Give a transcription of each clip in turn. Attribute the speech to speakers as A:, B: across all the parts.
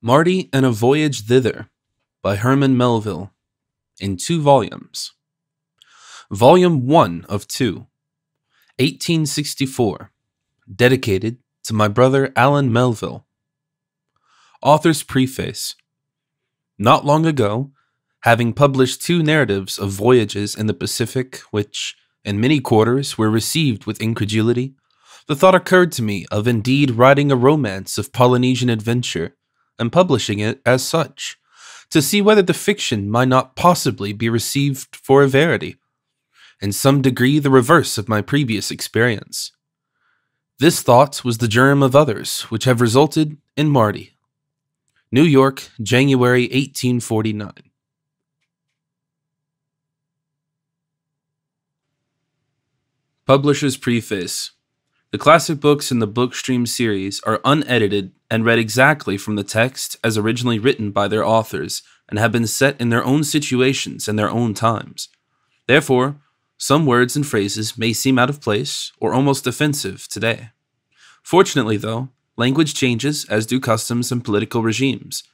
A: Mardi and a Voyage Thither by Herman Melville in 2 volumes. Volume 1 of 2, 1864, dedicated to my brother Alan Melville. Author's Preface. Not long ago, having published 2 narratives of voyages in the Pacific which, in many quarters, were received with incredulity, the thought occurred to me of indeed writing a romance of Polynesian adventure and publishing it as such, to see whether the fiction might not possibly be received for a verity, in some degree the reverse of my previous experience. This thought was the germ of others which have resulted in Mardi. New York, January 1849. Publisher's Preface. The classic books in the Bookstream series are unedited and read exactly from the text as originally written by their authors and have been set in their own situations and their own times. Therefore, some words and phrases may seem out of place or almost offensive today. Fortunately, though, language changes as do customs and political regimes,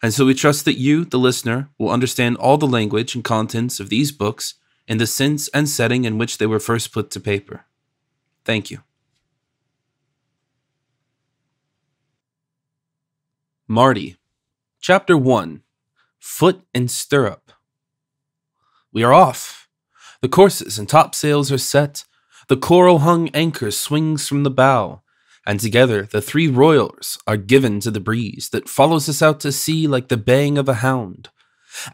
A: and so we trust that you, the listener, will understand all the language and contents of these books in the sense and setting in which they were first put to paper. Thank you. Mardi. Chapter 1. Foot and Stirrup. We are off. The courses and topsails are set. The coral-hung anchor swings from the bow, and together the 3 royals are given to the breeze that follows us out to sea like the baying of a hound.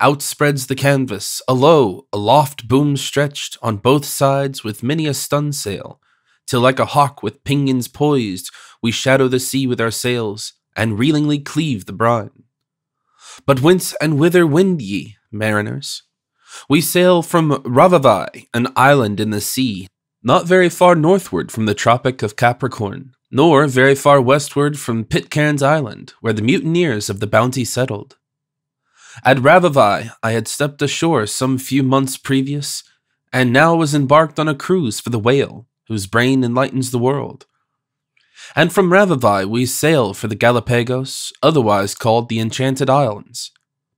A: Outspreads the canvas, aloft booms stretched on both sides with many a stun-sail, till like a hawk with pinions poised, we shadow the sea with our sails, and reelingly cleave the brine. But whence and whither wend ye, mariners? We sail from Ravavai, an island in the sea, not very far northward from the Tropic of Capricorn, nor very far westward from Pitcairn's Island, where the mutineers of the Bounty settled. At Ravavai I had stepped ashore some few months previous, and now was embarked on a cruise for the whale, whose brain enlightens the world. And from Ravavai we sail for the Galapagos, otherwise called the Enchanted Islands,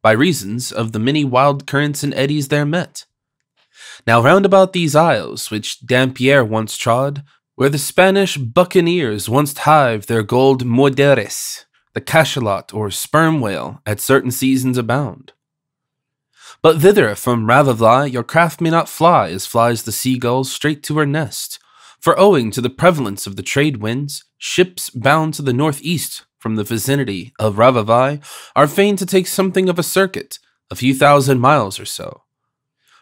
A: by reasons of the many wild currents and eddies there met. Now round about these isles, which Dampier once trod, where the Spanish buccaneers once hived their gold morderes, the cachalot or sperm whale at certain seasons abound. But thither from Ravavai your craft may not fly as flies the seagull straight to her nest, for owing to the prevalence of the trade winds, ships bound to the northeast from the vicinity of Ravavai are fain to take something of a circuit, a few thousand miles or so.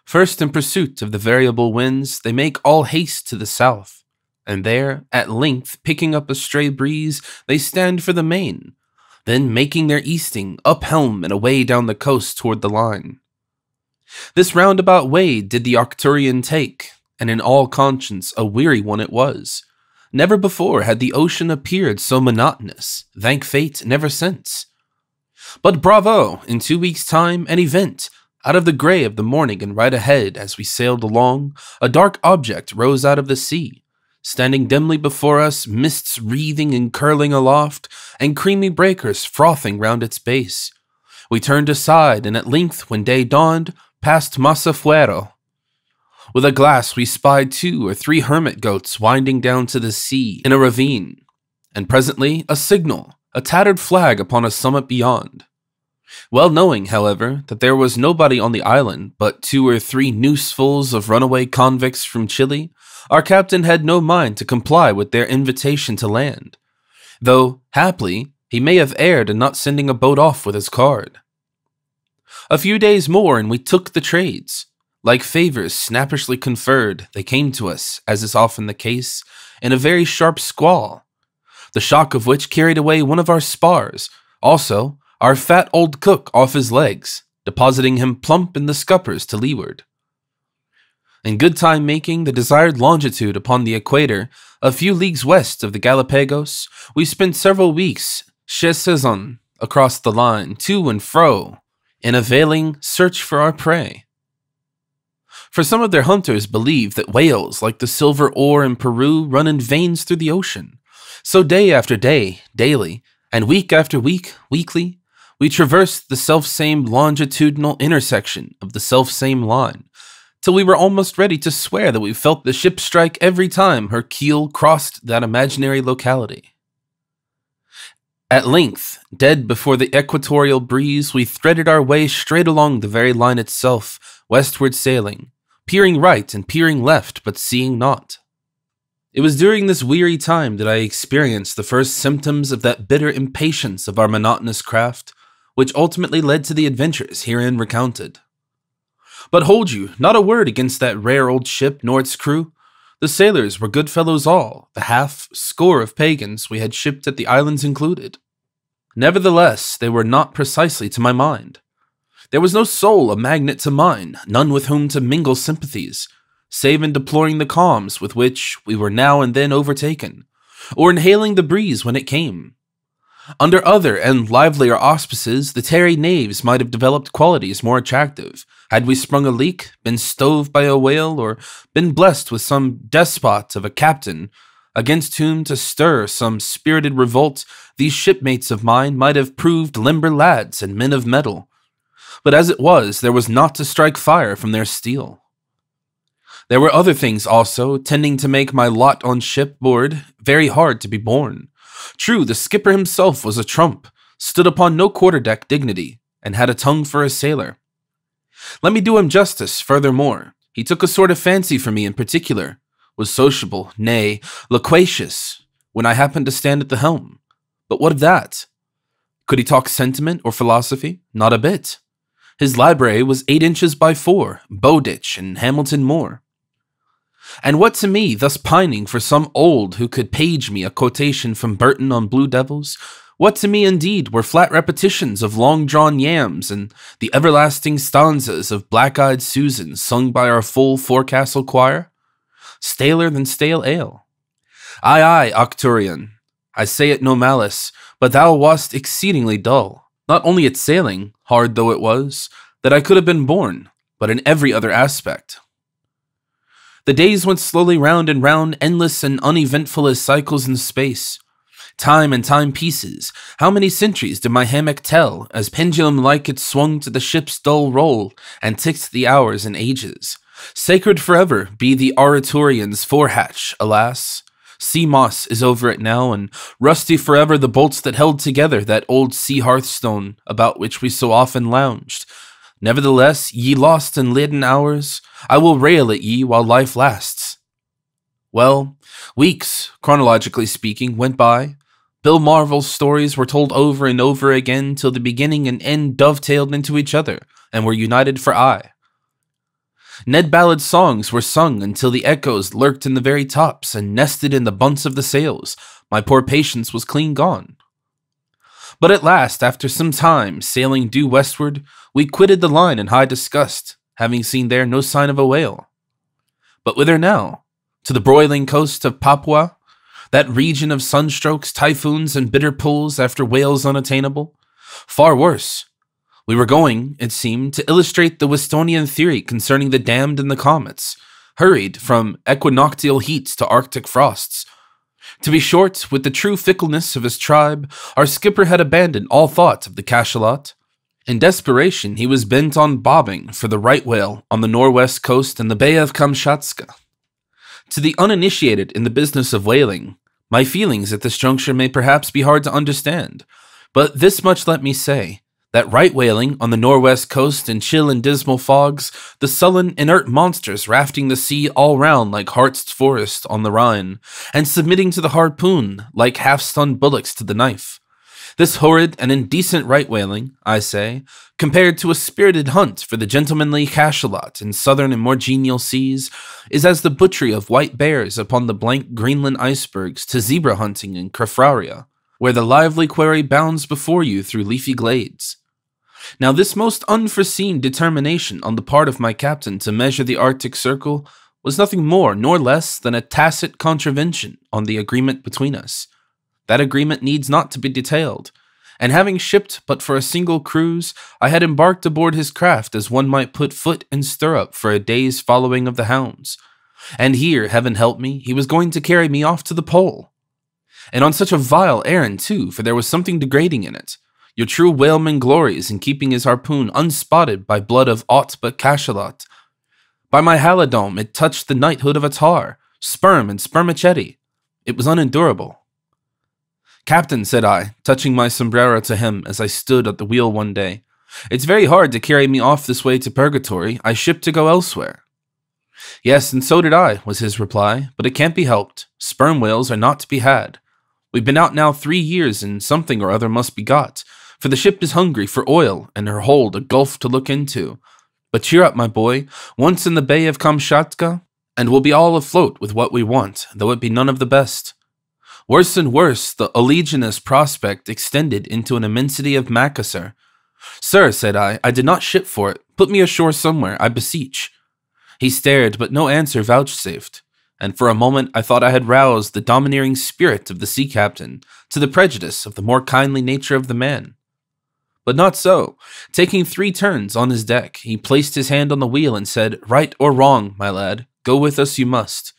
A: First, in pursuit of the variable winds, they make all haste to the south, and there, at length, picking up a stray breeze, they stand for the main, then making their easting, up helm and away down the coast toward the line. This roundabout way did the Arcturian take, and in all conscience a weary one it was. Never before had the ocean appeared so monotonous, thank fate, never since. But bravo! In 2 weeks' time, an event, out of the grey of the morning and right ahead as we sailed along, a dark object rose out of the sea, standing dimly before us, mists wreathing and curling aloft, and creamy breakers frothing round its base. We turned aside, and at length, when day dawned, passed Masafuero. With a glass we spied 2 or 3 hermit goats winding down to the sea in a ravine, and presently a signal, a tattered flag upon a summit beyond. Well knowing, however, that there was nobody on the island but 2 or 3 noosefuls of runaway convicts from Chile, our captain had no mind to comply with their invitation to land, though, haply, he may have erred in not sending a boat off with his card. A few days more and we took the trades. Like favors snappishly conferred, they came to us, as is often the case, in a very sharp squall, the shock of which carried away one of our spars, also our fat old cook off his legs, depositing him plump in the scuppers to leeward. In good time making the desired longitude upon the equator, a few leagues west of the Galapagos, we spent several weeks chassezon across the line, to and fro, in a veiling search for our prey. For some of their hunters believe that whales, like the silver ore in Peru, run in veins through the ocean. So day after day, daily, and week after week, weekly, We traversed the selfsame longitudinal intersection of the selfsame line, till we were almost ready to swear that we felt the ship strike every time her keel crossed that imaginary locality. At length, dead before the equatorial breeze, we threaded our way straight along the very line itself, westward sailing, peering right and peering left, but seeing naught. It was during this weary time that I experienced the first symptoms of that bitter impatience of our monotonous craft, which ultimately led to the adventures herein recounted. But hold you, not a word against that rare old ship nor its crew. The sailors were good fellows all, the half-score of pagans we had shipped at the islands included. Nevertheless, they were not precisely to my mind. There was no soul a magnet to mine, none with whom to mingle sympathies, save in deploring the calms with which we were now and then overtaken, or inhaling the breeze when it came. Under other and livelier auspices, the tarry knaves might have developed qualities more attractive, had we sprung a leak, been stove by a whale, or been blessed with some despot of a captain, against whom to stir some spirited revolt. These shipmates of mine might have proved limber lads and men of mettle. But as it was, there was naught to strike fire from their steel. There were other things also, tending to make my lot on shipboard very hard to be borne. True, the skipper himself was a trump, stood upon no quarterdeck dignity, and had a tongue for a sailor. Let me do him justice, furthermore. He took a sort of fancy for me in particular, was sociable, nay, loquacious, when I happened to stand at the helm. But what of that? Could he talk sentiment or philosophy? Not a bit. His library was 8 inches by 4, Bowditch and Hamilton Moore. And what to me, thus pining for some old who could page me a quotation from Burton on Blue Devils, what to me indeed were flat repetitions of long-drawn yams and the everlasting stanzas of Black-Eyed Susan sung by our full forecastle choir? Staler than stale ale. Aye, aye, Octurion, I say it no malice, but thou wast exceedingly dull, not only at sailing, hard though it was, that I could have been born, but in every other aspect. The days went slowly round and round, endless and uneventful as cycles in space. Time and timepieces, how many centuries did my hammock tell, as pendulum-like it swung to the ship's dull roll, and ticked the hours and ages. Sacred forever be the Oratorian's forehatch, alas. Sea moss is over it now, and rusty forever the bolts that held together that old sea hearthstone about which we so often lounged. Nevertheless, ye lost and leaden hours, I will rail at ye while life lasts. Well, weeks, chronologically speaking, went by. Bill Marvel's stories were told over and over again till the beginning and end dovetailed into each other and were united for aye. Ned Ballard's songs were sung until the echoes lurked in the very tops and nested in the bunts of the sails. My poor patience was clean gone. But at last, after some time sailing due westward, we quitted the line in high disgust, having seen there no sign of a whale. But whither now? To the broiling coast of Papua, that region of sunstrokes, typhoons, and bitter pools after whales unattainable? Far worse. We were going, it seemed, to illustrate the Westonian theory concerning the damned and the comets, hurried from equinoctial heats to arctic frosts. To be short, with the true fickleness of his tribe, our skipper had abandoned all thought of the cachalot. In desperation, he was bent on bobbing for the right whale on the northwest coast in the Bay of Kamchatka. To the uninitiated in the business of whaling, my feelings at this juncture may perhaps be hard to understand, but this much let me say, that right whaling on the northwest coast in chill and dismal fogs, the sullen, inert monsters rafting the sea all round like Hart's forest on the Rhine, and submitting to the harpoon like half-stunned bullocks to the knife. This horrid and indecent right whaling, I say, compared to a spirited hunt for the gentlemanly cachalot in southern and more genial seas, is as the butchery of white bears upon the blank Greenland icebergs to zebra hunting in Krafraria, where the lively quarry bounds before you through leafy glades. Now this most unforeseen determination on the part of my captain to measure the Arctic Circle was nothing more nor less than a tacit contravention on the agreement between us. That agreement needs not to be detailed, and having shipped but for a single cruise, I had embarked aboard his craft as one might put foot in stirrup for a day's following of the hounds. And here, heaven help me, he was going to carry me off to the pole. And on such a vile errand too, for there was something degrading in it. Your true whaleman glories in keeping his harpoon unspotted by blood of aught but cachalot. By my halidome it touched the knighthood of a tar, sperm and spermaceti. It was unendurable. Captain, said I, touching my sombrero to him as I stood at the wheel one day, it's very hard to carry me off this way to purgatory. I ship to go elsewhere. Yes, and so did I, was his reply, but it can't be helped. Sperm whales are not to be had. We've been out now 3 years, and something or other must be got, for the ship is hungry for oil, and her hold a gulf to look into. But cheer up, my boy, once in the Bay of Kamchatka, and we'll be all afloat with what we want, though it be none of the best. Worse and worse, the oleaginous prospect extended into an immensity of Macassar. Sir, said I did not ship for it. Put me ashore somewhere, I beseech. He stared, but no answer vouchsafed, and for a moment I thought I had roused the domineering spirit of the sea captain to the prejudice of the more kindly nature of the man. But not so. Taking 3 turns on his deck, he placed his hand on the wheel and said, Right or wrong, my lad, go with us you must.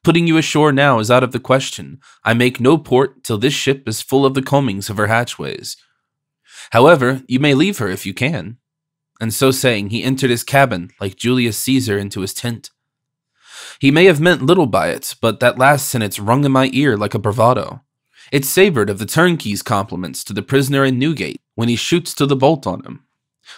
A: Putting you ashore now is out of the question. I make no port till this ship is full of the combings of her hatchways. However, you may leave her if you can. And so saying, he entered his cabin like Julius Caesar into his tent. He may have meant little by it, but that last sentence rung in my ear like a bravado. It savored of the turnkey's compliments to the prisoner in Newgate when he shoots to the bolt on him.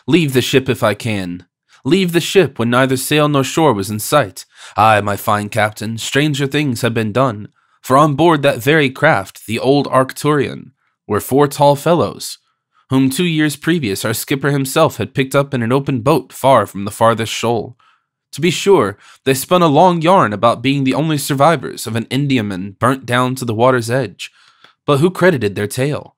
A: Leave the ship if I can. Leave the ship when neither sail nor shore was in sight. Aye, my fine captain, stranger things have been done, for on board that very craft, the old Arcturian, were 4 tall fellows, whom 2 years previous our skipper himself had picked up in an open boat far from the farthest shoal. To be sure, they spun a long yarn about being the only survivors of an Indiaman burnt down to the water's edge, but who credited their tale?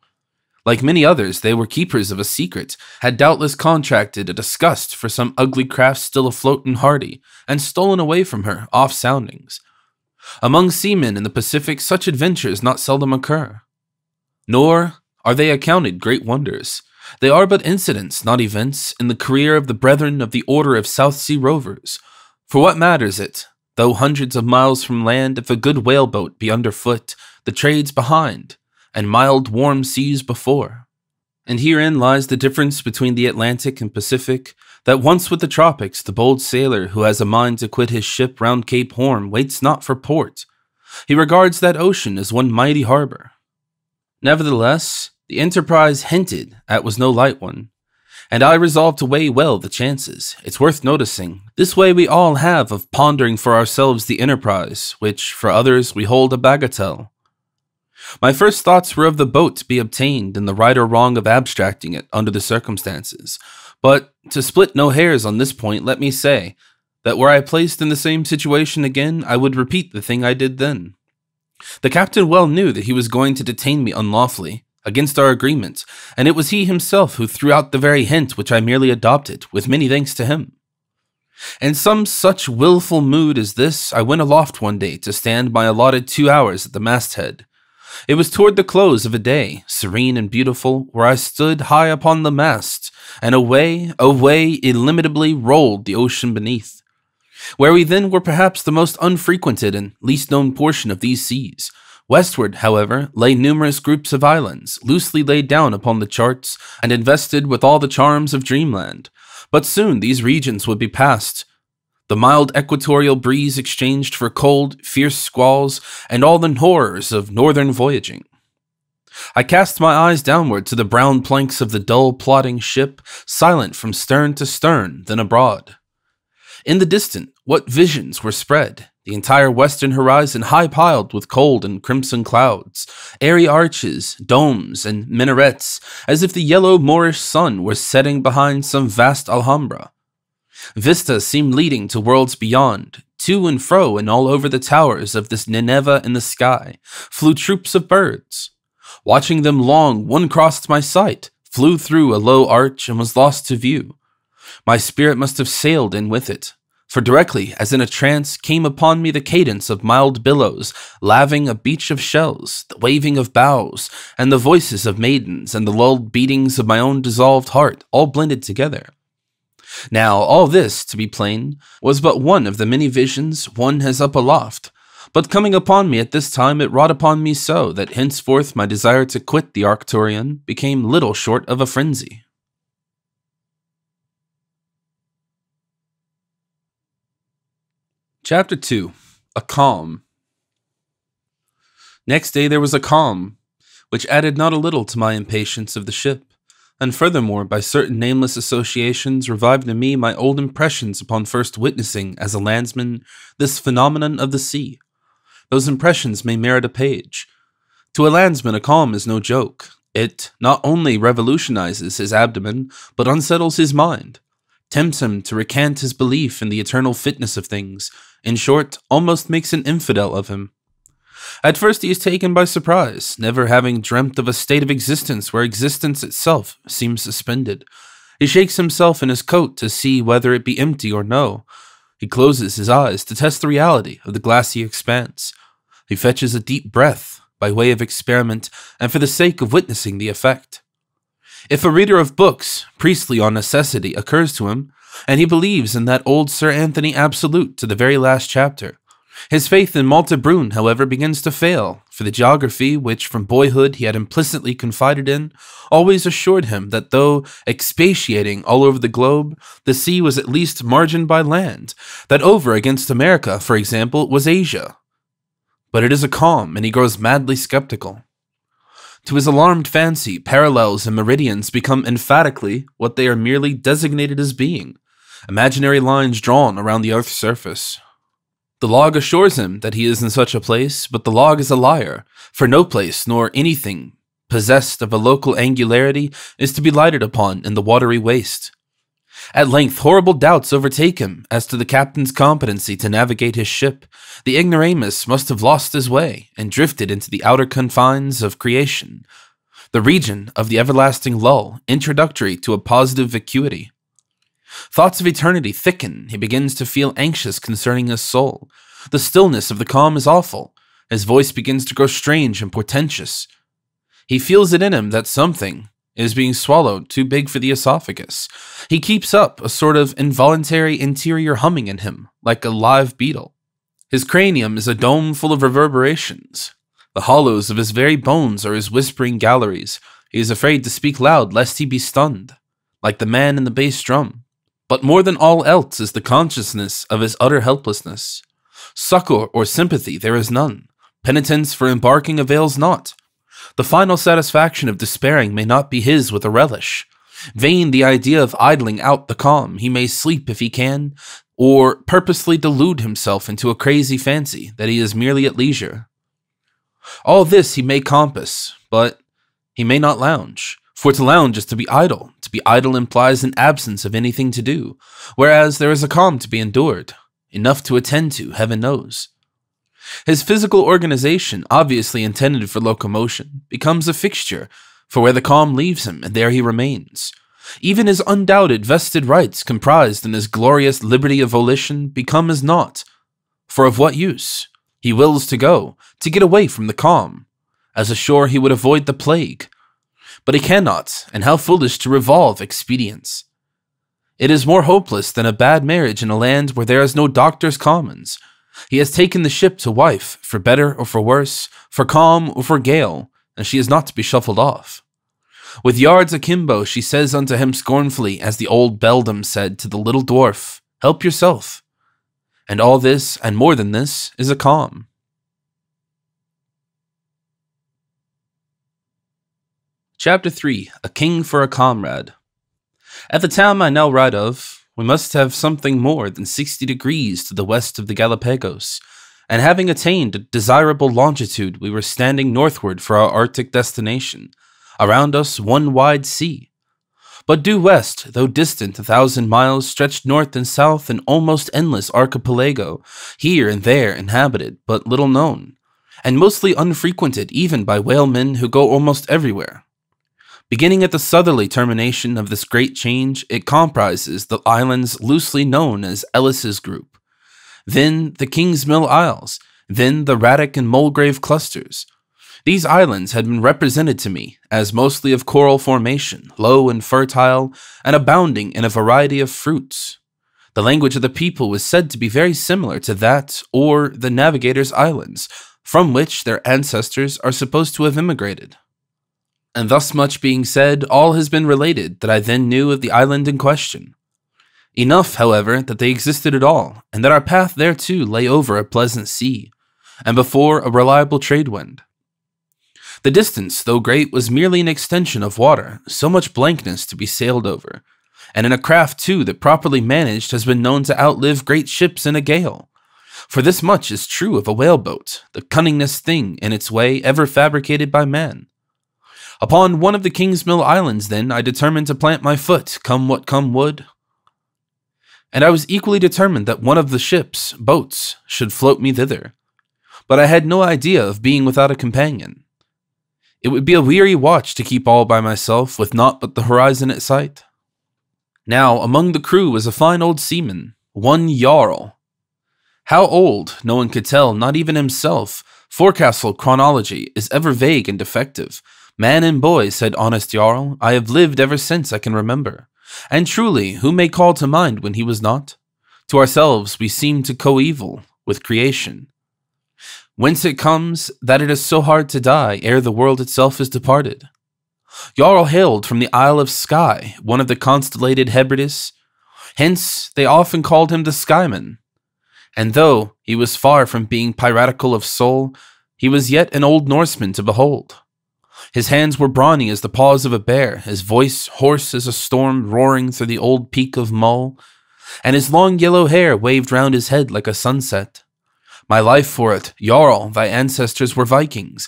A: Like many others, they were keepers of a secret, had doubtless contracted a disgust for some ugly craft still afloat and hardy, and stolen away from her off soundings. Among seamen in the Pacific, such adventures not seldom occur. Nor are they accounted great wonders. They are but incidents, not events, in the career of the brethren of the Order of South Sea Rovers. For what matters it, though hundreds of miles from land, if a good whaleboat be underfoot, the trades behind, and mild warm seas before? And herein lies the difference between the Atlantic and Pacific, that once with the tropics the bold sailor who has a mind to quit his ship round Cape Horn waits not for port. He regards that ocean as one mighty harbor. Nevertheless, the enterprise hinted at was no light one, and I resolved to weigh well the chances. It's worth noticing, this way we all have of pondering for ourselves the enterprise, which for others we hold a bagatelle. My first thoughts were of the boat to be obtained and the right or wrong of abstracting it under the circumstances. But to split no hairs on this point, let me say that were I placed in the same situation again, I would repeat the thing I did then. The captain well knew that he was going to detain me unlawfully, against our agreement, and it was he himself who threw out the very hint which I merely adopted, with many thanks to him. In some such willful mood as this, I went aloft one day to stand my allotted 2 hours at the masthead. It was toward the close of a day, serene and beautiful, where I stood high upon the mast, and away, illimitably rolled the ocean beneath. Where we then were perhaps the most unfrequented and least known portion of these seas. Westward, however, lay numerous groups of islands, loosely laid down upon the charts, and invested with all the charms of dreamland. But soon these regions would be passed. The mild equatorial breeze exchanged for cold, fierce squalls, and all the horrors of northern voyaging. I cast my eyes downward to the brown planks of the dull, plodding ship, silent from stern to stern, then abroad. In the distant, what visions were spread! The entire western horizon high-piled with cold and crimson clouds, airy arches, domes, and minarets, as if the yellow Moorish sun were setting behind some vast Alhambra. Vistas seemed leading to worlds beyond. To and fro and all over the towers of this Nineveh in the sky flew troops of birds. Watching them long, one crossed my sight, flew through a low arch, and was lost to view. My spirit must have sailed in with it, for directly, as in a trance, came upon me the cadence of mild billows, laving a beach of shells, the waving of boughs, and the voices of maidens, and the lulled beatings of my own dissolved heart, all blended together. Now, all this, to be plain, was but one of the many visions one has up aloft, But coming upon me at this time, it wrought upon me so that henceforth my desire to quit the Arcturian became little short of a frenzy. Chapter 2. A Calm. Next day there was a calm, which added not a little to my impatience of the ship, and furthermore, by certain nameless associations, revived in me my old impressions upon first witnessing, as a landsman, this phenomenon of the sea. Those impressions may merit a page. To a landsman, a calm is no joke. It not only revolutionizes his abdomen, but unsettles his mind, tempts him to recant his belief in the eternal fitness of things, in short, almost makes an infidel of him. At first he is taken by surprise, never having dreamt of a state of existence where existence itself seems suspended. He shakes himself in his coat to see whether it be empty or no. He closes his eyes to test the reality of the glassy expanse. He fetches a deep breath by way of experiment and for the sake of witnessing the effect. If a reader of books, priestly on necessity, occurs to him, and he believes in that old Sir Anthony Absolute to the very last chapter, his faith in Malta Brune, however, begins to fail, for the geography, which from boyhood he had implicitly confided in, always assured him that though expatiating all over the globe, the sea was at least margined by land, that over against America, for example, was Asia. But it is a calm, and he grows madly skeptical. To his alarmed fancy, parallels and meridians become emphatically what they are merely designated as being, imaginary lines drawn around the earth's surface. The log assures him that he is in such a place, but the log is a liar, for no place nor anything possessed of a local angularity is to be lighted upon in the watery waste. At length horrible doubts overtake him as to the captain's competency to navigate his ship. The ignoramus must have lost his way and drifted into the outer confines of creation, the region of the everlasting lull, introductory to a positive vacuity. Thoughts of eternity thicken. He begins to feel anxious concerning his soul. The stillness of the calm is awful. His voice begins to grow strange and portentous. He feels it in him that something is being swallowed too big for the esophagus. He keeps up a sort of involuntary interior humming in him, like a live beetle. His cranium is a dome full of reverberations. The hollows of his very bones are his whispering galleries. He is afraid to speak loud lest he be stunned, like the man in the bass drum. But more than all else is the consciousness of his utter helplessness. Succor or sympathy there is none. Penitence for embarking avails not. The final satisfaction of despairing may not be his with a relish. Vain the idea of idling out the calm. He may sleep if he can, or purposely delude himself into a crazy fancy that he is merely at leisure. All this he may compass, but he may not lounge. For to lounge is to be idle. To be idle implies an absence of anything to do, whereas there is a calm to be endured, enough to attend to, heaven knows. His physical organization, obviously intended for locomotion, becomes a fixture, for where the calm leaves him, and there he remains. Even his undoubted vested rights, comprised in his glorious liberty of volition, become as naught. For of what use? He wills to go, to get away from the calm, as ashore he would avoid the plague. But he cannot, and how foolish to revolve expedients. It is more hopeless than a bad marriage in a land where there is no doctor's commons. He has taken the ship to wife, for better or for worse, for calm or for gale, and she is not to be shuffled off. With yards akimbo, she says unto him scornfully, as the old beldam said to the little dwarf, "Help yourself." And all this, and more than this, is a calm. Chapter 3. A King for a Comrade. At the town I now write of, we must have something more than 60 degrees to the west of the Galapagos, and having attained a desirable longitude, we were standing northward for our Arctic destination, around us one wide sea. But due west, though distant 1,000 miles, stretched north and south an almost endless archipelago, here and there inhabited, but little known, and mostly unfrequented even by whalemen who go almost everywhere. Beginning at the southerly termination of this great change, it comprises the islands loosely known as Ellis's Group, then the Kingsmill Isles, then the Raddock and Mulgrave clusters. These islands had been represented to me as mostly of coral formation, low and fertile, and abounding in a variety of fruits. The language of the people was said to be very similar to that or the Navigator's Islands, from which their ancestors are supposed to have immigrated. And thus much being said, all has been related that I then knew of the island in question. Enough, however, that they existed at all, and that our path thereto lay over a pleasant sea, and before a reliable trade wind. The distance, though great, was merely an extension of water, so much blankness to be sailed over, and in a craft too that properly managed has been known to outlive great ships in a gale. For this much is true of a whaleboat, the cunningest thing in its way ever fabricated by man. Upon one of the Kingsmill Islands, then, I determined to plant my foot, come what come would. And I was equally determined that one of the ships, boats, should float me thither. But I had no idea of being without a companion. It would be a weary watch to keep all by myself, with naught but the horizon at sight. Now, among the crew was a fine old seaman, one Jarl. How old, no one could tell, not even himself. Forecastle chronology is ever vague and defective. Man and boy, said honest Jarl, I have lived ever since I can remember. And truly, who may call to mind when he was not? To ourselves we seem to coeval with creation. Whence it comes that it is so hard to die ere the world itself is departed. Jarl hailed from the Isle of Skye, one of the constellated Hebrides. Hence they often called him the Skyman. And though he was far from being piratical of soul, he was yet an old Norseman to behold. His hands were brawny as the paws of a bear, his voice hoarse as a storm roaring through the old peak of Mull, and his long yellow hair waved round his head like a sunset. My life for it, Jarl, thy ancestors were Vikings,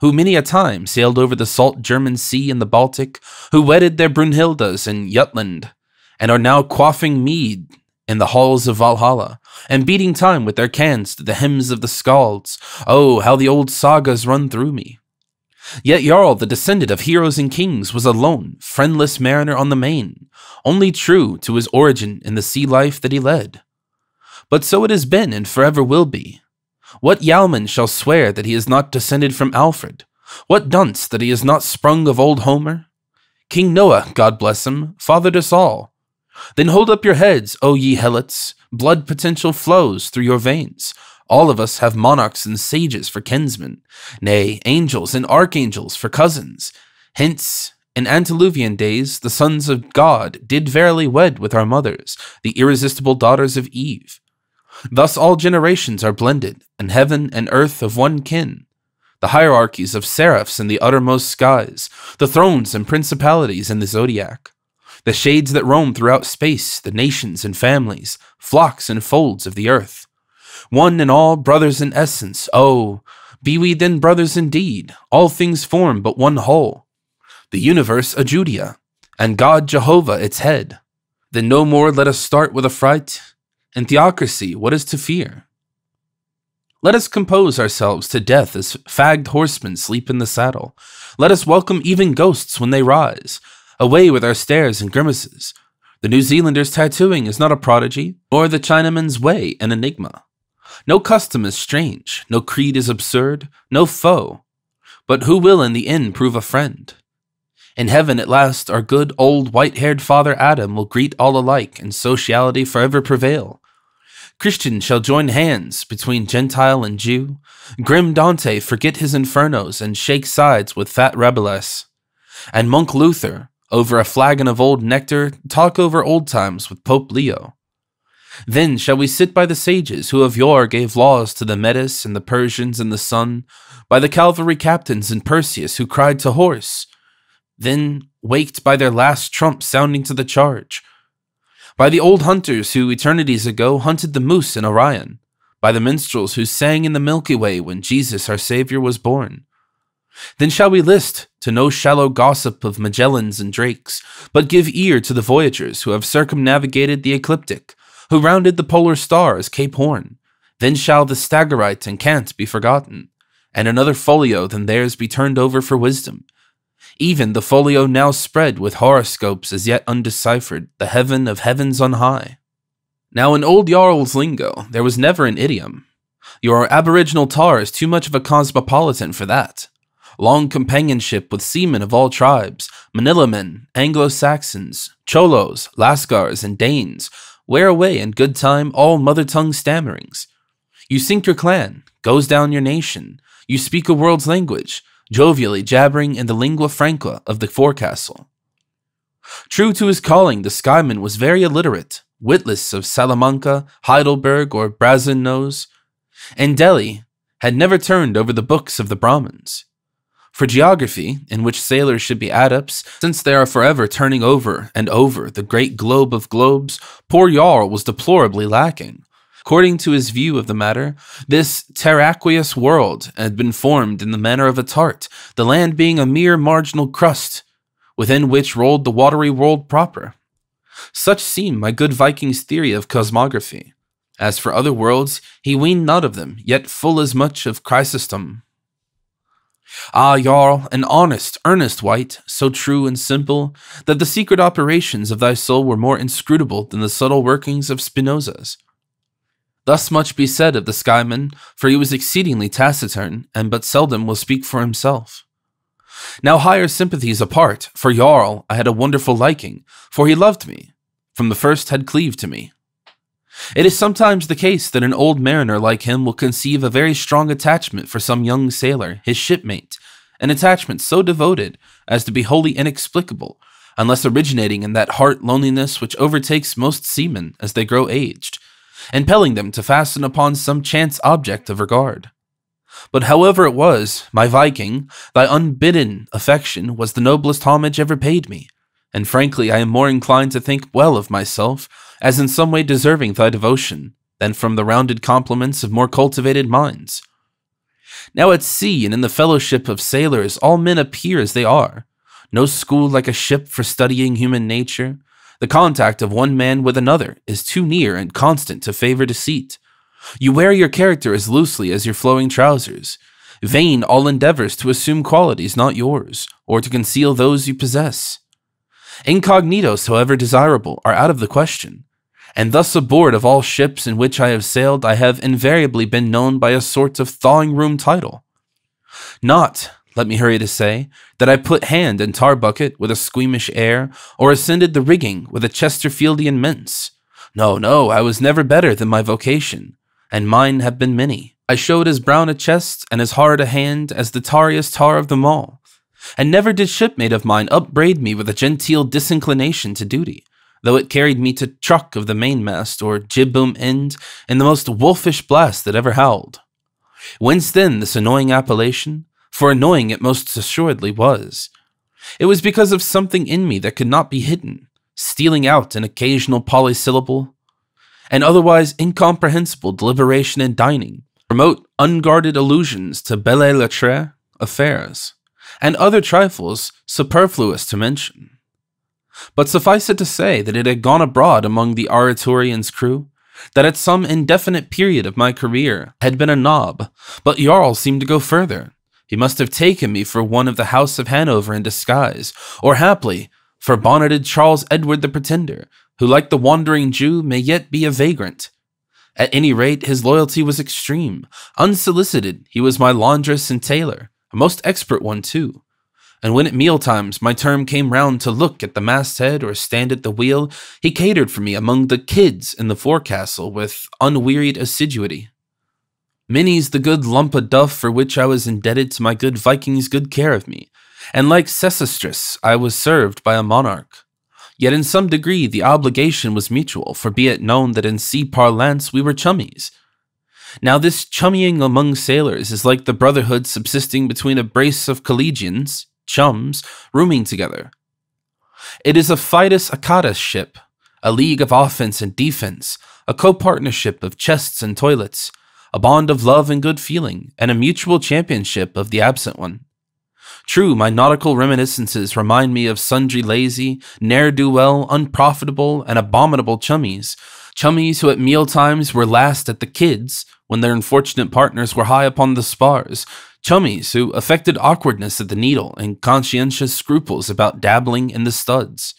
A: who many a time sailed over the salt German Sea and the Baltic, who wedded their Brunhildas in Jutland, and are now quaffing mead in the halls of Valhalla, and beating time with their cans to the hymns of the Skalds. Oh, how the old sagas run through me. Yet Jarl, the descendant of heroes and kings, was a lone, friendless mariner on the main, only true to his origin in the sea life that he led. But so it has been and forever will be. What yeoman shall swear that he is not descended from Alfred? What dunce that he is not sprung of old Homer? King Noah, God bless him, fathered us all. Then hold up your heads, O ye helots, blood potential flows through your veins. All of us have monarchs and sages for kinsmen, nay, angels and archangels for cousins. Hence, in antediluvian days, the sons of God did verily wed with our mothers, the irresistible daughters of Eve. Thus all generations are blended, and heaven and earth of one kin. The hierarchies of seraphs in the uttermost skies, the thrones and principalities in the zodiac, the shades that roam throughout space, the nations and families, flocks and folds of the earth. One and all brothers in essence, oh, be we then brothers indeed, all things form but one whole. The universe a Judea, and God Jehovah its head. Then no more let us start with affright. In theocracy, what is to fear? Let us compose ourselves to death as fagged horsemen sleep in the saddle. Let us welcome even ghosts when they rise. Away with our stares and grimaces. The New Zealander's tattooing is not a prodigy, nor the Chinaman's way an enigma. No custom is strange, no creed is absurd, no foe. But who will in the end prove a friend? In heaven at last our good old white-haired Father Adam will greet all alike, and sociality forever prevail. Christian shall join hands between Gentile and Jew. Grim Dante forget his infernos and shake sides with fat Rabelais. And Monk Luther, over a flagon of old nectar, talk over old times with Pope Leo. Then shall we sit by the sages who of yore gave laws to the Medes and the Persians and the sun, by the cavalry captains and Perseus who cried to horse, then waked by their last trump sounding to the charge, by the old hunters who eternities ago hunted the moose in Orion, by the minstrels who sang in the Milky Way when Jesus our Savior was born. Then shall we list to no shallow gossip of Magellans and Drakes, but give ear to the voyagers who have circumnavigated the ecliptic, who rounded the polar star as Cape Horn. Then shall the Stagirite and Cant be forgotten, and another folio than theirs be turned over for wisdom. Even the folio now spread with horoscopes as yet undeciphered, the heaven of heavens on high. Now in old Jarl's lingo, there was never an idiom. Your aboriginal tar is too much of a cosmopolitan for that. Long companionship with seamen of all tribes, Manila men, Anglo-Saxons, Cholos, Lascars, and Danes, wear away in good time all mother tongue stammerings. You sink your clan, goes down your nation. You speak a world's language, jovially jabbering in the lingua franca of the forecastle. True to his calling, the Skyman was very illiterate, witless of Salamanca, Heidelberg, or Brazen-Nose, and Delhi had never turned over the books of the Brahmins. For geography, in which sailors should be adepts, since they are forever turning over and over the great globe of globes, poor Jarl was deplorably lacking. According to his view of the matter, this terraqueous world had been formed in the manner of a tart, the land being a mere marginal crust, within which rolled the watery world proper. Such seemed my good Viking's theory of cosmography. As for other worlds, he weened not of them, yet full as much of Chrysostom. Ah, Jarl, an honest, earnest wight, so true and simple, that the secret operations of thy soul were more inscrutable than the subtle workings of Spinoza's. Thus much be said of the Skyman, for he was exceedingly taciturn, and but seldom will speak for himself. Now higher sympathies apart, for Jarl I had a wonderful liking, for he loved me, from the first had cleaved to me. It is sometimes the case that an old mariner like him will conceive a very strong attachment for some young sailor, his shipmate, an attachment so devoted as to be wholly inexplicable, unless originating in that heart loneliness which overtakes most seamen as they grow aged, impelling them to fasten upon some chance object of regard. But however it was, my Viking, thy unbidden affection was the noblest homage ever paid me, and frankly I am more inclined to think well of myself, as in some way deserving thy devotion, than from the rounded compliments of more cultivated minds. Now at sea and in the fellowship of sailors all men appear as they are, no school like a ship for studying human nature. The contact of one man with another is too near and constant to favor deceit. You wear your character as loosely as your flowing trousers. Vain all endeavors to assume qualities not yours, or to conceal those you possess. Incognitos, however desirable, are out of the question, and thus aboard of all ships in which I have sailed I have invariably been known by a sort of thawing-room title. Not, let me hurry to say, that I put hand in tar-bucket with a squeamish air, or ascended the rigging with a Chesterfieldian mince. No, I was never better than my vocation, and mine have been many. I showed as brown a chest and as hard a hand as the tarriest tar of them all, and never did shipmate of mine upbraid me with a genteel disinclination to duty, though it carried me to truck of the mainmast or jib-boom end in the most wolfish blast that ever howled. Whence then this annoying appellation? For annoying it most assuredly was. It was because of something in me that could not be hidden, stealing out an occasional polysyllable, and otherwise incomprehensible deliberation in dining, remote unguarded allusions to belles lettres affairs, and other trifles superfluous to mention. But suffice it to say that it had gone abroad among the Oratorian's crew, that at some indefinite period of my career had been a knob, but Jarl seemed to go further. He must have taken me for one of the House of Hanover in disguise, or haply for bonneted Charles Edward the Pretender, who like the wandering Jew may yet be a vagrant. At any rate, his loyalty was extreme. Unsolicited, he was my laundress and tailor, a most expert one too. And when at mealtimes my term came round to look at the masthead or stand at the wheel, he catered for me among the kids in the forecastle with unwearied assiduity. Many's the good lump of duff for which I was indebted to my good Viking's good care of me, and like Sesostris I was served by a monarch. Yet in some degree the obligation was mutual, for be it known that in sea parlance we were chummies. Now this chummying among sailors is like the brotherhood subsisting between a brace of collegians, chums, rooming together. It is a Fidus Achates ship, a league of offense and defense, a co-partnership of chests and toilets, a bond of love and good feeling, and a mutual championship of the absent one. True, my nautical reminiscences remind me of sundry lazy, ne'er-do-well, unprofitable, and abominable chummies who at mealtimes were last at the kids when their unfortunate partners were high upon the spars, chummies who affected awkwardness at the needle and conscientious scruples about dabbling in the studs,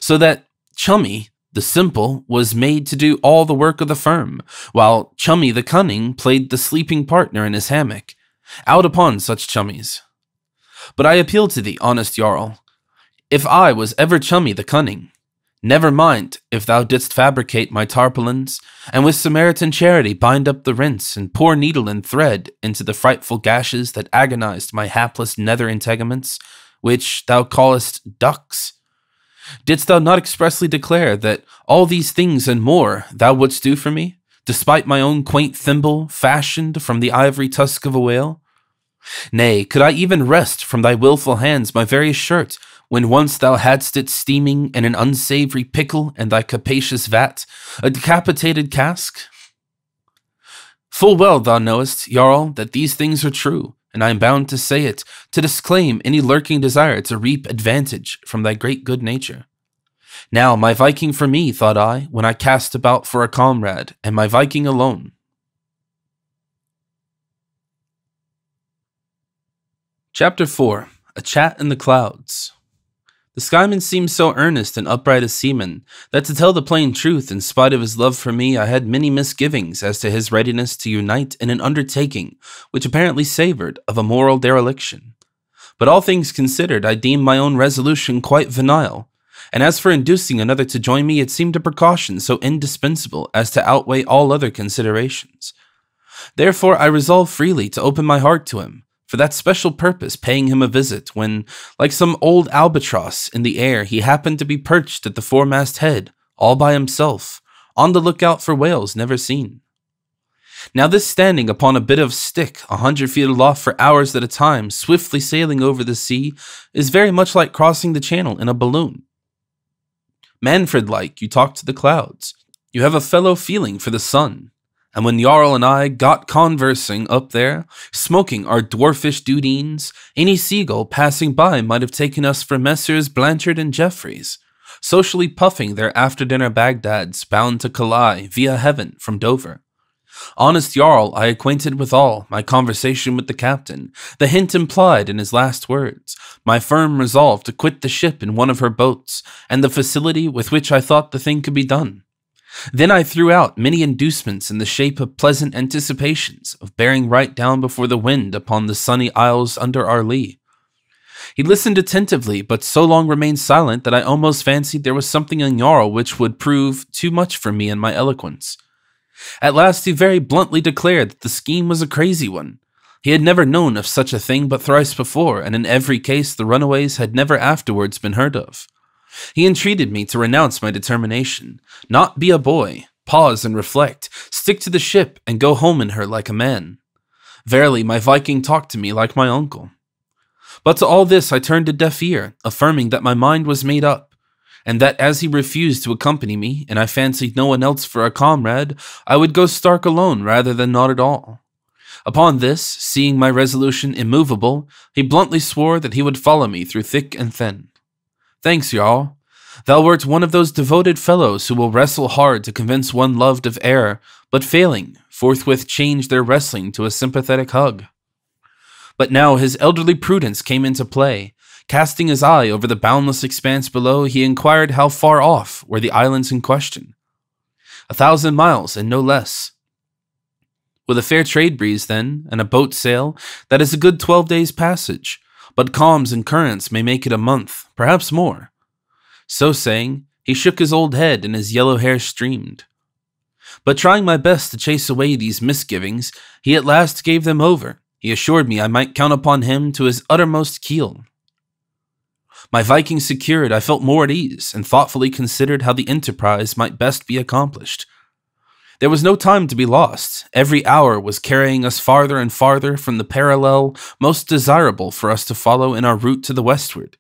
A: so that chummy the simple was made to do all the work of the firm, while Chummy the cunning played the sleeping partner in his hammock. Out upon such chummies. But I appeal to thee, honest Jarl. If I was ever Chummy the cunning, Never mind if thou didst fabricate my tarpaulins, and with Samaritan charity bind up the rents, and pour needle and thread into the frightful gashes that agonized my hapless nether integuments, which thou callest ducts. Didst thou not expressly declare that all these things and more thou wouldst do for me, despite my own quaint thimble fashioned from the ivory tusk of a whale? Nay, could I even wrest from thy wilful hands my very shirt, when once thou hadst it steaming in an unsavory pickle in thy capacious vat, a decapitated cask? Full well thou knowest, Jarl, that these things are true, and I am bound to say it, to disclaim any lurking desire to reap advantage from thy great good nature. Now, my Viking for me, thought I, when I cast about for a comrade, and my Viking alone. Chapter 4. A Chat in the Clouds. The Skyman seemed so earnest and upright a seaman that, to tell the plain truth, in spite of his love for me, I had many misgivings as to his readiness to unite in an undertaking which apparently savored of a moral dereliction. But all things considered, I deemed my own resolution quite venile, and as for inducing another to join me, it seemed a precaution so indispensable as to outweigh all other considerations. Therefore I resolved freely to open my heart to him, for that special purpose, paying him a visit when, like some old albatross in the air, he happened to be perched at the foremast head, all by himself, on the lookout for whales never seen. Now this standing upon a bit of stick 100 feet aloft for hours at a time, swiftly sailing over the sea, is very much like crossing the channel in a balloon. Manfred-like, you talk to the clouds. You have a fellow feeling for the sun. And when Jarl and I got conversing up there, smoking our dwarfish dudines, any seagull passing by might have taken us for Messrs. Blanchard and Jeffreys, socially puffing their after-dinner Bagdads bound to Calais via heaven from Dover. Honest Jarl I acquainted withal, my conversation with the captain, the hint implied in his last words, my firm resolve to quit the ship in one of her boats, and the facility with which I thought the thing could be done. Then I threw out many inducements in the shape of pleasant anticipations of bearing right down before the wind upon the sunny isles under our lee. He listened attentively, but so long remained silent that I almost fancied there was something in Jarl which would prove too much for me and my eloquence. At last he very bluntly declared that the scheme was a crazy one. He had never known of such a thing but thrice before, and in every case the runaways had never afterwards been heard of. He entreated me to renounce my determination, not be a boy, pause and reflect, stick to the ship, and go home in her like a man. Verily, my Viking talked to me like my uncle. But to all this I turned a deaf ear, affirming that my mind was made up, and that as he refused to accompany me, and I fancied no one else for a comrade, I would go stark alone rather than not at all. Upon this, seeing my resolution immovable, he bluntly swore that he would follow me through thick and thin. Thanks, Jarl. Thou wert one of those devoted fellows who will wrestle hard to convince one loved of error, but failing, forthwith change their wrestling to a sympathetic hug. But now his elderly prudence came into play. Casting his eye over the boundless expanse below, he inquired how far off were the islands in question. 1,000 miles, and no less. With a fair trade breeze, then, and a boat sail, that is a good 12 days' passage, but calms and currents may make it a month, perhaps more. So saying, he shook his old head and his yellow hair streamed. But trying my best to chase away these misgivings, he at last gave them over. He assured me I might count upon him to his uttermost keel. My Viking secured, I felt more at ease, and thoughtfully considered how the enterprise might best be accomplished. There was no time to be lost. Every hour was carrying us farther and farther from the parallel most desirable for us to follow in our route to the westward.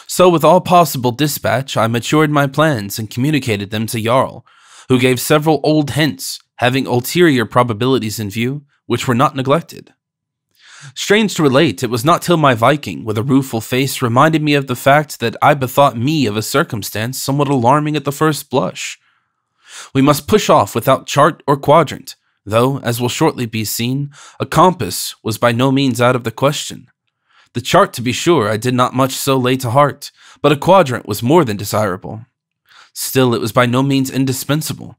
A: So with all possible dispatch, I matured my plans and communicated them to Jarl, who gave several old hints, having ulterior probabilities in view, which were not neglected. Strange to relate, it was not till my Viking, with a rueful face, reminded me of the fact that I bethought me of a circumstance somewhat alarming at the first blush. We must push off without chart or quadrant, though, as will shortly be seen, a compass was by no means out of the question. The chart, to be sure, I did not much so lay to heart, but a quadrant was more than desirable. Still, it was by no means indispensable.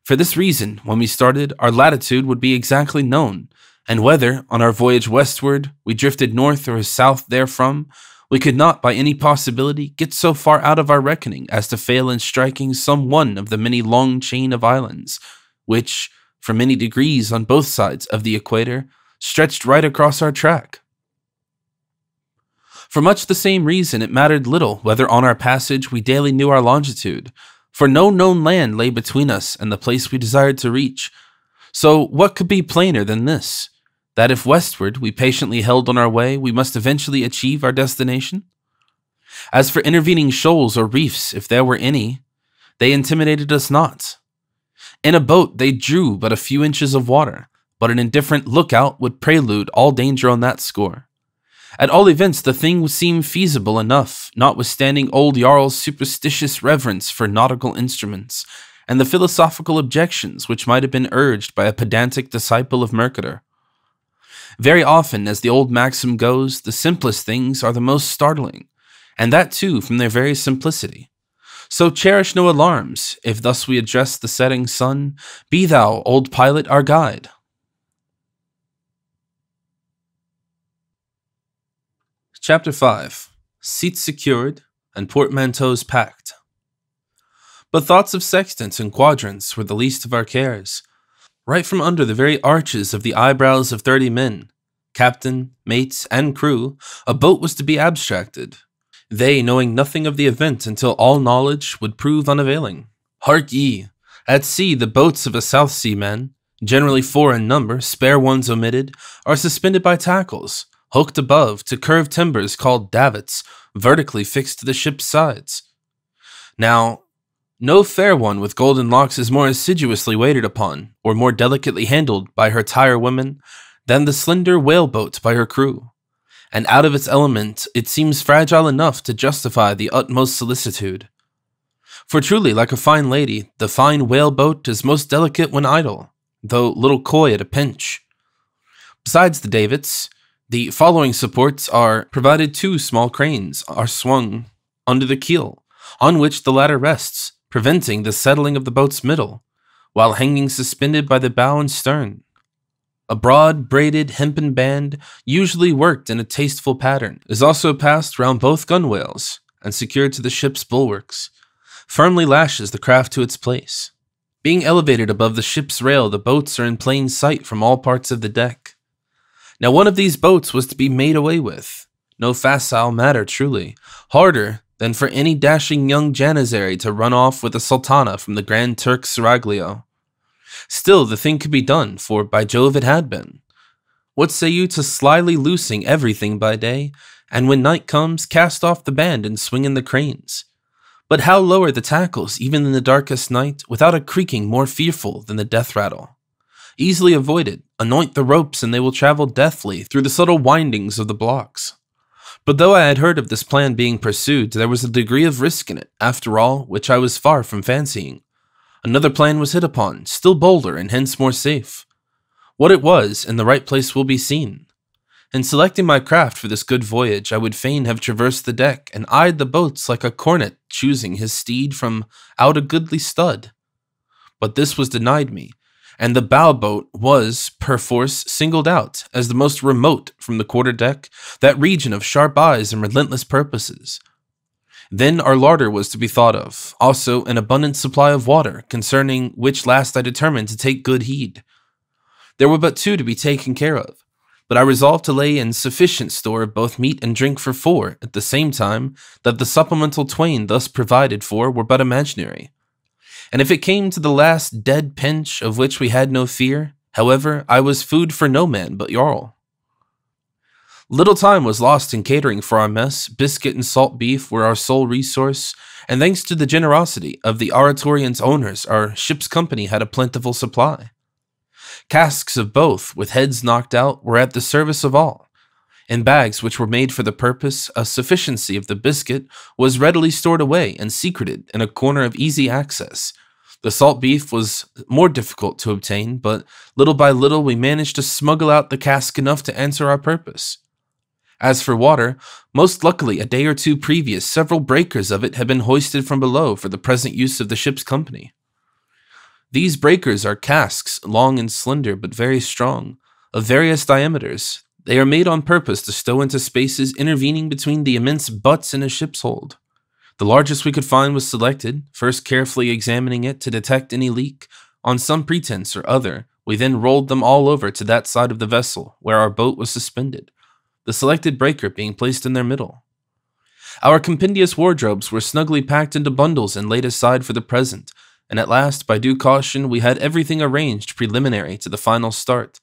A: For this reason, when we started, our latitude would be exactly known, and whether, on our voyage westward, we drifted north or south therefrom, We could not by any possibility get so far out of our reckoning as to fail in striking some one of the many long chain of islands, which, for many degrees on both sides of the equator, stretched right across our track. For much the same reason, it mattered little whether on our passage we daily knew our longitude, for no known land lay between us and the place we desired to reach. So what could be plainer than this? That if westward we patiently held on our way, we must eventually achieve our destination? As for intervening shoals or reefs, if there were any, they intimidated us not. In a boat they drew but a few inches of water, but an indifferent lookout would prelude all danger on that score. At all events, the thing seemed feasible enough, notwithstanding old Jarl's superstitious reverence for nautical instruments, and the philosophical objections which might have been urged by a pedantic disciple of Mercator. Very often, as the old maxim goes, the simplest things are the most startling, and that too from their very simplicity. So cherish no alarms, if thus we address the setting sun. Be thou, old pilot, our guide. Chapter 5. Seats secured and portmanteaus packed. But thoughts of sextants and quadrants were the least of our cares. Right from under the very arches of the eyebrows of 30 men, captain, mates, and crew, a boat was to be abstracted, they knowing nothing of the event until all knowledge would prove unavailing. Hark ye! At sea the boats of a South Sea man, generally 4 in number, spare ones omitted, are suspended by tackles, hooked above to curved timbers called davits, vertically fixed to the ship's sides. Now, no fair one with golden locks is more assiduously waited upon, or more delicately handled by her tire women, than the slender whaleboat by her crew. And out of its element, it seems fragile enough to justify the utmost solicitude. For truly, like a fine lady, the fine whaleboat is most delicate when idle, though little coy at a pinch. Besides the davits, the following supports are provided. 2 small cranes are swung under the keel, on which the latter rests, preventing the settling of the boat's middle, while hanging suspended by the bow and stern. A broad, braided hempen band, usually worked in a tasteful pattern, is also passed round both gunwales and secured to the ship's bulwarks, firmly lashes the craft to its place. Being elevated above the ship's rail, the boats are in plain sight from all parts of the deck. Now one of these boats was to be made away with. No facile matter, truly. Harder than for any dashing young janizary to run off with a sultana from the Grand Turk Seraglio. Still, the thing could be done, for by Jove it had been. What say you to slyly loosing everything by day, and when night comes, cast off the band and swing in the cranes? But how lower the tackles, even in the darkest night, without a creaking more fearful than the death rattle? Easily avoided, anoint the ropes and they will travel deftly through the subtle windings of the blocks. But though I had heard of this plan being pursued, there was a degree of risk in it, after all, which I was far from fancying. Another plan was hit upon, still bolder and hence more safe. What it was, in the right place will be seen. In selecting my craft for this good voyage, I would fain have traversed the deck and eyed the boats like a cornet choosing his steed from out a goodly stud. But this was denied me, and the bow boat was, perforce, singled out as the most remote from the quarter-deck, that region of sharp eyes and relentless purposes. Then our larder was to be thought of, also an abundant supply of water, concerning which last I determined to take good heed. There were but 2 to be taken care of, but I resolved to lay in sufficient store of both meat and drink for 4, at the same time that the supplemental 2 thus provided for were but imaginary. And if it came to the last dead pinch, of which we had no fear, however, I was food for no man but Jarl. Little time was lost in catering for our mess. Biscuit and salt beef were our sole resource, and thanks to the generosity of the Oratorian's owners, our ship's company had a plentiful supply. Casks of both, with heads knocked out, were at the service of all. In bags which were made for the purpose, a sufficiency of the biscuit was readily stored away and secreted in a corner of easy access. The salt beef was more difficult to obtain, but little by little we managed to smuggle out the cask enough to answer our purpose. As for water, most luckily a day or 2 previous, several breakers of it had been hoisted from below for the present use of the ship's company. These breakers are casks, long and slender but very strong, of various diameters. They are made on purpose to stow into spaces intervening between the immense butts in a ship's hold. The largest we could find was selected, first carefully examining it to detect any leak. On some pretense or other, we then rolled them all over to that side of the vessel where our boat was suspended, the selected breaker being placed in their middle. Our compendious wardrobes were snugly packed into bundles and laid aside for the present, and at last, by due caution, we had everything arranged preliminary to the final start.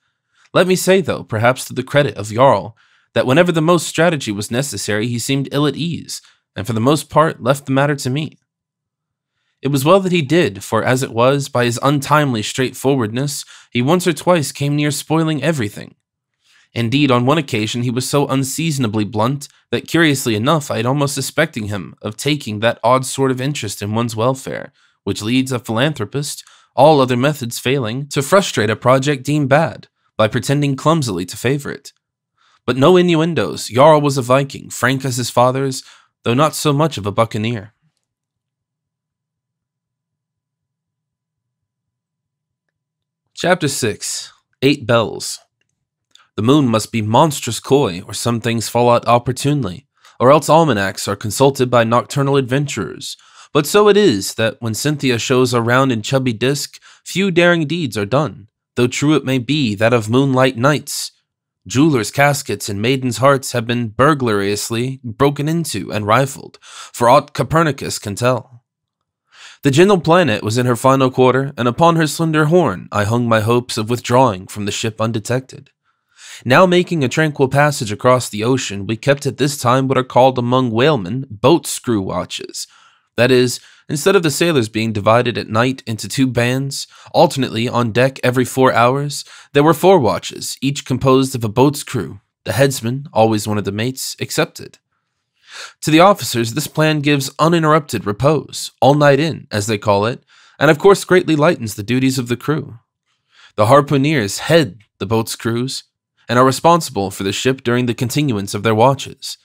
A: Let me say, though, perhaps to the credit of Jarl, that whenever the most strategy was necessary, he seemed ill at ease, and for the most part left the matter to me. It was well that he did, for as it was, by his untimely straightforwardness, he once or twice came near spoiling everything. Indeed, on one occasion he was so unseasonably blunt that, curiously enough, I had almost suspecting him of taking that odd sort of interest in one's welfare, which leads a philanthropist, all other methods failing, to frustrate a project deemed bad, by pretending clumsily to favor it. But no innuendos. Jarl was a Viking, frank as his fathers, though not so much of a buccaneer. Chapter 6. 8 Bells. The moon must be monstrous coy, or some things fall out opportunely, or else almanacs are consulted by nocturnal adventurers. But so it is that when Cynthia shows a round and chubby disk, few daring deeds are done, though true it may be that of moonlight nights. Jewelers' caskets and maidens' hearts have been burglariously broken into and rifled, for aught Copernicus can tell. The gentle planet was in her final quarter, and upon her slender horn I hung my hopes of withdrawing from the ship undetected. Now making a tranquil passage across the ocean, we kept at this time what are called among whalemen boat screw watches. That is, instead of the sailors being divided at night into 2 bands, alternately on deck every 4 hours, there were 4 watches, each composed of a boat's crew, the headsman, always one of the mates, excepted. To the officers, this plan gives uninterrupted repose, all night in, as they call it, and of course greatly lightens the duties of the crew. The harpooneers head the boat's crews, and are responsible for the ship during the continuance of their watches.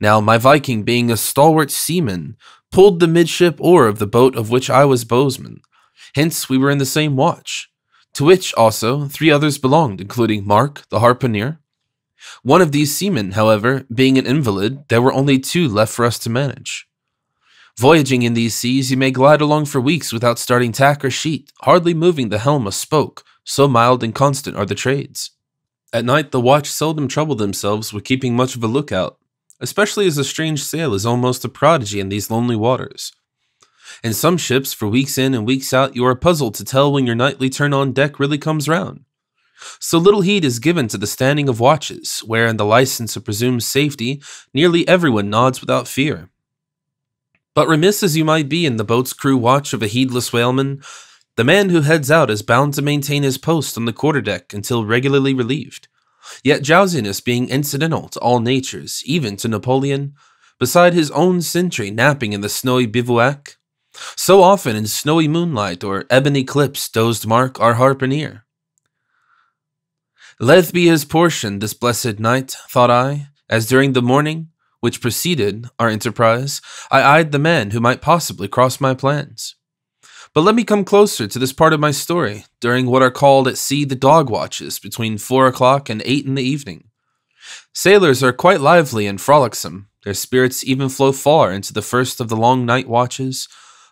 A: Now, my Viking, being a stalwart seaman, pulled the midship oar of the boat of which I was bowsman. Hence, we were in the same watch, to which, also, 3 others belonged, including Mark, the harpooneer. One of these seamen, however, being an invalid, there were only 2 left for us to manage. Voyaging in these seas, you may glide along for weeks without starting tack or sheet, hardly moving the helm a spoke, so mild and constant are the trades. At night, the watch seldom trouble themselves with keeping much of a lookout, especially as a strange sail is almost a prodigy in these lonely waters. In some ships, for weeks in and weeks out, you are puzzled to tell when your nightly turn on deck really comes round. So little heed is given to the standing of watches, where in the license of presumed safety, nearly everyone nods without fear. But remiss as you might be in the boat's crew watch of a heedless whaleman, the man who heads out is bound to maintain his post on the quarterdeck until regularly relieved. Yet drowsiness being incidental to all natures, even to Napoleon, beside his own sentry napping in the snowy bivouac, so often in snowy moonlight or ebony eclipse dozed Mark, our harpooneer. Let be his portion this blessed night, thought I, as during the morning, which preceded our enterprise, I eyed the man who might possibly cross my plans. But let me come closer to this part of my story, during what are called at sea the dog watches, between 4 o'clock and 8 in the evening. Sailors are quite lively and frolicsome, their spirits even flow far into the first of the long night watches,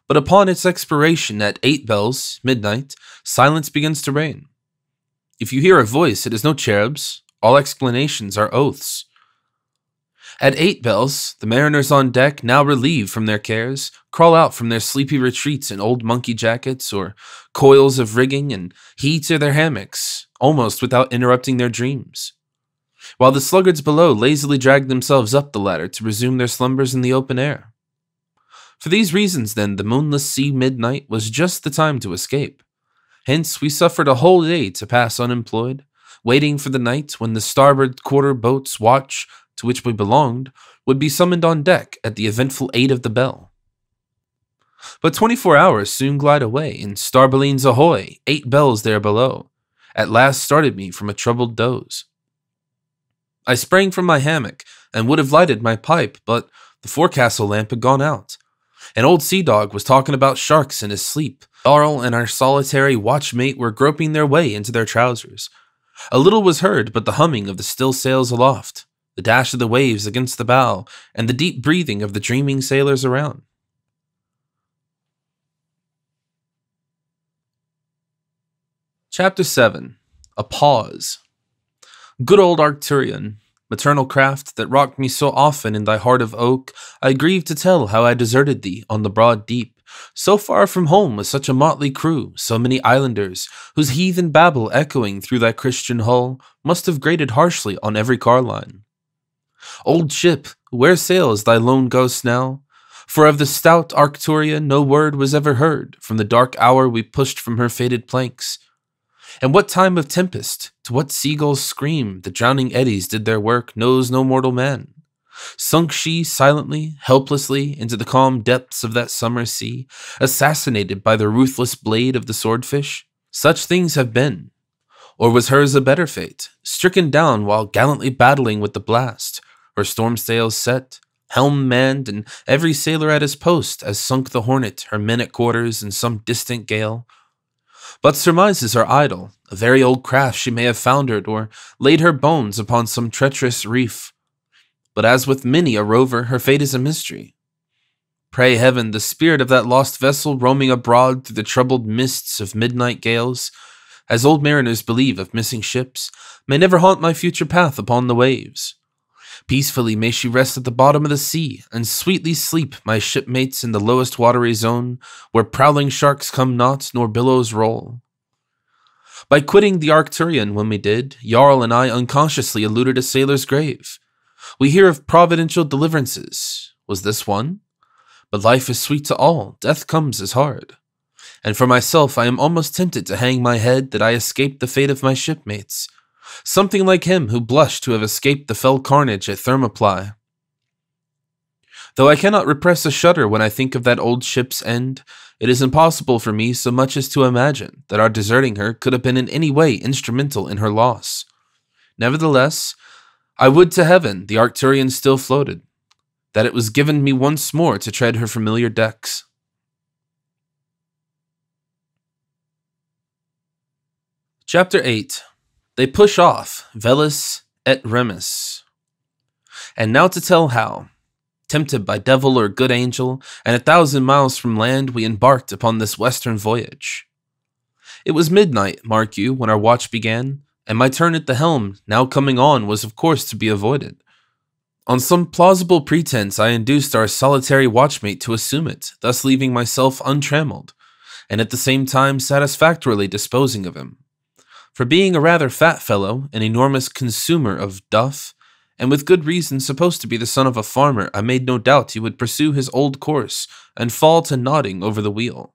A: but upon its expiration at 8 bells, midnight, silence begins to reign. If you hear a voice, it is no cherubs, all explanations are oaths. At 8 bells, the mariners on deck, now relieved from their cares, crawl out from their sleepy retreats in old monkey jackets or coils of rigging and hie to their hammocks, almost without interrupting their dreams, while the sluggards below lazily drag themselves up the ladder to resume their slumbers in the open air. For these reasons, then, the moonless sea midnight was just the time to escape. Hence, we suffered a whole day to pass unemployed, waiting for the night when the starboard quarter boat's watch, to which we belonged, would be summoned on deck at the eventful 8 of the bell. But 24 hours soon glide away, and starbolines ahoy, 8 bells there below, at last started me from a troubled doze. I sprang from my hammock, and would have lighted my pipe, but the forecastle lamp had gone out. An old sea dog was talking about sharks in his sleep. Jarl and our solitary watchmate were groping their way into their trousers. A little was heard but the humming of the still sails aloft, the dash of the waves against the bow, and the deep breathing of the dreaming sailors around. Chapter 7. A Pause. Good old Arcturian, maternal craft that rocked me so often in thy heart of oak, I grieve to tell how I deserted thee on the broad deep, so far from home with such a motley crew, so many islanders, whose heathen babble echoing through thy Christian hull must have grated harshly on every car line. Old ship, where sails thy lone ghost now? For of the stout Arcturia no word was ever heard from the dark hour we pushed from her fated planks. And what time of tempest, to what seagull's scream the drowning eddies did their work, knows no mortal man. Sunk she silently, helplessly into the calm depths of that summer sea, assassinated by the ruthless blade of the swordfish? Such things have been. Or was hers a better fate, stricken down while gallantly battling with the blast, her storm sails set, helm manned, and every sailor at his post as sunk the Hornet, her men at quarters in some distant gale? But surmises are idle. A very old craft she may have foundered, or laid her bones upon some treacherous reef. But as with many a rover, her fate is a mystery. Pray heaven the spirit of that lost vessel roaming abroad through the troubled mists of midnight gales, as old mariners believe of missing ships, may never haunt my future path upon the waves. Peacefully may she rest at the bottom of the sea, and sweetly sleep my shipmates in the lowest watery zone, where prowling sharks come not, nor billows roll. By quitting the Arcturian when we did, Jarl and I unconsciously eluded a sailor's grave. We hear of providential deliverances. Was this one? But life is sweet to all, death comes as hard. And for myself, I am almost tempted to hang my head that I escaped the fate of my shipmates, something like him who blushed to have escaped the fell carnage at Thermopylae. Though I cannot repress a shudder when I think of that old ship's end, it is impossible for me so much as to imagine that our deserting her could have been in any way instrumental in her loss. Nevertheless, I would to heaven the Arcturian still floated, that it was given me once more to tread her familiar decks. Chapter 8. They push off, velis et remus. And now to tell how, tempted by devil or good angel, and 1,000 miles from land, we embarked upon this western voyage. It was midnight, mark you, when our watch began, and my turn at the helm, now coming on, was of course to be avoided. On some plausible pretense, I induced our solitary watchmate to assume it, thus leaving myself untrammeled, and at the same time satisfactorily disposing of him. For being a rather fat fellow, an enormous consumer of duff, and with good reason supposed to be the son of a farmer, I made no doubt he would pursue his old course and fall to nodding over the wheel.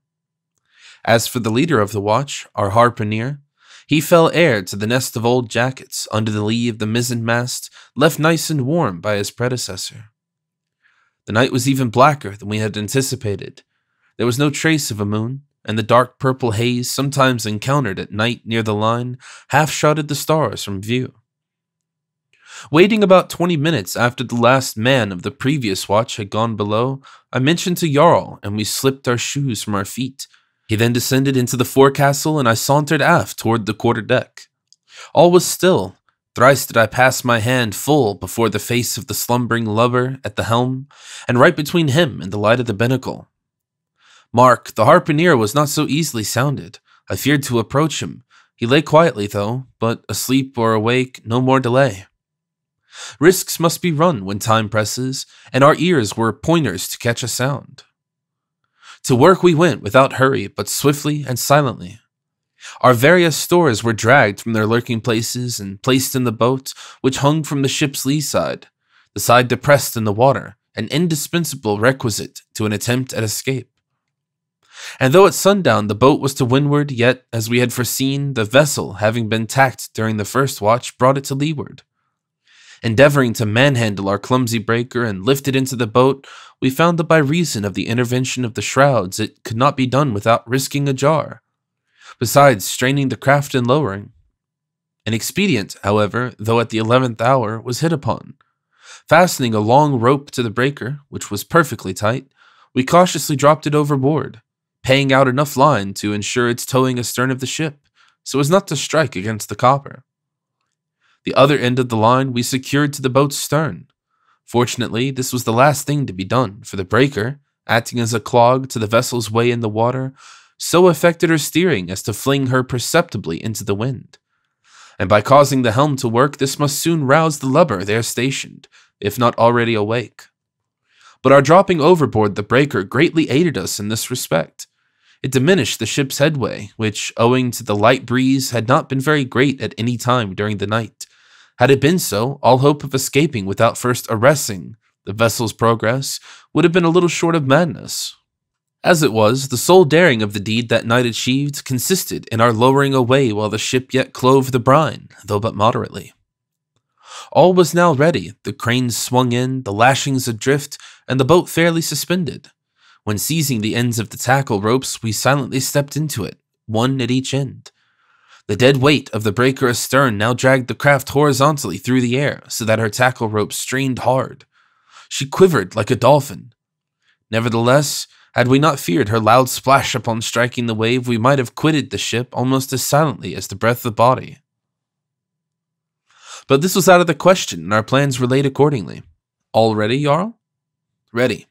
A: As for the leader of the watch, our harpooner, he fell heir to the nest of old jackets under the lee of the mizzen-mast, left nice and warm by his predecessor. The night was even blacker than we had anticipated. There was no trace of a moon, and the dark purple haze sometimes encountered at night near the line half shrouded the stars from view. Waiting about 20 minutes after the last man of the previous watch had gone below, I mentioned to Jarl, and we slipped our shoes from our feet. He then descended into the forecastle, and I sauntered aft toward the quarter-deck. All was still. Thrice did I pass my hand full before the face of the slumbering lubber at the helm, and right between him and the light of the binnacle. Mark, the harpooner, was not so easily sounded. I feared to approach him. He lay quietly, though, but asleep or awake, no more delay. Risks must be run when time presses, and our ears were pointers to catch a sound. To work we went without hurry, but swiftly and silently. Our various stores were dragged from their lurking places and placed in the boat, which hung from the ship's lee side, the side depressed in the water, an indispensable requisite to an attempt at escape. And though at sundown the boat was to windward, yet, as we had foreseen, the vessel, having been tacked during the first watch, brought it to leeward. Endeavoring to manhandle our clumsy breaker and lift it into the boat, we found that by reason of the intervention of the shrouds it could not be done without risking a jar, besides straining the craft in lowering. An expedient, however, though at the 11th hour, was hit upon. Fastening a long rope to the breaker, which was perfectly tight, we cautiously dropped it overboard, paying out enough line to ensure its towing astern of the ship, so as not to strike against the copper. The other end of the line we secured to the boat's stern. Fortunately, this was the last thing to be done, for the breaker, acting as a clog to the vessel's way in the water, so affected her steering as to fling her perceptibly into the wind. And by causing the helm to work, this must soon rouse the lubber there stationed, if not already awake. But our dropping overboard the breaker greatly aided us in this respect. It diminished the ship's headway, which, owing to the light breeze, had not been very great at any time during the night. Had it been so, all hope of escaping without first arresting the vessel's progress would have been a little short of madness. As it was, the sole daring of the deed that night achieved consisted in our lowering away while the ship yet clove the brine, though but moderately. All was now ready, the cranes swung in, the lashings adrift, and the boat fairly suspended. When seizing the ends of the tackle ropes, we silently stepped into it, one at each end. The dead weight of the breaker astern now dragged the craft horizontally through the air, so that her tackle ropes strained hard. She quivered like a dolphin. Nevertheless, had we not feared her loud splash upon striking the wave, we might have quitted the ship almost as silently as the breath of the body. But this was out of the question, and our plans were laid accordingly. All ready, Jarl? Ready.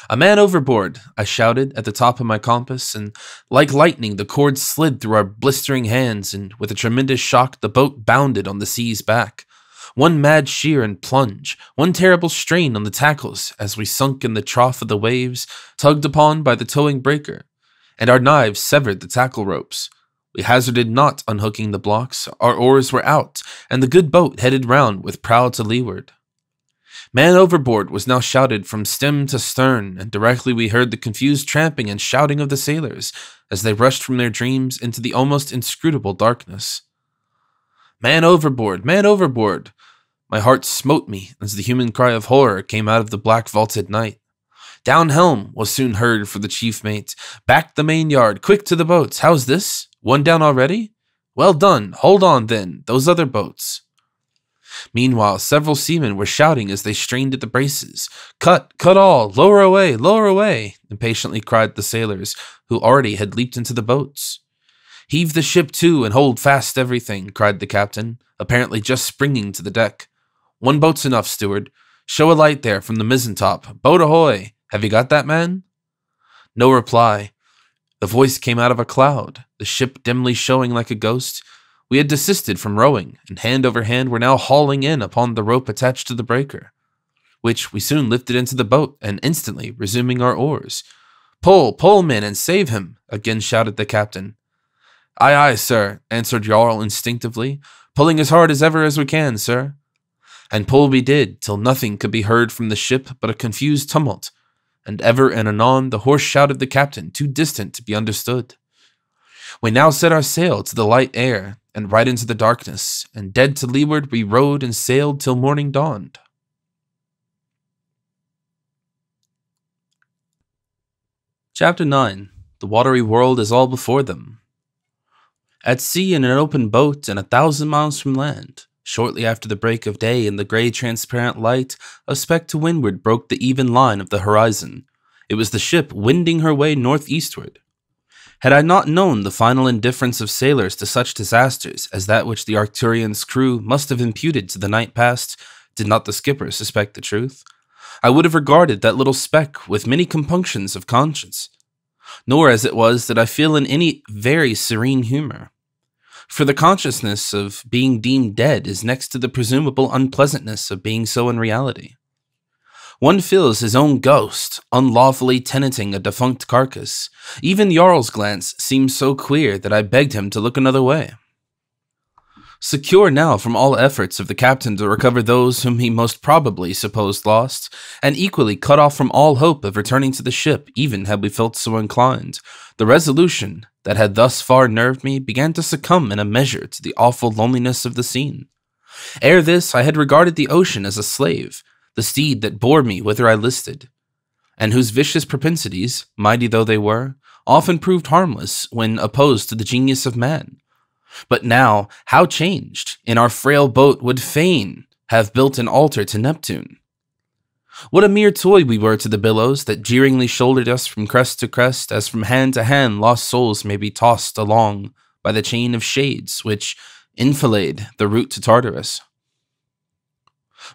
A: A man overboard, I shouted at the top of my compass, and like lightning the cord slid through our blistering hands, and with a tremendous shock the boat bounded on the sea's back. One mad sheer and plunge, one terrible strain on the tackles as we sunk in the trough of the waves, tugged upon by the towing breaker, and our knives severed the tackle ropes. We hazarded not unhooking the blocks, our oars were out, and the good boat headed round with prow to leeward. Man overboard was now shouted from stem to stern, and directly we heard the confused tramping and shouting of the sailors as they rushed from their dreams into the almost inscrutable darkness. Man overboard! Man overboard! My heart smote me as the human cry of horror came out of the black vaulted night. Down helm was soon heard for the chief mate. Back the main yard, quick to the boats. How's this? One down already? Well done. Hold on then, those other boats. Meanwhile, several seamen were shouting as they strained at the braces. Cut all, lower away, impatiently cried the sailors, who already had leaped into the boats. Heave the ship to and hold fast everything, cried the captain, apparently just springing to the deck. One boat's enough, steward. Show a light there from the mizzen-top. Boat ahoy! Have you got that, man? No reply. The voice came out of a cloud, the ship dimly showing like a ghost. We had desisted from rowing, and hand over hand were now hauling in upon the rope attached to the breaker, which we soon lifted into the boat, and instantly resuming our oars. Pull, men, and save him! Again shouted the captain. Aye, sir, answered Jarl instinctively, pulling as hard as ever as we can, sir. And pull we did, till nothing could be heard from the ship but a confused tumult, and ever and anon the hoarse shout of the captain, too distant to be understood. We now set our sail to the light air, and right into the darkness, and dead to leeward we rowed and sailed till morning dawned. Chapter 9. The watery world is all before them. At sea in an open boat and 1,000 miles from land, shortly after the break of day in the grey transparent light, a speck to windward broke the even line of the horizon. It was the ship winding her way northeastward. Had I not known the final indifference of sailors to such disasters as that which the Arcturian's crew must have imputed to the night past, did not the skipper suspect the truth, I would have regarded that little speck with many compunctions of conscience. Nor as it was that I feel in any very serene humor. For the consciousness of being deemed dead is next to the presumable unpleasantness of being so in reality. One feels his own ghost, unlawfully tenanting a defunct carcass. Even Jarl's glance seemed so queer that I begged him to look another way. Secure now from all efforts of the captain to recover those whom he most probably supposed lost, and equally cut off from all hope of returning to the ship, even had we felt so inclined, the resolution that had thus far nerved me began to succumb in a measure to the awful loneliness of the scene. Ere this, I had regarded the ocean as a slave, the steed that bore me whither I listed, and whose vicious propensities, mighty though they were, often proved harmless when opposed to the genius of man. But now, how changed, in our frail boat would fain have built an altar to Neptune. What a mere toy we were to the billows that jeeringly shouldered us from crest to crest, as from hand to hand lost souls may be tossed along by the chain of shades which, enfilade the route to Tartarus.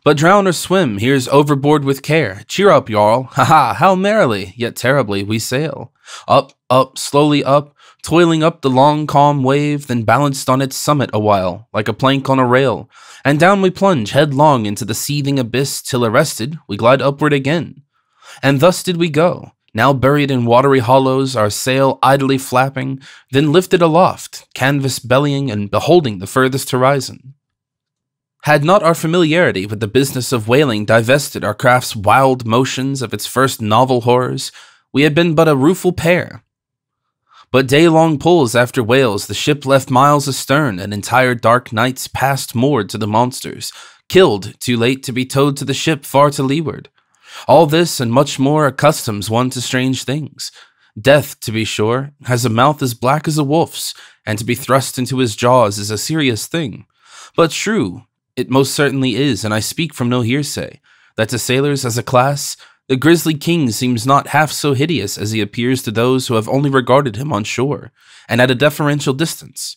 A: But drown or swim, here's overboard with care. Cheer up, y'all. Ha-ha, how merrily, yet terribly, we sail. Up, up, slowly up, toiling up the long, calm wave, then balanced on its summit a while, like a plank on a rail, and down we plunge headlong into the seething abyss, till arrested, we glide upward again. And thus did we go, now buried in watery hollows, our sail idly flapping, then lifted aloft, canvas bellying and beholding the furthest horizon. Had not our familiarity with the business of whaling divested our craft's wild motions of its first novel horrors, we had been but a rueful pair. But day-long pulls after whales the ship left miles astern, and entire dark nights passed moored to the monsters, killed too late to be towed to the ship far to leeward. All this and much more accustoms one to strange things. Death, to be sure, has a mouth as black as a wolf's, and to be thrust into his jaws is a serious thing. But true, it most certainly is, and I speak from no hearsay, that to sailors as a class, the grisly king seems not half so hideous as he appears to those who have only regarded him on shore, and at a deferential distance.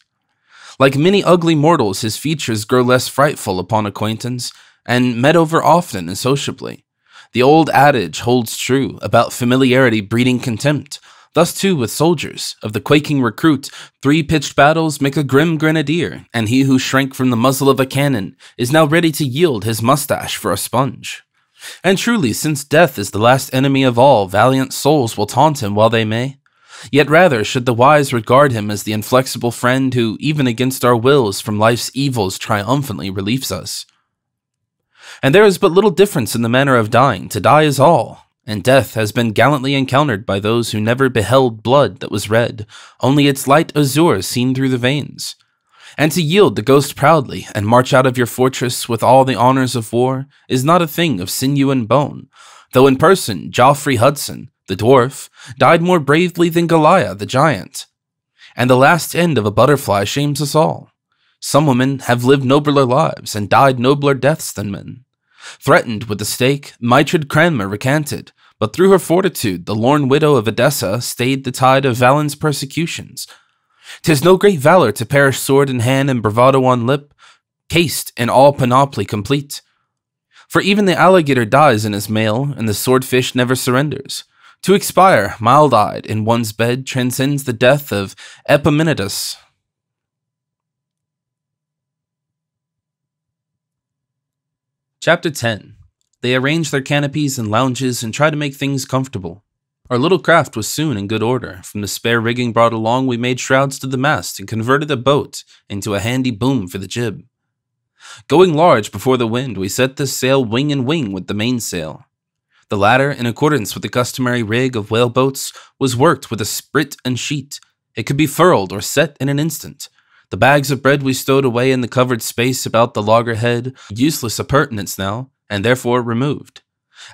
A: Like many ugly mortals, his features grow less frightful upon acquaintance, and met over often and sociably. The old adage holds true about familiarity breeding contempt. Thus too with soldiers, of the quaking recruit, 3 pitched battles make a grim grenadier, and he who shrank from the muzzle of a cannon is now ready to yield his mustache for a sponge. And truly, since death is the last enemy of all, valiant souls will taunt him while they may. Yet rather should the wise regard him as the inflexible friend who, even against our wills, from life's evils triumphantly relieves us. And there is but little difference in the manner of dying. To die is all, and death has been gallantly encountered by those who never beheld blood that was red, only its light azure seen through the veins. And to yield the ghost proudly, and march out of your fortress with all the honors of war, is not a thing of sinew and bone, though in person Joffrey Hudson, the dwarf, died more bravely than Goliath, the giant. And the last end of a butterfly shames us all. Some women have lived nobler lives, and died nobler deaths than men. Threatened with the stake, Mildred Cranmer recanted, but through her fortitude the lorn widow of Edessa stayed the tide of Valen's persecutions. 'Tis no great valor to perish sword in hand and bravado on lip, cased in all panoply complete. For even the alligator dies in his mail, and the swordfish never surrenders. To expire, mild-eyed, in one's bed transcends the death of Epaminondas. Chapter 10. They arrange their canopies and lounges and try to make things comfortable. Our little craft was soon in good order. From the spare rigging brought along, we made shrouds to the mast and converted the boat into a handy boom for the jib. Going large before the wind, we set this sail wing and wing with the mainsail. The latter, in accordance with the customary rig of whaleboats, was worked with a sprit and sheet. It could be furled or set in an instant. The bags of bread we stowed away in the covered space about the loggerhead, useless appurtenance now, and therefore removed.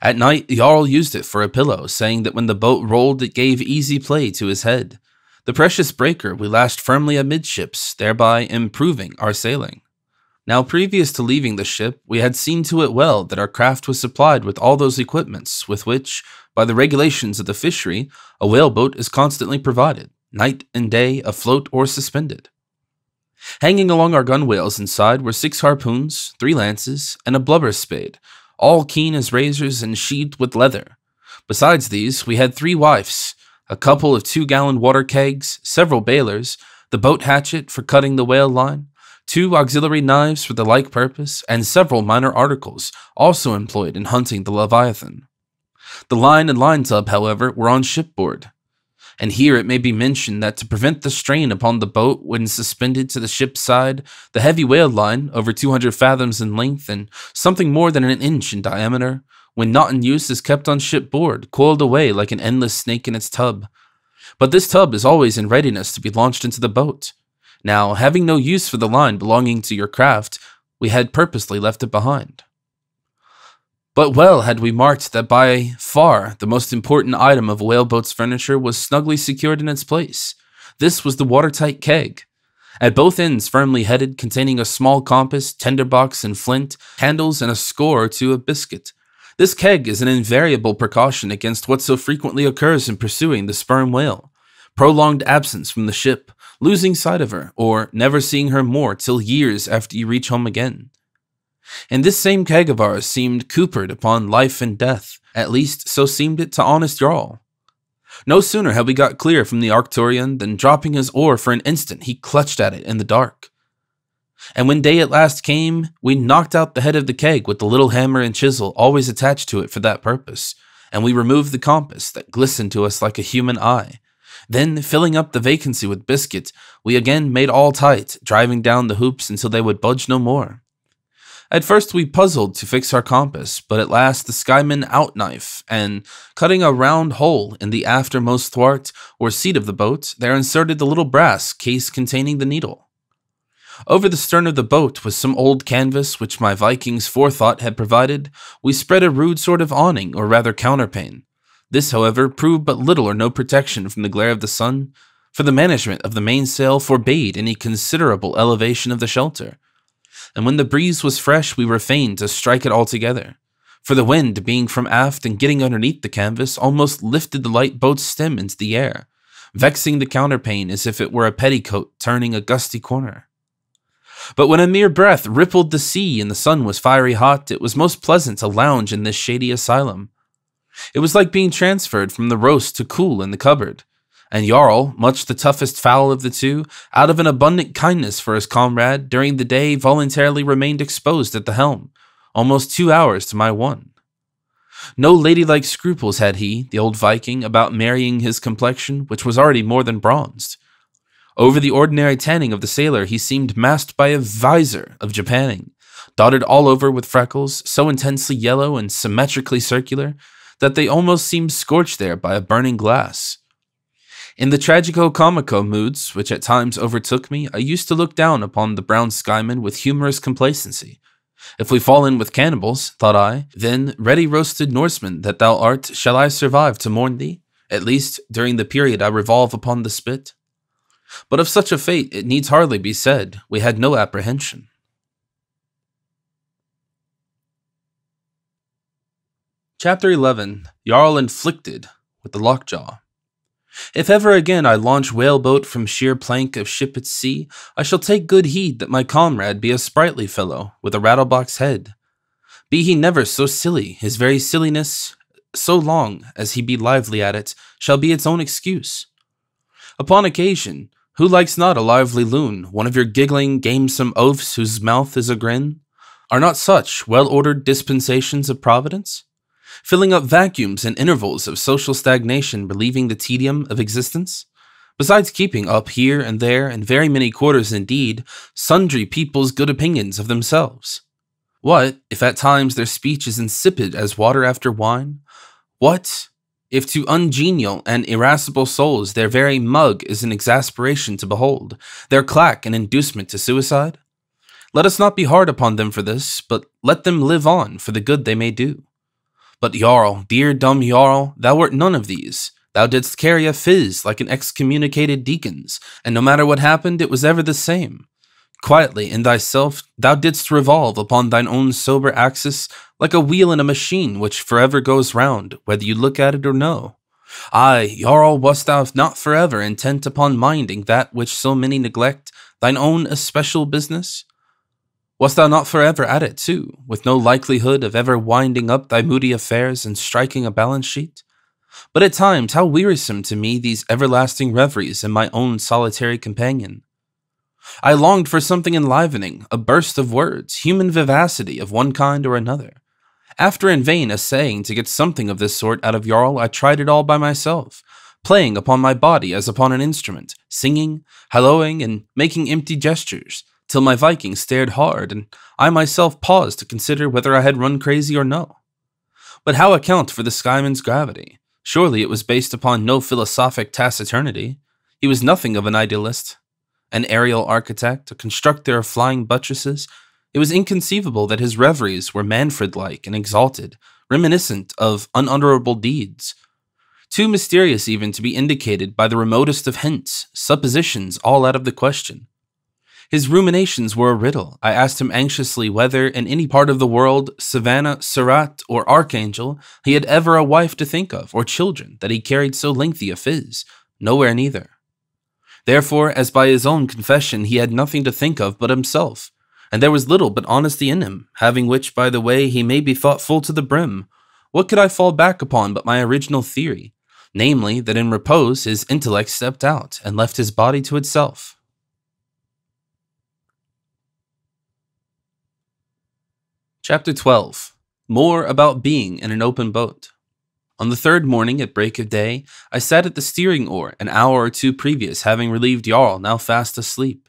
A: At night, Jarl used it for a pillow, saying that when the boat rolled it gave easy play to his head. The precious breaker we lashed firmly amidships, thereby improving our sailing. Now previous to leaving the ship, we had seen to it well that our craft was supplied with all those equipments with which, by the regulations of the fishery, a whaleboat is constantly provided, night and day, afloat or suspended. Hanging along our gunwales inside were 6 harpoons, 3 lances, and a blubber spade, all keen as razors and sheathed with leather. Besides these, we had 3 wifes, a couple of 2-gallon water kegs, several bailers, the boat hatchet for cutting the whale line, 2 auxiliary knives for the like purpose, and several minor articles, also employed in hunting the Leviathan. The line and line tub, however, were on shipboard. And here it may be mentioned that to prevent the strain upon the boat when suspended to the ship's side, the heavy whale line, over 200 fathoms in length and something more than an inch in diameter, when not in use is kept on shipboard, coiled away like an endless snake in its tub. But this tub is always in readiness to be launched into the boat. Now, having no use for the line belonging to your craft, we had purposely left it behind. But well had we marked that by far the most important item of a whaleboat's furniture was snugly secured in its place. This was the watertight keg. At both ends firmly headed, containing a small compass, tinderbox and flint, candles, and a score or 2 of biscuit. This keg is an invariable precaution against what so frequently occurs in pursuing the sperm whale. Prolonged absence from the ship, losing sight of her, or never seeing her more till years after you reach home again. And this same keg of ours seemed coopered upon life and death, at least so seemed it to honest Jarl. No sooner had we got clear from the Arcturian than dropping his oar for an instant he clutched at it in the dark. And when day at last came, we knocked out the head of the keg with the little hammer and chisel always attached to it for that purpose, and we removed the compass that glistened to us like a human eye. Then, filling up the vacancy with biscuit, we again made all tight, driving down the hoops until they would budge no more. At first we puzzled to fix our compass, but at last the Skyman outknife, and cutting a round hole in the aftermost thwart or seat of the boat, there inserted the little brass case containing the needle. Over the stern of the boat, with some old canvas which my Viking's forethought had provided, we spread a rude sort of awning, or rather counterpane. This, however, proved but little or no protection from the glare of the sun, for the management of the mainsail forbade any considerable elevation of the shelter. And when the breeze was fresh, we were fain to strike it altogether, for the wind, being from aft and getting underneath the canvas, almost lifted the light boat's stem into the air, vexing the counterpane as if it were a petticoat turning a gusty corner. But when a mere breath rippled the sea and the sun was fiery hot, it was most pleasant to lounge in this shady asylum. It was like being transferred from the roast to cool in the cupboard, and Jarl, much the toughest fowl of the two, out of an abundant kindness for his comrade, during the day voluntarily remained exposed at the helm, almost 2 hours to my 1. No ladylike scruples had he, the old Viking, about marrying his complexion, which was already more than bronzed. Over the ordinary tanning of the sailor he seemed masked by a visor of Japanning, dotted all over with freckles, so intensely yellow and symmetrically circular, that they almost seemed scorched there by a burning glass. In the tragico-comico moods which at times overtook me, I used to look down upon the brown skyman with humorous complacency. If we fall in with cannibals, thought I, then, ready-roasted Norseman that thou art, shall I survive to mourn thee, at least during the period I revolve upon the spit? But of such a fate, it needs hardly be said, we had no apprehension. Chapter 11. Jarl Inflicted with the Lockjaw. If ever again I launch whaleboat from sheer plank of ship at sea, I shall take good heed that my comrade be a sprightly fellow, with a rattlebox head. Be he never so silly, his very silliness, so long as he be lively at it, shall be its own excuse. Upon occasion, who likes not a lively loon, one of your giggling, gamesome oafs whose mouth is a grin? Are not such well-ordered dispensations of Providence? Filling up vacuums and intervals of social stagnation, relieving the tedium of existence? Besides keeping up here and there, in very many quarters indeed, sundry people's good opinions of themselves. What, if at times their speech is insipid as water after wine? What, if to ungenial and irascible souls their very mug is an exasperation to behold, their clack an inducement to suicide? Let us not be hard upon them for this, but let them live on for the good they may do. But Jarl, dear dumb Jarl, thou wert none of these. Thou didst carry a fizz like an excommunicated deacon's, and no matter what happened, it was ever the same. Quietly in thyself, thou didst revolve upon thine own sober axis like a wheel in a machine which forever goes round, whether you look at it or no. Aye, Jarl, wast thou not forever intent upon minding that which so many neglect, thine own especial business? Wast thou not forever at it, too, with no likelihood of ever winding up thy moody affairs and striking a balance sheet? But at times how wearisome to me these everlasting reveries in my own solitary companion. I longed for something enlivening, a burst of words, human vivacity of one kind or another. After in vain essaying to get something of this sort out of Jarl, I tried it all by myself, playing upon my body as upon an instrument, singing, hallooing, and making empty gestures, till my Viking stared hard, and I myself paused to consider whether I had run crazy or no. But how account for the Skyman's gravity? Surely it was based upon no philosophic taciturnity. He was nothing of an idealist, an aerial architect, a constructor of flying buttresses. It was inconceivable that his reveries were Manfred-like and exalted, reminiscent of unutterable deeds. Too mysterious even to be indicated by the remotest of hints, suppositions all out of the question. His ruminations were a riddle. I asked him anxiously whether, in any part of the world, Savannah, Surat, or Archangel, he had ever a wife to think of, or children, that he carried so lengthy a fizz. Nowhere neither. Therefore, as by his own confession he had nothing to think of but himself, and there was little but honesty in him, having which, by the way, he may be thought full to the brim, what could I fall back upon but my original theory, namely, that in repose his intellect stepped out, and left his body to itself. Chapter 12. More about being in an open boat. On the third morning at break of day, I sat at the steering oar an hour or two previous, having relieved Jarl, now fast asleep.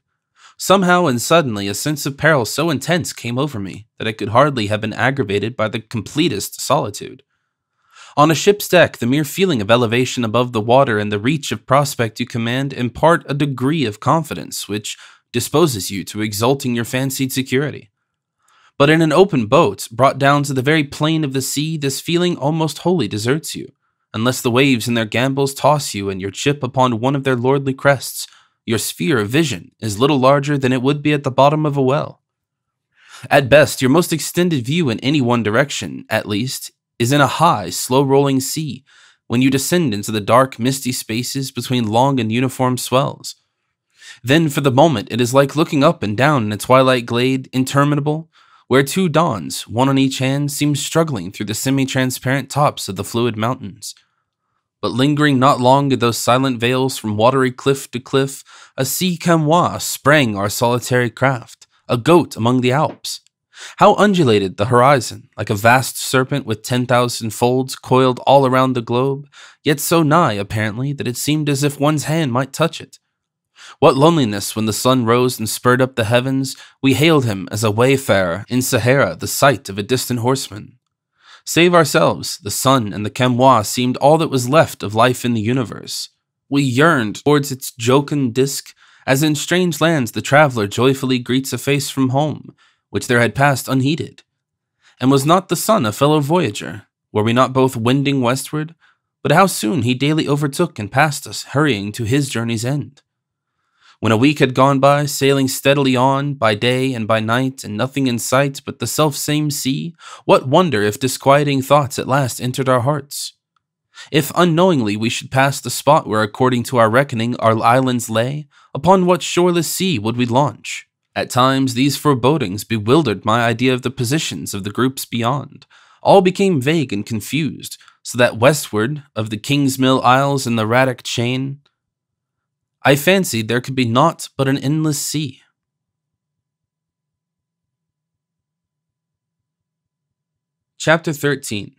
A: Somehow and suddenly a sense of peril so intense came over me that it could hardly have been aggravated by the completest solitude. On a ship's deck, the mere feeling of elevation above the water and the reach of prospect you command impart a degree of confidence which disposes you to exulting your fancied security. But in an open boat, brought down to the very plane of the sea, this feeling almost wholly deserts you, unless the waves in their gambols toss you and your chip upon one of their lordly crests. Your sphere of vision is little larger than it would be at the bottom of a well. At best, your most extended view in any one direction, at least, is in a high, slow-rolling sea, when you descend into the dark, misty spaces between long and uniform swells. Then, for the moment, it is like looking up and down in a twilight glade, interminable, where two dawns, one on each hand, seem struggling through the semi-transparent tops of the fluid mountains. But lingering not long in those silent vales from watery cliff to cliff, a sea chamois sprang our solitary craft, a goat among the Alps. How undulated the horizon, like a vast serpent with 10,000 folds coiled all around the globe, yet so nigh, apparently, that it seemed as if one's hand might touch it. What loneliness when the sun rose and spurred up the heavens, we hailed him as a wayfarer in Sahara, the sight of a distant horseman. Save ourselves, the sun and the chamois seemed all that was left of life in the universe. We yearned towards its jocund disk, as in strange lands the traveler joyfully greets a face from home, which there had passed unheeded. And was not the sun a fellow voyager? Were we not both wending westward? But how soon he daily overtook and passed us, hurrying to his journey's end. When a week had gone by, sailing steadily on, by day and by night, and nothing in sight but the self-same sea, what wonder if disquieting thoughts at last entered our hearts? If unknowingly we should pass the spot where, according to our reckoning, our islands lay, upon what shoreless sea would we launch? At times these forebodings bewildered my idea of the positions of the groups beyond. All became vague and confused, so that westward of the Kingsmill Isles and the Raddock Chain, I fancied there could be naught but an endless sea. Chapter 13.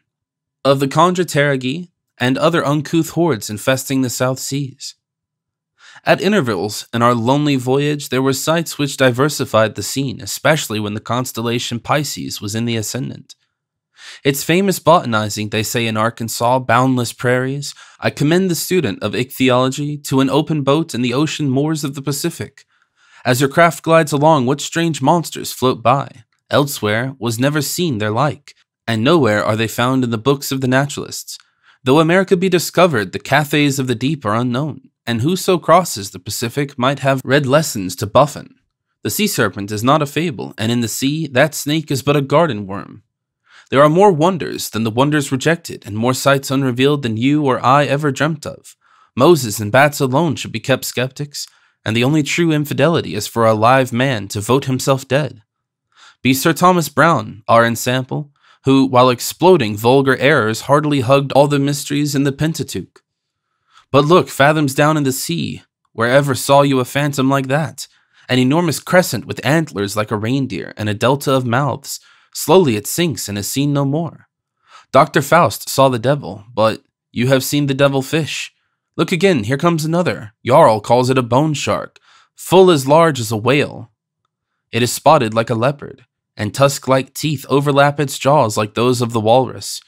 A: Of the Condratterigi and other uncouth hordes infesting the South Seas. At intervals in our lonely voyage, there were sights which diversified the scene, especially when the constellation Pisces was in the ascendant. Its famous botanizing, they say in Arkansas, boundless prairies, I commend the student of ichthyology to an open boat in the ocean moors of the Pacific. As your craft glides along, what strange monsters float by? Elsewhere was never seen their like, and nowhere are they found in the books of the naturalists. Though America be discovered, the Cathays of the deep are unknown, and whoso crosses the Pacific might have read lessons to Buffon. The sea serpent is not a fable, and in the sea, that snake is but a garden worm. There are more wonders than the wonders rejected, and more sights unrevealed than you or I ever dreamt of. Moses and bats alone should be kept skeptics, and the only true infidelity is for a live man to vote himself dead. Be Sir Thomas Browne our ensample, who, while exploding vulgar errors, heartily hugged all the mysteries in the Pentateuch. But look, fathoms down in the sea, wherever saw you a phantom like that? An enormous crescent with antlers like a reindeer, and a delta of mouths. Slowly it sinks and is seen no more. Dr. Faust saw the devil, but you have seen the devil fish. Look again, here comes another. Jarl calls it a bone shark, full as large as a whale. It is spotted like a leopard, and tusk-like teeth overlap its jaws like those of the walrus.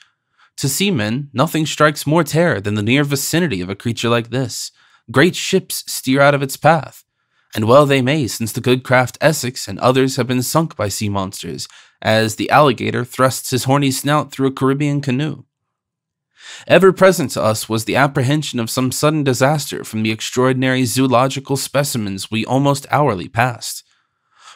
A: To seamen, nothing strikes more terror than the near vicinity of a creature like this. Great ships steer out of its path, and well they may, since the good craft Essex and others have been sunk by sea monsters, as the alligator thrusts his horny snout through a Caribbean canoe. Ever present to us was the apprehension of some sudden disaster from the extraordinary zoological specimens we almost hourly passed.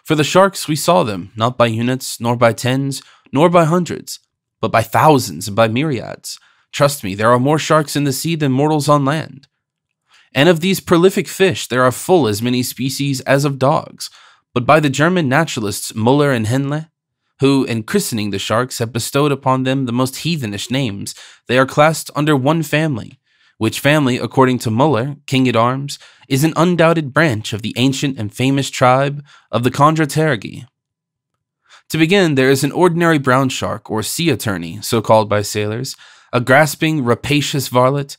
A: For the sharks we saw them, not by units, nor by tens, nor by hundreds, but by thousands and by myriads. Trust me, there are more sharks in the sea than mortals on land. And of these prolific fish, there are full as many species as of dogs, but by the German naturalists Müller and Henle, who, in christening the sharks, have bestowed upon them the most heathenish names, they are classed under one family, which family, according to Müller, King at Arms, is an undoubted branch of the ancient and famous tribe of the Chondroterygii. To begin, there is an ordinary brown shark, or sea attorney, so called by sailors, a grasping, rapacious varlet,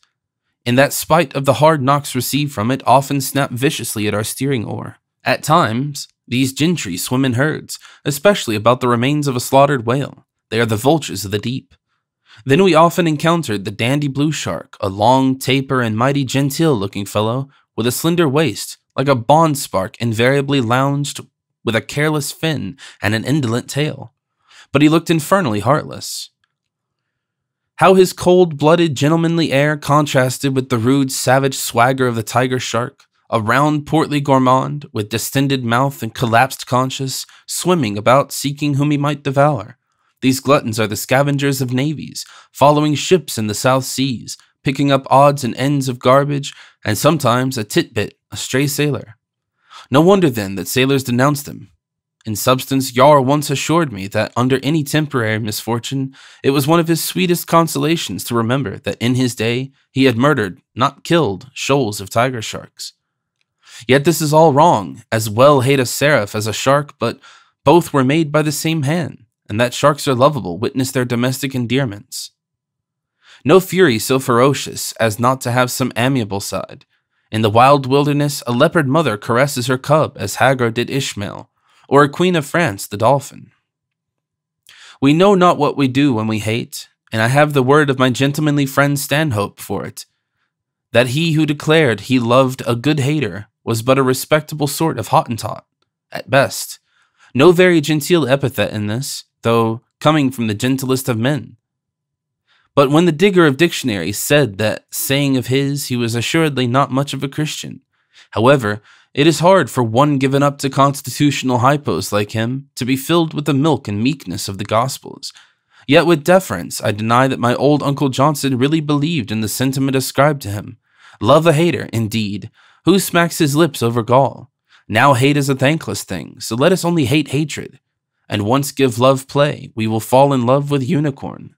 A: in that spite of the hard knocks received from it, often snap viciously at our steering oar. At times, these gentry swim in herds, especially about the remains of a slaughtered whale. They are the vultures of the deep. Then we often encountered the dandy blue shark, a long, taper, and mighty genteel-looking fellow, with a slender waist, like a bond spark, invariably lounged with a careless fin and an indolent tail. But he looked infernally heartless. How his cold-blooded, gentlemanly air contrasted with the rude, savage swagger of the tiger shark, a round, portly gourmand, with distended mouth and collapsed conscience, swimming about seeking whom he might devour. These gluttons are the scavengers of navies, following ships in the South Seas, picking up odds and ends of garbage, and sometimes a titbit, a stray sailor. No wonder, then, that sailors denounce them. In substance, Jarl once assured me that under any temporary misfortune, it was one of his sweetest consolations to remember that in his day he had murdered, not killed, shoals of tiger sharks. Yet this is all wrong, as well hate a seraph as a shark, but both were made by the same hand, and that sharks are lovable witness their domestic endearments. No fury so ferocious as not to have some amiable side. In the wild wilderness, a leopard mother caresses her cub as Hagar did Ishmael, or a queen of France the dolphin. We know not what we do when we hate, and I have the word of my gentlemanly friend Stanhope for it, that he who declared he loved a good hater was but a respectable sort of Hottentot, at best. No very genteel epithet in this, though coming from the gentlest of men. But when the digger of dictionaries said that saying of his, he was assuredly not much of a Christian. However, it is hard for one given up to constitutional hypos like him to be filled with the milk and meekness of the Gospels. Yet with deference, I deny that my old Uncle Johnson really believed in the sentiment ascribed to him. Love a hater, indeed. Who smacks his lips over gall? Now hate is a thankless thing, so let us only hate hatred. And once give love play, we will fall in love with unicorn.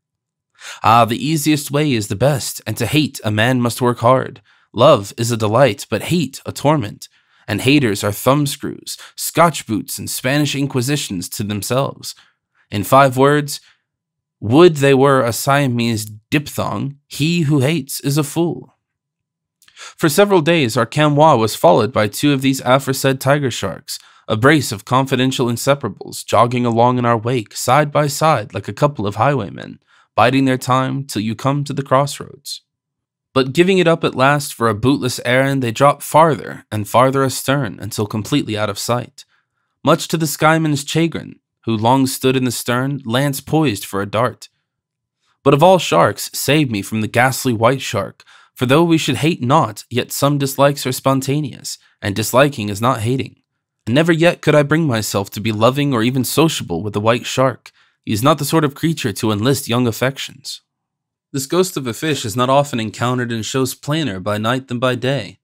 A: Ah, the easiest way is the best, and to hate a man must work hard. Love is a delight, but hate a torment. And haters are thumbscrews, Scotch boots, and Spanish inquisitions to themselves. In 5 words, would they were a Siamese diphthong, he who hates is a fool. For several days our chamois was followed by 2 of these aforesaid tiger sharks, a brace of confidential inseparables, jogging along in our wake, side by side like a couple of highwaymen, biding their time till you come to the crossroads. But giving it up at last for a bootless errand, they drop farther and farther astern until completely out of sight. Much to the skyman's chagrin, who long stood in the stern, lance poised for a dart. But of all sharks, save me from the ghastly white shark, for though we should hate not, yet some dislikes are spontaneous, and disliking is not hating. And never yet could I bring myself to be loving or even sociable with the white shark. He is not the sort of creature to enlist young affections. This ghost of a fish is not often encountered and shows plainer by night than by day.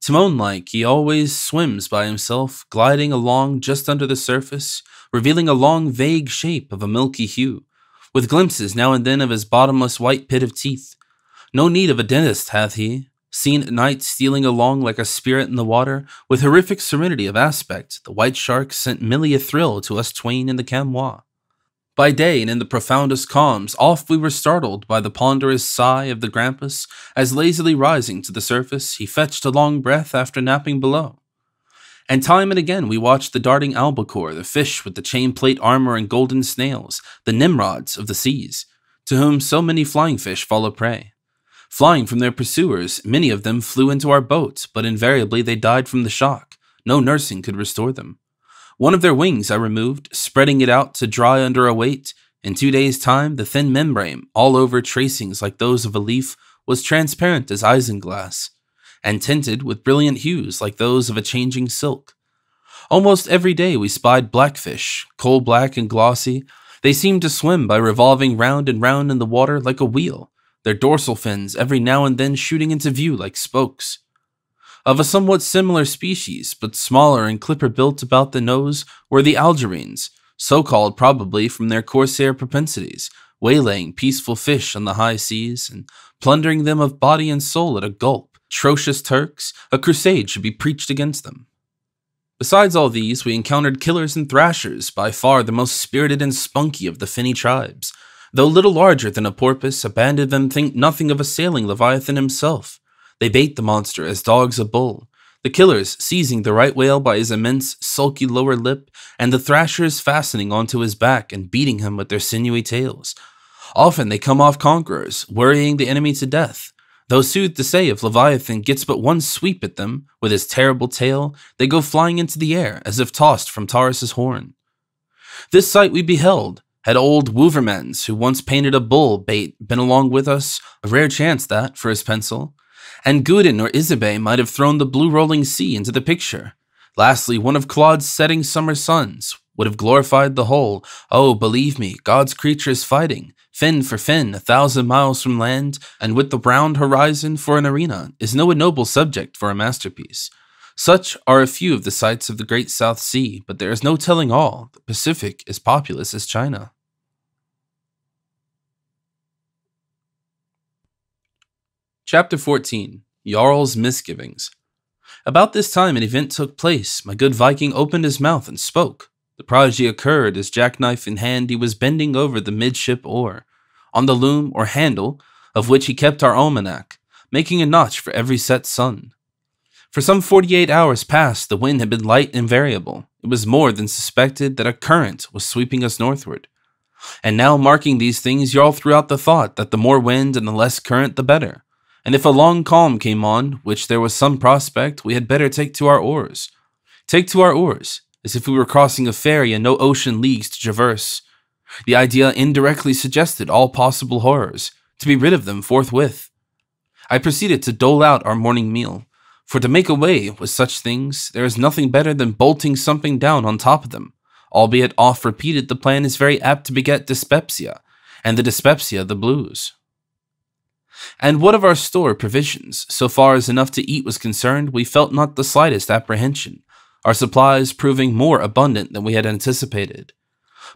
A: Timon-like, he always swims by himself, gliding along just under the surface, revealing a long, vague shape of a milky hue, with glimpses now and then of his bottomless white pit of teeth. No need of a dentist hath he, seen at night stealing along like a spirit in the water, with horrific serenity of aspect, the white shark sent many a thrill to us twain in the chamois. By day and in the profoundest calms, oft we were startled by the ponderous sigh of the grampus, as lazily rising to the surface, he fetched a long breath after napping below. And time and again we watched the darting albacore, the fish with the chain-plate armor and golden snails, the Nimrods of the seas, to whom so many flying fish follow prey. Flying from their pursuers, many of them flew into our boat, but invariably they died from the shock. No nursing could restore them. One of their wings I removed, spreading it out to dry under a weight. In 2 days' time, the thin membrane, all over tracings like those of a leaf, was transparent as isinglass, and tinted with brilliant hues like those of a changing silk. Almost every day we spied blackfish, coal-black and glossy. They seemed to swim by revolving round and round in the water like a wheel, their dorsal fins every now and then shooting into view like spokes. Of a somewhat similar species, but smaller and clipper-built about the nose, were the Algerines, so called probably from their corsair propensities, waylaying peaceful fish on the high seas and plundering them of body and soul at a gulp. Atrocious Turks, a crusade should be preached against them. Besides all these, we encountered killers and thrashers, by far the most spirited and spunky of the finny tribes. Though little larger than a porpoise, abandoned them think nothing of assailing Leviathan himself. They bait the monster as dogs a bull, the killers seizing the right whale by his immense, sulky lower lip, and the thrashers fastening onto his back and beating him with their sinewy tails. Often they come off conquerors, worrying the enemy to death. Though sooth to say, if Leviathan gets but one sweep at them with his terrible tail, they go flying into the air as if tossed from Taurus's horn. This sight we beheld. Had old Wouvermans, who once painted a bull bait, been along with us, a rare chance that, for his pencil, and Gudin or Isabey might have thrown the blue rolling sea into the picture. Lastly, one of Claude's setting summer suns would have glorified the whole. Oh, believe me, God's creatures fighting, fin for fin, 1,000 miles from land, and with the round horizon for an arena, is no ignoble subject for a masterpiece. Such are a few of the sights of the great South Sea, but there is no telling all. The Pacific is populous as China. Chapter 14. Jarl's Misgivings. About this time an event took place. My good Viking opened his mouth and spoke. The prodigy occurred as, jackknife in hand, he was bending over the midship oar, on the loom or handle of which he kept our almanac, making a notch for every set sun. For some 48 hours past, the wind had been light and variable. It was more than suspected that a current was sweeping us northward. And now, marking these things, Jarl threw out the thought that the more wind and the less current, the better. And if a long calm came on, which there was some prospect, we had better take to our oars. Take to our oars, as if we were crossing a ferry and no ocean leagues to traverse. The idea indirectly suggested all possible horrors, to be rid of them forthwith. I proceeded to dole out our morning meal, for to make away with such things, there is nothing better than bolting something down on top of them. Albeit oft repeated, the plan is very apt to beget dyspepsia, and the dyspepsia the blues. And what of our store provisions? So far as enough to eat was concerned, we felt not the slightest apprehension, our supplies proving more abundant than we had anticipated.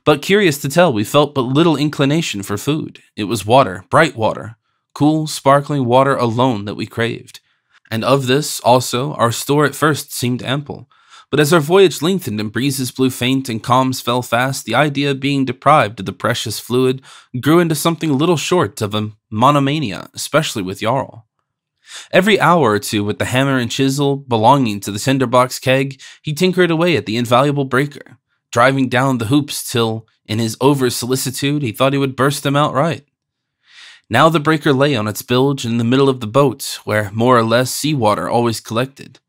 A: But curious to tell, we felt but little inclination for food. It was water, bright water, cool, sparkling water alone that we craved. And of this, also, our store at first seemed ample. But as our voyage lengthened and breezes blew faint and calms fell fast, the idea of being deprived of the precious fluid grew into something little short of a monomania, especially with Jarl. Every hour or two, with the hammer and chisel belonging to the tinderbox keg, he tinkered away at the invaluable breaker, driving down the hoops till, in his over-solicitude, he thought he would burst them outright. Now the breaker lay on its bilge in the middle of the boat, where more or less sea-water always collected.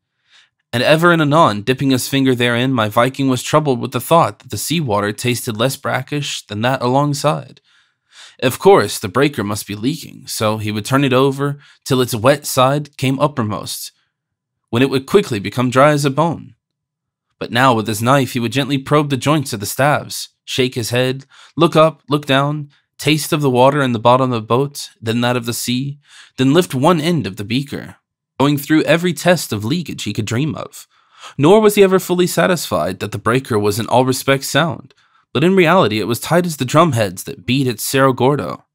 A: And ever and anon, dipping his finger therein, my Viking was troubled with the thought that the sea-water tasted less brackish than that alongside. Of course, the breaker must be leaking, so he would turn it over till its wet side came uppermost, when it would quickly become dry as a bone. But now with his knife he would gently probe the joints of the staves, shake his head, look up, look down, taste of the water in the bottom of the boat, then that of the sea, then lift one end of the beaker, going through every test of leakage he could dream of. Nor was he ever fully satisfied that the breaker was in all respects sound, but in reality it was tight as the drumheads that beat at Cerro Gordo.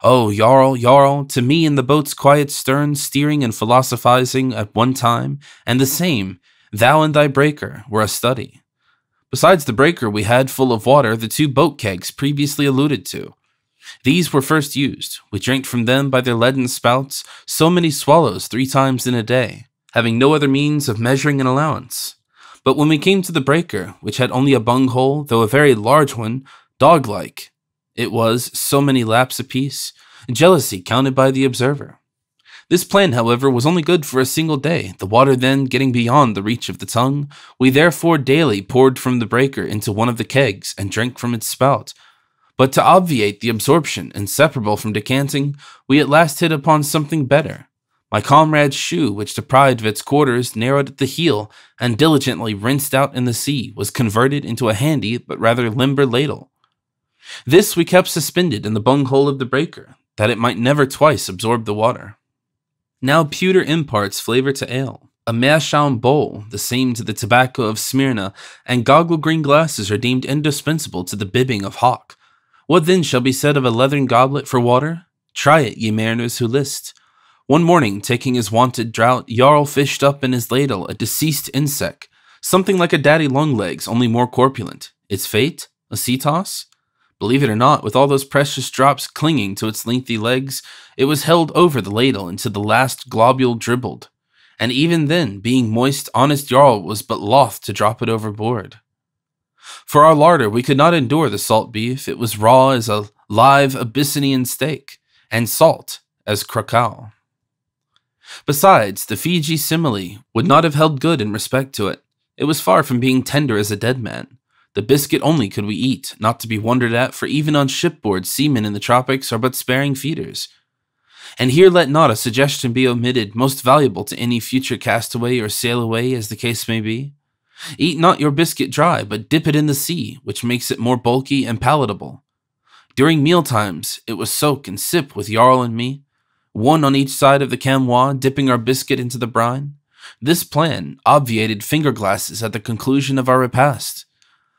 A: Oh, Jarl, to me in the boat's quiet stern, steering and philosophizing at one time, and the same, thou and thy breaker, were a study. Besides the breaker we had full of water the 2 boat kegs previously alluded to. These were first used. We drank from them by their leaden spouts so many swallows 3 times in a day, having no other means of measuring an allowance. But when we came to the breaker, which had only a bunghole, though a very large one, dog-like, it was so many laps apiece, jealousy counted by the observer. This plan, however, was only good for a single day, the water then getting beyond the reach of the tongue. We therefore daily poured from the breaker into one of the kegs and drank from its spout. But to obviate the absorption inseparable from decanting, we at last hit upon something better. My comrade's shoe, which deprived of its quarters, narrowed at the heel, and diligently rinsed out in the sea, was converted into a handy but rather limber ladle. This we kept suspended in the bunghole of the breaker, that it might never twice absorb the water. Now pewter imparts flavor to ale, A meerschaum bowl, the same to the tobacco of Smyrna, and goggle-green glasses are deemed indispensable to the bibbing of Hawk. What then shall be said of a leathern goblet for water? Try it, ye mariners who list. One morning, taking his wonted draught, Jarl fished up in his ladle a deceased insect, something like a daddy longlegs, only more corpulent. Its fate? A sea toss? Believe it or not, with all those precious drops clinging to its lengthy legs, it was held over the ladle until the last globule dribbled. And even then, being moist, honest Jarl was but loth to drop it overboard. For our larder, we could not endure the salt beef. It was raw as a live Abyssinian steak, and salt as krakow. Besides, the Fiji simile would not have held good in respect to it. It was far from being tender as a dead man. The biscuit only could we eat, not to be wondered at, for even on shipboard, seamen in the tropics are but sparing feeders. And here let not a suggestion be omitted, most valuable to any future castaway or sail away, as the case may be. Eat not your biscuit dry, but dip it in the sea, which makes it more bulky and palatable. During mealtimes, it was soak and sip with Jarl and me, one on each side of the chamois, dipping our biscuit into the brine. This plan obviated finger glasses at the conclusion of our repast.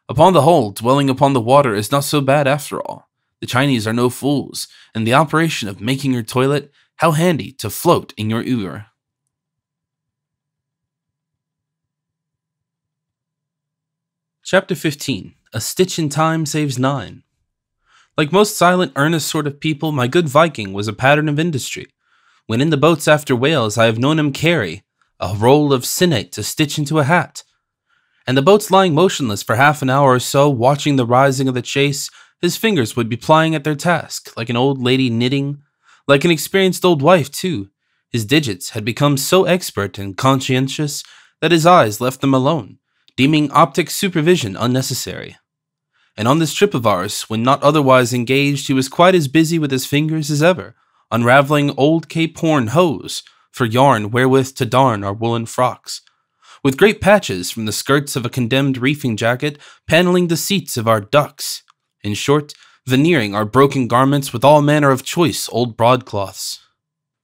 A: Upon the whole, dwelling upon the water is not so bad after all. The Chinese are no fools, and the operation of making your toilet, how handy to float in your ewer. Chapter 15. A Stitch in Time Saves 9. Like most silent, earnest sort of people, my good Viking was a pattern of industry. When in the boats after whales, I have known him carry a roll of sinnate to stitch into a hat. And the boats lying motionless for half an hour or so, watching the rising of the chase, his fingers would be plying at their task, like an old lady knitting, like an experienced old wife, too. His digits had become so expert and conscientious that his eyes left them alone, deeming optic supervision unnecessary. And on this trip of ours, when not otherwise engaged, he was quite as busy with his fingers as ever, unraveling old Cape Horn hose for yarn wherewith to darn our woolen frocks, with great patches from the skirts of a condemned reefing jacket paneling the seats of our ducks. In short, veneering our broken garments with all manner of choice old broadcloths.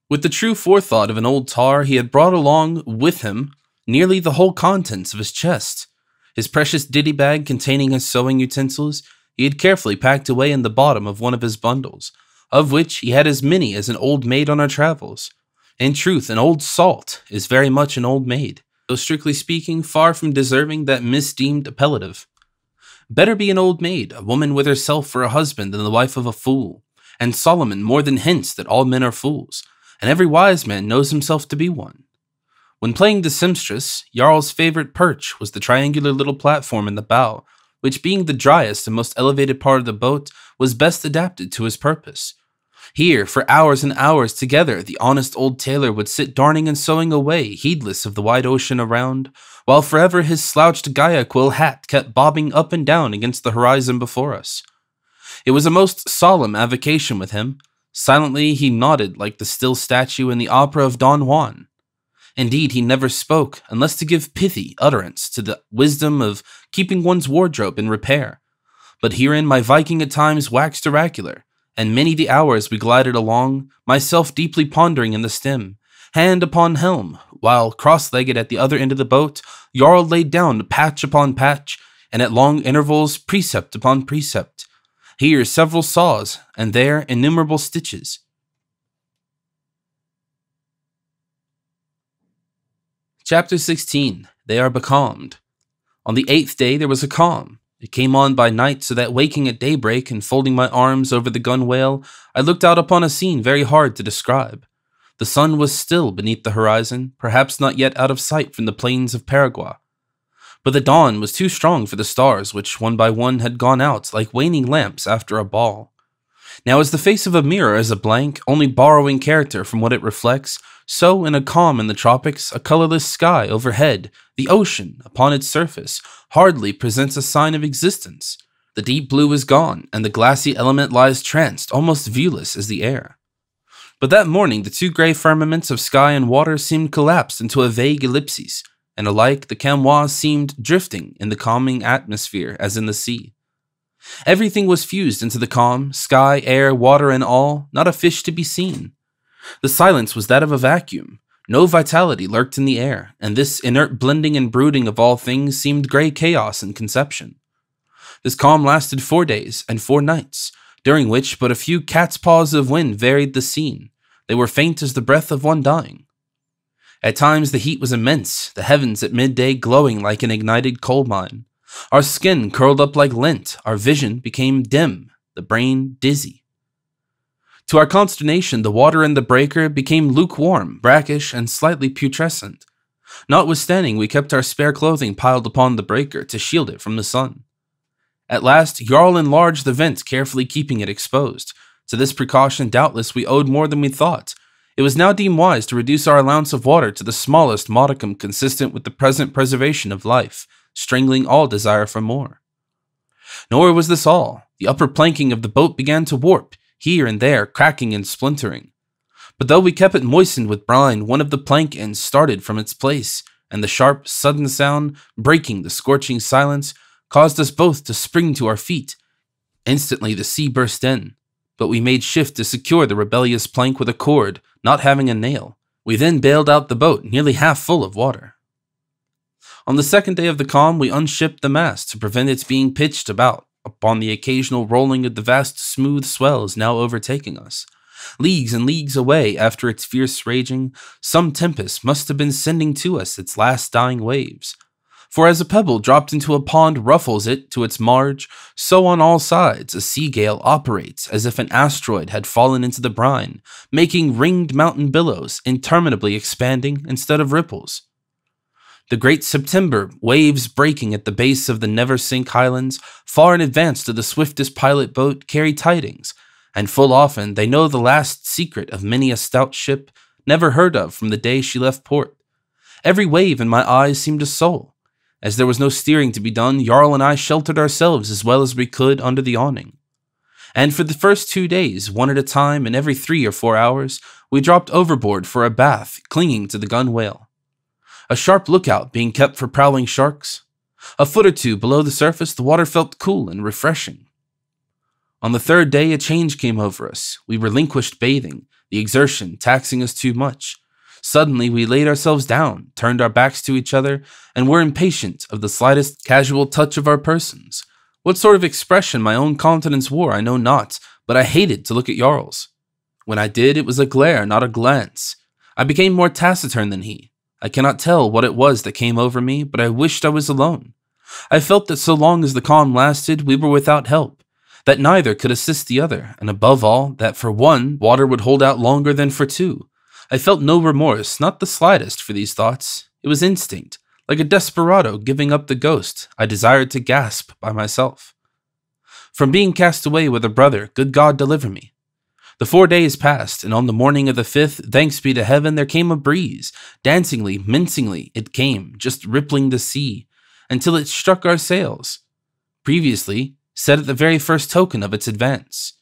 A: With the true forethought of an old tar, he had brought along with him nearly the whole contents of his chest. His precious ditty bag containing his sewing utensils he had carefully packed away in the bottom of one of his bundles, of which he had as many as an old maid on our travels. In truth, an old salt is very much an old maid, though strictly speaking, far from deserving that misdeemed appellative. Better be an old maid, a woman with herself for a husband, than the wife of a fool. And Solomon more than hints that all men are fools, and every wise man knows himself to be one. When playing the seamstress, Jarl's favorite perch was the triangular little platform in the bow, which being the driest and most elevated part of the boat, was best adapted to his purpose. Here, for hours and hours together, the honest old tailor would sit darning and sewing away, heedless of the wide ocean around, while forever his slouched Guayaquil hat kept bobbing up and down against the horizon before us. It was a most solemn avocation with him. Silently he nodded like the still statue in the opera of Don Juan. Indeed, he never spoke, unless to give pithy utterance to the wisdom of keeping one's wardrobe in repair. But herein my Viking at times waxed oracular, and many the hours we glided along, myself deeply pondering in the stem, hand upon helm, while, cross-legged at the other end of the boat, Jarl laid down patch upon patch, and at long intervals precept upon precept. Here several saws, and there innumerable stitches. Chapter 16. They are becalmed. On the 8th day there was a calm. It came on by night, so that waking at daybreak and folding my arms over the gunwale, I looked out upon a scene very hard to describe. The sun was still beneath the horizon, perhaps not yet out of sight from the plains of Paraguay. But the dawn was too strong for the stars, which one by one had gone out like waning lamps after a ball. Now as the face of a mirror is a blank, only borrowing character from what it reflects, so in a calm in the tropics, a colorless sky overhead, the ocean, upon its surface, hardly presents a sign of existence. The deep blue is gone, and the glassy element lies tranced, almost viewless as the air. But that morning the two grey firmaments of sky and water seemed collapsed into a vague ellipses, and alike the chamois seemed drifting in the calming atmosphere as in the sea. Everything was fused into the calm, sky, air, water, and all, not a fish to be seen. The silence was that of a vacuum. No vitality lurked in the air, and this inert blending and brooding of all things seemed grey chaos in conception. This calm lasted 4 days and 4 nights, during which but a few cat's paws of wind varied the scene. They were faint as the breath of one dying. At times the heat was immense, the heavens at midday glowing like an ignited coal mine. Our skin curled up like lint, our vision became dim, the brain dizzy. To our consternation, the water in the breaker became lukewarm, brackish, and slightly putrescent. Notwithstanding, we kept our spare clothing piled upon the breaker to shield it from the sun. At last, Jarl enlarged the vent, carefully keeping it exposed. To this precaution, doubtless, we owed more than we thought. It was now deemed wise to reduce our allowance of water to the smallest modicum consistent with the present preservation of life, strangling all desire for more. Nor was this all. The upper planking of the boat began to warp, here and there cracking and splintering. But though we kept it moistened with brine, one of the plank ends started from its place, and the sharp, sudden sound, breaking the scorching silence, caused us both to spring to our feet. Instantly the sea burst in, but we made shift to secure the rebellious plank with a cord, not having a nail. We then bailed out the boat, nearly half full of water. On the second day of the calm, we unshipped the mast to prevent its being pitched about, upon the occasional rolling of the vast smooth swells now overtaking us. Leagues and leagues away, after its fierce raging, some tempest must have been sending to us its last dying waves. For as a pebble dropped into a pond ruffles it to its marge, so on all sides a sea gale operates as if an asteroid had fallen into the brine, making ringed mountain billows, interminably expanding instead of ripples. The great September waves breaking at the base of the Neversink Highlands, far in advance to the swiftest pilot boat, carry tidings, and full often they know the last secret of many a stout ship, never heard of from the day she left port. Every wave in my eyes seemed a soul. As there was no steering to be done, Jarl and I sheltered ourselves as well as we could under the awning. And for the first 2 days, one at a time and every 3 or 4 hours, we dropped overboard for a bath, clinging to the gunwale. A sharp lookout being kept for prowling sharks. A foot or two below the surface, the water felt cool and refreshing. On the 3rd day, a change came over us. We relinquished bathing, the exertion taxing us too much. Suddenly, we laid ourselves down, turned our backs to each other, and were impatient of the slightest casual touch of our persons. What sort of expression my own countenance wore, I know not, but I hated to look at Jarl's. When I did, it was a glare, not a glance. I became more taciturn than he. I cannot tell what it was that came over me, but I wished I was alone. I felt that so long as the calm lasted, we were without help, that neither could assist the other, and above all, that for one, water would hold out longer than for two. I felt no remorse, not the slightest, for these thoughts. It was instinct, like a desperado giving up the ghost. I desired to gasp by myself. From being cast away with a brother, good God deliver me. The 4 days passed, and on the morning of the 5th, thanks be to heaven, there came a breeze. Dancingly, mincingly, it came, just rippling the sea, until it struck our sails. Previously, set at the very first token of its advance.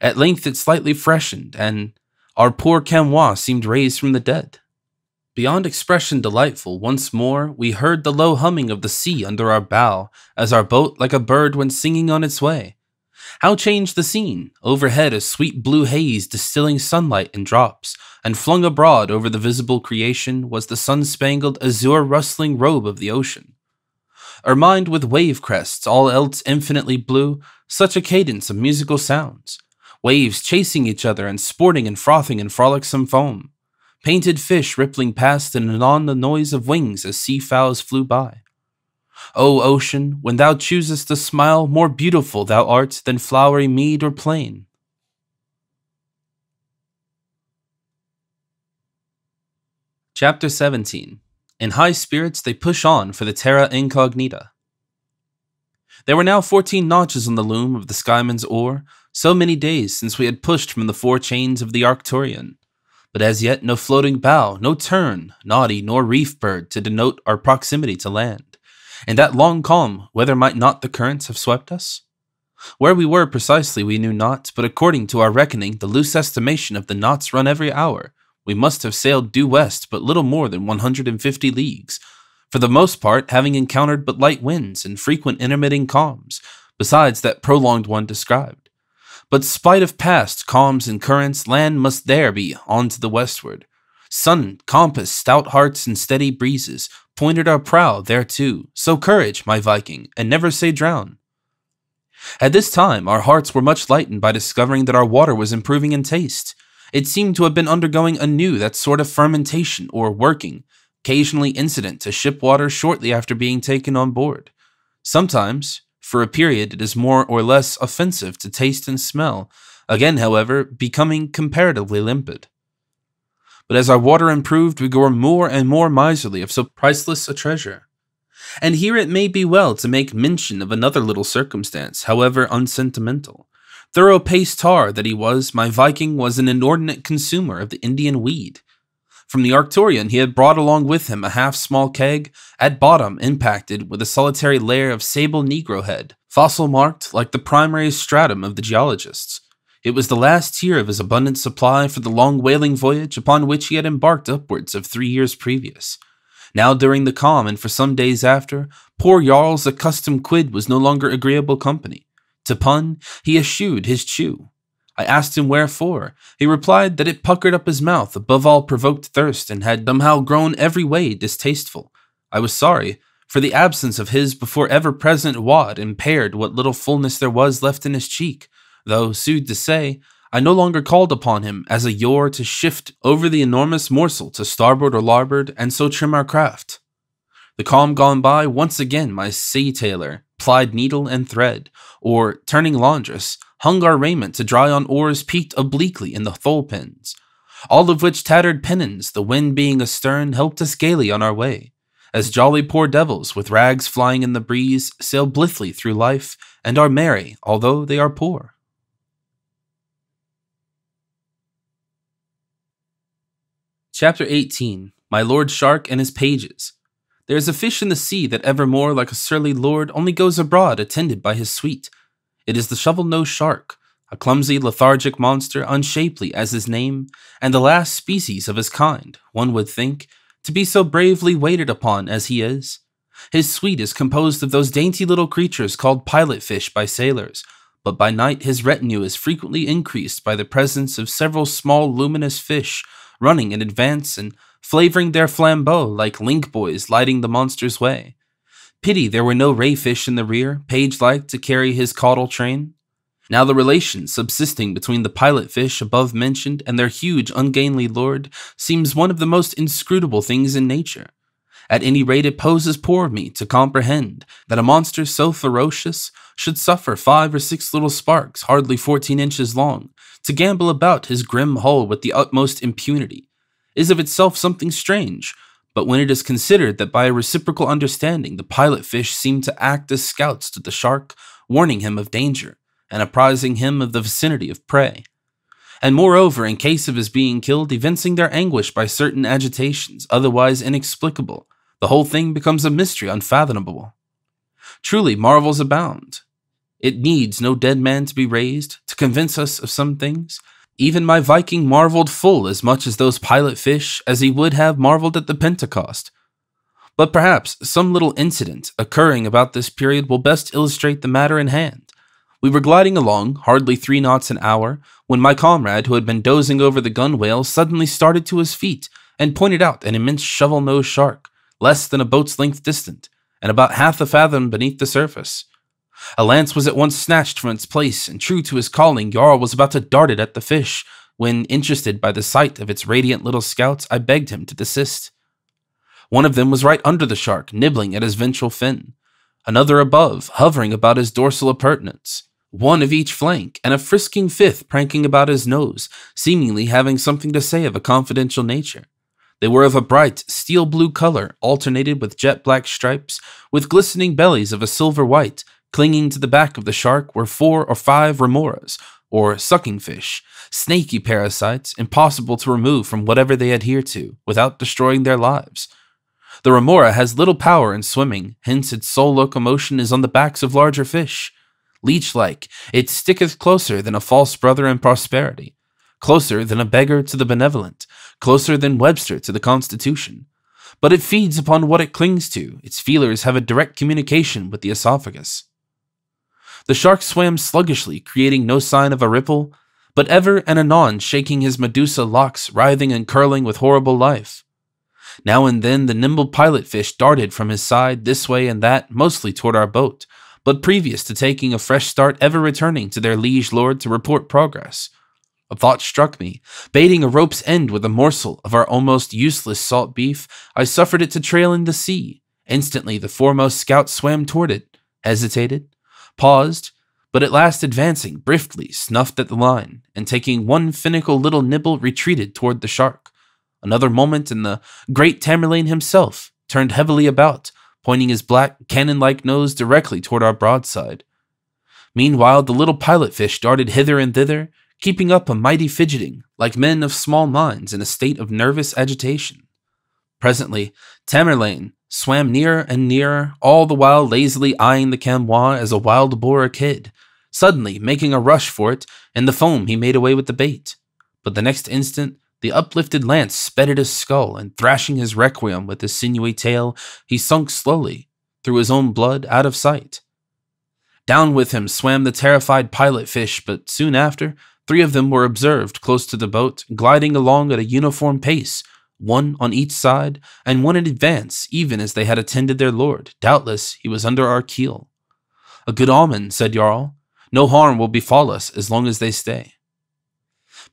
A: At length it slightly freshened, and our poor Camois seemed raised from the dead. Beyond expression delightful, once more, we heard the low humming of the sea under our bow, as our boat, like a bird, went singing on its way. How changed the scene! Overhead a sweet blue haze distilling sunlight in drops, and flung abroad over the visible creation was the sun-spangled azure rustling robe of the ocean. Ermined with wave crests, all else infinitely blue, such a cadence of musical sounds. Waves chasing each other and sporting and frothing in frolicsome foam. Painted fish rippling past and anon the noise of wings as sea-fowls flew by. O ocean, when thou choosest to smile, more beautiful thou art than flowery mead or plain. Chapter 17. In high spirits they push on for the terra incognita. There were now 14 notches on the loom of the Skyman's oar, so many days since we had pushed from the 4 chains of the Arcturian. But as yet no floating bow, no tern, noddy, nor reef bird to denote our proximity to land. In that long calm, whither might not the currents have swept us? Where we were precisely we knew not, but according to our reckoning, the loose estimation of the knots run every hour, we must have sailed due west but little more than 150 leagues, for the most part having encountered but light winds and frequent intermitting calms, besides that prolonged one described. But spite of past calms and currents, land must there be on to the westward. Sun, compass, stout hearts, and steady breezes pointed our prow thereto. So courage, my Viking, and never say drown. At this time, our hearts were much lightened by discovering that our water was improving in taste. It seemed to have been undergoing anew that sort of fermentation or working, occasionally incident to ship water shortly after being taken on board. Sometimes, for a period, it is more or less offensive to taste and smell, again, however, becoming comparatively limpid. But as our water improved, we grew more and more miserly of so priceless a treasure. And here it may be well to make mention of another little circumstance, however unsentimental. Thorough-paced tar that he was, my Viking was an inordinate consumer of the Indian weed. From the Arcturian he had brought along with him a half-small keg, at bottom impacted with a solitary layer of sable negro head, fossil-marked like the primary stratum of the geologists. It was the last tier of his abundant supply for the long whaling voyage upon which he had embarked upwards of 3 years previous. Now during the calm and for some days after, poor Jarl's accustomed quid was no longer agreeable company. To pun, he eschewed his chew. I asked him wherefore. He replied that it puckered up his mouth, above all provoked thirst, and had somehow grown every way distasteful. I was sorry, for the absence of his before ever present wad impaired what little fullness there was left in his cheek, though, sooth to say, I no longer called upon him as a yore to shift over the enormous morsel to starboard or larboard, and so trim our craft. The calm gone by, once again my sea tailor plied needle and thread, or, turning laundress, hung our raiment to dry on oars peaked obliquely in the thole-pins, all of which tattered pennons, the wind being astern, helped us gaily on our way, as jolly poor devils, with rags flying in the breeze, sail blithely through life, and are merry, although they are poor. Chapter 18. My Lord Shark and His Pages. There is a fish in the sea that evermore, like a surly lord, only goes abroad attended by his suite. It is the shovel-nosed shark, a clumsy, lethargic monster, unshapely as his name, and the last species of his kind, one would think, to be so bravely waited upon as he is. His suite is composed of those dainty little creatures called pilot fish by sailors, but by night his retinue is frequently increased by the presence of several small luminous fish running in advance and flavoring their flambeaux like link boys lighting the monster's way. Pity there were no rayfish in the rear, page-like, to carry his caudal train. Now the relation subsisting between the pilot fish above mentioned and their huge ungainly lord seems one of the most inscrutable things in nature. At any rate it poses poor me to comprehend that a monster so ferocious should suffer 5 or 6 little sparks, hardly 14 inches long, to gambol about his grim hull with the utmost impunity, is of itself something strange. But when it is considered that by a reciprocal understanding the pilot fish seem to act as scouts to the shark, warning him of danger, and apprising him of the vicinity of prey, and moreover, in case of his being killed, evincing their anguish by certain agitations, otherwise inexplicable, the whole thing becomes a mystery unfathomable. Truly, marvels abound. It needs no dead man to be raised to convince us of some things. Even my Viking marveled full as much as those pilot fish as he would have marveled at the Pentecost. But perhaps some little incident occurring about this period will best illustrate the matter in hand. We were gliding along, hardly 3 knots an hour, when my comrade, who had been dozing over the gunwale, suddenly started to his feet and pointed out an immense shovel-nosed shark, less than a boat's length distant, and about half a fathom beneath the surface. A lance was at once snatched from its place, and true to his calling, Jarl was about to dart it at the fish, when, interested by the sight of its radiant little scouts, I begged him to desist. One of them was right under the shark, nibbling at his ventral fin. Another above, hovering about his dorsal appurtenance. One of each flank, and a frisking fifth pranking about his nose, seemingly having something to say of a confidential nature. They were of a bright, steel-blue color, alternated with jet-black stripes, with glistening bellies of a silver-white. Clinging to the back of the shark were 4 or 5 remoras, or sucking fish, snaky parasites, impossible to remove from whatever they adhere to, without destroying their lives. The remora has little power in swimming, hence its sole locomotion is on the backs of larger fish. Leech-like, it sticketh closer than a false brother in prosperity, closer than a beggar to the benevolent, closer than Webster to the Constitution. But it feeds upon what it clings to. Its feelers have a direct communication with the esophagus. The shark swam sluggishly, creating no sign of a ripple, but ever and anon shaking his Medusa locks, writhing and curling with horrible life. Now and then the nimble pilot fish darted from his side this way and that, mostly toward our boat, but previous to taking a fresh start ever returning to their liege lord to report progress. A thought struck me. Baiting a rope's end with a morsel of our almost useless salt beef, I suffered it to trail in the sea. Instantly the foremost scout swam toward it, hesitated, paused, but at last advancing briskly snuffed at the line, and taking one finical little nibble retreated toward the shark. Another moment and the great Tamerlane himself turned heavily about, pointing his black, cannon-like nose directly toward our broadside. Meanwhile the little pilot fish darted hither and thither, keeping up a mighty fidgeting, like men of small minds in a state of nervous agitation. Presently, Tamerlane swam nearer and nearer, all the while lazily eyeing the chamois as a wild boar a kid, suddenly making a rush for it, and the foam he made away with the bait. But the next instant, the uplifted lance sped at his skull, and thrashing his requiem with his sinewy tail, he sunk slowly, through his own blood, out of sight. Down with him swam the terrified pilot fish, but soon after, 3 of them were observed close to the boat, gliding along at a uniform pace, one on each side, and one in advance, even as they had attended their lord. Doubtless he was under our keel. "A good omen," said Jarl. "No harm will befall us as long as they stay."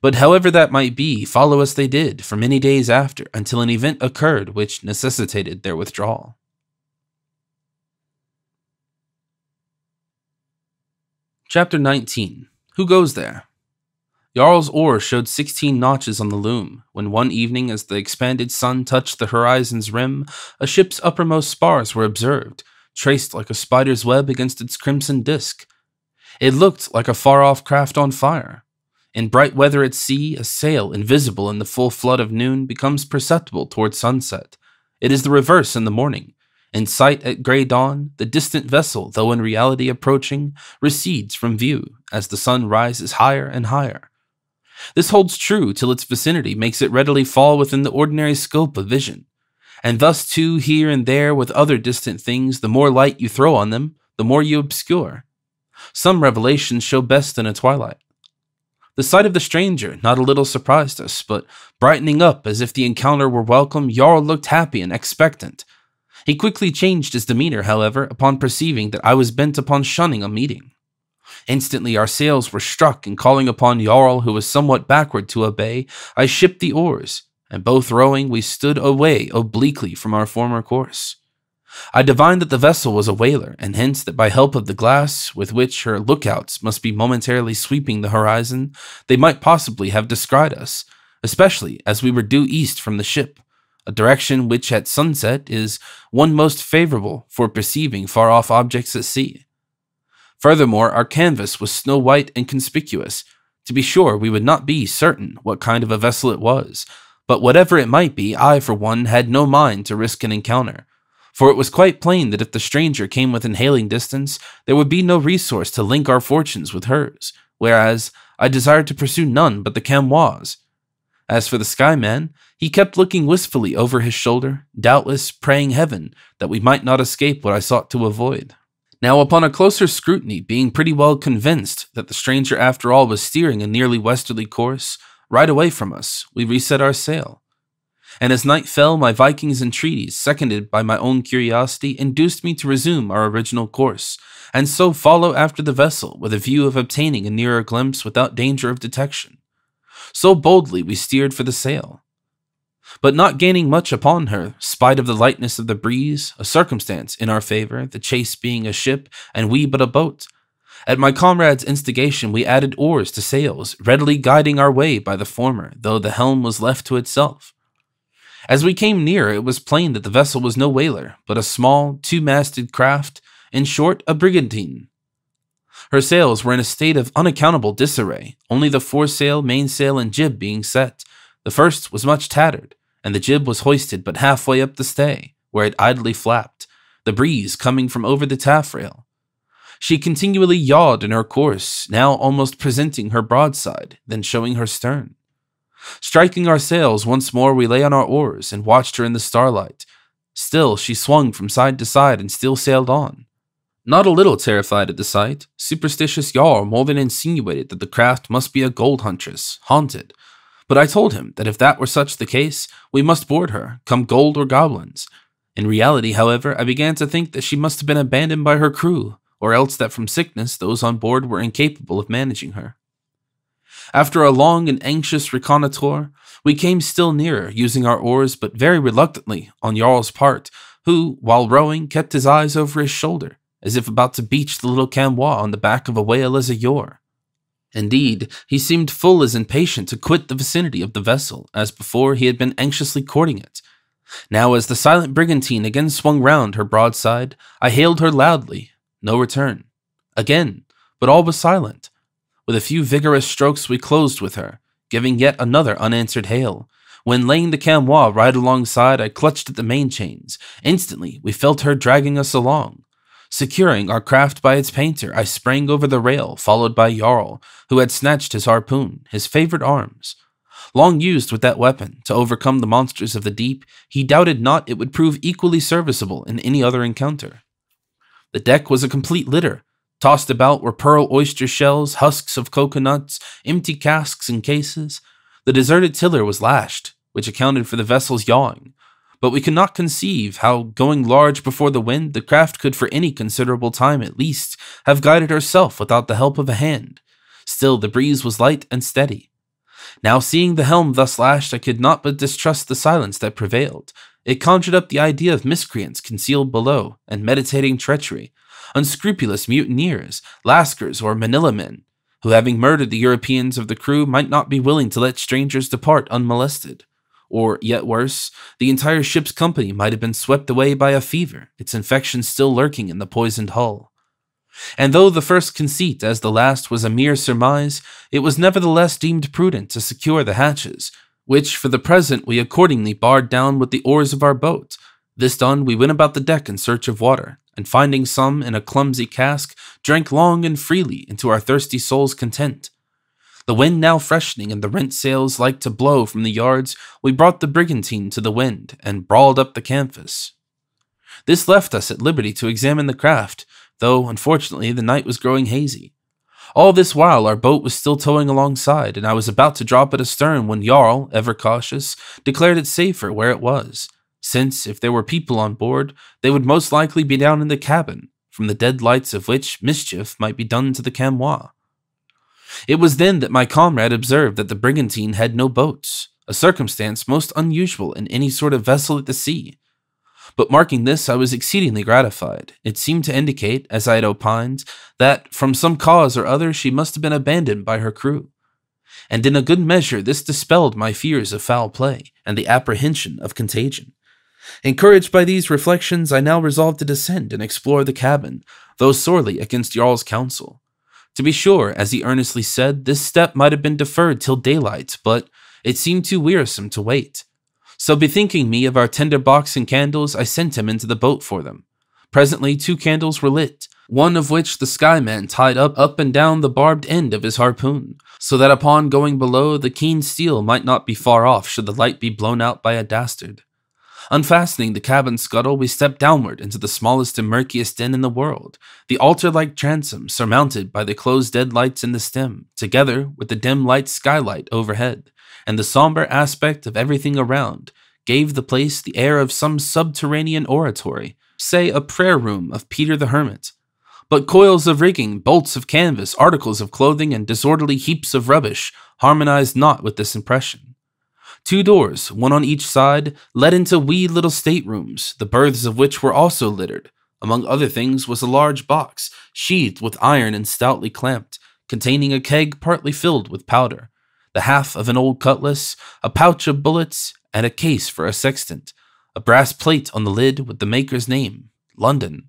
A: But however that might be, follow us they did for many days after, until an event occurred which necessitated their withdrawal. Chapter 19. Who Goes There? Jarl's oar showed 16 notches on the loom, when one evening as the expanded sun touched the horizon's rim, a ship's uppermost spars were observed, traced like a spider's web against its crimson disk. It looked like a far-off craft on fire. In bright weather at sea, a sail, invisible in the full flood of noon, becomes perceptible toward sunset. It is the reverse in the morning. In sight at grey dawn, the distant vessel, though in reality approaching, recedes from view as the sun rises higher and higher. This holds true till its vicinity makes it readily fall within the ordinary scope of vision. And thus too, here and there with other distant things, the more light you throw on them, the more you obscure. Some revelations show best in a twilight. The sight of the stranger not a little surprised us, but brightening up as if the encounter were welcome, Jarl looked happy and expectant. He quickly changed his demeanor, however, upon perceiving that I was bent upon shunning a meeting. Instantly our sails were struck, and calling upon Jarl, who was somewhat backward to obey, I shipped the oars, and both rowing we stood away obliquely from our former course. I divined that the vessel was a whaler, and hence that by help of the glass with which her lookouts must be momentarily sweeping the horizon, they might possibly have descried us, especially as we were due east from the ship, a direction which at sunset is one most favorable for perceiving far-off objects at sea. Furthermore, our canvas was snow-white and conspicuous. To be sure, we would not be certain what kind of a vessel it was, but whatever it might be, I, for one, had no mind to risk an encounter. For it was quite plain that if the stranger came within hailing distance, there would be no resource to link our fortunes with hers, whereas I desired to pursue none but the chamois. As for the skyman, he kept looking wistfully over his shoulder, doubtless praying heaven that we might not escape what I sought to avoid. Now, upon a closer scrutiny, being pretty well convinced that the stranger after all was steering a nearly westerly course, right away from us, we reset our sail. And as night fell, my Viking's entreaties, seconded by my own curiosity, induced me to resume our original course, and so follow after the vessel with a view of obtaining a nearer glimpse without danger of detection. So boldly we steered for the sail, but not gaining much upon her, spite of the lightness of the breeze, a circumstance in our favor, the chase being a ship, and we but a boat. At my comrade's instigation we added oars to sails, readily guiding our way by the former, though the helm was left to itself. As we came nearer, it was plain that the vessel was no whaler, but a small, 2-masted craft, in short, a brigantine. Her sails were in a state of unaccountable disarray, only the foresail, mainsail, and jib being set. The first was much tattered, and the jib was hoisted but halfway up the stay, where it idly flapped, the breeze coming from over the taffrail. She continually yawed in her course, now almost presenting her broadside, then showing her stern. Striking our sails once more, we lay on our oars and watched her in the starlight. Still she swung from side to side and still sailed on. Not a little terrified at the sight, superstitious Jarl more than insinuated that the craft must be a gold huntress, haunted. But I told him that if that were such the case, we must board her, come gold or goblins. In reality, however, I began to think that she must have been abandoned by her crew, or else that from sickness those on board were incapable of managing her. After a long and anxious reconnoitre, we came still nearer, using our oars but very reluctantly on Jarl's part, who, while rowing, kept his eyes over his shoulder, as if about to beach the little camois on the back of a whale as a yore. Indeed, he seemed full as impatient to quit the vicinity of the vessel as before he had been anxiously courting it. Now, as the silent brigantine again swung round her broadside, I hailed her loudly. No return. Again, but all was silent. With a few vigorous strokes we closed with her, giving yet another unanswered hail. When laying the camois right alongside, I clutched at the main chains. Instantly, we felt her dragging us along. Securing our craft by its painter, I sprang over the rail, followed by Jarl, who had snatched his harpoon, his favorite arms. Long used with that weapon to overcome the monsters of the deep, he doubted not it would prove equally serviceable in any other encounter. The deck was a complete litter. Tossed about were pearl oyster shells, husks of coconuts, empty casks and cases. The deserted tiller was lashed, which accounted for the vessel's yawing. But we could not conceive how, going large before the wind, the craft could for any considerable time at least have guided herself without the help of a hand. Still, the breeze was light and steady. Now, seeing the helm thus lashed, I could not but distrust the silence that prevailed. It conjured up the idea of miscreants concealed below and meditating treachery, unscrupulous mutineers, lascars, or Manila men, who, having murdered the Europeans of the crew, might not be willing to let strangers depart unmolested. Or, yet worse, the entire ship's company might have been swept away by a fever, its infection still lurking in the poisoned hull. And though the first conceit, as the last, was a mere surmise, it was nevertheless deemed prudent to secure the hatches, which for the present we accordingly barred down with the oars of our boat. This done, we went about the deck in search of water, and finding some in a clumsy cask, drank long and freely into our thirsty souls' content. The wind now freshening and the rent sails like to blow from the yards, we brought the brigantine to the wind, and brawled up the canvas. This left us at liberty to examine the craft, though, unfortunately, the night was growing hazy. All this while our boat was still towing alongside, and I was about to drop it astern when Jarl, ever cautious, declared it safer where it was, since, if there were people on board, they would most likely be down in the cabin, from the dead lights of which mischief might be done to the camois. It was then that my comrade observed that the brigantine had no boats, a circumstance most unusual in any sort of vessel at the sea. But marking this, I was exceedingly gratified. It seemed to indicate, as I had opined, that, from some cause or other, she must have been abandoned by her crew. And in a good measure, this dispelled my fears of foul play, and the apprehension of contagion. Encouraged by these reflections, I now resolved to descend and explore the cabin, though sorely against Jarl's counsel. To be sure, as he earnestly said, this step might have been deferred till daylight, but it seemed too wearisome to wait. So bethinking me of our tinder box and candles, I sent him into the boat for them. Presently 2 candles were lit, one of which the skyman tied up and down the barbed end of his harpoon, so that upon going below, the keen steel might not be far off should the light be blown out by a dastard. Unfastening the cabin scuttle, we stepped downward into the smallest and murkiest den in the world, the altar-like transom surmounted by the closed dead lights in the stem, together with the dim light skylight overhead, and the somber aspect of everything around, gave the place the air of some subterranean oratory, say a prayer room of Peter the Hermit. But coils of rigging, bolts of canvas, articles of clothing, and disorderly heaps of rubbish harmonized not with this impression. 2 doors, one on each side, led into wee little staterooms, the berths of which were also littered. Among other things was a large box, sheathed with iron and stoutly clamped, containing a keg partly filled with powder, the half of an old cutlass, a pouch of bullets, and a case for a sextant, a brass plate on the lid with the maker's name, London.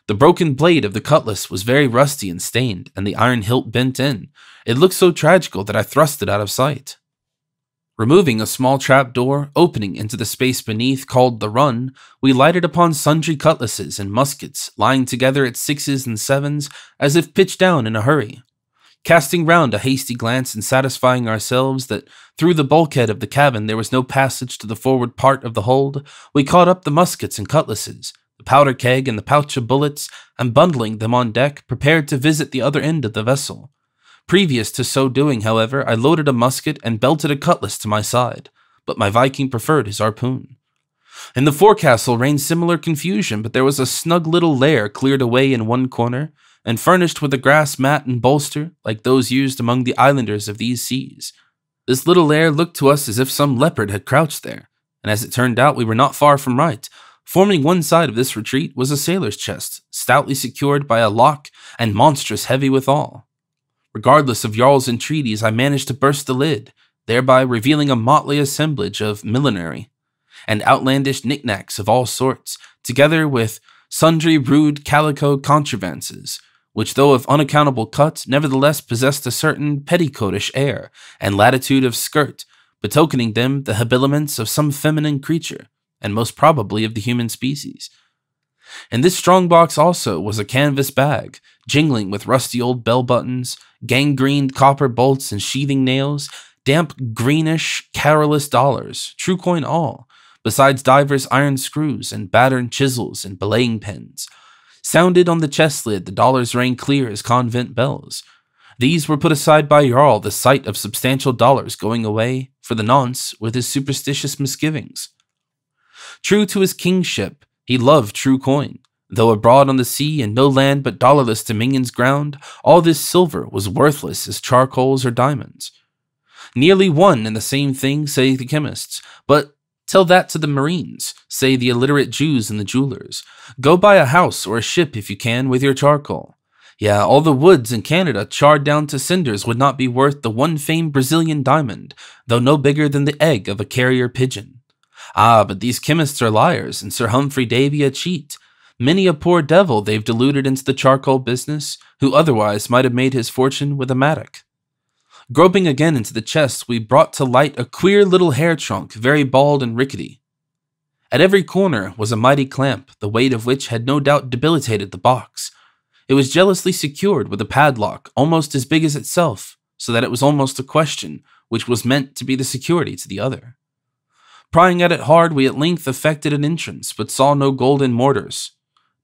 A: The broken blade of the cutlass was very rusty and stained, and the iron hilt bent in. It looked so tragical that I thrust it out of sight. Removing a small trap-door, opening into the space beneath called the run, we lighted upon sundry cutlasses and muskets, lying together at 6s and 7s, as if pitched down in a hurry. Casting round a hasty glance and satisfying ourselves that through the bulkhead of the cabin there was no passage to the forward part of the hold, we caught up the muskets and cutlasses, the powder keg and the pouch of bullets, and bundling them on deck, prepared to visit the other end of the vessel. Previous to so doing, however, I loaded a musket and belted a cutlass to my side, but my Viking preferred his harpoon. In the forecastle reigned similar confusion, but there was a snug little lair cleared away in one corner, and furnished with a grass mat and bolster, like those used among the islanders of these seas. This little lair looked to us as if some leopard had crouched there, and as it turned out, we were not far from right. Forming one side of this retreat was a sailor's chest, stoutly secured by a lock and monstrous heavy withal. Regardless of Jarl's entreaties, I managed to burst the lid, thereby revealing a motley assemblage of millinery and outlandish knickknacks of all sorts, together with sundry rude calico contrivances, which, though of unaccountable cut, nevertheless possessed a certain petticoatish air and latitude of skirt, betokening them the habiliments of some feminine creature, and most probably of the human species. In this strong box also was a canvas bag, jingling with rusty old bell buttons, gangrened copper bolts and sheathing nails, damp greenish carolus dollars, true coin all, besides divers iron screws and battered chisels and belaying pins. Sounded on the chest lid, the dollars rang clear as convent bells. These were put aside by Jarl, the sight of substantial dollars going away, for the nonce, with his superstitious misgivings. True to his kingship, he loved true coin. Though abroad on the sea and no land but dollarless dominions ground, all this silver was worthless as charcoals or diamonds. Nearly one and the same thing, say the chemists, but tell that to the marines, say the illiterate Jews and the jewelers. Go buy a house or a ship if you can with your charcoal. Yeah, all the woods in Canada charred down to cinders would not be worth the one famed Brazilian diamond, though no bigger than the egg of a carrier pigeon. Ah, but these chemists are liars, and Sir Humphrey Davy a cheat. Many a poor devil they've deluded into the charcoal business, who otherwise might have made his fortune with a mattock. Groping again into the chest, we brought to light a queer little hair trunk, very bald and rickety. At every corner was a mighty clamp, the weight of which had no doubt debilitated the box. It was jealously secured with a padlock almost as big as itself, so that it was almost a question which was meant to be the security to the other. Prying at it hard, we at length effected an entrance, but saw no golden mortars,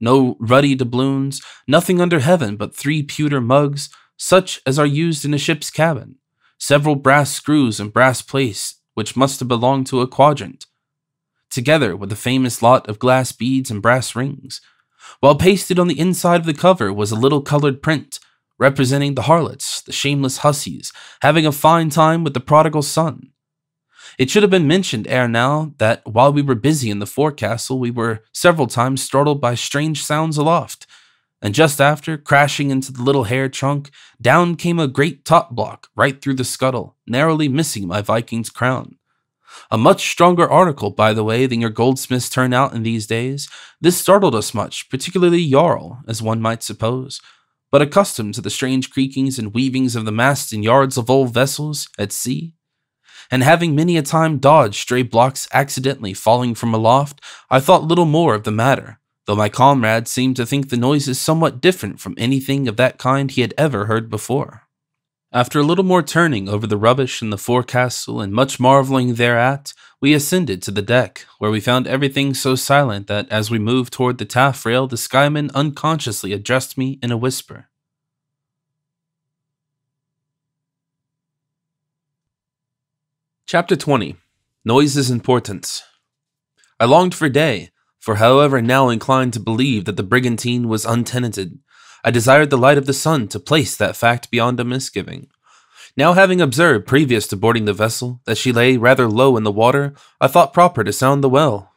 A: no ruddy doubloons, nothing under heaven but 3 pewter mugs, such as are used in a ship's cabin, several brass screws and brass plates, which must have belonged to a quadrant, together with a famous lot of glass beads and brass rings, while pasted on the inside of the cover was a little colored print, representing the harlots, the shameless hussies, having a fine time with the prodigal son. It should have been mentioned ere now that while we were busy in the forecastle, we were several times startled by strange sounds aloft, and just after, crashing into the little hair trunk, down came a great top block right through the scuttle, narrowly missing my Viking's crown. A much stronger article, by the way, than your goldsmiths turn out in these days. This startled us much, particularly Jarl, as one might suppose, but accustomed to the strange creakings and weavings of the masts and yards of old vessels at sea, and having many a time dodged stray blocks accidentally falling from aloft, I thought little more of the matter, though my comrade seemed to think the noises somewhat different from anything of that kind he had ever heard before. After a little more turning over the rubbish in the forecastle and much marveling thereat, we ascended to the deck, where we found everything so silent that as we moved toward the taffrail, the skyman unconsciously addressed me in a whisper. Chapter 20. Noise's Importance. I longed for day, for however now inclined to believe that the brigantine was untenanted, I desired the light of the sun to place that fact beyond a misgiving. Now having observed, previous to boarding the vessel, that she lay rather low in the water, I thought proper to sound the well.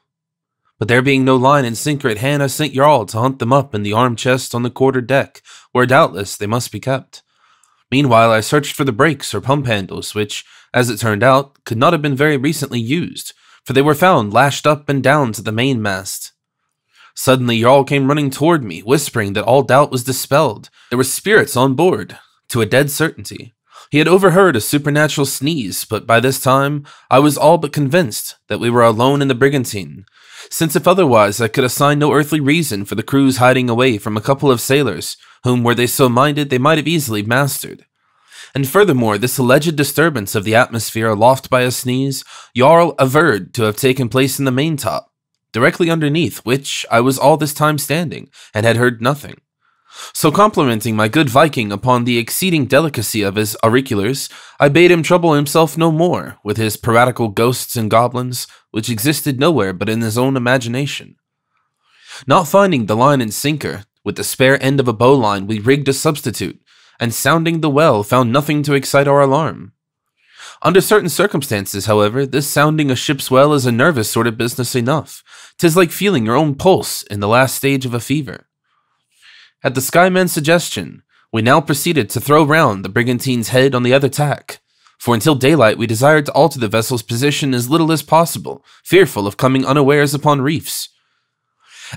A: But there being no line and sinker at hand, I sent Jarl to hunt them up in the arm chest on the quarter deck, where doubtless they must be kept. Meanwhile, I searched for the brakes or pump handles, which, as it turned out, could not have been very recently used, for they were found lashed up and down to the mainmast. Suddenly, Jarl came running toward me, whispering that all doubt was dispelled. There were spirits on board, to a dead certainty. He had overheard a supernatural sneeze, but by this time, I was all but convinced that we were alone in the brigantine, since if otherwise, I could assign no earthly reason for the crew's hiding away from a couple of sailors, whom, were they so minded, they might have easily mastered. And furthermore, this alleged disturbance of the atmosphere aloft by a sneeze, Jarl averred to have taken place in the maintop, directly underneath which I was all this time standing, and had heard nothing. So complimenting my good Viking upon the exceeding delicacy of his auriculars, I bade him trouble himself no more with his piratical ghosts and goblins, which existed nowhere but in his own imagination. Not finding the line and sinker, with the spare end of a bowline we rigged a substitute, and sounding the well found nothing to excite our alarm. Under certain circumstances, however, this sounding a ship's well is a nervous sort of business enough. 'Tis like feeling your own pulse in the last stage of a fever. At the Skyman's suggestion, we now proceeded to throw round the brigantine's head on the other tack, for until daylight we desired to alter the vessel's position as little as possible, fearful of coming unawares upon reefs.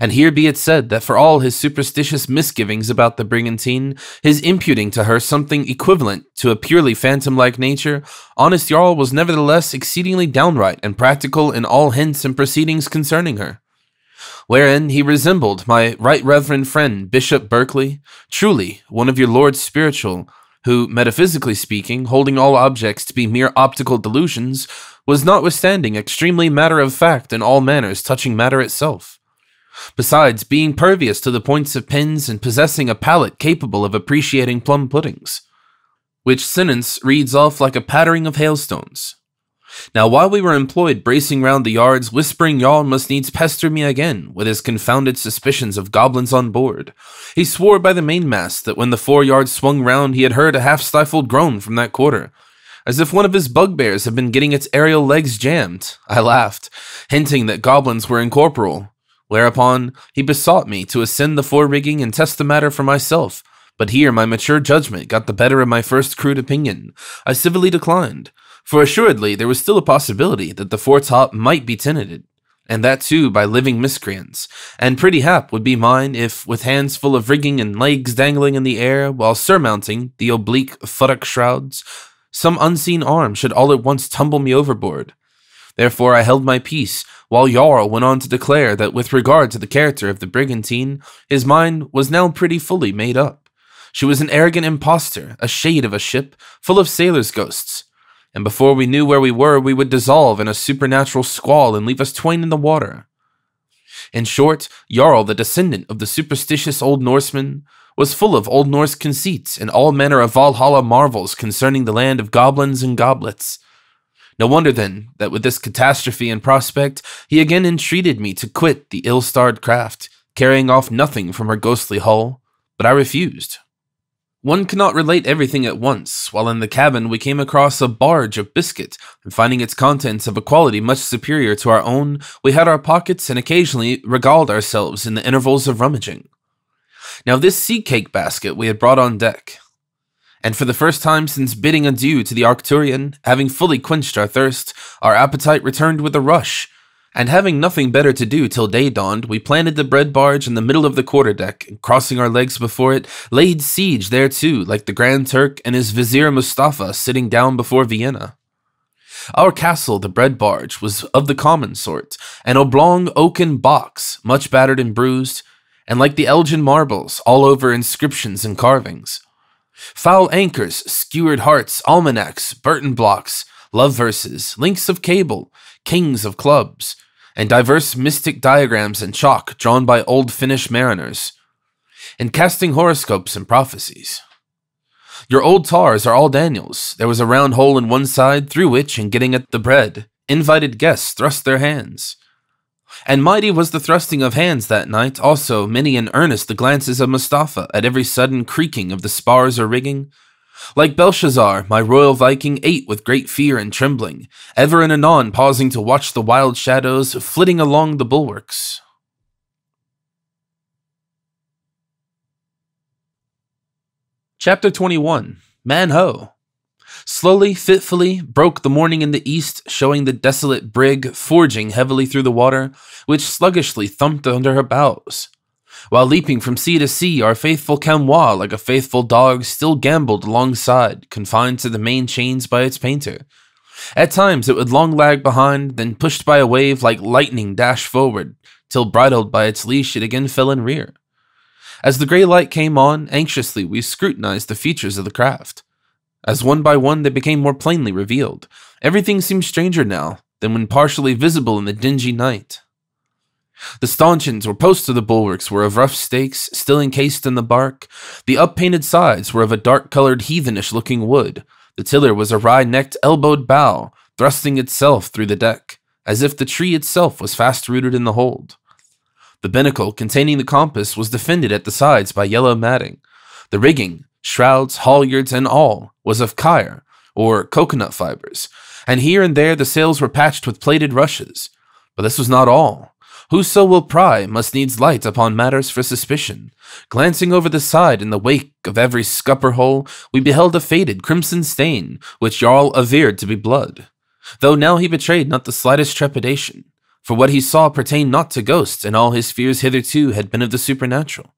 A: And here be it said that for all his superstitious misgivings about the brigantine, his imputing to her something equivalent to a purely phantom-like nature, honest Jarl was nevertheless exceedingly downright and practical in all hints and proceedings concerning her. Wherein he resembled my right reverend friend Bishop Berkeley, truly one of your lords spiritual, who, metaphysically speaking, holding all objects to be mere optical delusions, was notwithstanding extremely matter-of-fact in all manners touching matter itself. Besides being pervious to the points of pins and possessing a palate capable of appreciating plum puddings, which sentence reads off like a pattering of hailstones. Now while we were employed bracing round the yards, whispering Jarl must needs pester me again with his confounded suspicions of goblins on board. He swore by the mainmast that when the foreyard swung round he had heard a half-stifled groan from that quarter, as if one of his bugbears had been getting its aerial legs jammed. I laughed, hinting that goblins were incorporeal, whereupon he besought me to ascend the fore-rigging and test the matter for myself, but here my mature judgment got the better of my first crude opinion. I civilly declined, for assuredly there was still a possibility that the foretop might be tenanted, and that too by living miscreants, and pretty hap would be mine if, with hands full of rigging and legs dangling in the air while surmounting the oblique futtock shrouds, some unseen arm should all at once tumble me overboard. Therefore I held my peace, while Jarl went on to declare that with regard to the character of the brigantine, his mind was now pretty fully made up. She was an arrogant impostor, a shade of a ship, full of sailors' ghosts, and before we knew where we were, we would dissolve in a supernatural squall and leave us twain in the water. In short, Jarl, the descendant of the superstitious Old Norseman, was full of Old Norse conceits and all manner of Valhalla marvels concerning the land of goblins and goblets. No wonder, then, that with this catastrophe in prospect, he again entreated me to quit the ill-starred craft, carrying off nothing from her ghostly hull, but I refused. One cannot relate everything at once. While in the cabin, we came across a barge of biscuit, and finding its contents of a quality much superior to our own, we had our pockets and occasionally regaled ourselves in the intervals of rummaging. Now this seed cake basket we had brought on deck, and for the first time since bidding adieu to the Arcturian, having fully quenched our thirst, our appetite returned with a rush, and having nothing better to do till day dawned, we planted the bread barge in the middle of the quarterdeck, and crossing our legs before it, laid siege thereto, like the Grand Turk and his vizier Mustafa sitting down before Vienna. Our castle, the bread barge, was of the common sort, an oblong oaken box, much battered and bruised, and like the Elgin marbles, all over inscriptions and carvings. Foul anchors, skewered hearts, almanacs, Burton blocks, love verses, links of cable, kings of clubs, and diverse mystic diagrams in chalk drawn by old Finnish mariners, and casting horoscopes and prophecies. Your old tars are all Daniels. There was a round hole in one side through which, in getting at the bread, invited guests thrust their hands. And mighty was the thrusting of hands that night, also many and earnest the glances of Mustafa at every sudden creaking of the spars or rigging. Like Belshazzar, my royal Viking ate with great fear and trembling, ever and anon pausing to watch the wild shadows flitting along the bulwarks. Chapter 21. Man-ho! Slowly, fitfully, broke the morning in the east, showing the desolate brig forging heavily through the water, which sluggishly thumped under her bows. While leaping from sea to sea, our faithful Camois, like a faithful dog, still gamboled alongside, confined to the main chains by its painter. At times it would long lag behind, then pushed by a wave like lightning dash forward, till bridled by its leash it again fell in rear. As the grey light came on, anxiously we scrutinized the features of the craft. As one by one they became more plainly revealed, everything seemed stranger now than when partially visible in the dingy night. The stanchions or posts of the bulwarks were of rough stakes, still encased in the bark. The up-painted sides were of a dark-colored heathenish-looking wood. The tiller was a wry-necked, elbowed bough, thrusting itself through the deck, as if the tree itself was fast-rooted in the hold. The binnacle containing the compass was defended at the sides by yellow matting. The rigging, shrouds, halyards, and all, was of kyre, or coconut fibers, and here and there the sails were patched with plaited rushes. But this was not all. Whoso will pry must needs light upon matters for suspicion. Glancing over the side in the wake of every scupper hole, we beheld a faded crimson stain, which Jarl averred to be blood. Though now he betrayed not the slightest trepidation, for what he saw pertained not to ghosts, and all his fears hitherto had been of the supernatural.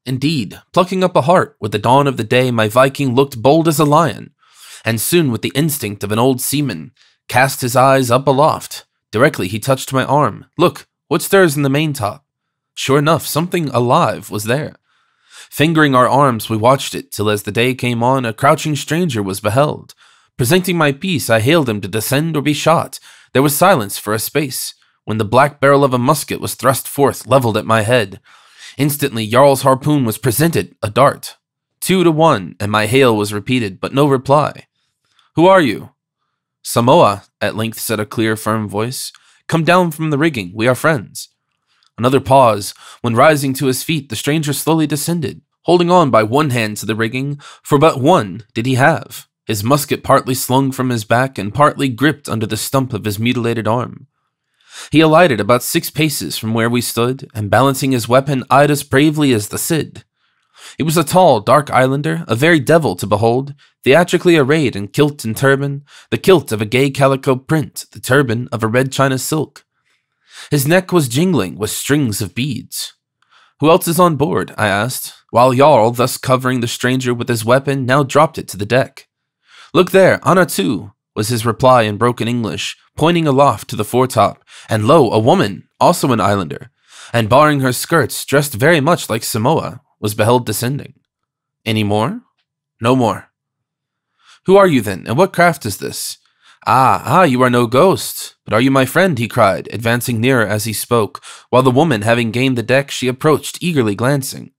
A: Indeed, plucking up a heart with the dawn of the day, my Viking looked bold as a lion, and soon with the instinct of an old seaman, cast his eyes up aloft. Directly he touched my arm. Look, what stirs in the maintop? Sure enough, something alive was there. Fingering our arms, we watched it, till as the day came on, a crouching stranger was beheld. Presenting my piece, I hailed him to descend or be shot. There was silence for a space, when the black barrel of a musket was thrust forth, leveled at my head. Instantly, Jarl's harpoon was presented, a dart. 2 to 1, and my hail was repeated, but no reply. Who are you? Samoa, at length said a clear, firm voice. Come down from the rigging, we are friends. Another pause, when rising to his feet, the stranger slowly descended, holding on by one hand to the rigging, for but one did he have, his musket partly slung from his back and partly gripped under the stump of his mutilated arm. He alighted about 6 paces from where we stood, and balancing his weapon, eyed us bravely as the Cid. He was a tall, dark islander, a very devil to behold, theatrically arrayed in kilt and turban, the kilt of a gay calico print, the turban of a red china silk. His neck was jingling with strings of beads. Who else is on board? I asked, while Jarl, thus covering the stranger with his weapon, now dropped it to the deck. Look there, Anna too, was his reply in broken English, pointing aloft to the foretop, and lo, a woman, also an islander, and barring her skirts, dressed very much like Samoa, was beheld descending. Any more? No more. Who are you then, and what craft is this? Ah, you are no ghost. But are you my friend? He cried, advancing nearer as he spoke, while the woman, having gained the deck, she approached, eagerly glancing.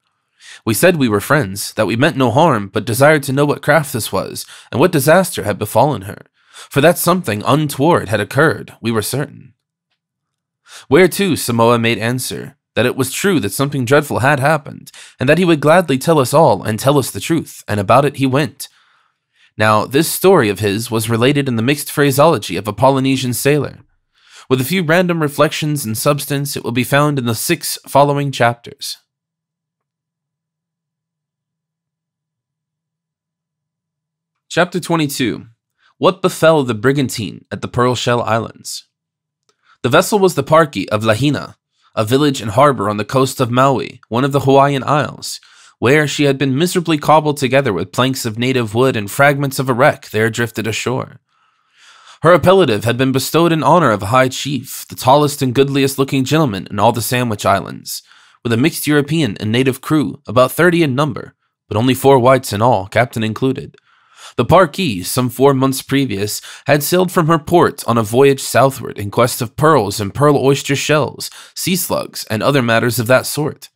A: We said we were friends, that we meant no harm, but desired to know what craft this was, and what disaster had befallen her. For that something untoward had occurred, we were certain. Whereto Samoa made answer, that it was true that something dreadful had happened, and that he would gladly tell us all and tell us the truth, and about it he went. Now, this story of his was related in the mixed phraseology of a Polynesian sailor. With a few random reflections and substance, it will be found in the 6 following chapters. Chapter 22. What befell the brigantine at the Pearl Shell Islands? The vessel was the Parki of Lahaina, a village and harbor on the coast of Maui, one of the Hawaiian Isles, where she had been miserably cobbled together with planks of native wood and fragments of a wreck there drifted ashore. Her appellative had been bestowed in honor of a high chief, the tallest and goodliest looking gentleman in all the Sandwich Islands, with a mixed European and native crew, about 30 in number, but only 4 whites in all, captain included. The Parki, some 4 months previous, had sailed from her port on a voyage southward in quest of pearls and pearl oyster shells, sea slugs, and other matters of that sort.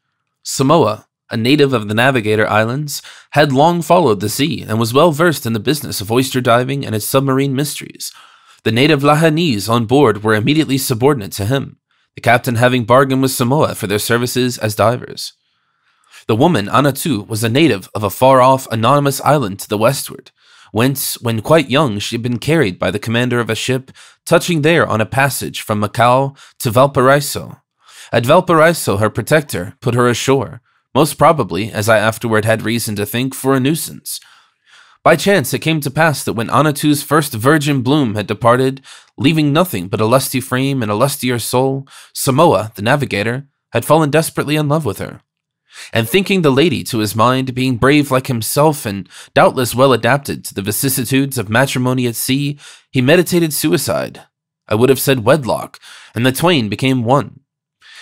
A: Samoa, a native of the Navigator Islands, had long followed the sea and was well versed in the business of oyster diving and its submarine mysteries. The native Lahanese on board were immediately subordinate to him, the captain having bargained with Samoa for their services as divers. The woman, Anatu, was a native of a far-off, anonymous island to the westward, whence, when quite young, she had been carried by the commander of a ship, touching there on a passage from Macau to Valparaiso. At Valparaiso, her protector put her ashore, most probably, as I afterward had reason to think, for a nuisance. By chance, it came to pass that when Anatu's first virgin bloom had departed, leaving nothing but a lusty frame and a lustier soul, Samoa, the navigator, had fallen desperately in love with her. And thinking the lady to his mind, being brave like himself and doubtless well adapted to the vicissitudes of matrimony at sea, he meditated suicide. I would have said wedlock, and the twain became one.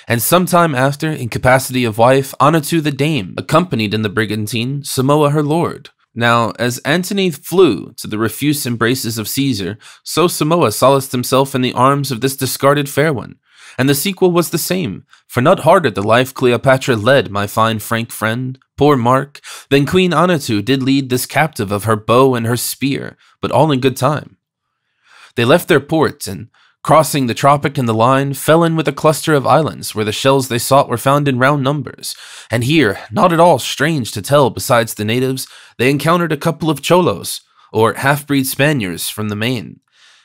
A: And some time after, in capacity of wife, Anatu the dame accompanied in the brigantine Samoa her lord. Now, as Antony flew to the refuse embraces of Caesar, so Samoa solaced himself in the arms of this discarded fair one, And the sequel was the same, for not harder the life Cleopatra led, my fine frank friend, poor Mark, than Queen Anatu did lead this captive of her bow and her spear, but all in good time. They left their port, and, crossing the tropic and the line, fell in with a cluster of islands where the shells they sought were found in round numbers, and here, not at all strange to tell besides the natives, they encountered a couple of cholos, or half-breed Spaniards from the main.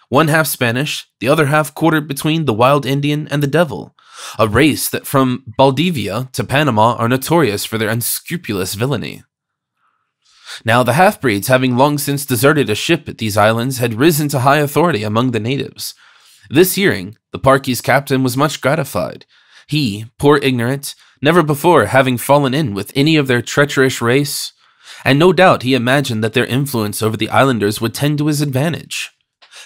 A: One half Spanish, the other half quartered between the wild Indian and the devil, a race that from Valdivia to Panama are notorious for their unscrupulous villainy. Now the half-breeds, having long since deserted a ship at these islands, had risen to high authority among the natives. This hearing, the Parky's captain was much gratified. He, poor ignorant, never before having fallen in with any of their treacherous race, and no doubt he imagined that their influence over the islanders would tend to his advantage.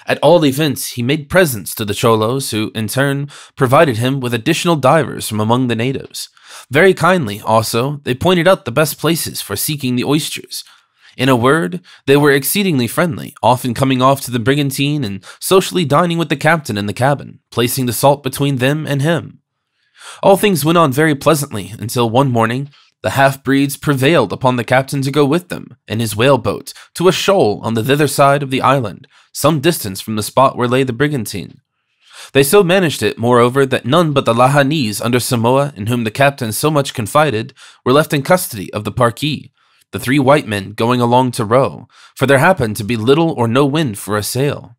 A: At all events, he made presents to the cholos, who, in turn, provided him with additional divers from among the natives. Very kindly, also, they pointed out the best places for seeking the oysters. In a word, they were exceedingly friendly, often coming off to the brigantine and socially dining with the captain in the cabin, placing the salt between them and him. All things went on very pleasantly until one morning the half-breeds prevailed upon the captain to go with them, in his whaleboat, to a shoal on the thither side of the island, some distance from the spot where lay the brigantine. They so managed it, moreover, that none but the Lahanese under Samoa, in whom the captain so much confided, were left in custody of the Parki, the 3 white men going along to row, for there happened to be little or no wind for a sail.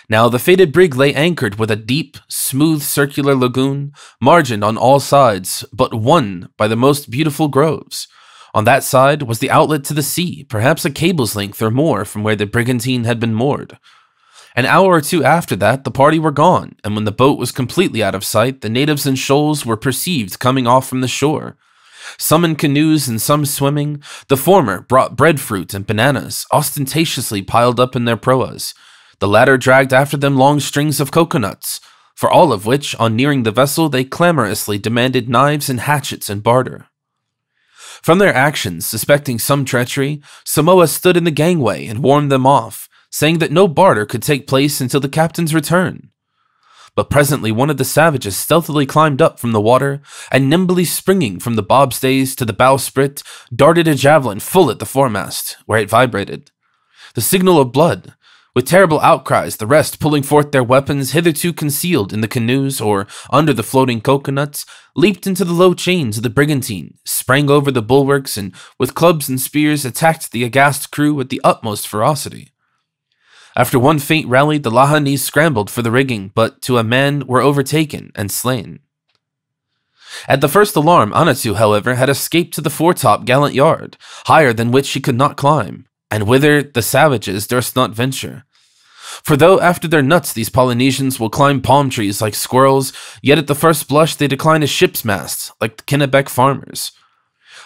A: Now the fated brig lay anchored with a deep, smooth circular lagoon, margined on all sides, but one by the most beautiful groves. On that side was the outlet to the sea, perhaps a cable's length or more from where the brigantine had been moored. An hour or two after that, the party were gone, and when the boat was completely out of sight, the natives in shoals were perceived coming off from the shore. Some in canoes and some swimming, the former brought breadfruit and bananas, ostentatiously piled up in their proas. The latter dragged after them long strings of coconuts, for all of which, on nearing the vessel, they clamorously demanded knives and hatchets in barter. From their actions, suspecting some treachery, Samoa stood in the gangway and warned them off, saying that no barter could take place until the captain's return. But presently one of the savages stealthily climbed up from the water, and nimbly springing from the bobstays to the bowsprit, darted a javelin full at the foremast, where it vibrated. The signal of blood. With terrible outcries, the rest, pulling forth their weapons hitherto concealed in the canoes or under the floating coconuts, leaped into the low chains of the brigantine, sprang over the bulwarks, and with clubs and spears attacked the aghast crew with the utmost ferocity. After one faint rally, the Lahanese scrambled for the rigging, but to a man were overtaken and slain. At the first alarm, Anatu, however, had escaped to the foretop gallant yard, higher than which she could not climb, and whither the savages durst not venture. For though after their nuts these Polynesians will climb palm trees like squirrels, yet at the first blush they decline a ship's mast, like the Kennebec farmers.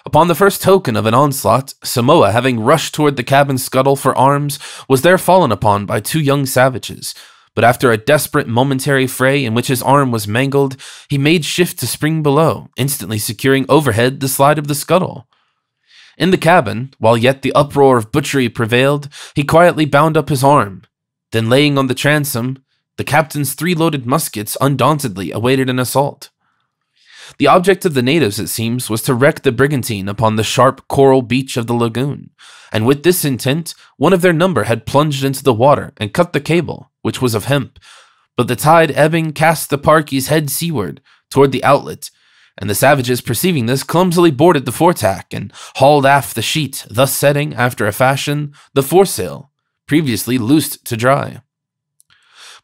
A: Upon the first token of an onslaught, Samoa, having rushed toward the cabin scuttle for arms, was there fallen upon by 2 young savages, but after a desperate momentary fray in which his arm was mangled, he made shift to spring below, instantly securing overhead the slide of the scuttle. In the cabin, while yet the uproar of butchery prevailed, he quietly bound up his arm. Then laying on the transom, the captain's 3 loaded muskets undauntedly awaited an assault. The object of the natives, it seems, was to wreck the brigantine upon the sharp coral beach of the lagoon, and with this intent, one of their number had plunged into the water and cut the cable, which was of hemp, but the tide ebbing cast the Parky's head seaward, toward the outlet, and the savages, perceiving this, clumsily boarded the foretack and hauled aft the sheet, thus setting, after a fashion, the foresail, previously loosed to dry.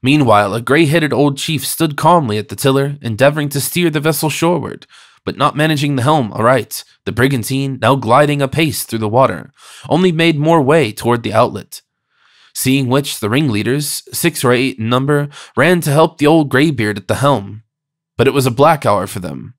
A: Meanwhile, a gray-headed old chief stood calmly at the tiller, endeavoring to steer the vessel shoreward, but not managing the helm aright. The brigantine, now gliding apace through the water, only made more way toward the outlet. Seeing which, the ringleaders, 6 or 8 in number, ran to help the old graybeard at the helm. But it was a black hour for them.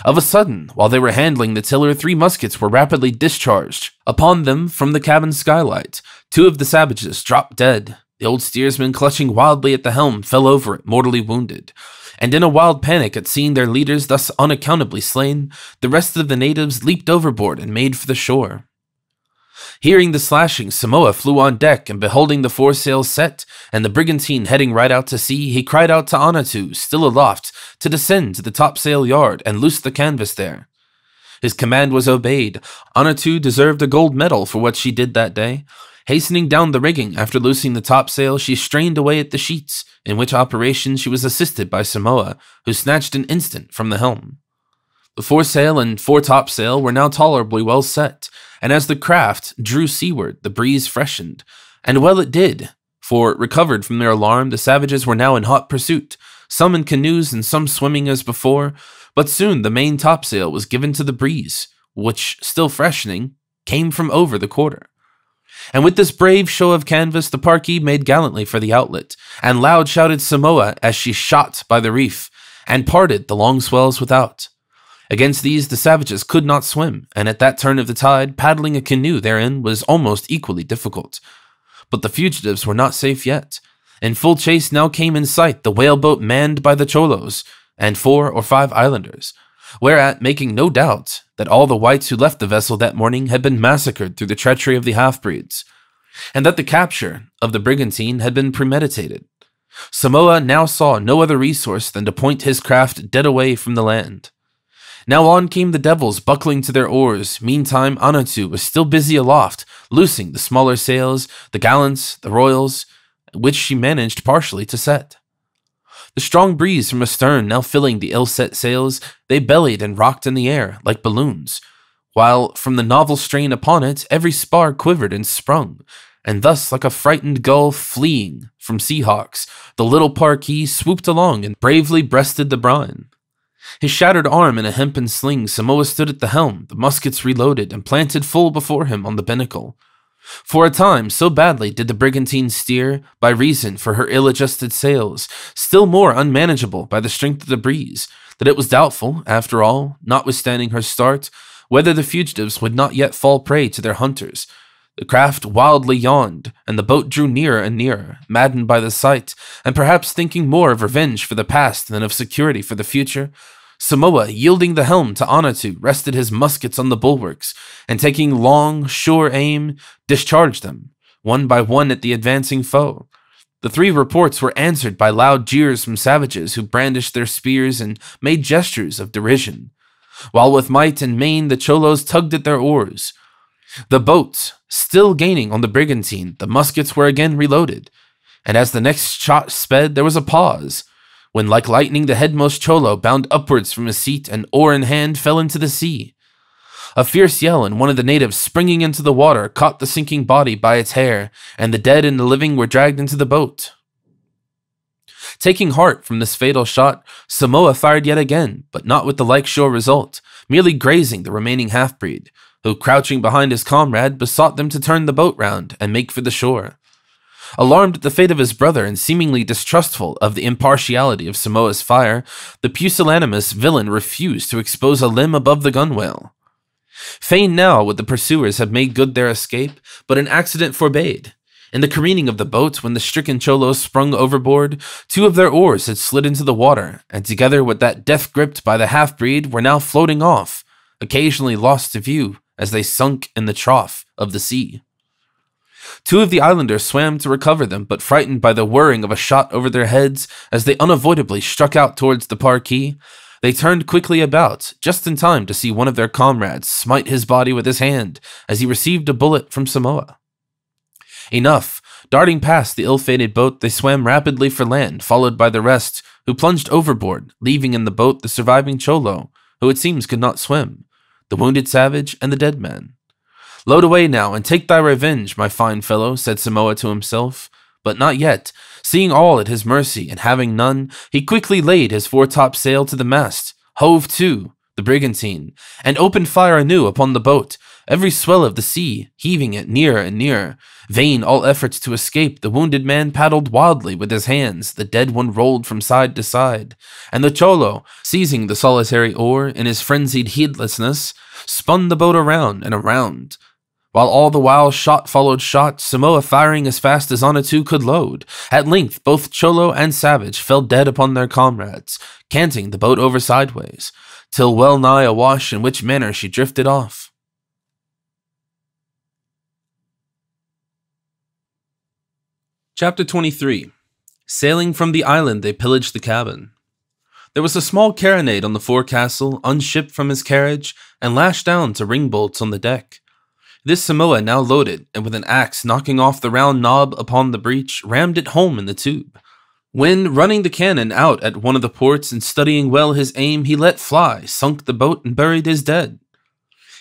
A: Of a sudden, while they were handling the tiller, 3 muskets were rapidly discharged upon them from the cabin skylight. 2 of the savages dropped dead. The old steersman, clutching wildly at the helm, fell over it, mortally wounded. And in a wild panic at seeing their leaders thus unaccountably slain, the rest of the natives leaped overboard and made for the shore. Hearing the slashing, Samoa flew on deck, and beholding the foresail set, and the brigantine heading right out to sea, he cried out to Anatu, still aloft, to descend to the topsail yard and loose the canvas there. His command was obeyed. Anatu deserved a gold medal for what she did that day. Hastening down the rigging after loosing the topsail, she strained away at the sheets, in which operation she was assisted by Samoa, who snatched an instant from the helm. The foresail and foretopsail were now tolerably well set, and as the craft drew seaward, the breeze freshened. And well it did, for, recovered from their alarm, the savages were now in hot pursuit, some in canoes and some swimming as before, but soon the main topsail was given to the breeze, which, still freshening, came from over the quarter. And with this brave show of canvas, the Parky made gallantly for the outlet, and loud shouted Samoa as she shot by the reef, and parted the long swells without. Against these the savages could not swim, and at that turn of the tide, paddling a canoe therein was almost equally difficult. But the fugitives were not safe yet. In full chase now came in sight the whaleboat manned by the Cholos, and 4 or 5 islanders, whereat making no doubt that all the whites who left the vessel that morning had been massacred through the treachery of the half-breeds, and that the capture of the brigantine had been premeditated. Samoa now saw no other resource than to point his craft dead away from the land. Now on came the devils buckling to their oars. Meantime Anatu was still busy aloft, loosing the smaller sails, the gallants, the royals, which she managed partially to set. The strong breeze from astern now filling the ill-set sails, they bellied and rocked in the air like balloons, while from the novel strain upon it every spar quivered and sprung, and thus like a frightened gull fleeing from sea-hawks, the little Parky swooped along and bravely breasted the brine. His shattered arm in a hempen sling, Samoa stood at the helm, the muskets reloaded and planted full before him on the binnacle. For a time, so badly did the brigantine steer, by reason for her ill-adjusted sails, still more unmanageable by the strength of the breeze, that it was doubtful, after all, notwithstanding her start, whether the fugitives would not yet fall prey to their hunters. The craft wildly yawned, and the boat drew nearer and nearer, maddened by the sight, and perhaps thinking more of revenge for the past than of security for the future. Samoa, yielding the helm to Anatu, rested his muskets on the bulwarks, and taking long, sure aim, discharged them, one by one at the advancing foe. The 3 reports were answered by loud jeers from savages who brandished their spears and made gestures of derision, while with might and main the Cholos tugged at their oars. The boats, still gaining on the brigantine, the muskets were again reloaded, and as the next shot sped, there was a pause, when like lightning the headmost Cholo bounded upwards from his seat and oar in hand fell into the sea. A fierce yell and one of the natives springing into the water caught the sinking body by its hair, and the dead and the living were dragged into the boat. Taking heart from this fatal shot, Samoa fired yet again, but not with the like sure result, merely grazing the remaining half-breed, who, crouching behind his comrade, besought them to turn the boat round and make for the shore. Alarmed at the fate of his brother and seemingly distrustful of the impartiality of Samoa's fire, the pusillanimous villain refused to expose a limb above the gunwale. Fain now would the pursuers have made good their escape, but an accident forbade. In the careening of the boat, when the stricken Cholos sprung overboard, 2 of their oars had slid into the water, and together with that death gripped by the half-breed were now floating off, occasionally lost to view as they sunk in the trough of the sea. 2 of the islanders swam to recover them, but frightened by the whirring of a shot over their heads as they unavoidably struck out towards the Parky, they turned quickly about, just in time to see one of their comrades smite his body with his hand as he received a bullet from Samoa. Enough. Darting past the ill-fated boat, they swam rapidly for land, followed by the rest, who plunged overboard, leaving in the boat the surviving Cholo, who it seems could not swim, the wounded savage, and the dead man. "Load away now, and take thy revenge, my fine fellow," said Samoa to himself. But not yet. Seeing all at his mercy, and having none, he quickly laid his foretopsail to the mast, hove to the brigantine, and opened fire anew upon the boat, every swell of the sea heaving it nearer and nearer. Vain all efforts to escape, the wounded man paddled wildly with his hands, the dead one rolled from side to side, and the Cholo, seizing the solitary oar in his frenzied heedlessness, spun the boat around and around, while all the while shot followed shot, Samoa firing as fast as Anatu could load. At length both Cholo and savage fell dead upon their comrades, canting the boat over sideways, till well nigh awash, in which manner she drifted off. Chapter 23. Sailing from the island, they pillaged the cabin. There was a small carronade on the forecastle, unshipped from his carriage, and lashed down to ring bolts on the deck. This Samoa now loaded, and with an axe knocking off the round knob upon the breech, rammed it home in the tube. When, running the cannon out at one of the ports and studying well his aim, he let fly, sunk the boat, and buried his dead.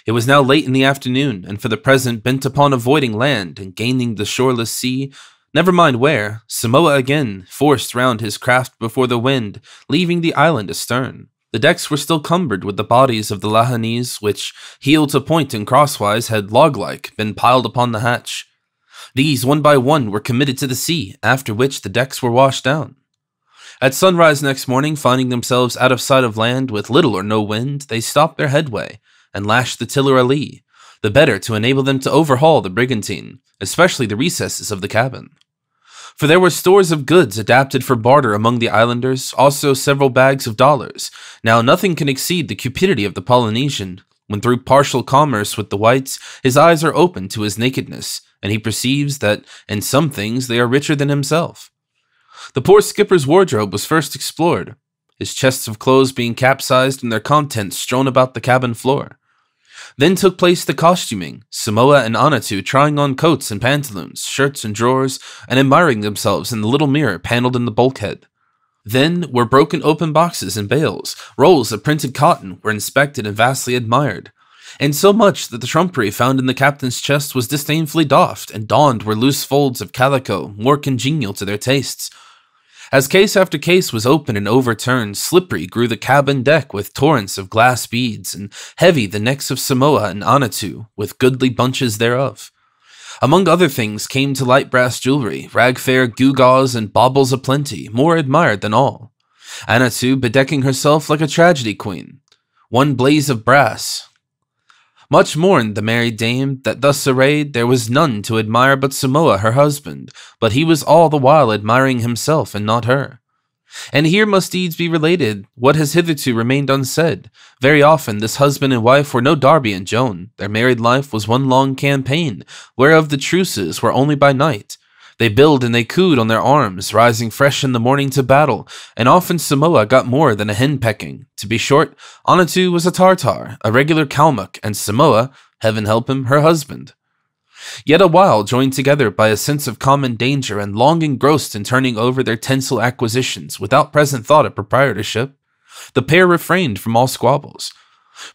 A: It was now late in the afternoon, and for the present bent upon avoiding land and gaining the shoreless sea, never mind where, Samoa again forced round his craft before the wind, leaving the island astern. The decks were still cumbered with the bodies of the Lahanese, which, heel to point and crosswise, had log-like been piled upon the hatch. These, one by one, were committed to the sea, after which the decks were washed down. At sunrise next morning, finding themselves out of sight of land with little or no wind, they stopped their headway and lashed the tiller alee, the better to enable them to overhaul the brigantine, especially the recesses of the cabin. For there were stores of goods adapted for barter among the islanders, also several bags of dollars. Now nothing can exceed the cupidity of the Polynesian, when through partial commerce with the whites, his eyes are opened to his nakedness, and he perceives that, in some things, they are richer than himself. The poor skipper's wardrobe was first explored, his chests of clothes being capsized and their contents strewn about the cabin floor. Then took place the costuming, Samoa and Anatu trying on coats and pantaloons, shirts and drawers, and admiring themselves in the little mirror paneled in the bulkhead. Then were broken open boxes and bales, rolls of printed cotton were inspected and vastly admired, and so much that the trumpery found in the captain's chest was disdainfully doffed, and donned were loose folds of calico more congenial to their tastes. As case after case was opened and overturned, slippery grew the cabin deck with torrents of glass beads, and heavy the necks of Samoa and Anatu with goodly bunches thereof. Among other things came to light brass jewelry, rag-fair gewgaws, and baubles aplenty, more admired than all. Anatu bedecking herself like a tragedy queen, one blaze of brass. Much mourned the merry dame that thus arrayed there was none to admire but Samoa her husband, but he was all the while admiring himself and not her. And here must needs be related what has hitherto remained unsaid. Very often this husband and wife were no Darby and Joan. Their married life was one long campaign, whereof the truces were only by night. They billed and they cooed on their arms, rising fresh in the morning to battle, and often Samoa got more than a hen-pecking. To be short, Anatu was a Tartar, a regular Kalmuck, and Samoa, heaven help him, her husband. Yet a while, joined together by a sense of common danger and long engrossed in turning over their tinsel acquisitions without present thought of proprietorship, the pair refrained from all squabbles.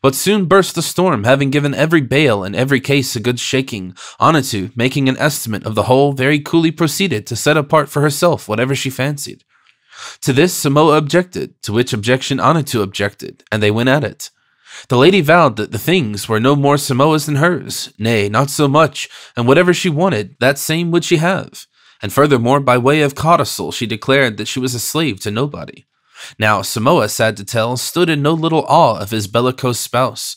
A: But soon burst the storm, having given every bale and every case a good shaking. Anatu, making an estimate of the whole, very coolly proceeded to set apart for herself whatever she fancied. To this Samoa objected, to which objection Anatu objected, and they went at it. The lady vowed that the things were no more Samoa's than hers, nay, not so much, and whatever she wanted, that same would she have. And furthermore, by way of codicil, she declared that she was a slave to nobody. Now, Samoa, sad to tell, stood in no little awe of his bellicose spouse.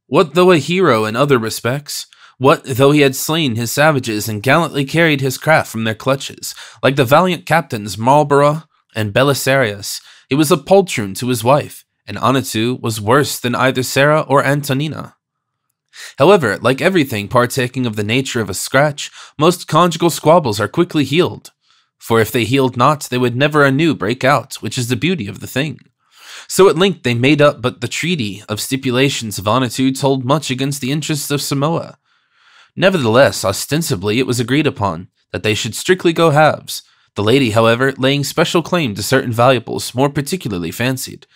A: What though a hero in other respects? What though he had slain his savages and gallantly carried his craft from their clutches? Like the valiant captains Marlborough and Belisarius, he was a poltroon to his wife, and Anatu was worse than either Sarah or Antonina. However, like everything partaking of the nature of a scratch, most conjugal squabbles are quickly healed. For if they healed not, they would never anew break out, which is the beauty of the thing. So at length they made up, but the treaty of stipulations of Anatu told much against the interests of Samoa. Nevertheless, ostensibly it was agreed upon that they should strictly go halves, the lady, however, laying special claim to certain valuables more particularly fancied.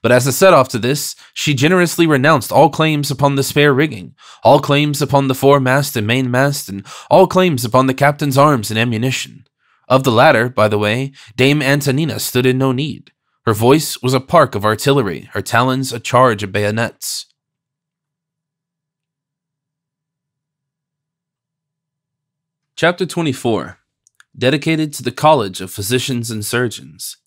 A: But as a set-off to this, she generously renounced all claims upon the spare rigging, all claims upon the foremast and mainmast, and all claims upon the captain's arms and ammunition. Of the latter, by the way, Dame Antonina stood in no need. Her voice was a park of artillery, her talons a charge of bayonets. Chapter 24. Dedicated to the College of Physicians and Surgeons.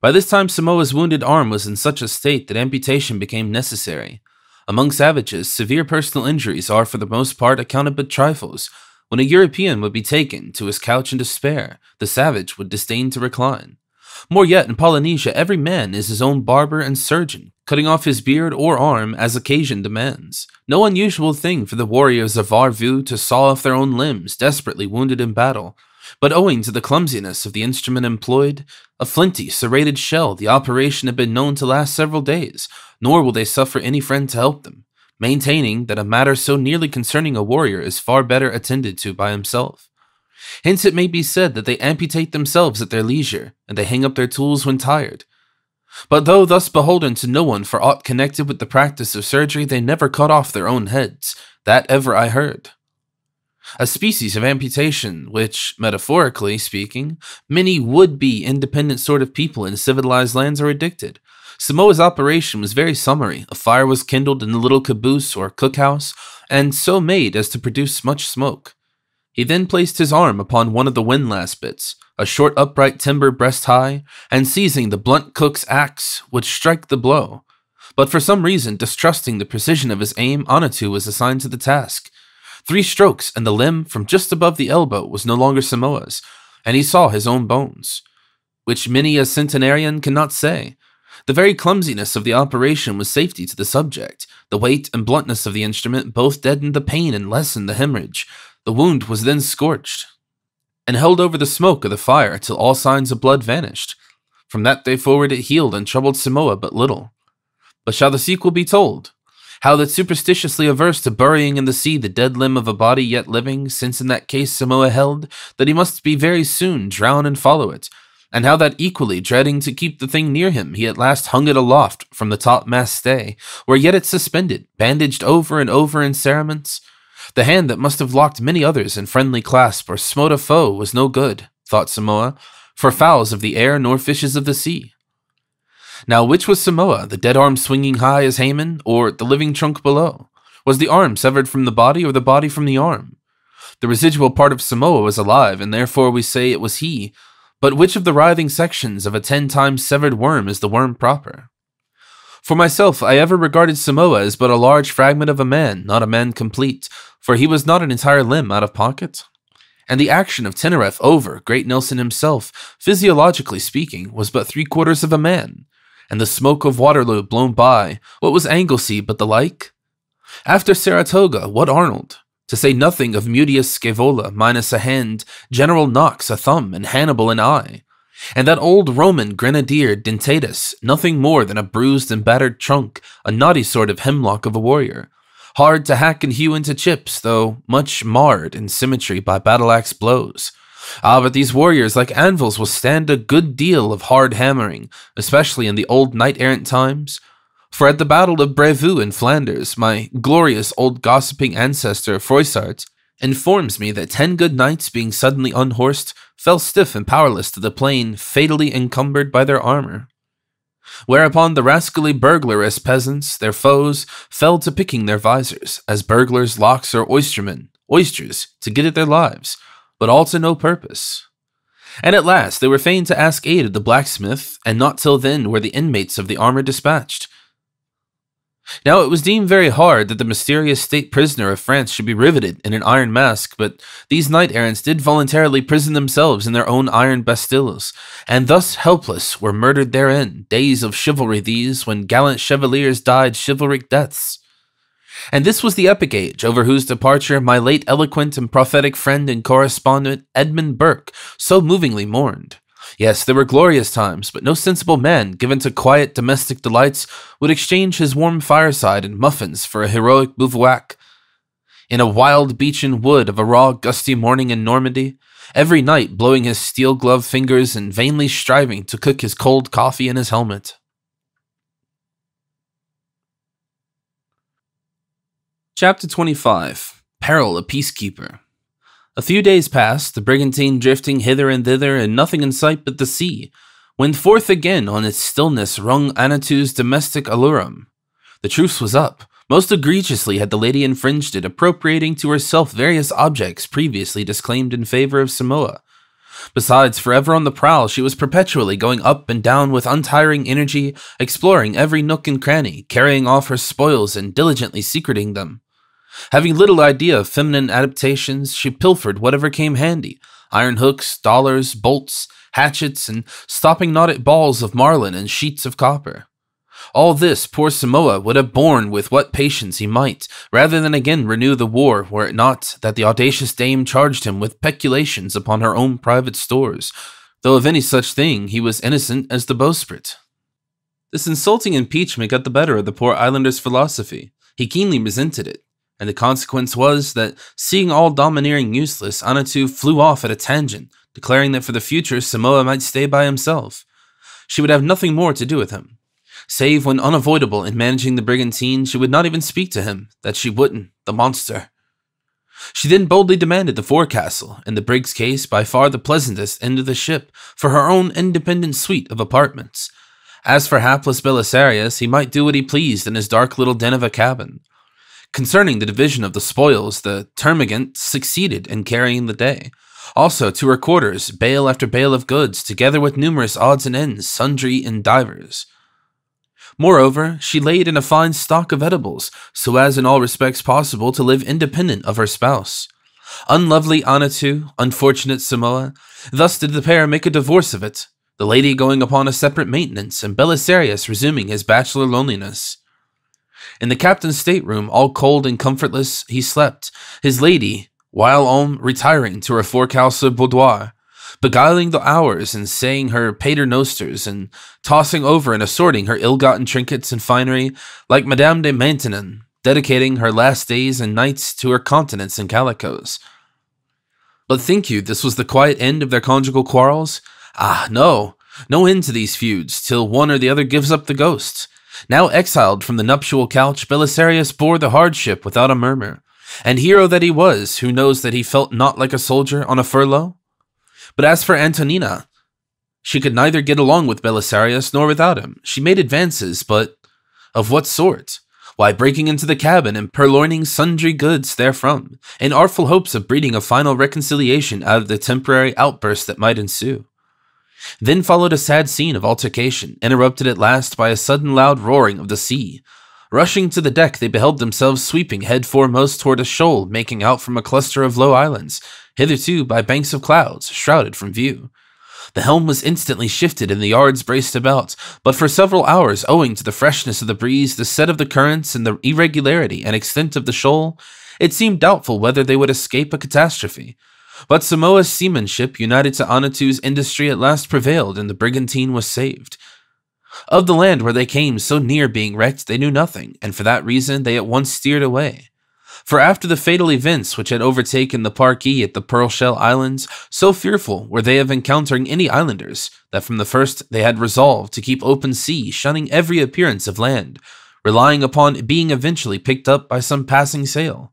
A: By this time Samoa's wounded arm was in such a state that amputation became necessary. Among savages, severe personal injuries are for the most part accounted but trifles. When a European would be taken to his couch in despair, the savage would disdain to recline. More yet, in Polynesia, every man is his own barber and surgeon, cutting off his beard or arm as occasion demands. No unusual thing for the warriors of Varvu to saw off their own limbs, desperately wounded in battle. But owing to the clumsiness of the instrument employed, a flinty, serrated shell, the operation had been known to last several days, nor will they suffer any friend to help them, maintaining that a matter so nearly concerning a warrior is far better attended to by himself. Hence it may be said that they amputate themselves at their leisure, and they hang up their tools when tired. But though thus beholden to no one for aught connected with the practice of surgery, they never cut off their own heads, that ever I heard. A species of amputation which, metaphorically speaking, many would-be independent sort of people in civilized lands are addicted. Samoa's operation was very summary. A fire was kindled in the little caboose or cookhouse, and so made as to produce much smoke. He then placed his arm upon one of the windlass bits, a short upright timber breast high, and seizing the blunt cook's axe, would strike the blow. But for some reason, distrusting the precision of his aim, Anatu was assigned to the task. 3 strokes, and the limb from just above the elbow was no longer Samoa's, and he saw his own bones, which many a centenarian cannot say. The very clumsiness of the operation was safety to the subject. The weight and bluntness of the instrument both deadened the pain and lessened the hemorrhage. The wound was then scorched, and held over the smoke of the fire till all signs of blood vanished. From that day forward it healed and troubled Samoa but little. But shall the sequel be told? How that superstitiously averse to burying in the sea the dead limb of a body yet living, since in that case Samoa held that he must be very soon drown and follow it, and how that equally dreading to keep the thing near him, he at last hung it aloft from the topmast stay, where yet it suspended, bandaged over and over in cerements. The hand that must have locked many others in friendly clasp or smote a foe was no good, thought Samoa, for fowls of the air nor fishes of the sea. Now which was Samoa, the dead arm swinging high as Herman, or the living trunk below? Was the arm severed from the body, or the body from the arm? The residual part of Samoa was alive, and therefore we say it was he, but which of the writhing sections of a 10 times severed worm is the worm proper? For myself, I ever regarded Samoa as but a large fragment of a man, not a man complete, for he was not an entire limb out of pocket. And the action of Tenerife over great Nelson himself, physiologically speaking, was but 3/4 of a man. And the smoke of Waterloo blown by, what was Anglesey but the like? After Saratoga, what Arnold? To say nothing of Mutius Scaevola, minus a hand, General Knox a thumb, and Hannibal an eye. And that old Roman grenadier Dentatus, nothing more than a bruised and battered trunk, a knotty sort of hemlock of a warrior, hard to hack and hew into chips, though much marred in symmetry by battle-axe blows. Ah, but these warriors, like anvils, will stand a good deal of hard hammering, especially in the old knight-errant times. For at the Battle of Brevoux in Flanders, my glorious old gossiping ancestor Froissart informs me that 10 good knights, being suddenly unhorsed, fell stiff and powerless to the plain, fatally encumbered by their armor. Whereupon the rascally burglarous peasants, their foes, fell to picking their visors, as burglars, locks, or oysters, to get at their lives, but all to no purpose. And at last they were fain to ask aid of the blacksmith, and not till then were the inmates of the armor dispatched. Now it was deemed very hard that the mysterious state prisoner of France should be riveted in an iron mask, but these knight-errants did voluntarily prison themselves in their own iron bastilles, and thus helpless were murdered therein. Days of chivalry these, when gallant chevaliers died chivalric deaths. And this was the epic age over whose departure my late eloquent and prophetic friend and correspondent Edmund Burke so movingly mourned. Yes, there were glorious times, but no sensible man, given to quiet domestic delights, would exchange his warm fireside and muffins for a heroic bivouac. In a wild beechen wood of a raw, gusty morning in Normandy, every night blowing his steel-gloved fingers and vainly striving to cook his cold coffee in his helmet. Chapter 25. Peril a Peacekeeper. A few days passed, the brigantine drifting hither and thither, and nothing in sight but the sea, when forth again on its stillness rung Anatu's domestic alarum. The truce was up. Most egregiously had the lady infringed it, appropriating to herself various objects previously disclaimed in favor of Samoa. Besides, forever on the prowl, she was perpetually going up and down with untiring energy, exploring every nook and cranny, carrying off her spoils and diligently secreting them. Having little idea of feminine adaptations, she pilfered whatever came handy, iron hooks, dollars, bolts, hatchets, and stopping knotted balls of marline and sheets of copper. All this poor Samoa would have borne with what patience he might, rather than again renew the war, were it not that the audacious dame charged him with peculations upon her own private stores, though of any such thing he was innocent as the bowsprit. This insulting impeachment got the better of the poor islander's philosophy. He keenly resented it, and the consequence was that, seeing all domineering useless, Anatu flew off at a tangent, declaring that for the future Samoa might stay by himself. She would have nothing more to do with him. Save when unavoidable in managing the brigantine, she would not even speak to him, that she wouldn't, the monster. She then boldly demanded the forecastle, in the brig's case by far the pleasantest end of the ship, for her own independent suite of apartments. As for hapless Belisarius, he might do what he pleased in his dark little den of a cabin. Concerning the division of the spoils, the termagant succeeded in carrying the day. Also, to her quarters, bale after bale of goods, together with numerous odds and ends, sundry and divers. Moreover, she laid in a fine stock of edibles, so as in all respects possible to live independent of her spouse. Unlovely Anatu, unfortunate Samoa, thus did the pair make a divorce of it, the lady going upon a separate maintenance, and Belisarius resuming his bachelor loneliness. In the captain's stateroom, all cold and comfortless, he slept, his lady, whilome retiring to her forecastle boudoir, beguiling the hours and saying her paternosters and tossing over and assorting her ill-gotten trinkets and finery like Madame de Maintenon, dedicating her last days and nights to her continence and calicoes. But think you this was the quiet end of their conjugal quarrels? Ah, no end to these feuds, till one or the other gives up the ghost. Now exiled from the nuptial couch, Belisarius bore the hardship without a murmur, and hero that he was, who knows that he felt not like a soldier on a furlough? But as for Antonina, she could neither get along with Belisarius nor without him. She made advances, but of what sort? Why, breaking into the cabin and purloining sundry goods therefrom, in artful hopes of breeding a final reconciliation out of the temporary outburst that might ensue. Then followed a sad scene of altercation, interrupted at last by a sudden loud roaring of the sea. Rushing to the deck, they beheld themselves sweeping head foremost toward a shoal making out from a cluster of low islands, hitherto by banks of clouds, shrouded from view. The helm was instantly shifted and the yards braced about, but for several hours, owing to the freshness of the breeze, the set of the currents, and the irregularity and extent of the shoal, it seemed doubtful whether they would escape a catastrophe. But Samoa's seamanship, united to Anatu's industry, at last prevailed, and the brigantine was saved. Of the land where they came so near being wrecked, they knew nothing, and for that reason they at once steered away. For after the fatal events which had overtaken the Parkee at the Pearl Shell Islands, so fearful were they of encountering any islanders, that from the first they had resolved to keep open sea, shunning every appearance of land, relying upon being eventually picked up by some passing sail.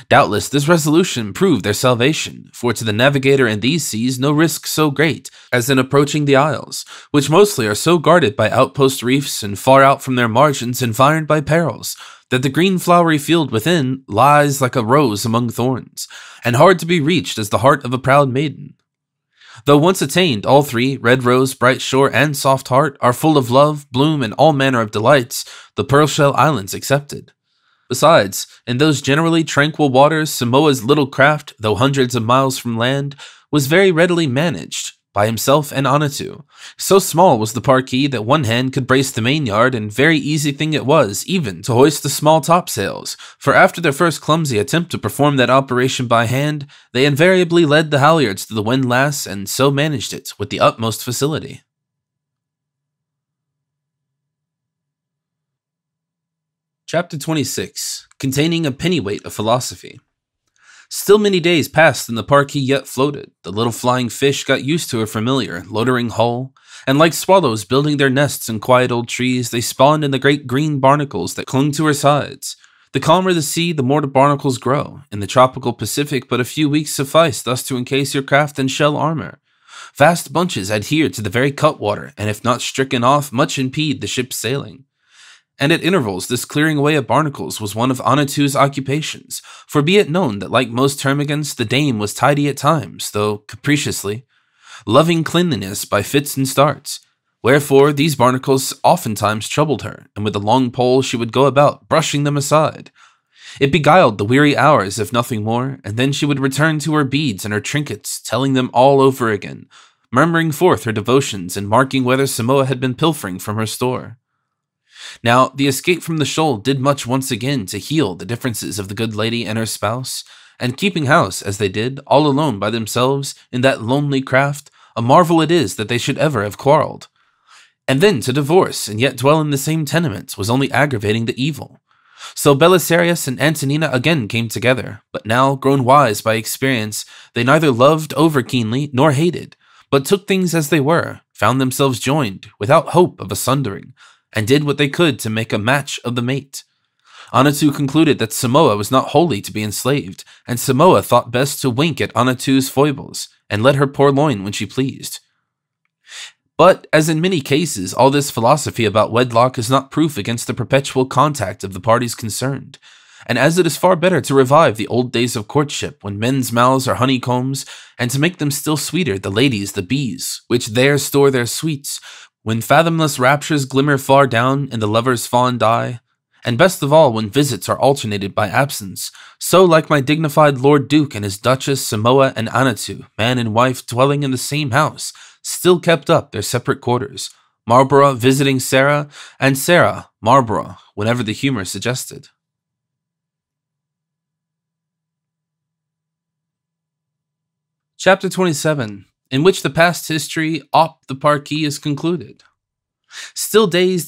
A: Doubtless this resolution proved their salvation, for to the navigator in these seas no risk so great as in approaching the isles, which mostly are so guarded by outpost reefs and far out from their margins environed by perils, that the green flowery field within lies like a rose among thorns, and hard to be reached as the heart of a proud maiden. Though once attained, all three, red rose, bright shore, and soft heart, are full of love, bloom, and all manner of delights, the Pearl Shell Islands excepted. Besides, in those generally tranquil waters, Samoa's little craft, though hundreds of miles from land, was very readily managed by himself and Anatu. So small was the Parkee that one hand could brace the mainyard, and very easy thing it was, even, to hoist the small topsails, for after their first clumsy attempt to perform that operation by hand, they invariably led the halyards to the windlass, and so managed it with the utmost facility. Chapter 26, containing a pennyweight of philosophy. Still many days passed and the Parkee yet floated. The little flying fish got used to her familiar, loitering hull, and like swallows building their nests in quiet old trees, they spawned in the great green barnacles that clung to her sides. The calmer the sea, the more the barnacles grow. In the tropical Pacific, but a few weeks suffice thus to encase your craft in shell armor. Vast bunches adhere to the very cutwater, and if not stricken off, much impede the ship's sailing. And at intervals this clearing away of barnacles was one of Anatu's occupations, for be it known that like most termagants, the dame was tidy at times, though capriciously, loving cleanliness by fits and starts, wherefore these barnacles oftentimes troubled her, and with a long pole she would go about, brushing them aside. It beguiled the weary hours, if nothing more, and then she would return to her beads and her trinkets, telling them all over again, murmuring forth her devotions and marking whether Samoa had been pilfering from her store. Now, the escape from the shoal did much once again to heal the differences of the good lady and her spouse, and keeping house, as they did, all alone by themselves in that lonely craft, a marvel it is that they should ever have quarreled. And then to divorce and yet dwell in the same tenements was only aggravating the evil. So Belisarius and Antonina again came together, but now, grown wise by experience, they neither loved over keenly nor hated, but took things as they were, found themselves joined, without hope of a sundering, and did what they could to make a match of the mate. Anatu concluded that Samoa was not wholly to be enslaved, and Samoa thought best to wink at Anatu's foibles, and let her purloin when she pleased. But, as in many cases, all this philosophy about wedlock is not proof against the perpetual contact of the parties concerned, and as it is far better to revive the old days of courtship when men's mouths are honeycombs, and to make them still sweeter the ladies the bees, which there store their sweets, when fathomless raptures glimmer far down in the lover's fond eye, and best of all when visits are alternated by absence, so like my dignified Lord Duke and his Duchess Samoa and Anatu, man and wife dwelling in the same house, still kept up their separate quarters, Marlborough visiting Sarah, and Sarah Marlborough whenever the humor suggested. Chapter 27, in which the past history op the Parquis is concluded. Still days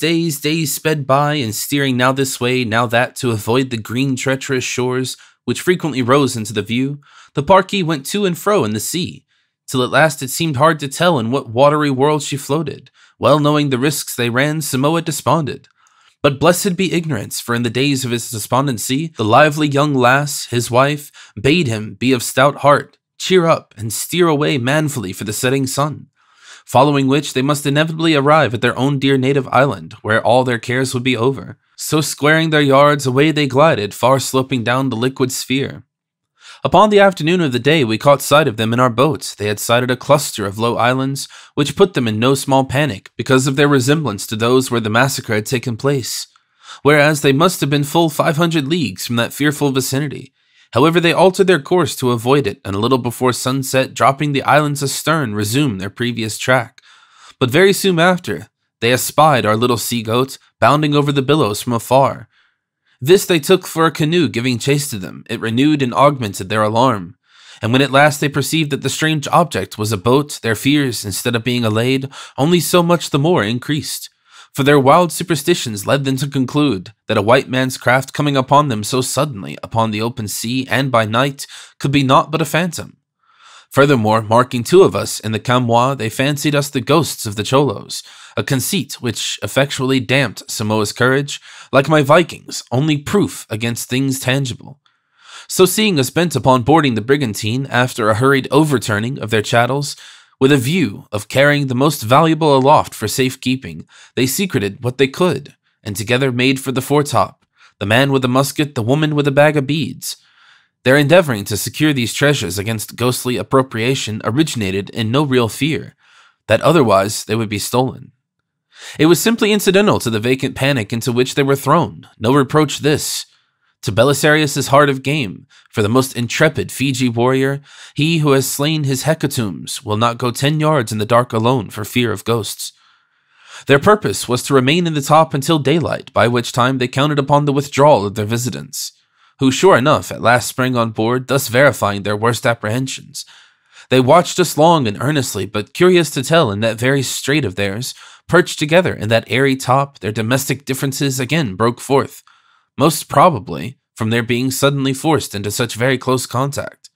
A: sped by, and steering now this way, now that, to avoid the green treacherous shores which frequently rose into the view, the Parquis went to and fro in the sea, till at last it seemed hard to tell in what watery world she floated. Well knowing the risks they ran, Samoa desponded. But blessed be ignorance, for in the days of his despondency, the lively young lass, his wife, bade him be of stout heart, cheer up, and steer away manfully for the setting sun. Following which, they must inevitably arrive at their own dear native island, where all their cares would be over. So squaring their yards, away they glided, far sloping down the liquid sphere. Upon the afternoon of the day we caught sight of them in our boats. They had sighted a cluster of low islands, which put them in no small panic, because of their resemblance to those where the massacre had taken place, whereas they must have been full 500 leagues from that fearful vicinity. However, they altered their course to avoid it, and a little before sunset, dropping the islands astern, resumed their previous track. But very soon after, they espied our little sea-goat, bounding over the billows from afar. This they took for a canoe giving chase to them. It renewed and augmented their alarm. And when at last they perceived that the strange object was a boat, their fears, instead of being allayed, only so much the more increased. For their wild superstitions led them to conclude that a white man's craft coming upon them so suddenly upon the open sea and by night could be naught but a phantom. Furthermore, marking two of us in the chamois, they fancied us the ghosts of the Cholos, a conceit which effectually damped Samoa's courage, like my Vikings, only proof against things tangible. So seeing us bent upon boarding the brigantine after a hurried overturning of their chattels, with a view of carrying the most valuable aloft for safekeeping, they secreted what they could, and together made for the foretop, the man with a musket, the woman with a bag of beads. Their endeavoring to secure these treasures against ghostly appropriation originated in no real fear, that otherwise they would be stolen. It was simply incidental to the vacant panic into which they were thrown. No reproach this. To Belisarius' heart of game, for the most intrepid Fiji warrior, he who has slain his hecatombs will not go 10 yards in the dark alone for fear of ghosts. Their purpose was to remain in the top until daylight, by which time they counted upon the withdrawal of their visitants, who sure enough at last sprang on board, thus verifying their worst apprehensions. They watched us long and earnestly, but curious to tell, in that very strait of theirs, perched together in that airy top, their domestic differences again broke forth, most probably from their being suddenly forced into such very close contact.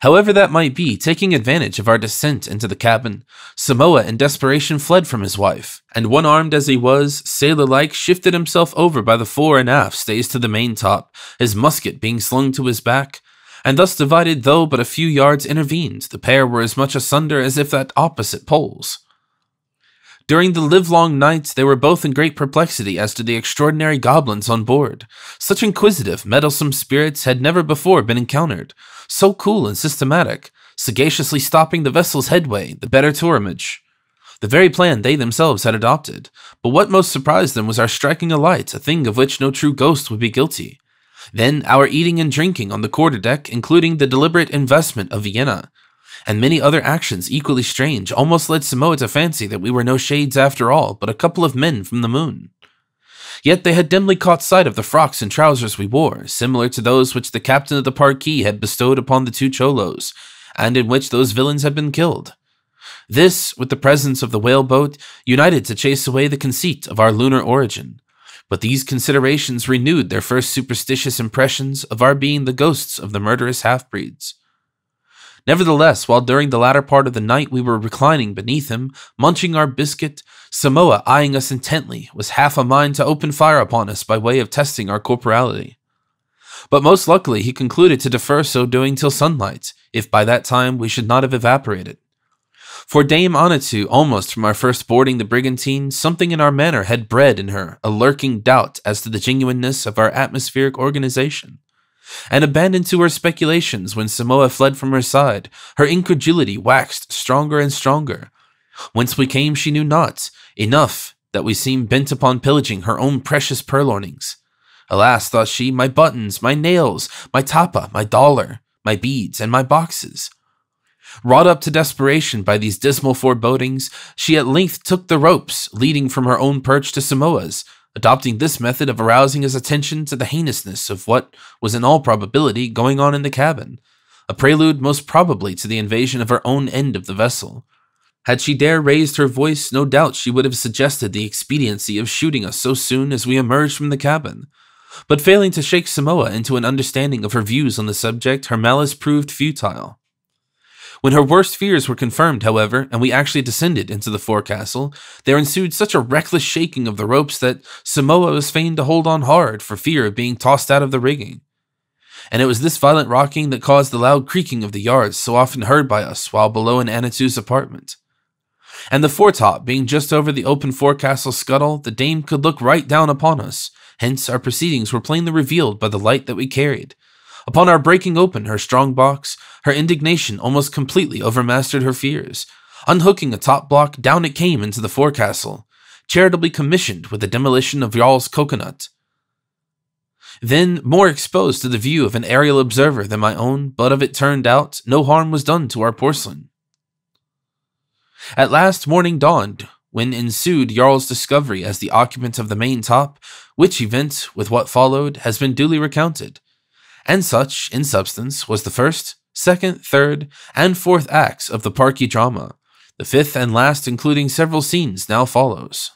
A: However that might be, taking advantage of our descent into the cabin, Samoa in desperation fled from his wife, and one-armed as he was, sailor-like shifted himself over by the fore and aft stays to the maintop, his musket being slung to his back, and thus divided though but a few yards intervened, the pair were as much asunder as if at opposite poles. During the livelong night, they were both in great perplexity as to the extraordinary goblins on board. Such inquisitive, meddlesome spirits had never before been encountered, so cool and systematic, sagaciously stopping the vessel's headway, the better tourimage. The very plan they themselves had adopted, but what most surprised them was our striking a light, a thing of which no true ghost would be guilty. Then our eating and drinking on the quarterdeck, including the deliberate investment of Vienna, and many other actions equally strange, almost led Samoa to fancy that we were no shades after all, but a couple of men from the moon. Yet they had dimly caught sight of the frocks and trousers we wore, similar to those which the captain of the Parquis had bestowed upon the two cholos, and in which those villains had been killed. This, with the presence of the whaleboat, united to chase away the conceit of our lunar origin. But these considerations renewed their first superstitious impressions of our being the ghosts of the murderous half-breeds. Nevertheless, while during the latter part of the night we were reclining beneath him, munching our biscuit, Samoa, eyeing us intently, was half a mind to open fire upon us by way of testing our corporality. But most luckily he concluded to defer so doing till sunlight, if by that time we should not have evaporated. For Dame Anitu, almost from our first boarding the brigantine, something in our manner had bred in her a lurking doubt as to the genuineness of our atmospheric organization. And abandoned to her speculations when Samoa fled from her side, her incredulity waxed stronger and stronger. Whence we came she knew not, enough that we seemed bent upon pillaging her own precious purloinings. Alas, thought she, my buttons, my nails, my tapa, my dollar, my beads, and my boxes. Wrought up to desperation by these dismal forebodings, she at length took the ropes leading from her own perch to Samoa's, adopting this method of arousing his attention to the heinousness of what was in all probability going on in the cabin, a prelude most probably to the invasion of her own end of the vessel. Had she dare raised her voice, no doubt she would have suggested the expediency of shooting us so soon as we emerged from the cabin. But failing to shake Samoa into an understanding of her views on the subject, her malice proved futile. When her worst fears were confirmed, however, and we actually descended into the forecastle, there ensued such a reckless shaking of the ropes that Samoa was fain to hold on hard for fear of being tossed out of the rigging. And it was this violent rocking that caused the loud creaking of the yards so often heard by us while below in Anitu's apartment. And the foretop being just over the open forecastle scuttle, the dame could look right down upon us, hence our proceedings were plainly revealed by the light that we carried. Upon our breaking open her strong box, her indignation almost completely overmastered her fears. Unhooking a top block, down it came into the forecastle, charitably commissioned with the demolition of Jarl's coconut. Then, more exposed to the view of an aerial observer than my own, but of it turned out, no harm was done to our porcelain. At last morning dawned, when ensued Jarl's discovery as the occupant of the main top, which event, with what followed, has been duly recounted. And such, in substance, was the first, second, third, and fourth acts of the Parquis drama. The fifth and last, including several scenes, now follows.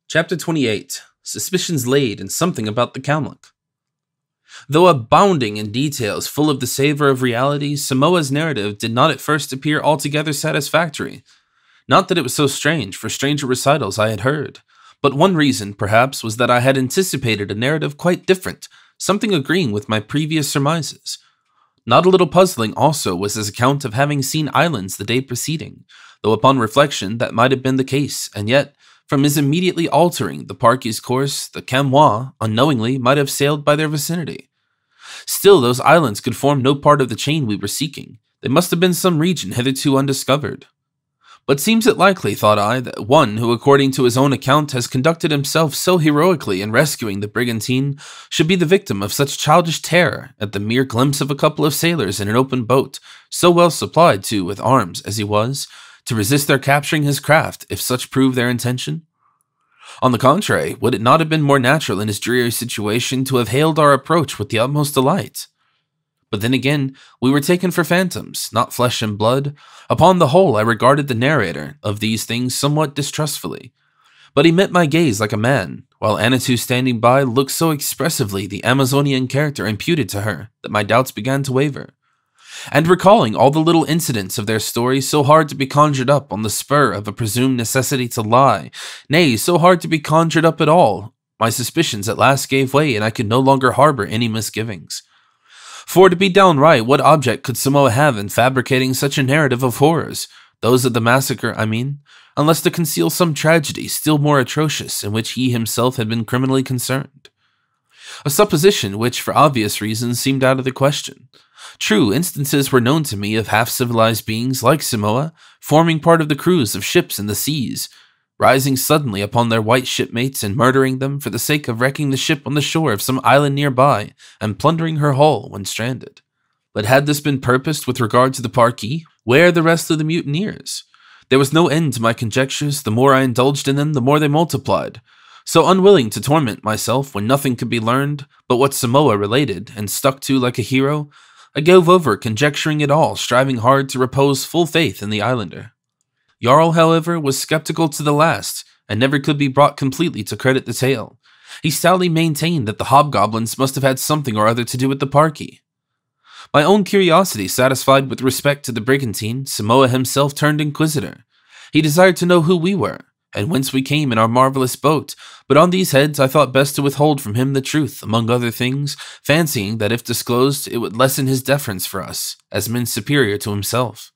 A: Chapter 28. Suspicions laid and something about the Kalmuk. Though abounding in details full of the savor of reality, Samoa's narrative did not at first appear altogether satisfactory. Not that it was so strange, for stranger recitals I had heard. But one reason, perhaps, was that I had anticipated a narrative quite different, something agreeing with my previous surmises. Not a little puzzling, also, was his account of having seen islands the day preceding, though upon reflection that might have been the case, and yet, from his immediately altering the Parquis' course, the Camois, unknowingly, might have sailed by their vicinity. Still, those islands could form no part of the chain we were seeking. They must have been some region hitherto undiscovered. But seems it likely, thought I, that one who, according to his own account, has conducted himself so heroically in rescuing the brigantine, should be the victim of such childish terror at the mere glimpse of a couple of sailors in an open boat, so well supplied, too, with arms as he was, to resist their capturing his craft, if such prove their intention? On the contrary, would it not have been more natural in his dreary situation to have hailed our approach with the utmost delight? But then again, we were taken for phantoms, not flesh and blood. Upon the whole, I regarded the narrator of these things somewhat distrustfully. But he met my gaze like a man, while Anitu standing by looked so expressively the Amazonian character imputed to her that my doubts began to waver. And recalling all the little incidents of their story so hard to be conjured up on the spur of a presumed necessity to lie, nay, so hard to be conjured up at all, my suspicions at last gave way and I could no longer harbor any misgivings. For to be downright, what object could Samoa have in fabricating such a narrative of horrors, those of the massacre, I mean, unless to conceal some tragedy still more atrocious in which he himself had been criminally concerned? A supposition which, for obvious reasons, seemed out of the question. True, instances were known to me of half-civilized beings like Samoa, forming part of the crews of ships in the seas, rising suddenly upon their white shipmates and murdering them for the sake of wrecking the ship on the shore of some island nearby and plundering her hull when stranded. But had this been purposed with regard to the Parquis, where the rest of the mutineers? There was no end to my conjectures. The more I indulged in them, the more they multiplied. So unwilling to torment myself when nothing could be learned but what Samoa related, and stuck to like a hero, I gave over conjecturing it all, striving hard to repose full faith in the islander. Jarl, however, was skeptical to the last, and never could be brought completely to credit the tale. He stoutly maintained that the hobgoblins must have had something or other to do with the parky. My own curiosity satisfied with respect to the brigantine, Samoa himself turned inquisitor. He desired to know who we were, and whence we came in our marvelous boat, but on these heads I thought best to withhold from him the truth, among other things, fancying that if disclosed it would lessen his deference for us, as men superior to himself.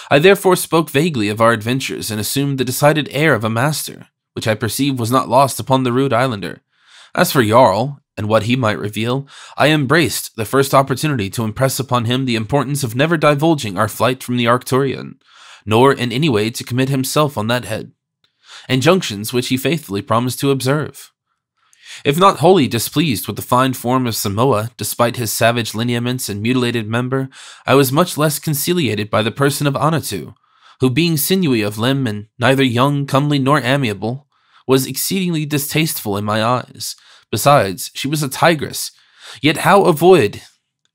A: I therefore spoke vaguely of our adventures, and assumed the decided air of a master, which I perceived was not lost upon the rude islander. As for Jarl, and what he might reveal, I embraced the first opportunity to impress upon him the importance of never divulging our flight from the Arcturian, nor in any way to commit himself on that head. Injunctions which he faithfully promised to observe. If not wholly displeased with the fine form of Samoa, despite his savage lineaments and mutilated member, I was much less conciliated by the person of Anatu, who, being sinewy of limb and neither young, comely, nor amiable, was exceedingly distasteful in my eyes. Besides, she was a tigress, yet how avoid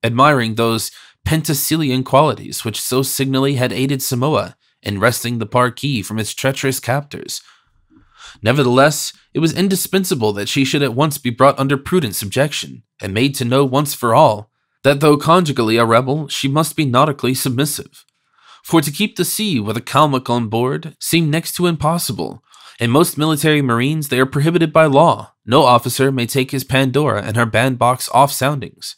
A: admiring those Pentasilian qualities which so signally had aided Samoa in wresting the Parki from its treacherous captors? Nevertheless, it was indispensable that she should at once be brought under prudent subjection, and made to know once for all, that though conjugally a rebel, she must be nautically submissive. For to keep the sea with a Kalmuck on board seemed next to impossible. In most military marines they are prohibited by law. No officer may take his Pandora and her bandbox off soundings.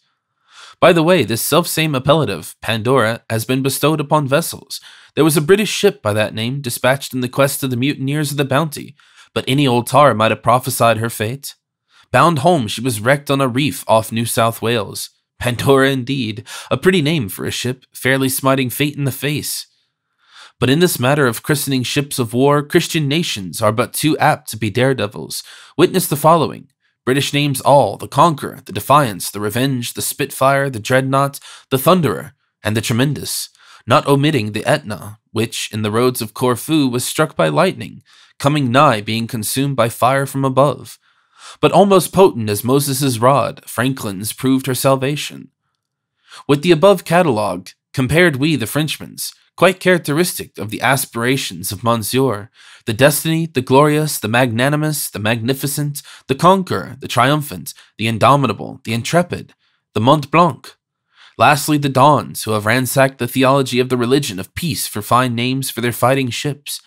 A: By the way, this selfsame appellative, Pandora, has been bestowed upon vessels. There was a British ship by that name dispatched in the quest of the mutineers of the Bounty, but any old tar might have prophesied her fate. Bound home, she was wrecked on a reef off New South Wales. Pandora indeed, a pretty name for a ship, fairly smiting fate in the face. But in this matter of christening ships of war, Christian nations are but too apt to be daredevils. Witness the following. British names all: the Conqueror, the Defiance, the Revenge, the Spitfire, the Dreadnought, the Thunderer, and the Tremendous, not omitting the Etna, which, in the roads of Corfu, was struck by lightning, coming nigh being consumed by fire from above. But almost potent as Moses' rod, Franklin's proved her salvation. With the above catalogue, compared we the Frenchmen's, quite characteristic of the aspirations of Monsieur, the Destiny, the Glorious, the Magnanimous, the Magnificent, the Conqueror, the Triumphant, the Indomitable, the Intrepid, the Mont Blanc. Lastly, the Dons, who have ransacked the theology of the religion of peace for fine names for their fighting ships,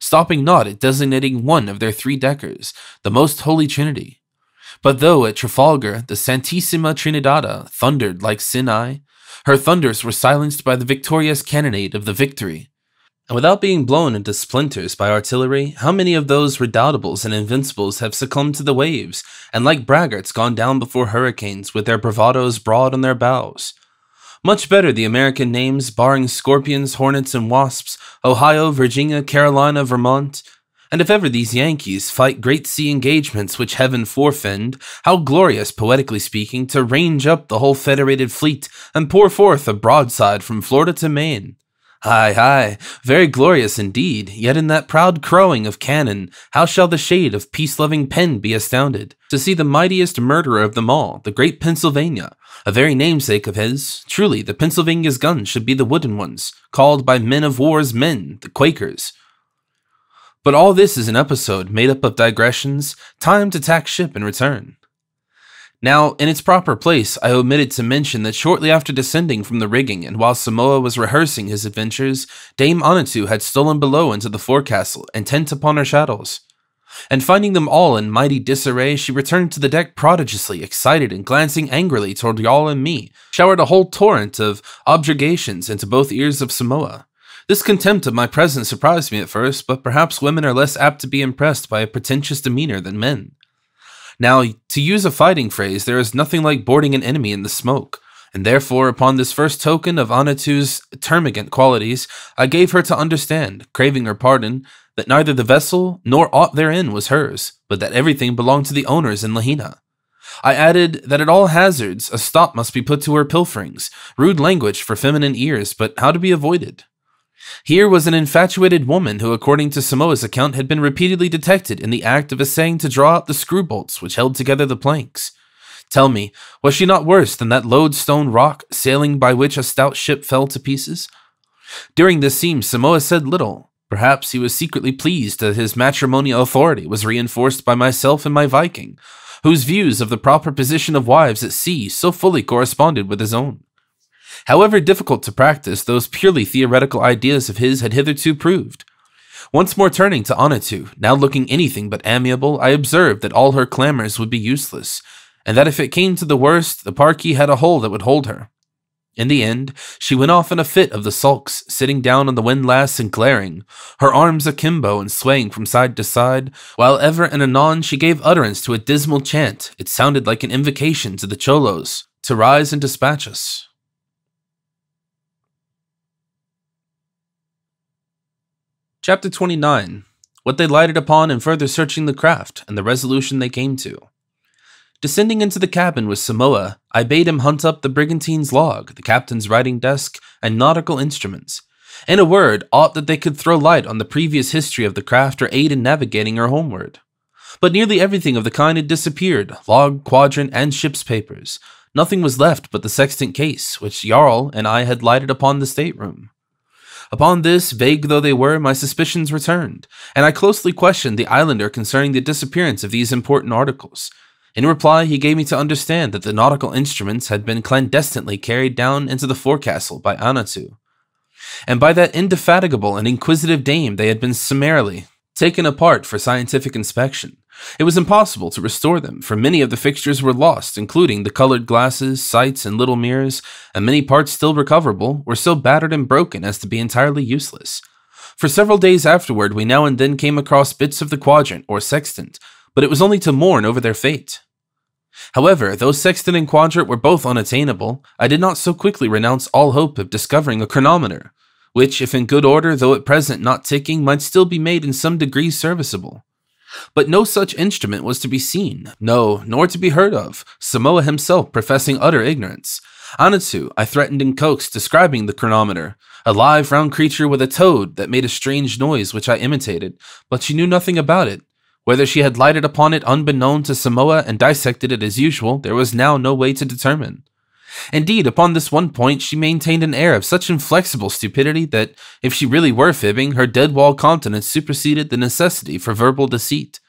A: stopping not at designating one of their 3-deckers, the Most Holy Trinity. But though at Trafalgar the Santissima Trinidada thundered like Sinai, her thunders were silenced by the victorious cannonade of the Victory. And without being blown into splinters by artillery, how many of those redoubtables and invincibles have succumbed to the waves, and like braggarts gone down before hurricanes with their bravados broad on their bows? Much better the American names, barring scorpions, hornets, and wasps, Ohio, Virginia, Carolina, Vermont. And if ever these Yankees fight great sea engagements which heaven forfend, how glorious, poetically speaking, to range up the whole federated fleet and pour forth a broadside from Florida to Maine. Aye, aye, very glorious indeed, yet in that proud crowing of cannon, how shall the shade of peace-loving pen be astounded, to see the mightiest murderer of them all, the great Pennsylvania, a very namesake of his. Truly, the Pennsylvania's guns should be the wooden ones, called by men of war's men, the Quakers. But all this is an episode made up of digressions, time to tack ship and return. Now, in its proper place, I omitted to mention that shortly after descending from the rigging, and while Samoa was rehearsing his adventures, Dame Anatu had stolen below into the forecastle, intent upon her chattels. And finding them all in mighty disarray, she returned to the deck prodigiously excited, and glancing angrily toward Jarl and me, showered a whole torrent of objurgations into both ears of Samoa. This contempt of my presence surprised me at first, but perhaps women are less apt to be impressed by a pretentious demeanor than men. Now, to use a fighting phrase, there is nothing like boarding an enemy in the smoke, and therefore, upon this first token of Anatu's termagant qualities, I gave her to understand, craving her pardon, that neither the vessel nor aught therein was hers, but that everything belonged to the owners in Lahaina. I added that at all hazards a stop must be put to her pilferings, rude language for feminine ears, but how to be avoided? Here was an infatuated woman who, according to Samoa's account, had been repeatedly detected in the act of essaying to draw out the screw bolts which held together the planks. Tell me, was she not worse than that lodestone rock sailing by which a stout ship fell to pieces? During this scene, Samoa said little. Perhaps he was secretly pleased that his matrimonial authority was reinforced by myself and my Viking, whose views of the proper position of wives at sea so fully corresponded with his own. However difficult to practice, those purely theoretical ideas of his had hitherto proved. Once more turning to Anatu, now looking anything but amiable, I observed that all her clamors would be useless, and that if it came to the worst, the Parkee had a hole that would hold her. In the end, she went off in a fit of the sulks, sitting down on the windlass and glaring, her arms akimbo and swaying from side to side, while ever and anon she gave utterance to a dismal chant. It sounded like an invocation to the cholos to rise and dispatch us. Chapter 29. What they lighted upon in further searching the craft, and the resolution they came to. Descending into the cabin with Samoa, I bade him hunt up the brigantine's log, the captain's writing desk, and nautical instruments. In a word, aught that they could throw light on the previous history of the craft or aid in navigating her homeward. But nearly everything of the kind had disappeared, log, quadrant, and ship's papers. Nothing was left but the sextant case, which Jarl and I had lighted upon the stateroom. Upon this, vague though they were, my suspicions returned, and I closely questioned the islander concerning the disappearance of these important articles. In reply, he gave me to understand that the nautical instruments had been clandestinely carried down into the forecastle by Anatu, and by that indefatigable and inquisitive dame they had been summarily taken apart for scientific inspection. It was impossible to restore them, for many of the fixtures were lost, including the colored glasses, sights, and little mirrors, and many parts still recoverable were so battered and broken as to be entirely useless. For several days afterward, we now and then came across bits of the quadrant or sextant, but it was only to mourn over their fate. However, though sextant and quadrant were both unattainable, I did not so quickly renounce all hope of discovering a chronometer, which, if in good order, though at present not ticking, might still be made in some degree serviceable. But no such instrument was to be seen, no, nor to be heard of, Samoa himself professing utter ignorance. Anatu, I threatened and coaxed, describing the chronometer, a live round creature with a toad that made a strange noise which I imitated, but she knew nothing about it. Whether she had lighted upon it unbeknown to Samoa and dissected it as usual, there was now no way to determine. Indeed, upon this one point she maintained an air of such inflexible stupidity that, if she really were fibbing, her dead-wall countenance superseded the necessity for verbal deceit.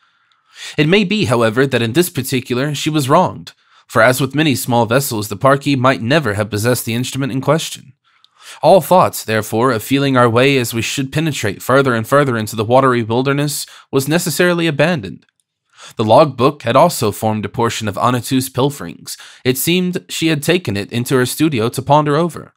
A: It may be, however, that in this particular she was wronged, for as with many small vessels, the Parkee might never have possessed the instrument in question. All thoughts, therefore, of feeling our way as we should penetrate further and further into the watery wilderness was necessarily abandoned. The logbook had also formed a portion of Anatu's pilferings. It seemed she had taken it into her studio to ponder over.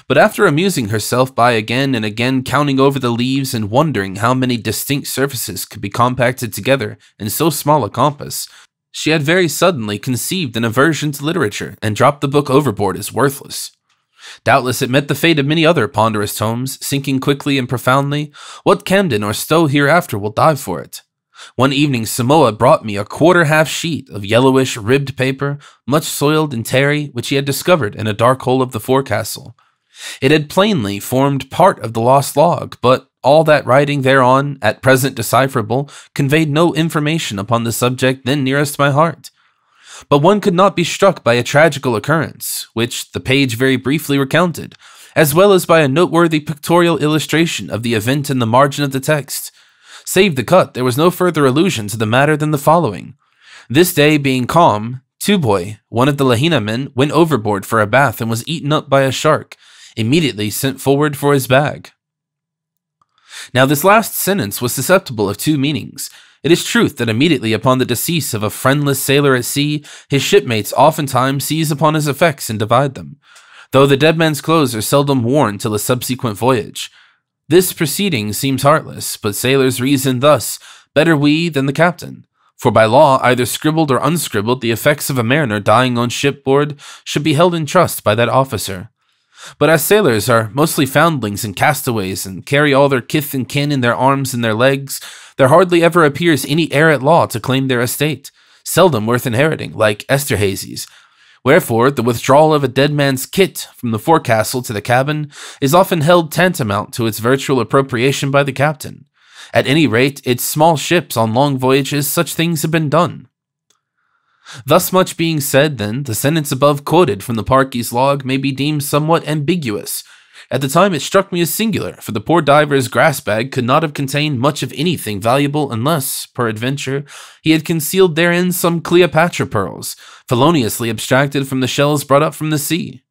A: But after amusing herself by again and again counting over the leaves and wondering how many distinct surfaces could be compacted together in so small a compass, she had very suddenly conceived an aversion to literature and dropped the book overboard as worthless. Doubtless it met the fate of many other ponderous tomes, sinking quickly and profoundly. What Camden or Stowe hereafter will dive for it? One evening Samoa brought me a quarter-half sheet of yellowish ribbed paper, much soiled and tarry, which he had discovered in a dark hole of the forecastle. It had plainly formed part of the lost log, but all that writing thereon, at present decipherable, conveyed no information upon the subject then nearest my heart. But one could not be struck by a tragical occurrence, which the page very briefly recounted, as well as by a noteworthy pictorial illustration of the event in the margin of the text. Save the cut, there was no further allusion to the matter than the following. This day being calm, Tuboy, one of the Lahina men, went overboard for a bath and was eaten up by a shark, immediately sent forward for his bag. Now this last sentence was susceptible of two meanings. It is truth that immediately upon the decease of a friendless sailor at sea, his shipmates oftentimes seize upon his effects and divide them, though the dead man's clothes are seldom worn till a subsequent voyage. This proceeding seems heartless, but sailors reason thus, better we than the captain. For by law, either scribbled or unscribbled, the effects of a mariner dying on shipboard should be held in trust by that officer. But as sailors are mostly foundlings and castaways, and carry all their kith and kin in their arms and their legs, there hardly ever appears any heir at law to claim their estate, seldom worth inheriting, like Esterhazy's, Wherefore, the withdrawal of a dead man's kit from the forecastle to the cabin is often held tantamount to its virtual appropriation by the captain. At any rate, its small ships on long voyages, such things have been done. Thus much being said, then, the sentence above quoted from the Parkie's log may be deemed somewhat ambiguous. At the time it struck me as singular, for the poor diver's grass bag could not have contained much of anything valuable unless, peradventure, he had concealed therein some Cleopatra pearls, feloniously abstracted from the shells brought up from the sea.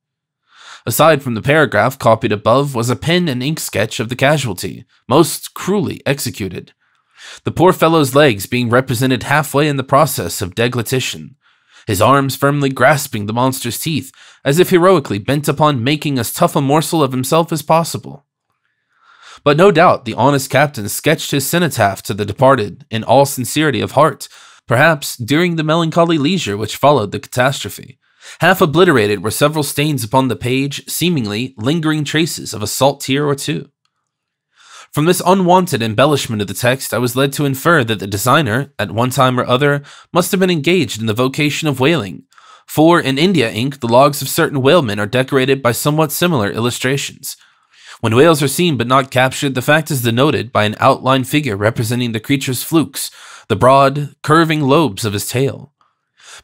A: Aside from the paragraph copied above was a pen and ink sketch of the casualty, most cruelly executed. The poor fellow's legs being represented halfway in the process of deglutition, his arms firmly grasping the monster's teeth, as if heroically bent upon making as tough a morsel of himself as possible. But no doubt the honest captain sketched his cenotaph to the departed in all sincerity of heart, perhaps during the melancholy leisure which followed the catastrophe. Half obliterated were several stains upon the page, seemingly lingering traces of a salt tear or two. From this unwanted embellishment of the text, I was led to infer that the designer, at one time or other, must have been engaged in the vocation of whaling, for in India ink the logs of certain whalemen are decorated by somewhat similar illustrations. When whales are seen but not captured, the fact is denoted by an outline figure representing the creature's flukes, the broad, curving lobes of his tail.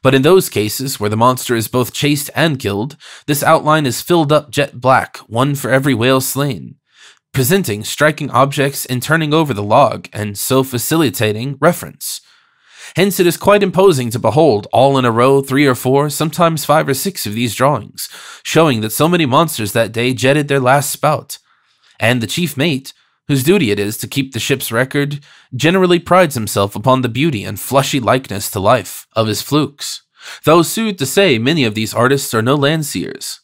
A: But in those cases where the monster is both chased and killed, this outline is filled up jet black, one for every whale slain, presenting striking objects and turning over the log, and so facilitating reference. Hence it is quite imposing to behold, all in a row, 3 or 4, sometimes 5 or 6 of these drawings, showing that so many monsters that day jetted their last spout. And the chief mate, whose duty it is to keep the ship's record, generally prides himself upon the beauty and fleshy likeness to life of his flukes, though sooth to say many of these artists are no Landseers.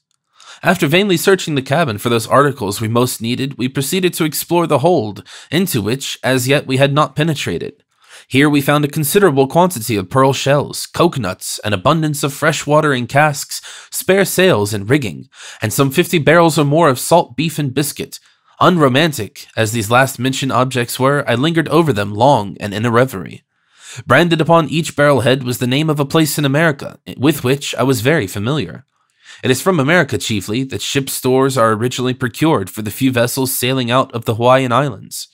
A: After vainly searching the cabin for those articles we most needed, we proceeded to explore the hold, into which, as yet, we had not penetrated. Here we found a considerable quantity of pearl shells, coconuts, an abundance of fresh water in casks, spare sails and rigging, and some 50 barrels or more of salt beef and biscuit. Unromantic as these last-mentioned objects were, I lingered over them long and in a reverie. Branded upon each barrel head was the name of a place in America, with which I was very familiar. It is from America, chiefly, that ship stores are originally procured for the few vessels sailing out of the Hawaiian Islands.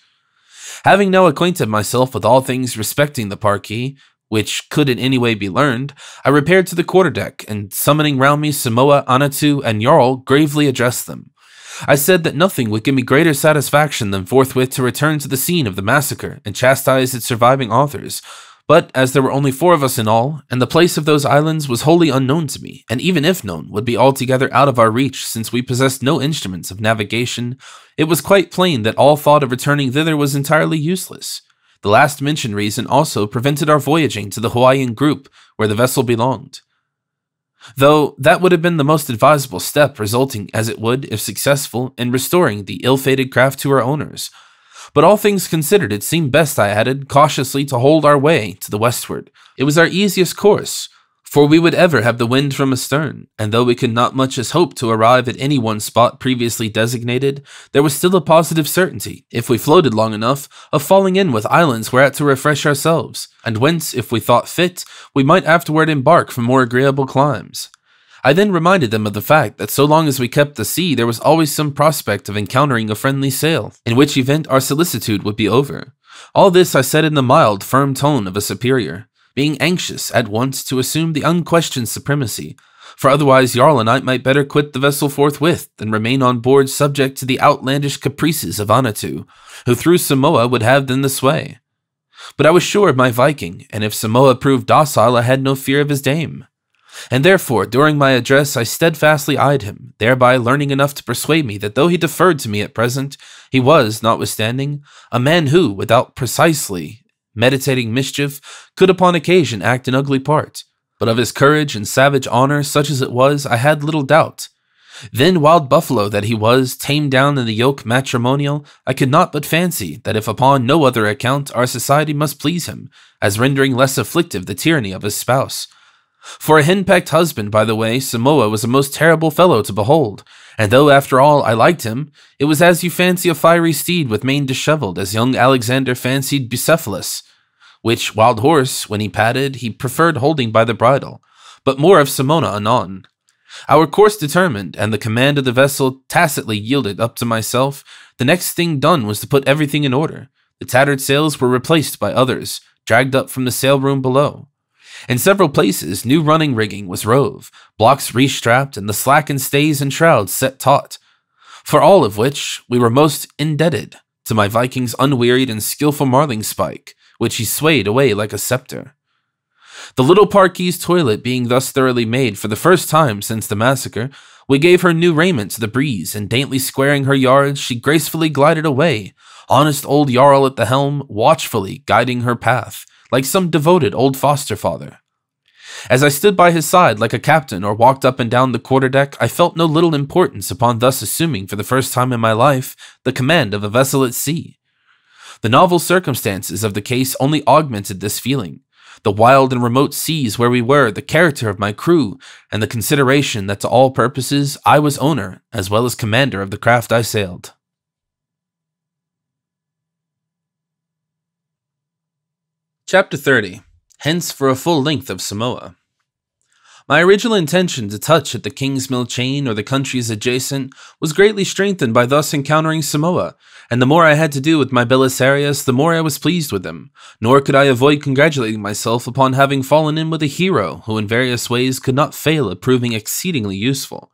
A: Having now acquainted myself with all things respecting the Parkie, which could in any way be learned, I repaired to the quarterdeck, and summoning round me Samoa, Anatu, and Jarl, gravely addressed them. I said that nothing would give me greater satisfaction than forthwith to return to the scene of the massacre and chastise its surviving authors, but as there were only 4 of us in all, and the place of those islands was wholly unknown to me, and even if known, would be altogether out of our reach since we possessed no instruments of navigation, it was quite plain that all thought of returning thither was entirely useless. The last mentioned reason also prevented our voyaging to the Hawaiian group where the vessel belonged, though that would have been the most advisable step, resulting, as it would, if successful, in restoring the ill-fated craft to her owners. But all things considered, it seemed best, I added, cautiously to hold our way to the westward. It was our easiest course, for we would ever have the wind from astern, and though we could not much as hope to arrive at any one spot previously designated, there was still a positive certainty, if we floated long enough, of falling in with islands whereat to refresh ourselves, and whence, if we thought fit, we might afterward embark for more agreeable climes. I then reminded them of the fact that so long as we kept the sea, there was always some prospect of encountering a friendly sail, in which event our solicitude would be over. All this I said in the mild, firm tone of a superior, being anxious at once to assume the unquestioned supremacy, for otherwise Jarl and I might better quit the vessel forthwith than remain on board subject to the outlandish caprices of Anatu, who through Samoa would have then the sway. But I was sure of my Viking, and if Samoa proved docile, I had no fear of his dame. And therefore, during my address, I steadfastly eyed him, thereby learning enough to persuade me that though he deferred to me at present, he was, notwithstanding, a man who, without precisely meditating mischief, could upon occasion act an ugly part. But of his courage and savage honor, such as it was, I had little doubt. Then wild buffalo that he was, tamed down in the yoke matrimonial, I could not but fancy that if upon no other account our society must please him, as rendering less afflictive the tyranny of his spouse. For a henpecked husband, by the way, Samoa was a most terrible fellow to behold, and though after all I liked him, it was as you fancy a fiery steed with mane disheveled, as young Alexander fancied Bucephalus, which wild horse, when he patted, he preferred holding by the bridle. But more of Simona anon. Our course determined, and the command of the vessel tacitly yielded up to myself, the next thing done was to put everything in order. The tattered sails were replaced by others, dragged up from the sail room below. In several places, new running rigging was rove, blocks restrapped, and the slackened stays and shrouds set taut, for all of which we were most indebted to my Viking's unwearied and skillful marlingspike, which he swayed away like a scepter. The little Parkie's toilet being thus thoroughly made for the first time since the massacre, we gave her new raiment to the breeze, and daintily squaring her yards, she gracefully glided away, honest old Jarl at the helm, watchfully guiding her path, like some devoted old foster father. As I stood by his side like a captain or walked up and down the quarterdeck, I felt no little importance upon thus assuming for the first time in my life the command of a vessel at sea. The novel circumstances of the case only augmented this feeling. The wild and remote seas where we were, the character of my crew, and the consideration that to all purposes I was owner as well as commander of the craft I sailed. Chapter 30. Hence for a full length of Samoa. My original intention to touch at the Kingsmill chain or the countries adjacent was greatly strengthened by thus encountering Samoa, and the more I had to do with my Belisarius, the more I was pleased with him, nor could I avoid congratulating myself upon having fallen in with a hero who in various ways could not fail of proving exceedingly useful.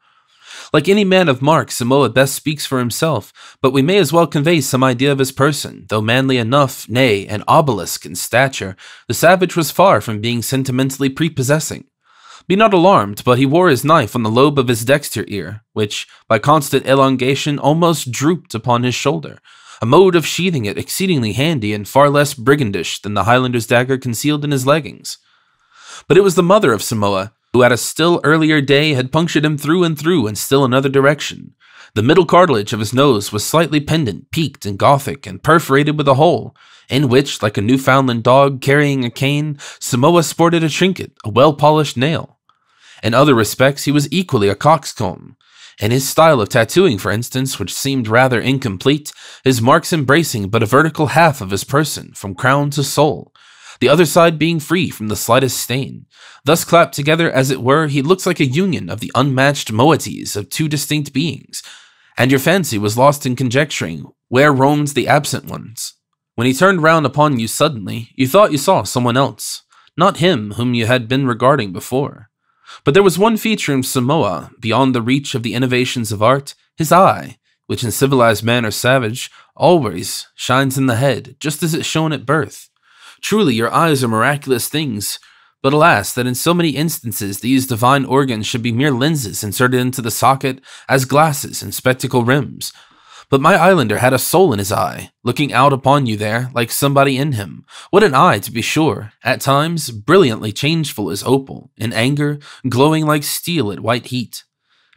A: Like any man of mark, Samoa best speaks for himself, but we may as well convey some idea of his person. Though manly enough, nay, an obelisk in stature, the savage was far from being sentimentally prepossessing. Be not alarmed, but he wore his knife on the lobe of his dexter ear, which, by constant elongation, almost drooped upon his shoulder, a mode of sheathing it exceedingly handy and far less brigandish than the Highlander's dagger concealed in his leggings. But it was the mother of Samoa, who at a still earlier day had punctured him through and through in still another direction. The middle cartilage of his nose was slightly pendant, peaked, and Gothic, and perforated with a hole, in which, like a Newfoundland dog carrying a cane, Samoa sported a trinket, a well-polished nail. In other respects, he was equally a coxcomb. In his style of tattooing, for instance, which seemed rather incomplete, his marks embracing but a vertical half of his person, from crown to sole, the other side being free from the slightest stain. Thus clapped together, as it were, he looks like a union of the unmatched moieties of two distinct beings, and your fancy was lost in conjecturing where roams the absent ones. When he turned round upon you suddenly, you thought you saw someone else, not him whom you had been regarding before. But there was one feature in Samoa, beyond the reach of the innovations of art, his eye, which in civilized man or savage, always shines in the head, just as it shone at birth. Truly, your eyes are miraculous things, but alas, that in so many instances these divine organs should be mere lenses inserted into the socket as glasses and spectacle rims. But my islander had a soul in his eye, looking out upon you there, like somebody in him. What an eye, to be sure! At times, brilliantly changeful as opal, in anger, glowing like steel at white heat.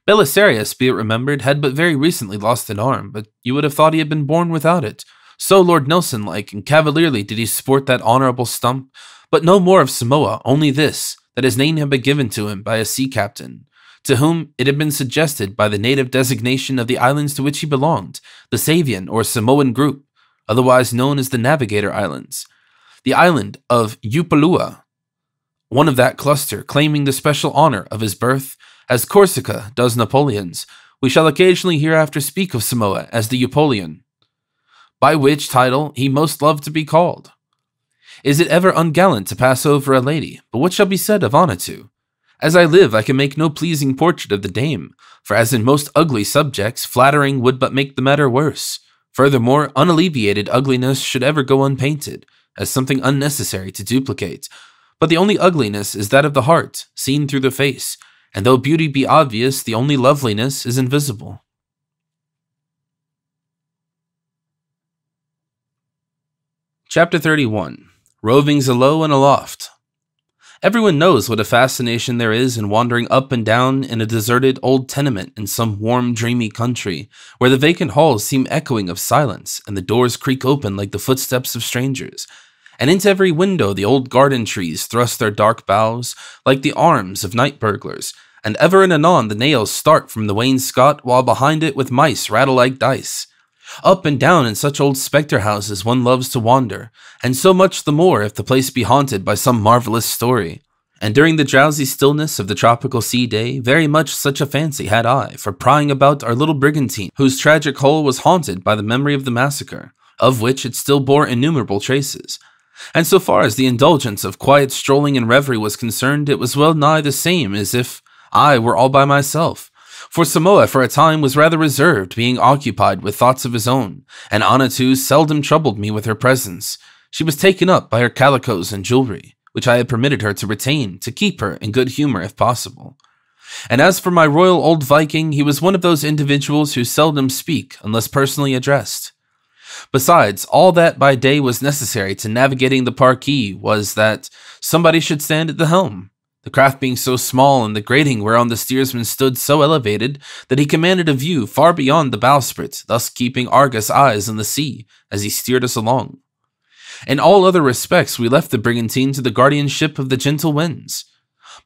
A: Belisarius, be it remembered, had but very recently lost an arm, but you would have thought he had been born without it. So Lord Nelson-like and cavalierly did he sport that honorable stump, but no more of Samoa, only this, that his name had been given to him by a sea captain, to whom it had been suggested by the native designation of the islands to which he belonged, the Savian or Samoan group, otherwise known as the Navigator Islands, the island of Upalua, one of that cluster claiming the special honor of his birth, as Corsica does Napoleon's. We shall occasionally hereafter speak of Samoa as the Upolian, by which title he most loved to be called. Is it ever ungallant to pass over a lady? But what shall be said of Annatoo? As I live, I can make no pleasing portrait of the dame, for as in most ugly subjects, flattering would but make the matter worse. Furthermore, unalleviated ugliness should ever go unpainted, as something unnecessary to duplicate. But the only ugliness is that of the heart, seen through the face, and though beauty be obvious, the only loveliness is invisible. Chapter 31. Rovings alow and aloft. Everyone knows what a fascination there is in wandering up and down in a deserted old tenement in some warm, dreamy country, where the vacant halls seem echoing of silence, and the doors creak open like the footsteps of strangers, and into every window the old garden trees thrust their dark boughs, like the arms of night burglars, and ever and anon the nails start from the wainscot, while behind it with mice rattle like dice. Up and down in such old spectre houses one loves to wander, and so much the more if the place be haunted by some marvelous story. and during the drowsy stillness of the tropical sea day, very much such a fancy had I for prying about our little brigantine, whose tragic hull was haunted by the memory of the massacre, of which it still bore innumerable traces. And so far as the indulgence of quiet strolling and reverie was concerned, it was well nigh the same as if I were all by myself. For Samoa for a time was rather reserved, being occupied with thoughts of his own, and Anatu seldom troubled me with her presence. She was taken up by her calicoes and jewelry, which I had permitted her to retain, to keep her in good humor if possible. And as for my royal old Viking, he was one of those individuals who seldom speak unless personally addressed. Besides, all that by day was necessary to navigating the Parkee was that somebody should stand at the helm, the craft being so small and the grating whereon the steersman stood so elevated that he commanded a view far beyond the bowsprit, thus keeping Argus eyes on the sea as he steered us along. In all other respects, we left the brigantine to the guardianship of the gentle winds.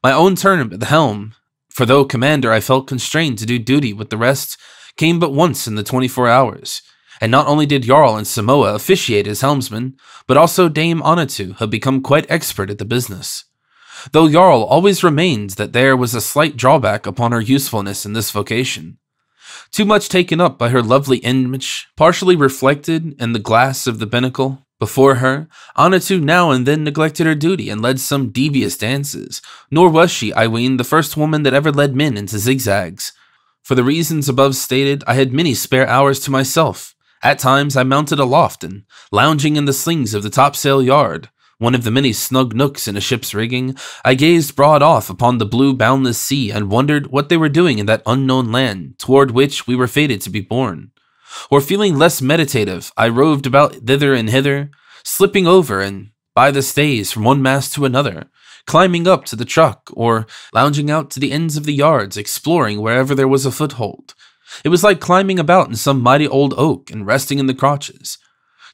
A: My own turn at the helm, for though commander I felt constrained to do duty with the rest, came but once in the 24 hours, and not only did Jarl and Samoa officiate as helmsmen, but also Dame Anatu had become quite expert at the business. Though Jarl always remained that there was a slight drawback upon her usefulness in this vocation. Too much taken up by her lovely image, partially reflected in the glass of the binnacle before her, Anatu now and then neglected her duty and led some devious dances, nor was she, I ween, the first woman that ever led men into zigzags. For the reasons above stated, I had many spare hours to myself. At times I mounted aloft and, lounging in the slings of the topsail yard, one of the many snug nooks in a ship's rigging, I gazed broad off upon the blue boundless sea and wondered what they were doing in that unknown land toward which we were fated to be borne. Or feeling less meditative, I roved about thither and hither, slipping over and by the stays from one mast to another, climbing up to the truck, or lounging out to the ends of the yards, exploring wherever there was a foothold. It was like climbing about in some mighty old oak and resting in the crotches.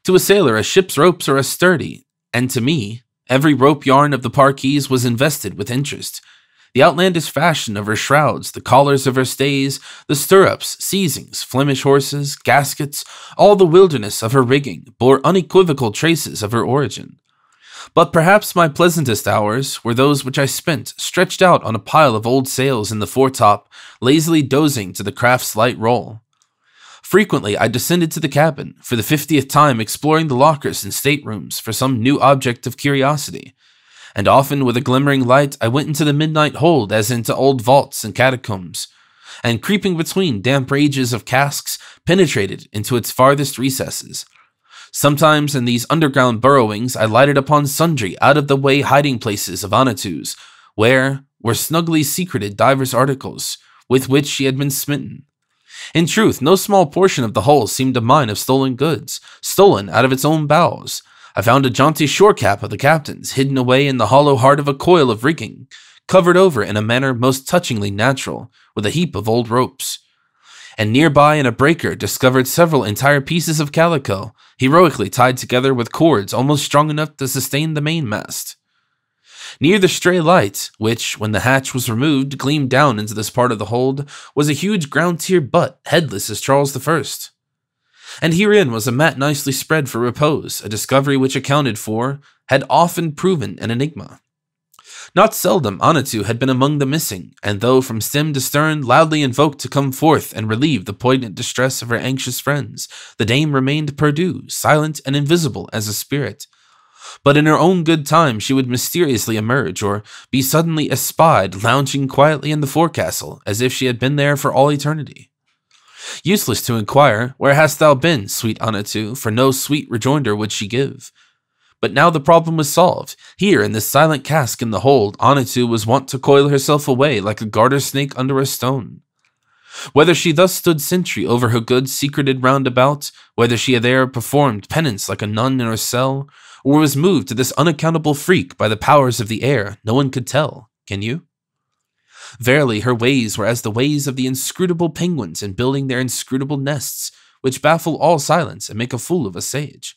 A: To a sailor, a ship's ropes are as sturdy, and to me, every rope yarn of the Parkees was invested with interest. The outlandish fashion of her shrouds, the collars of her stays, the stirrups, seizings, Flemish horses, gaskets, all the wilderness of her rigging bore unequivocal traces of her origin. But perhaps my pleasantest hours were those which I spent stretched out on a pile of old sails in the foretop, lazily dozing to the craft's light roll. Frequently I descended to the cabin, for the 50th time exploring the lockers and staterooms for some new object of curiosity, and often with a glimmering light I went into the midnight hold as into old vaults and catacombs, and creeping between damp rages of casks, penetrated into its farthest recesses. Sometimes in these underground burrowings I lighted upon sundry out-of-the-way hiding places of Anatu's, where were snugly secreted divers articles with which she had been smitten. In truth, no small portion of the hull seemed a mine of stolen goods, stolen out of its own bowels. I found a jaunty shore cap of the captain's hidden away in the hollow heart of a coil of rigging, covered over in a manner most touchingly natural, with a heap of old ropes. And nearby in a breaker discovered several entire pieces of calico, heroically tied together with cords almost strong enough to sustain the mainmast. Near the stray light, which, when the hatch was removed, gleamed down into this part of the hold, was a huge ground-tier butt, headless as Charles I. And herein was a mat nicely spread for repose, a discovery which accounted for, had often proven an enigma. Not seldom Anatu had been among the missing, and though from stem to stern loudly invoked to come forth and relieve the poignant distress of her anxious friends, the dame remained perdu, silent and invisible as a spirit. But in her own good time she would mysteriously emerge, or be suddenly espied lounging quietly in the forecastle, as if she had been there for all eternity. Useless to inquire, "Where hast thou been, sweet Anatu?" for no sweet rejoinder would she give. But now the problem was solved. Here, in this silent cask in the hold, Anatu was wont to coil herself away like a garter snake under a stone. Whether she thus stood sentry over her goods secreted round about, whether she had there performed penance like a nun in her cell, or was moved to this unaccountable freak by the powers of the air, no one could tell, can you? Verily, her ways were as the ways of the inscrutable penguins in building their inscrutable nests, which baffle all silence and make a fool of a sage.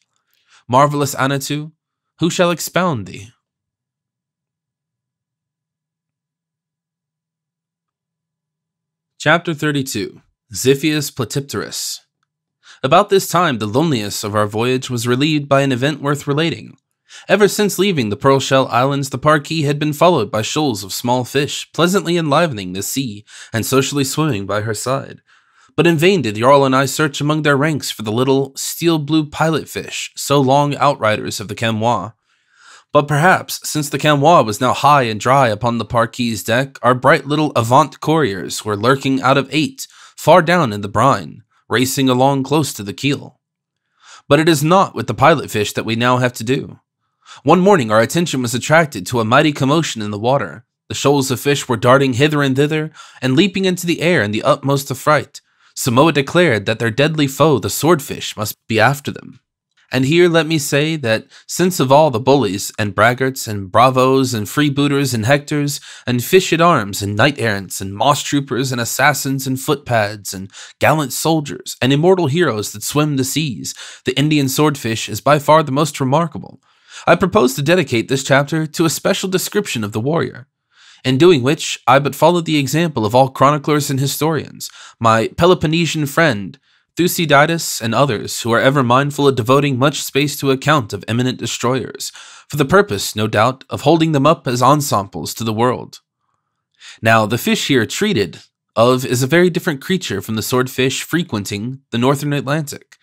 A: Marvelous Anatu, who shall expound thee? Chapter 32. Xiphias Platypterus. About this time, the loneliness of our voyage was relieved by an event worth relating. Ever since leaving the Pearl Shell Islands, the Parquis had been followed by shoals of small fish, pleasantly enlivening the sea and socially swimming by her side. But in vain did Jarl and I search among their ranks for the little steel-blue pilot fish, so long outriders of the chamois. But perhaps, since the chamois was now high and dry upon the Parquis's deck, our bright little avant couriers were lurking out of 8, far down in the brine, racing along close to the keel. But it is not with the pilot fish that we now have to do. One morning our attention was attracted to a mighty commotion in the water. The shoals of fish were darting hither and thither, and leaping into the air in the utmost affright. Samoa declared that their deadly foe, the swordfish, must be after them. And here let me say that since of all the bullies and braggarts and bravos and freebooters and hectors and fish-at-arms and knight-errants and moss-troopers and assassins and footpads and gallant soldiers and immortal heroes that swim the seas, the Indian swordfish is by far the most remarkable. I propose to dedicate this chapter to a special description of the warrior, in doing which I but follow the example of all chroniclers and historians, my Peloponnesian friend, Thucydides, and others who are ever mindful of devoting much space to account of eminent destroyers, for the purpose, no doubt, of holding them up as ensamples to the world. Now, the fish here treated of is a very different creature from the swordfish frequenting the northern Atlantic,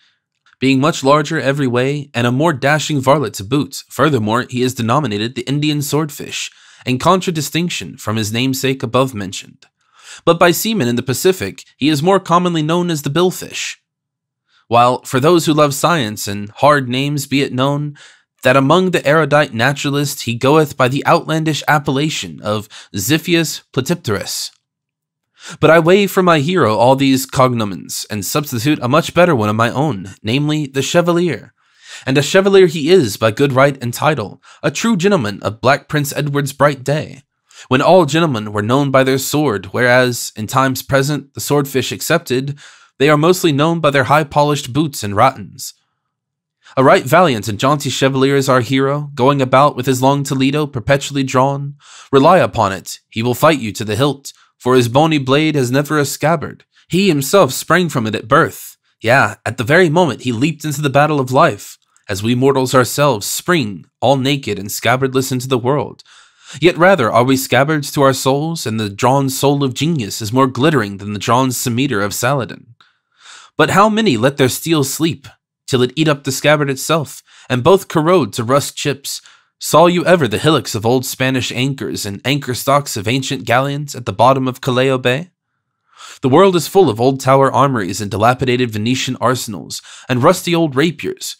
A: being much larger every way and a more dashing varlet to boot. Furthermore, he is denominated the Indian swordfish, in contradistinction from his namesake above mentioned. But by seamen in the Pacific, he is more commonly known as the billfish. While for those who love science and hard names be it known, that among the erudite naturalists he goeth by the outlandish appellation of Xiphias Platypterus. But I waive for my hero all these cognomens, and substitute a much better one of my own, namely the Chevalier. And a Chevalier he is by good right and title, a true gentleman of Black Prince Edward's bright day, when all gentlemen were known by their sword, whereas, in times present, the swordfish excepted, they are mostly known by their high-polished boots and rattans. A right valiant and jaunty Chevalier is our hero, going about with his long Toledo perpetually drawn. Rely upon it, he will fight you to the hilt, for his bony blade has never a scabbard. He himself sprang from it at birth. Yeah, at the very moment he leaped into the battle of life, as we mortals ourselves spring, all naked and scabbardless into the world. Yet rather are we scabbards to our souls, and the drawn soul of genius is more glittering than the drawn scimitar of Saladin. But how many let their steel sleep, till it eat up the scabbard itself, and both corrode to rust chips? Saw you ever the hillocks of old Spanish anchors and anchor stocks of ancient galleons at the bottom of Callao Bay? The world is full of old tower armories and dilapidated Venetian arsenals, and rusty old rapiers.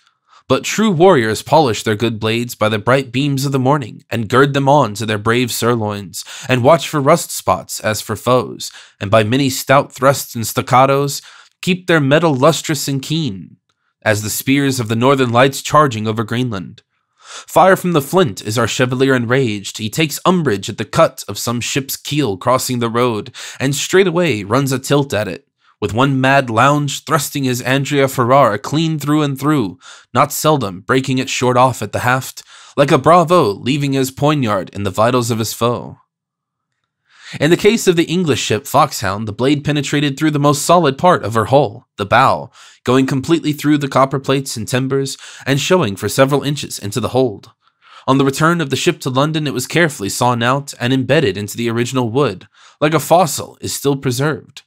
A: But true warriors polish their good blades by the bright beams of the morning, and gird them on to their brave sirloins, and watch for rust spots as for foes, and by many stout thrusts and staccatos, keep their metal lustrous and keen, as the spears of the northern lights charging over Greenland. Fire from the flint is our Chevalier enraged. He takes umbrage at the cut of some ship's keel crossing the road, and straightway runs a tilt at it, with one mad lounge thrusting his Andrea Ferrara clean through and through, not seldom breaking it short off at the haft, like a bravo leaving his poignard in the vitals of his foe. In the case of the English ship Foxhound, the blade penetrated through the most solid part of her hull, the bow, going completely through the copper plates and timbers, and showing for several inches into the hold. On the return of the ship to London, it was carefully sawn out and embedded into the original wood, like a fossil is still preserved.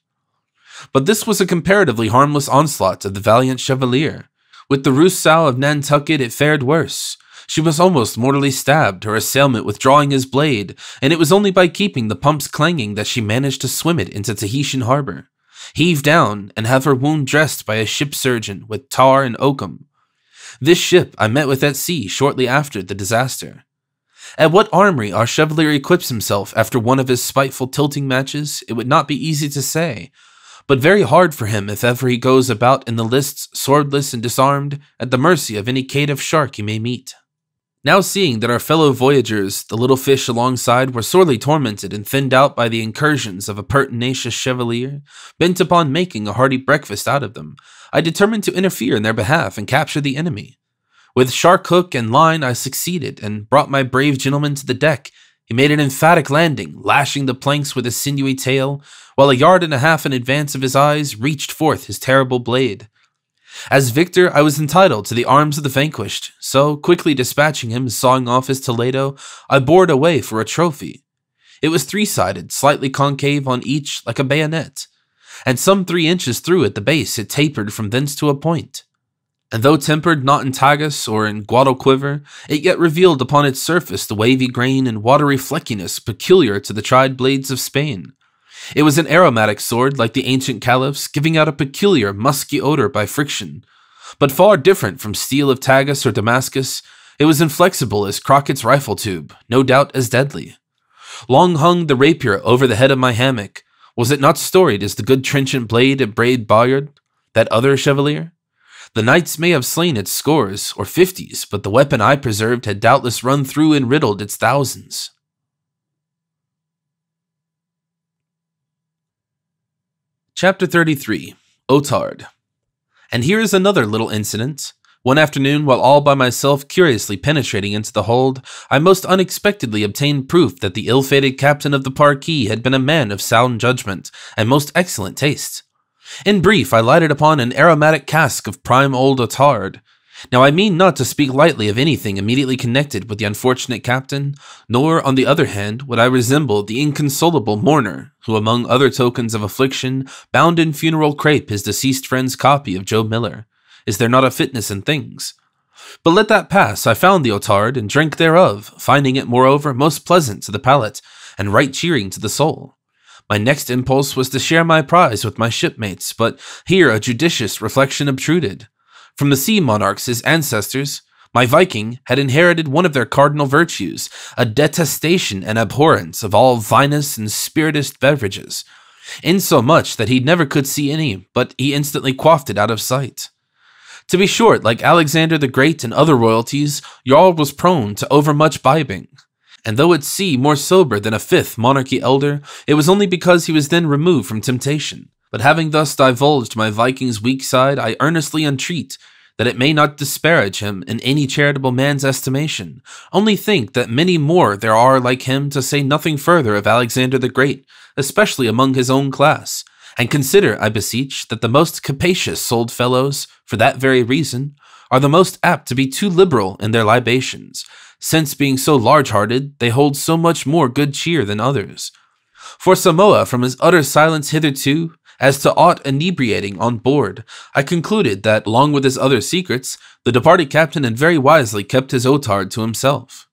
A: But this was a comparatively harmless onslaught of the valiant Chevalier. With the Rousseau of Nantucket it fared worse. She was almost mortally stabbed, her assailant withdrawing his blade, and it was only by keeping the pumps clanging that she managed to swim it into Tahitian harbor, heave down, and have her wound dressed by a ship surgeon with tar and oakum. This ship I met with at sea shortly after the disaster. At what armory our Chevalier equips himself after one of his spiteful tilting matches, it would not be easy to say, but very hard for him if ever he goes about in the lists swordless and disarmed, at the mercy of any caitiff shark he may meet. Now seeing that our fellow voyagers, the little fish alongside, were sorely tormented and thinned out by the incursions of a pertinacious Chevalier, bent upon making a hearty breakfast out of them, I determined to interfere in their behalf and capture the enemy. With shark hook and line I succeeded, and brought my brave gentleman to the deck. He made an emphatic landing, lashing the planks with his sinewy tail, while a yard and a half in advance of his eyes reached forth his terrible blade. As victor, I was entitled to the arms of the vanquished, so quickly dispatching him and sawing off his Toledo, I bore it away for a trophy. It was 3-sided, slightly concave on each like a bayonet, and some 3 inches through at the base it tapered from thence to a point. And though tempered not in Tagus or in Guadalquivir, it yet revealed upon its surface the wavy grain and watery fleckiness peculiar to the tried blades of Spain. It was an aromatic sword like the ancient caliphs, giving out a peculiar musky odor by friction. But far different from steel of Tagus or Damascus, it was inflexible as Crockett's rifle tube, no doubt as deadly. Long hung the rapier over the head of my hammock. Was it not storied as the good trenchant blade of brave Bayard, that other chevalier? The knights may have slain its scores, or 50s, but the weapon I preserved had doubtless run through and riddled its thousands. Chapter 33. Otard. And here is another little incident. One afternoon, while all by myself curiously penetrating into the hold, I most unexpectedly obtained proof that the ill-fated captain of the Parquis had been a man of sound judgment and most excellent taste. In brief, I lighted upon an aromatic cask of prime old Otard. Now I mean not to speak lightly of anything immediately connected with the unfortunate captain, nor, on the other hand, would I resemble the inconsolable mourner, who among other tokens of affliction, bound in funeral crape his deceased friend's copy of Joe Miller. Is there not a fitness in things? But let that pass. I found the Otard, and drank thereof, finding it, moreover, most pleasant to the palate, and right cheering to the soul. My next impulse was to share my prize with my shipmates, but here a judicious reflection obtruded. From the sea monarchs, his ancestors, my Viking had inherited one of their cardinal virtues, a detestation and abhorrence of all vinous and spiritist beverages, insomuch that he never could see any, but he instantly quaffed it out of sight. To be short, like Alexander the Great and other royalties, Jarl was prone to overmuch bibbing, and though at sea more sober than a 5th monarchy elder, it was only because he was then removed from temptation. But having thus divulged my Viking's weak side, I earnestly entreat that it may not disparage him in any charitable man's estimation. Only think that many more there are like him, to say nothing further of Alexander the Great, especially among his own class. And consider, I beseech, that the most capacious-souled fellows, for that very reason, are the most apt to be too liberal in their libations, since being so large-hearted, they hold so much more good cheer than others. For Samoa, from his utter silence hitherto, as to aught inebriating on board, I concluded that, along with his other secrets, the departed captain had very wisely kept his Otard to himself.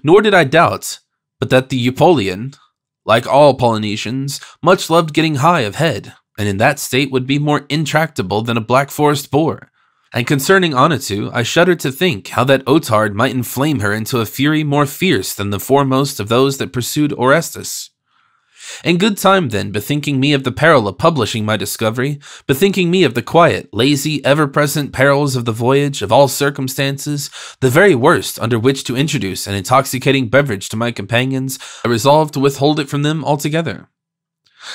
A: Nor did I doubt, but that the Eupolian, like all Polynesians, much loved getting high of head, and in that state would be more intractable than a Black Forest boar. And concerning Annatoo, I shuddered to think how that Otard might inflame her into a fury more fierce than the foremost of those that pursued Orestes. In good time, then, bethinking me of the peril of publishing my discovery, bethinking me of the quiet, lazy, ever-present perils of the voyage, of all circumstances, the very worst under which to introduce an intoxicating beverage to my companions, I resolved to withhold it from them altogether.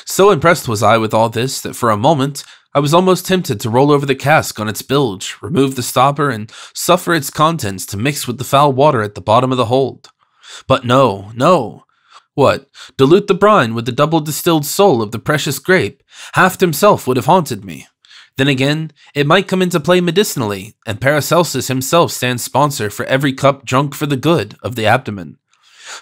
A: So impressed was I with all this, that for a moment I was almost tempted to roll over the cask on its bilge, remove the stopper, and suffer its contents to mix with the foul water at the bottom of the hold. But no, no. What, dilute the brine with the double distilled soul of the precious grape? Haft himself would have haunted me. Then again, it might come into play medicinally, and Paracelsus himself stands sponsor for every cup drunk for the good of the abdomen.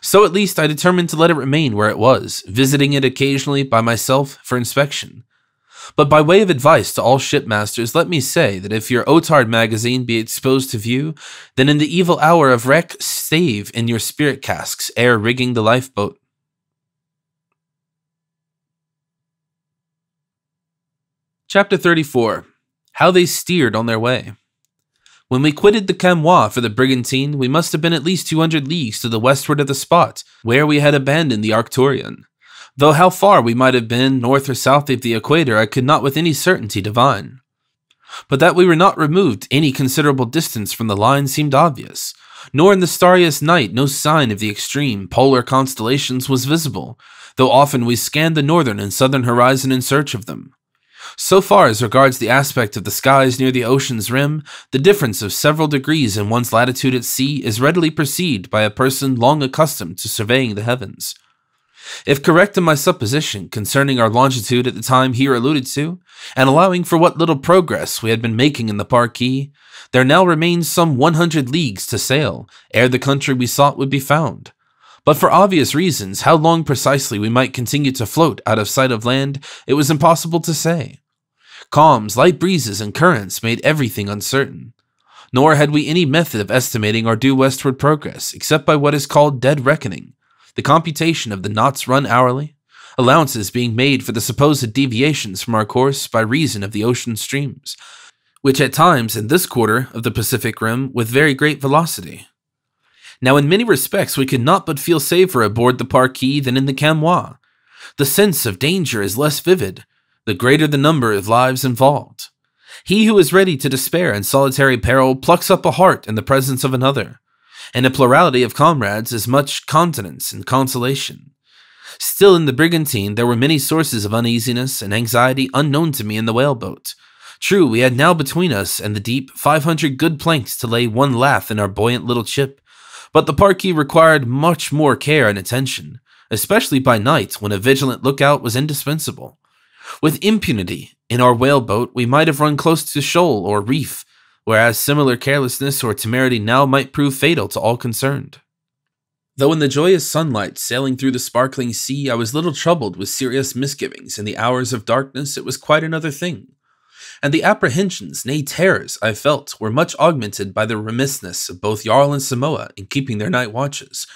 A: So at least I determined to let it remain where it was, visiting it occasionally by myself for inspection. But by way of advice to all shipmasters, let me say that if your Otard magazine be exposed to view, then in the evil hour of wreck, stave in your spirit casks ere rigging the lifeboat. Chapter 34. How they steered on their way. When we quitted the Camois for the brigantine, we must have been at least 200 leagues to the westward of the spot where we had abandoned the Arcturian. Though how far we might have been north or south of the equator I could not with any certainty divine. But that we were not removed any considerable distance from the line seemed obvious, nor in the starriest night no sign of the extreme polar constellations was visible, though often we scanned the northern and southern horizon in search of them. So far as regards the aspect of the skies near the ocean's rim, the difference of several degrees in one's latitude at sea is readily perceived by a person long accustomed to surveying the heavens. If correct in my supposition concerning our longitude at the time here alluded to, and allowing for what little progress we had been making in the Parquet, there now remains some 100 leagues to sail ere the country we sought would be found. But for obvious reasons, how long precisely we might continue to float out of sight of land, it was impossible to say. Calms, light breezes, and currents made everything uncertain. Nor had we any method of estimating our due westward progress, except by what is called dead reckoning, the computation of the knots run hourly, allowances being made for the supposed deviations from our course by reason of the ocean streams, which at times in this quarter of the Pacific Rim with very great velocity. Now in many respects we could not but feel safer aboard the Parquet than in the Chamois. The sense of danger is less vivid, the greater the number of lives involved. He who is ready to despair in solitary peril plucks up a heart in the presence of another. And a plurality of comrades is much continence and consolation. Still in the brigantine there were many sources of uneasiness and anxiety unknown to me in the whaleboat. True, we had now between us and the deep 500 good planks to lay one lath in our buoyant little ship, but the Parquet required much more care and attention, especially by night when a vigilant lookout was indispensable. With impunity, in our whaleboat we might have run close to shoal or reef, whereas similar carelessness or temerity now might prove fatal to all concerned. Though in the joyous sunlight sailing through the sparkling sea I was little troubled with serious misgivings in the hours of darkness, it was quite another thing. And the apprehensions, nay terrors, I felt were much augmented by the remissness of both Jarl and Samoa in keeping their night watches.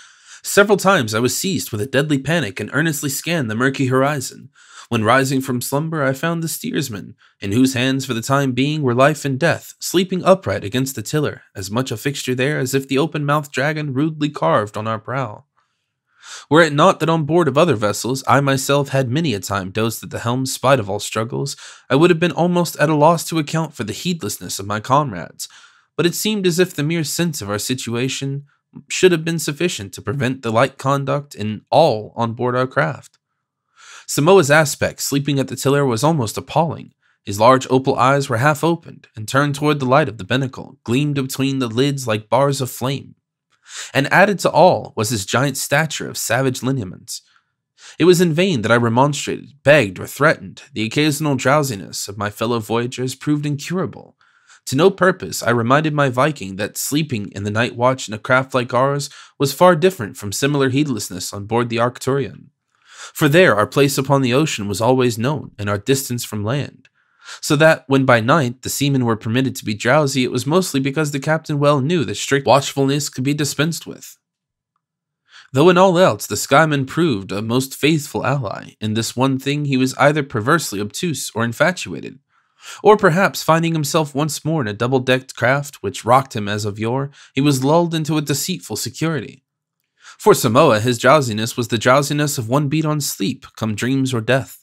A: Several times I was seized with a deadly panic and earnestly scanned the murky horizon. When rising from slumber, I found the steersman, in whose hands for the time being were life and death, sleeping upright against the tiller, as much a fixture there as if the open-mouthed dragon rudely carved on our prow. Were it not that on board of other vessels I myself had many a time dozed at the helm spite of all struggles, I would have been almost at a loss to account for the heedlessness of my comrades, but it seemed as if the mere sense of our situation should have been sufficient to prevent the like conduct in all on board our craft. Samoa's aspect, sleeping at the tiller, was almost appalling. His large opal eyes were half opened, and turned toward the light of the binnacle, gleamed between the lids like bars of flame. And added to all was his giant stature of savage lineaments. It was in vain that I remonstrated, begged, or threatened. The occasional drowsiness of my fellow voyagers proved incurable. To no purpose, I reminded my Viking that sleeping in the night watch in a craft like ours was far different from similar heedlessness on board the Arcturian. For there our place upon the ocean was always known, and our distance from land. So that, when by night the seamen were permitted to be drowsy, it was mostly because the captain well knew that strict watchfulness could be dispensed with. Though in all else the Skyman proved a most faithful ally, in this one thing he was either perversely obtuse or infatuated, or perhaps finding himself once more in a double-decked craft which rocked him as of yore, he was lulled into a deceitful security. For Samoa, his drowsiness was the drowsiness of one beat on sleep, come dreams or death.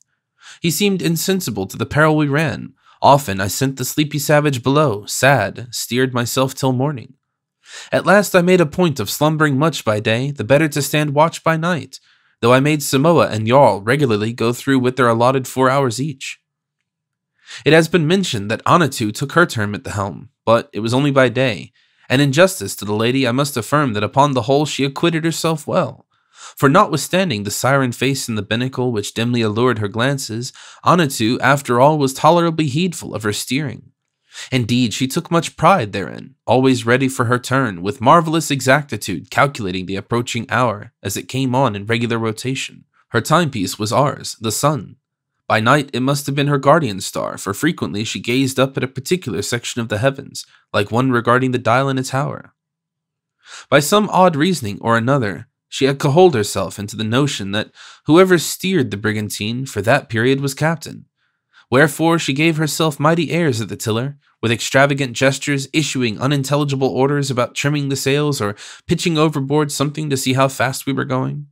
A: He seemed insensible to the peril we ran. Often I sent the sleepy savage below, sad, steered myself till morning. At last I made a point of slumbering much by day, the better to stand watch by night, though I made Samoa and Jarl regularly go through with their allotted 4 hours each. It has been mentioned that Anatu took her turn at the helm, but it was only by day, and in justice to the lady I must affirm that upon the whole she acquitted herself well. For notwithstanding the siren face in the binnacle which dimly allured her glances, Anatu, after all, was tolerably heedful of her steering. Indeed, she took much pride therein, always ready for her turn, with marvelous exactitude calculating the approaching hour as it came on in regular rotation. Her timepiece was ours, the sun. By night it must have been her guardian star, for frequently she gazed up at a particular section of the heavens, like one regarding the dial in a tower. By some odd reasoning or another, she had cajoled herself into the notion that whoever steered the brigantine for that period was captain. Wherefore she gave herself mighty airs at the tiller, with extravagant gestures issuing unintelligible orders about trimming the sails or pitching overboard something to see how fast we were going.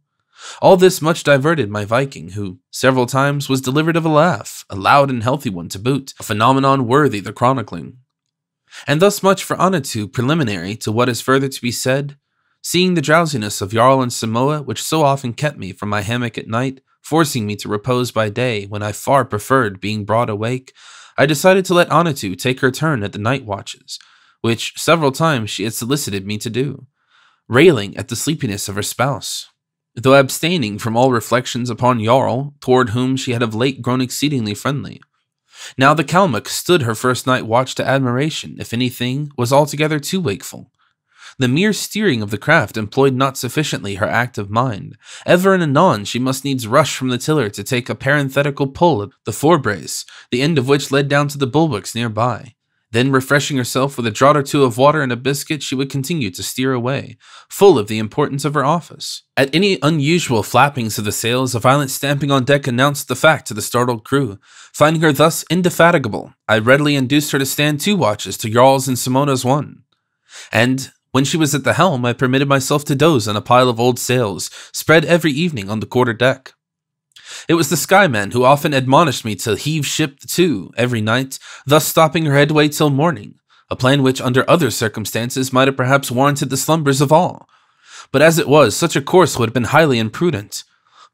A: All this much diverted my Viking, who several times was delivered of a laugh, a loud and healthy one to boot, a phenomenon worthy the chronicling. And thus much for Anatu preliminary to what is further to be said. Seeing the drowsiness of Jarl and Samoa, which so often kept me from my hammock at night, forcing me to repose by day when I far preferred being broad awake, I decided to let Anatu take her turn at the night watches, which several times she had solicited me to do, railing at the sleepiness of her spouse. though abstaining from all reflections upon Jarl, toward whom she had of late grown exceedingly friendly. Now the Kalmuck stood her first night watch to admiration, if anything, was altogether too wakeful. The mere steering of the craft employed not sufficiently her active mind. Ever and anon she must needs rush from the tiller to take a parenthetical pull at the forebrace, the end of which led down to the bulwarks near by. Then, refreshing herself with a draught or two of water and a biscuit, she would continue to steer away, full of the importance of her office. At any unusual flappings of the sails, a violent stamping on deck announced the fact to the startled crew. Finding her thus indefatigable, I readily induced her to stand 2 watches to Jarl's and Simona's 1. And when she was at the helm, I permitted myself to doze on a pile of old sails, spread every evening on the quarter-deck. It was the Skyman who often admonished me to heave ship to every night, thus stopping her headway till morning, a plan which under other circumstances might have perhaps warranted the slumbers of all. But as it was, such a course would have been highly imprudent,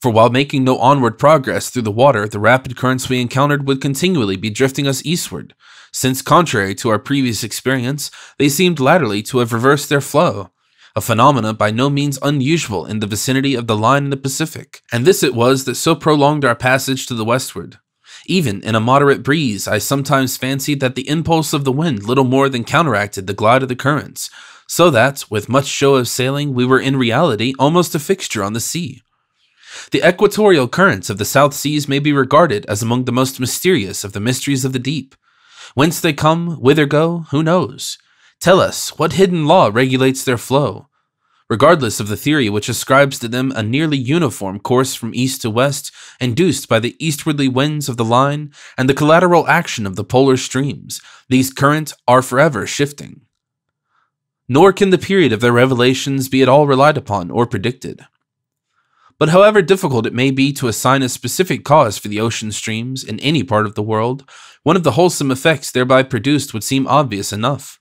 A: for while making no onward progress through the water, the rapid currents we encountered would continually be drifting us eastward, since, contrary to our previous experience, they seemed latterly to have reversed their flow, a phenomena by no means unusual in the vicinity of the line in the Pacific, and this it was that so prolonged our passage to the westward. Even in a moderate breeze, I sometimes fancied that the impulse of the wind little more than counteracted the glide of the currents, so that, with much show of sailing, we were in reality almost a fixture on the sea. The equatorial currents of the South Seas may be regarded as among the most mysterious of the mysteries of the deep. Whence they come, whither go, who knows? Tell us, what hidden law regulates their flow? Regardless of the theory which ascribes to them a nearly uniform course from east to west, induced by the eastwardly winds of the line and the collateral action of the polar streams, these currents are forever shifting. Nor can the period of their revelations be at all relied upon or predicted. But however difficult it may be to assign a specific cause for the ocean streams in any part of the world, one of the wholesome effects thereby produced would seem obvious enough.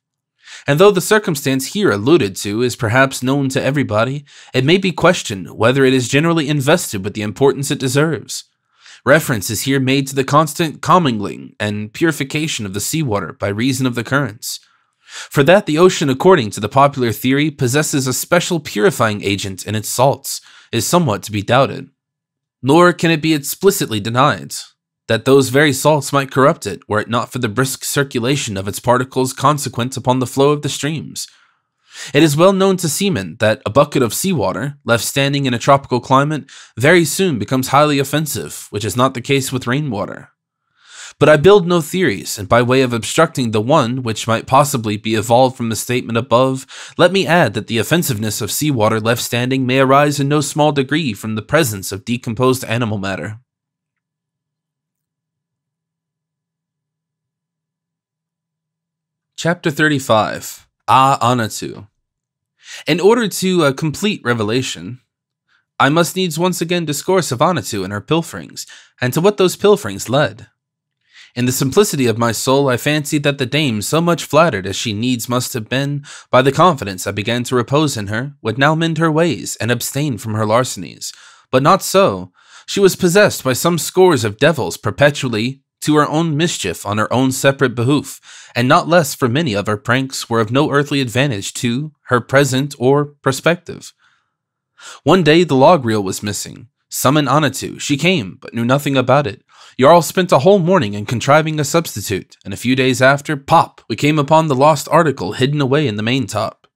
A: And though the circumstance here alluded to is perhaps known to everybody, it may be questioned whether it is generally invested with the importance it deserves. Reference is here made to the constant commingling and purification of the seawater by reason of the currents. For that the ocean, according to the popular theory, possesses a special purifying agent in its salts, is somewhat to be doubted. Nor can it be explicitly denied that those very salts might corrupt it, were it not for the brisk circulation of its particles consequent upon the flow of the streams. It is well known to seamen that a bucket of seawater, left standing in a tropical climate, very soon becomes highly offensive, which is not the case with rainwater. But I build no theories, and by way of obstructing the one which might possibly be evolved from the statement above, let me add that the offensiveness of seawater left standing may arise in no small degree from the presence of decomposed animal matter. Chapter 35. Anatu. In order to complete revelation, I must needs once again discourse of Anatu and her pilferings, and to what those pilferings led. In the simplicity of my soul, I fancied that the dame, so much flattered as she needs must have been by the confidence I began to repose in her, would now mend her ways and abstain from her larcenies. But not so. She was possessed by some scores of devils perpetually to her own mischief on her own separate behoof, and not less for many of her pranks were of no earthly advantage to her present or prospective. One day the log reel was missing. Summon Anatu. She came, but knew nothing about it. Jarl spent a whole morning in contriving a substitute, and a few days after, pop, we came upon the lost article hidden away in the maintop.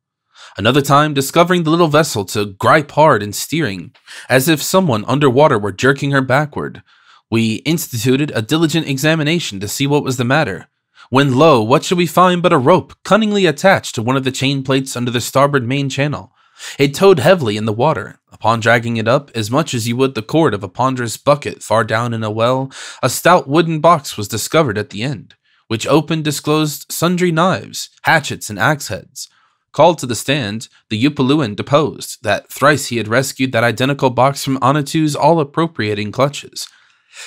A: Another time, discovering the little vessel to gripe hard and steering, as if someone underwater were jerking her backward, we instituted a diligent examination to see what was the matter, when lo, what should we find but a rope cunningly attached to one of the chain plates under the starboard main channel. It towed heavily in the water. Upon dragging it up, as much as you would the cord of a ponderous bucket far down in a well, a stout wooden box was discovered at the end, which opened disclosed sundry knives, hatchets, and axe heads. Called to the stand, the Upaluan deposed that thrice he had rescued that identical box from Anatu's all-appropriating clutches.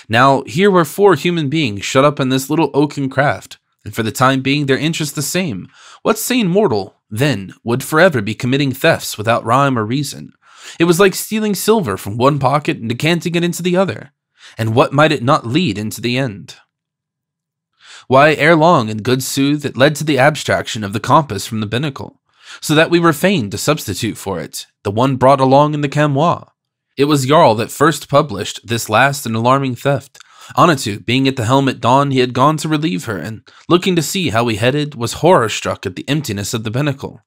A: Now, here were 4 human beings shut up in this little oaken craft, and for the time being their interest the same. What sane mortal, then, would forever be committing thefts without rhyme or reason? It was like stealing silver from one pocket and decanting it into the other. And what might it not lead into the end? Why, ere long, in good sooth, it led to the abstraction of the compass from the binnacle, so that we were fain to substitute for it the one brought along in the chamois. It was Jarl that first published this last and alarming theft. Anitu, being at the helm at dawn, he had gone to relieve her, and looking to see how we headed, was horror-struck at the emptiness of the binnacle.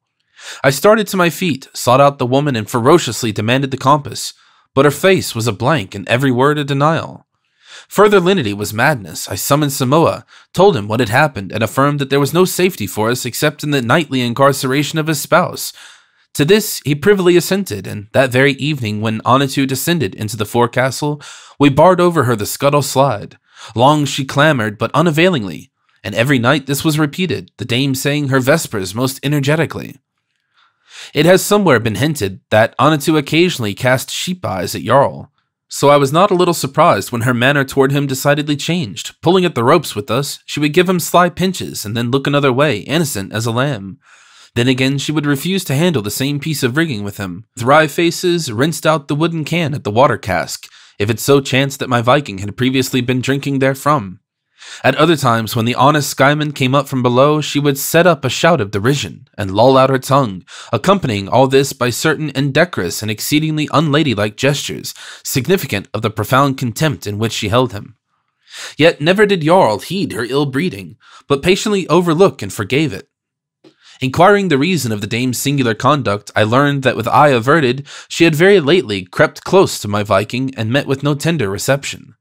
A: I started to my feet, sought out the woman, and ferociously demanded the compass, but her face was a blank and every word a denial. Further lenity was madness. I summoned Samoa, told him what had happened, and affirmed that there was no safety for us except in the nightly incarceration of his spouse. To this he privily assented, and that very evening when Anitu descended into the forecastle, we barred over her the scuttle slide. Long she clamoured, but unavailingly, and every night this was repeated, the dame saying her vespers most energetically. It has somewhere been hinted that Anitu occasionally cast sheep eyes at Jarl, so I was not a little surprised when her manner toward him decidedly changed. Pulling at the ropes with us, she would give him sly pinches and then look another way, innocent as a lamb. Then again, she would refuse to handle the same piece of rigging with him. With wry faces, rinsed out the wooden can at the water cask, if it so chanced that my Viking had previously been drinking therefrom. At other times, when the honest Skyman came up from below, she would set up a shout of derision and loll out her tongue, accompanying all this by certain indecorous and exceedingly unladylike gestures, significant of the profound contempt in which she held him. Yet never did Jarl heed her ill-breeding, but patiently overlook and forgave it. Inquiring the reason of the dame's singular conduct, I learned that with eye averted, she had very lately crept close to my Viking and met with no tender reception.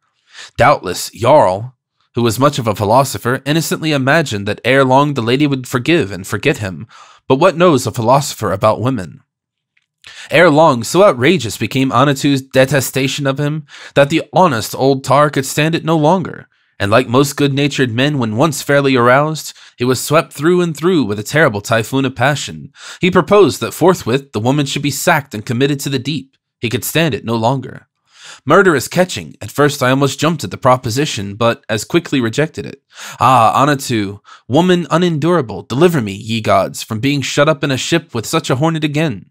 A: Doubtless, Jarl, who was much of a philosopher, innocently imagined that ere long the lady would forgive and forget him, but what knows a philosopher about women? Ere long, so outrageous became Anitu's detestation of him, that the honest old tar could stand it no longer, and like most good-natured men when once fairly aroused, he was swept through and through with a terrible typhoon of passion. He proposed that forthwith the woman should be sacked and committed to the deep. He could stand it no longer. Murder is catching. At first I almost jumped at the proposition, but as quickly rejected it. Ah, Anitu, woman unendurable, deliver me, ye gods, from being shut up in a ship with such a hornet again.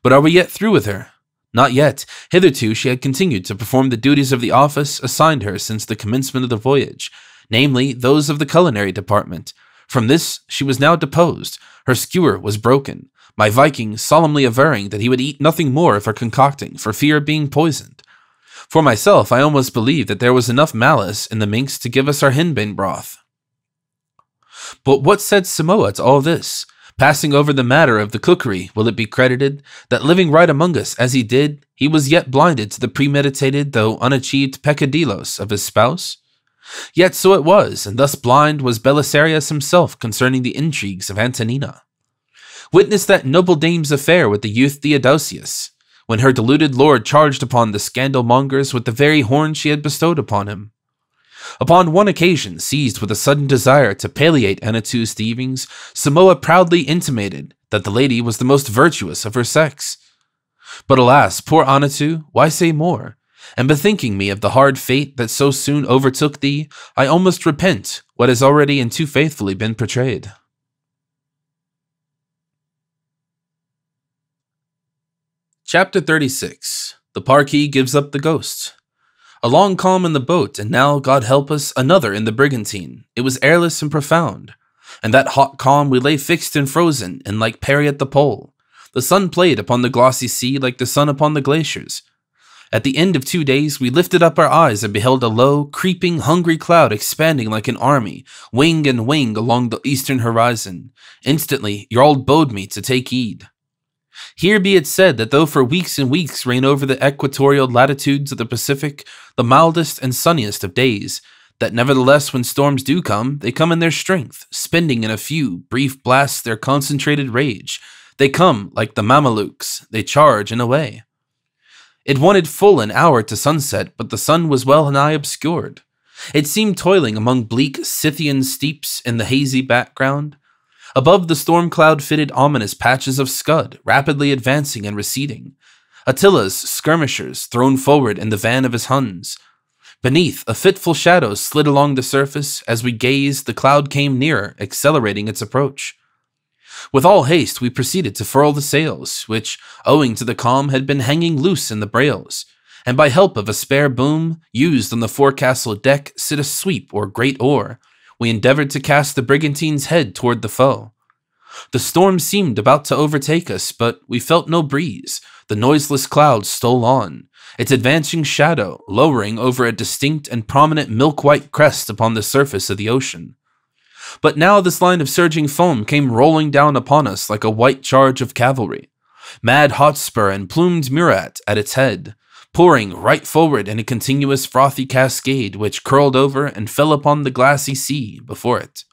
A: But are we yet through with her? Not yet. Hitherto she had continued to perform the duties of the office assigned her since the commencement of the voyage, namely those of the culinary department. From this she was now deposed. Her skewer was broken, my Viking solemnly averring that he would eat nothing more of her concocting for fear of being poisoned. For myself, I almost believed that there was enough malice in the minx to give us our henbane broth. But what said Samoa to all this? Passing over the matter of the cookery, will it be credited that living right among us as he did, he was yet blinded to the premeditated though unachieved peccadillos of his spouse? Yet so it was, and thus blind was Belisarius himself concerning the intrigues of Antonina. Witness that noble dame's affair with the youth Theodosius, when her deluded lord charged upon the scandal-mongers with the very horn she had bestowed upon him. Upon one occasion, seized with a sudden desire to palliate Anitu's thievings, Samoa proudly intimated that the lady was the most virtuous of her sex. But alas, poor Anitu, why say more? And bethinking me of the hard fate that so soon overtook thee, I almost repent what has already and too faithfully been portrayed. Chapter 36. The Parquis gives up the ghost. A long calm in the boat, and now, God help us, another in the brigantine. It was airless and profound. And that hot calm we lay fixed and frozen, and like Perry at the pole. The sun played upon the glossy sea like the sun upon the glaciers. At the end of 2 days, we lifted up our eyes and beheld a low, creeping, hungry cloud expanding like an army, wing and wing along the eastern horizon. Instantly, Jarl bade me to take heed. Here be it said that though for weeks and weeks reign over the equatorial latitudes of the Pacific the mildest and sunniest of days, that nevertheless when storms do come, they come in their strength, spending in a few brief blasts their concentrated rage. They come like the Mamelukes, they charge and away. It wanted full an hour to sunset, but the sun was well nigh obscured. It seemed toiling among bleak Scythian steeps in the hazy background. Above the storm cloud fitted ominous patches of scud, rapidly advancing and receding. Attila's skirmishers thrown forward in the van of his Huns. Beneath, a fitful shadow slid along the surface. As we gazed, the cloud came nearer, accelerating its approach. With all haste, we proceeded to furl the sails, which, owing to the calm, had been hanging loose in the brails, and by help of a spare boom, used on the forecastle deck, set a sweep or great oar. We endeavored to cast the brigantine's head toward the foe. The storm seemed about to overtake us, but we felt no breeze. The noiseless clouds stole on. its advancing shadow lowering over a distinct and prominent milk-white crest upon the surface of the ocean. But now this line of surging foam came rolling down upon us like a white charge of cavalry, Mad Hotspur and plumed Murat at its head, pouring right forward in a continuous frothy cascade which curled over and fell upon the glassy sea before it.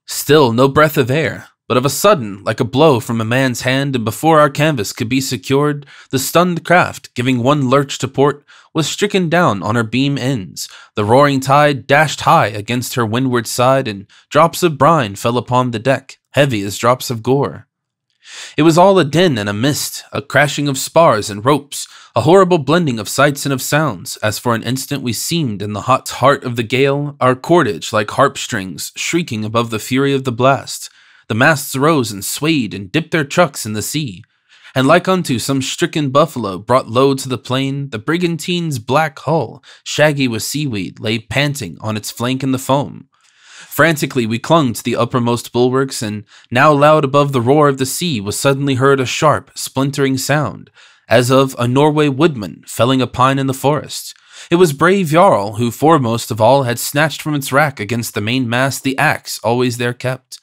A: Still no breath of air, but of a sudden, like a blow from a man's hand, and before our canvas could be secured, the stunned craft, giving one lurch to port, was stricken down on her beam ends. The roaring tide dashed high against her windward side, and drops of brine fell upon the deck, heavy as drops of gore. It was all a din and a mist, a crashing of spars and ropes, a horrible blending of sights and of sounds, as for an instant we seemed in the hot heart of the gale, our cordage like harp strings, shrieking above the fury of the blast. The masts rose and swayed and dipped their trucks in the sea, and like unto some stricken buffalo brought low to the plain, the brigantine's black hull, shaggy with seaweed, lay panting on its flank in the foam. Frantically we clung to the uppermost bulwarks, and now loud above the roar of the sea was suddenly heard a sharp, splintering sound, as of a Norway woodman felling a pine in the forest. It was brave Jarl who, foremost of all, had snatched from its rack against the mainmast the axe always there kept.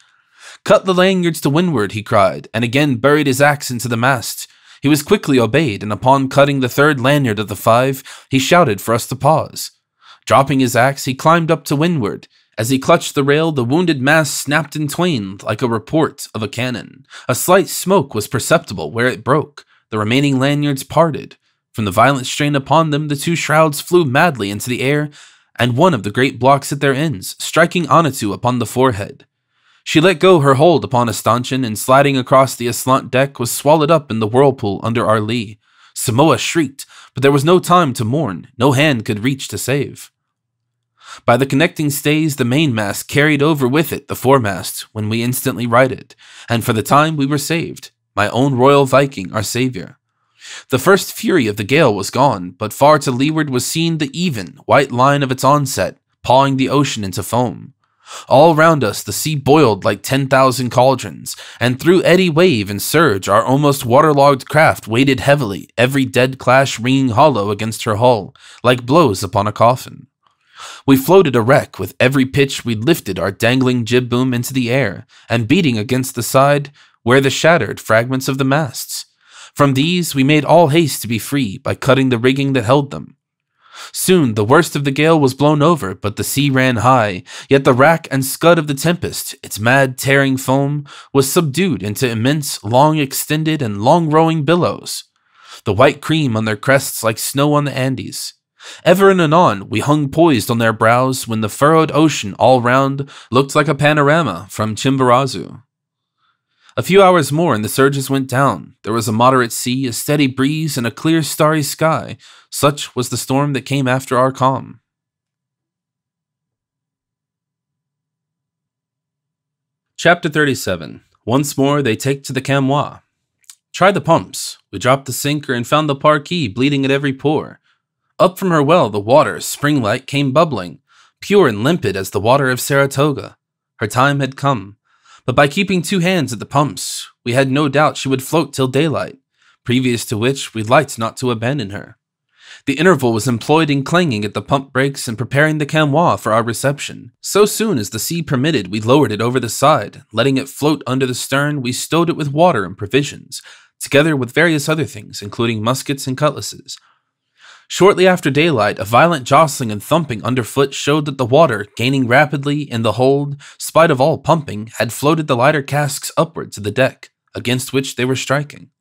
A: "Cut the lanyards to windward," he cried, and again buried his axe into the mast. He was quickly obeyed, and upon cutting the third lanyard of the 5, he shouted for us to pause. Dropping his axe, he climbed up to windward. As he clutched the rail, the wounded mast snapped in twain like a report of a cannon. A slight smoke was perceptible where it broke. The remaining lanyards parted. From the violent strain upon them, the 2 shrouds flew madly into the air, and one of the great blocks at their ends, striking Anatu upon the forehead. She let go her hold upon a stanchion, and sliding across the aslant deck, was swallowed up in the whirlpool under our lee. Samoa shrieked, but there was no time to mourn. No hand could reach to save. By the connecting stays, the mainmast carried over with it the foremast, when we instantly righted, and for the time we were saved. My own royal Viking, our savior. The first fury of the gale was gone, but far to leeward was seen the even, white line of its onset, pawing the ocean into foam. All round us the sea boiled like 10,000 cauldrons, and through eddy, wave, and surge our almost waterlogged craft waded heavily, every dead clash ringing hollow against her hull, like blows upon a coffin. We floated a wreck with every pitch we lifted our dangling jib boom into the air, and beating against the side were the shattered fragments of the masts. From these we made all haste to be free by cutting the rigging that held them. Soon the worst of the gale was blown over, but the sea ran high, yet the rack and scud of the tempest, its mad tearing foam, was subdued into immense, long-extended and long-rowing billows, the white cream on their crests like snow on the Andes. Ever and anon we hung poised on their brows, when the furrowed ocean all round looked like a panorama from Chimborazo. A few hours more and the surges went down. There was a moderate sea, a steady breeze, and a clear starry sky. Such was the storm that came after our calm. Chapter 37. Once more they take to the Camois. Try the pumps. We dropped the sinker and found the Parquis bleeding at every pore. Up from her well the water, spring-like, came bubbling, pure and limpid as the water of Saratoga. Her time had come. But by keeping 2 hands at the pumps, we had no doubt she would float till daylight, previous to which we liked not to abandon her. The interval was employed in clanging at the pump brakes and preparing the Camois for our reception. So soon as the sea permitted, we lowered it over the side. Letting it float under the stern, we stowed it with water and provisions, together with various other things, including muskets and cutlasses. Shortly after daylight, a violent jostling and thumping underfoot showed that the water, gaining rapidly in the hold, spite of all pumping, had floated the lighter casks upward to the deck, against which they were striking.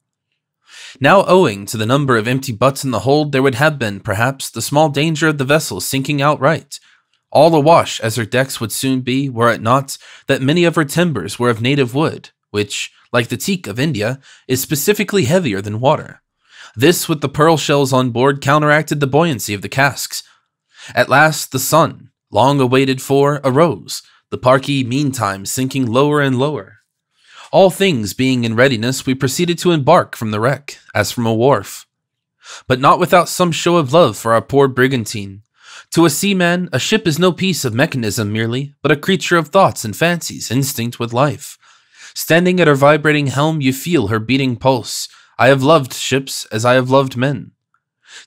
A: Now, owing to the number of empty butts in the hold, there would have been, perhaps, the small danger of the vessel sinking outright. All awash as her decks would soon be, were it not that many of her timbers were of native wood, which, like the teak of India, is specifically heavier than water. This, with the pearl shells on board, counteracted the buoyancy of the casks. At last, the sun, long awaited for, arose, the Parquis meantime sinking lower and lower. All things being in readiness, we proceeded to embark from the wreck, as from a wharf. But not without some show of love for our poor brigantine. To a seaman, a ship is no piece of mechanism merely, but a creature of thoughts and fancies, instinct with life. Standing at her vibrating helm, you feel her beating pulse. I have loved ships as I have loved men.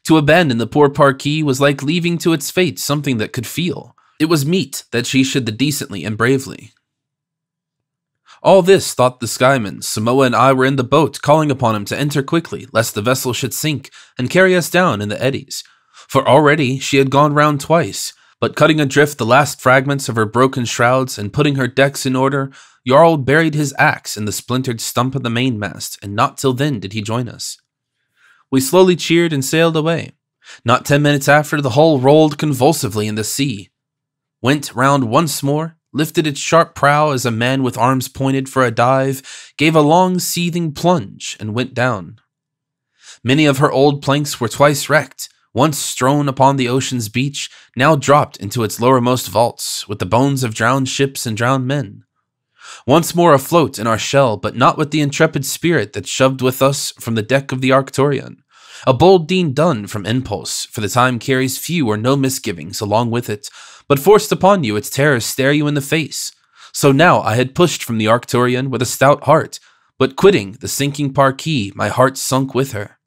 A: To abandon the poor Parquis was like leaving to its fate something that could feel. It was meet that she should decently and bravely. All this thought the skyman. Samoa and I were in the boat, calling upon him to enter quickly, lest the vessel should sink and carry us down in the eddies. For already she had gone round twice, but cutting adrift the last fragments of her broken shrouds and putting her decks in order, Jarl buried his axe in the splintered stump of the mainmast, and not till then did he join us. We slowly cheered and sailed away. Not 10 minutes after, the hull rolled convulsively in the sea, went round once more, lifted its sharp prow as a man with arms pointed for a dive, gave a long seething plunge, and went down. Many of her old planks were twice wrecked, once strewn upon the ocean's beach, now dropped into its lowermost vaults, with the bones of drowned ships and drowned men. Once more afloat in our shell, but not with the intrepid spirit that shoved with us from the deck of the Arcturian. A bold deed done from impulse, for the time carries few or no misgivings along with it, but forced upon you its terrors stare you in the face. So now I had pushed from the Arcturian with a stout heart, but quitting the sinking Parquis, my heart sunk with her.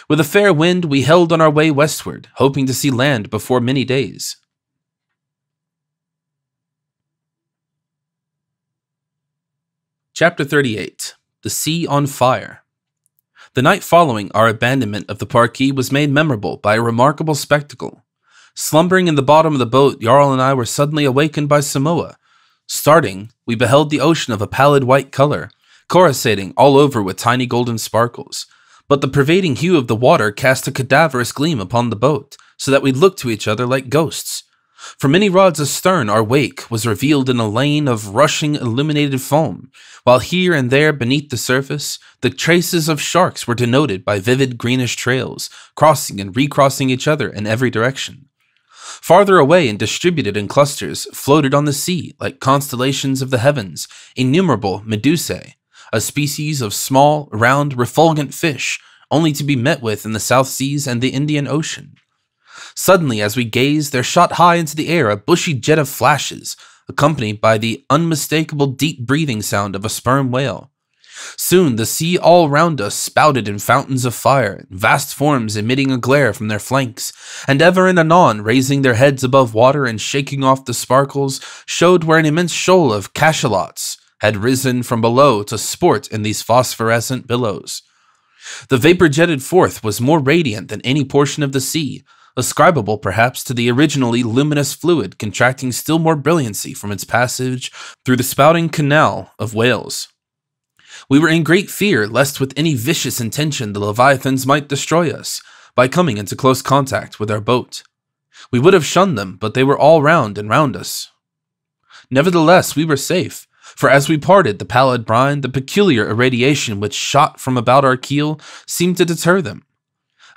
A: With a fair wind, we held on our way westward, hoping to see land before many days. Chapter 38. The Sea on Fire. The night following our abandonment of the Parquis was made memorable by a remarkable spectacle. Slumbering in the bottom of the boat, Jarl and I were suddenly awakened by Samoa. Starting, we beheld the ocean of a pallid white color, coruscating all over with tiny golden sparkles. But the pervading hue of the water cast a cadaverous gleam upon the boat, so that we looked to each other like ghosts. For many rods astern, our wake was revealed in a lane of rushing illuminated foam, while here and there beneath the surface, the traces of sharks were denoted by vivid greenish trails, crossing and recrossing each other in every direction. Farther away and distributed in clusters, floated on the sea, like constellations of the heavens, innumerable medusae, a species of small, round, refulgent fish, only to be met with in the South Seas and the Indian Ocean. Suddenly, as we gazed, there shot high into the air a bushy jet of flashes, accompanied by the unmistakable deep breathing sound of a sperm whale. Soon the sea all round us spouted in fountains of fire, vast forms emitting a glare from their flanks, and ever and anon raising their heads above water and shaking off the sparkles, showed where an immense shoal of cachalots had risen from below to sport in these phosphorescent billows. The vapor jetted forth was more radiant than any portion of the sea, ascribable perhaps to the originally luminous fluid contracting still more brilliancy from its passage through the spouting canal of whales. We were in great fear lest with any vicious intention the leviathans might destroy us by coming into close contact with our boat. We would have shunned them, but they were all round and round us. Nevertheless, we were safe, for as we parted the pallid brine, the peculiar irradiation which shot from about our keel seemed to deter them.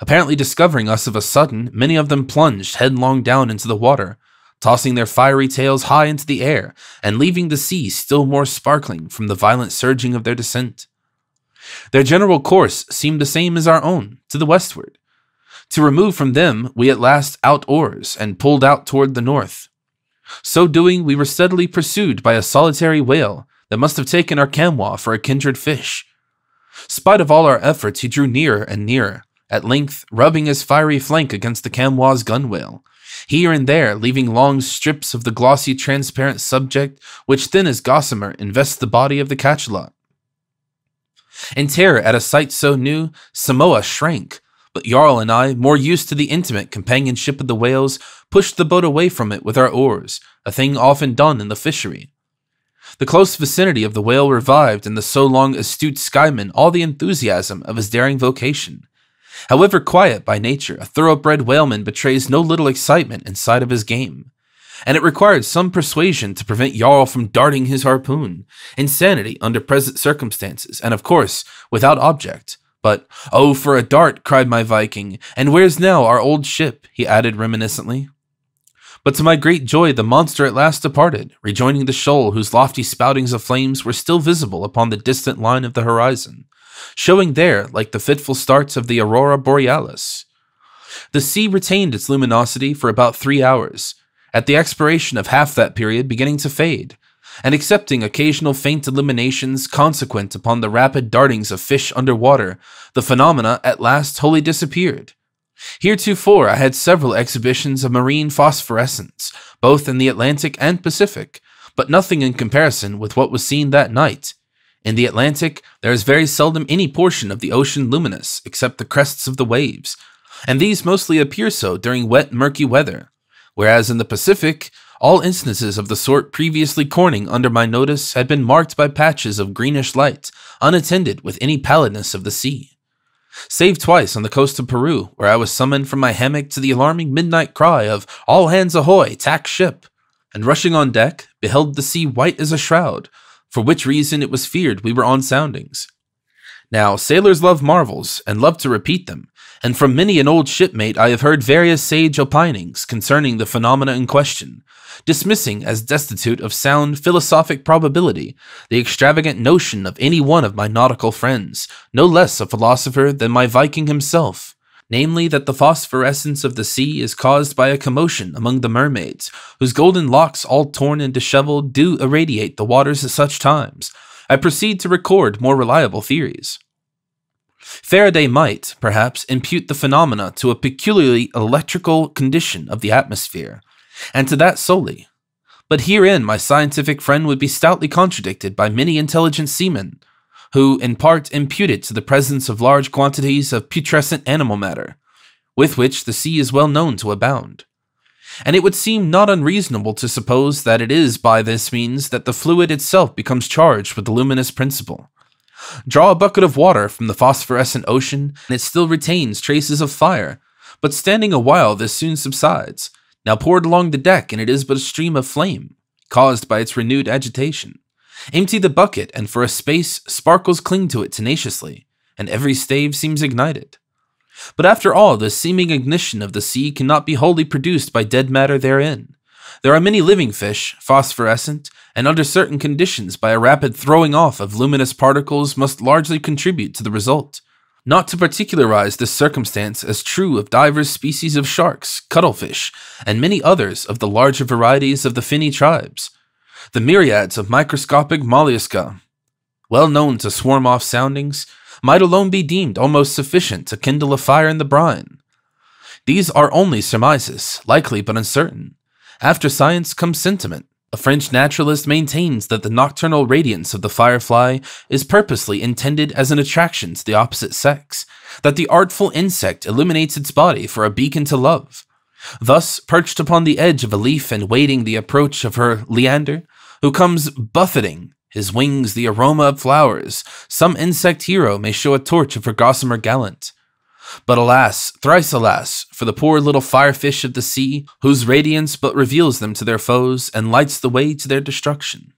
A: Apparently discovering us of a sudden, many of them plunged headlong down into the water, tossing their fiery tails high into the air, and leaving the sea still more sparkling from the violent surging of their descent. Their general course seemed the same as our own, to the westward. To remove from them, we at last out oars, and pulled out toward the north. So doing, we were steadily pursued by a solitary whale that must have taken our chamois for a kindred fish. Spite of all our efforts, he drew nearer and nearer, at length rubbing his fiery flank against the chamois' gunwale, here and there leaving long strips of the glossy transparent subject which thin as gossamer invests the body of the cachalot. In terror at a sight so new, Samoa shrank, but Jarl and I, more used to the intimate companionship of the whales, pushed the boat away from it with our oars, a thing often done in the fishery. The close vicinity of the whale revived in the so long astute skyman all the enthusiasm of his daring vocation. However quiet by nature, a thoroughbred whaleman betrays no little excitement in sight of his game, and it required some persuasion to prevent Jarl from darting his harpoon. Insanity under present circumstances, and of course, without object. But, "Oh, for a dart," cried my Viking, "and where's now our old ship?" he added reminiscently. But to my great joy, the monster at last departed, rejoining the shoal whose lofty spoutings of flames were still visible upon the distant line of the horizon, showing there like the fitful starts of the aurora borealis. The sea retained its luminosity for about 3 hours, at the expiration of half that period beginning to fade, and excepting occasional faint illuminations consequent upon the rapid dartings of fish under water, the phenomena at last wholly disappeared. Heretofore I had several exhibitions of marine phosphorescence, both in the Atlantic and Pacific, but nothing in comparison with what was seen that night. In the Atlantic, there is very seldom any portion of the ocean luminous, except the crests of the waves, and these mostly appear so during wet, murky weather, whereas in the Pacific, all instances of the sort previously corning under my notice had been marked by patches of greenish light, unattended with any pallidness of the sea. Save twice on the coast of Peru, where I was summoned from my hammock to the alarming midnight cry of "All hands ahoy, tack ship!" and rushing on deck, beheld the sea white as a shroud, for which reason it was feared we were on soundings. Now, sailors love marvels, and love to repeat them, and from many an old shipmate I have heard various sage opinings concerning the phenomena in question, dismissing as destitute of sound philosophic probability the extravagant notion of any one of my nautical friends, no less a philosopher than my Viking himself, namely that the phosphorescence of the sea is caused by a commotion among the mermaids, whose golden locks all torn and disheveled do irradiate the waters at such times. I proceed to record more reliable theories. Faraday might, perhaps, impute the phenomena to a peculiarly electrical condition of the atmosphere, and to that solely. But herein my scientific friend would be stoutly contradicted by many intelligent seamen, who in part impute it to the presence of large quantities of putrescent animal matter, with which the sea is well known to abound. And it would seem not unreasonable to suppose that it is by this means that the fluid itself becomes charged with the luminous principle. Draw a bucket of water from the phosphorescent ocean, and it still retains traces of fire, but standing a while this soon subsides. Now pour it along the deck, and it is but a stream of flame, caused by its renewed agitation. Empty the bucket, and for a space sparkles cling to it tenaciously, and every stave seems ignited. But after all, the seeming ignition of the sea cannot be wholly produced by dead matter therein. There are many living fish, phosphorescent, and under certain conditions by a rapid throwing off of luminous particles must largely contribute to the result. Not to particularize this circumstance as true of divers species of sharks, cuttlefish, and many others of the larger varieties of the finny tribes. The myriads of microscopic mollusca, well known to swarm off soundings, might alone be deemed almost sufficient to kindle a fire in the brine. These are only surmises, likely but uncertain. After science comes sentiment. A French naturalist maintains that the nocturnal radiance of the firefly is purposely intended as an attraction to the opposite sex, that the artful insect illuminates its body for a beacon to love. Thus, perched upon the edge of a leaf and waiting the approach of her Leander, who comes buffeting his wings the aroma of flowers, some insect hero may show a torch of her gossamer gallant. But alas, thrice alas, for the poor little firefish of the sea, whose radiance but reveals them to their foes and lights the way to their destruction.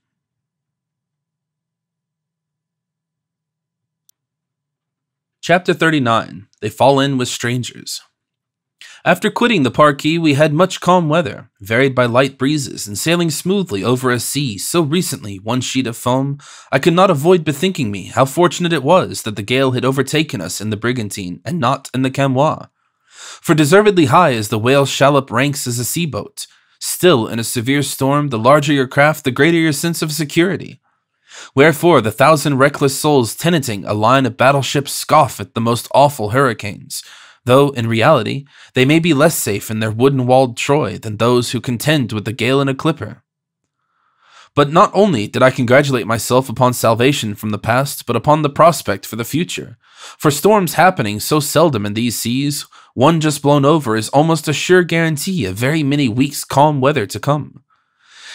A: Chapter 39. They Fall In With Strangers. After quitting the Parquis, we had much calm weather, varied by light breezes, and sailing smoothly over a sea so recently one sheet of foam, I could not avoid bethinking me how fortunate it was that the gale had overtaken us in the brigantine and not in the chamois. For deservedly high as the whale shallop ranks as a sea-boat, still in a severe storm, the larger your craft, the greater your sense of security. Wherefore the thousand reckless souls tenanting a line of battleships scoff at the most awful hurricanes, though, in reality, they may be less safe in their wooden-walled Troy than those who contend with the gale in a clipper. But not only did I congratulate myself upon salvation from the past, but upon the prospect for the future. For storms happening so seldom in these seas, one just blown over is almost a sure guarantee of very many weeks' calm weather to come.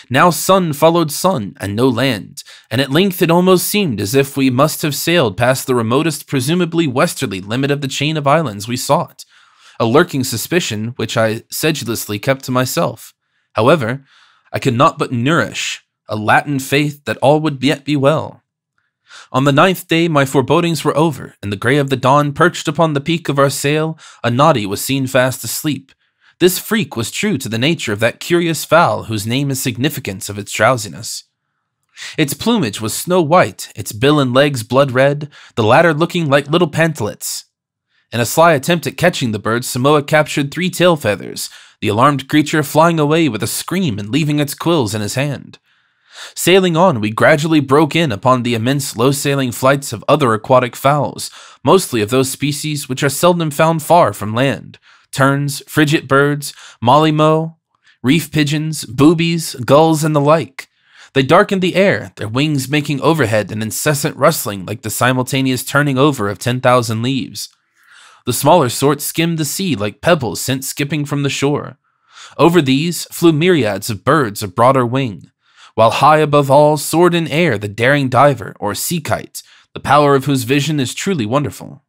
A: Now sun followed sun, and no land, and at length it almost seemed as if we must have sailed past the remotest presumably westerly limit of the chain of islands we sought, a lurking suspicion which I sedulously kept to myself. However, I could not but nourish a latent faith that all would yet be well. On the 9th day my forebodings were over. In the grey of the dawn, perched upon the peak of our sail, a noddy was seen fast asleep. This freak was true to the nature of that curious fowl whose name is significant of its drowsiness. Its plumage was snow-white, its bill and legs blood-red, the latter looking like little pantalets. In a sly attempt at catching the bird, Samoa captured 3 tail feathers, the alarmed creature flying away with a scream and leaving its quills in his hand. Sailing on, we gradually broke in upon the immense low-sailing flights of other aquatic fowls, mostly of those species which are seldom found far from land, terns, frigate birds, mollymo, reef pigeons, boobies, gulls, and the like. They darkened the air, their wings making overhead an incessant rustling like the simultaneous turning over of 10,000 leaves. The smaller sorts skimmed the sea like pebbles sent skipping from the shore. Over these flew myriads of birds of broader wing, while high above all soared in air the daring diver, or sea kite, the power of whose vision is truly wonderful.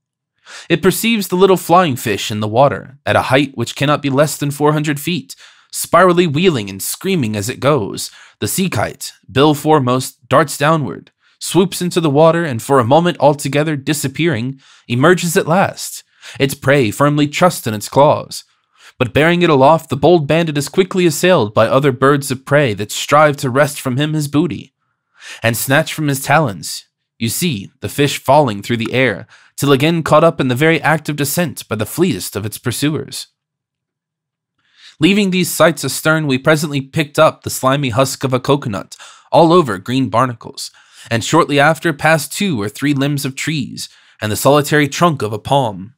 A: It perceives the little flying fish in the water, at a height which cannot be less than 400 feet, spirally wheeling and screaming as it goes. The sea kite, bill foremost, darts downward, swoops into the water, and for a moment altogether disappearing, emerges at last, its prey firmly trussed in its claws. But bearing it aloft, the bold bandit is quickly assailed by other birds of prey that strive to wrest from him his booty, and snatch from his talons. You see the fish falling through the air, till again caught up in the very act of descent by the fleetest of its pursuers. Leaving these sights astern, we presently picked up the slimy husk of a coconut, all over green barnacles, and shortly after passed 2 or 3 limbs of trees, and the solitary trunk of a palm,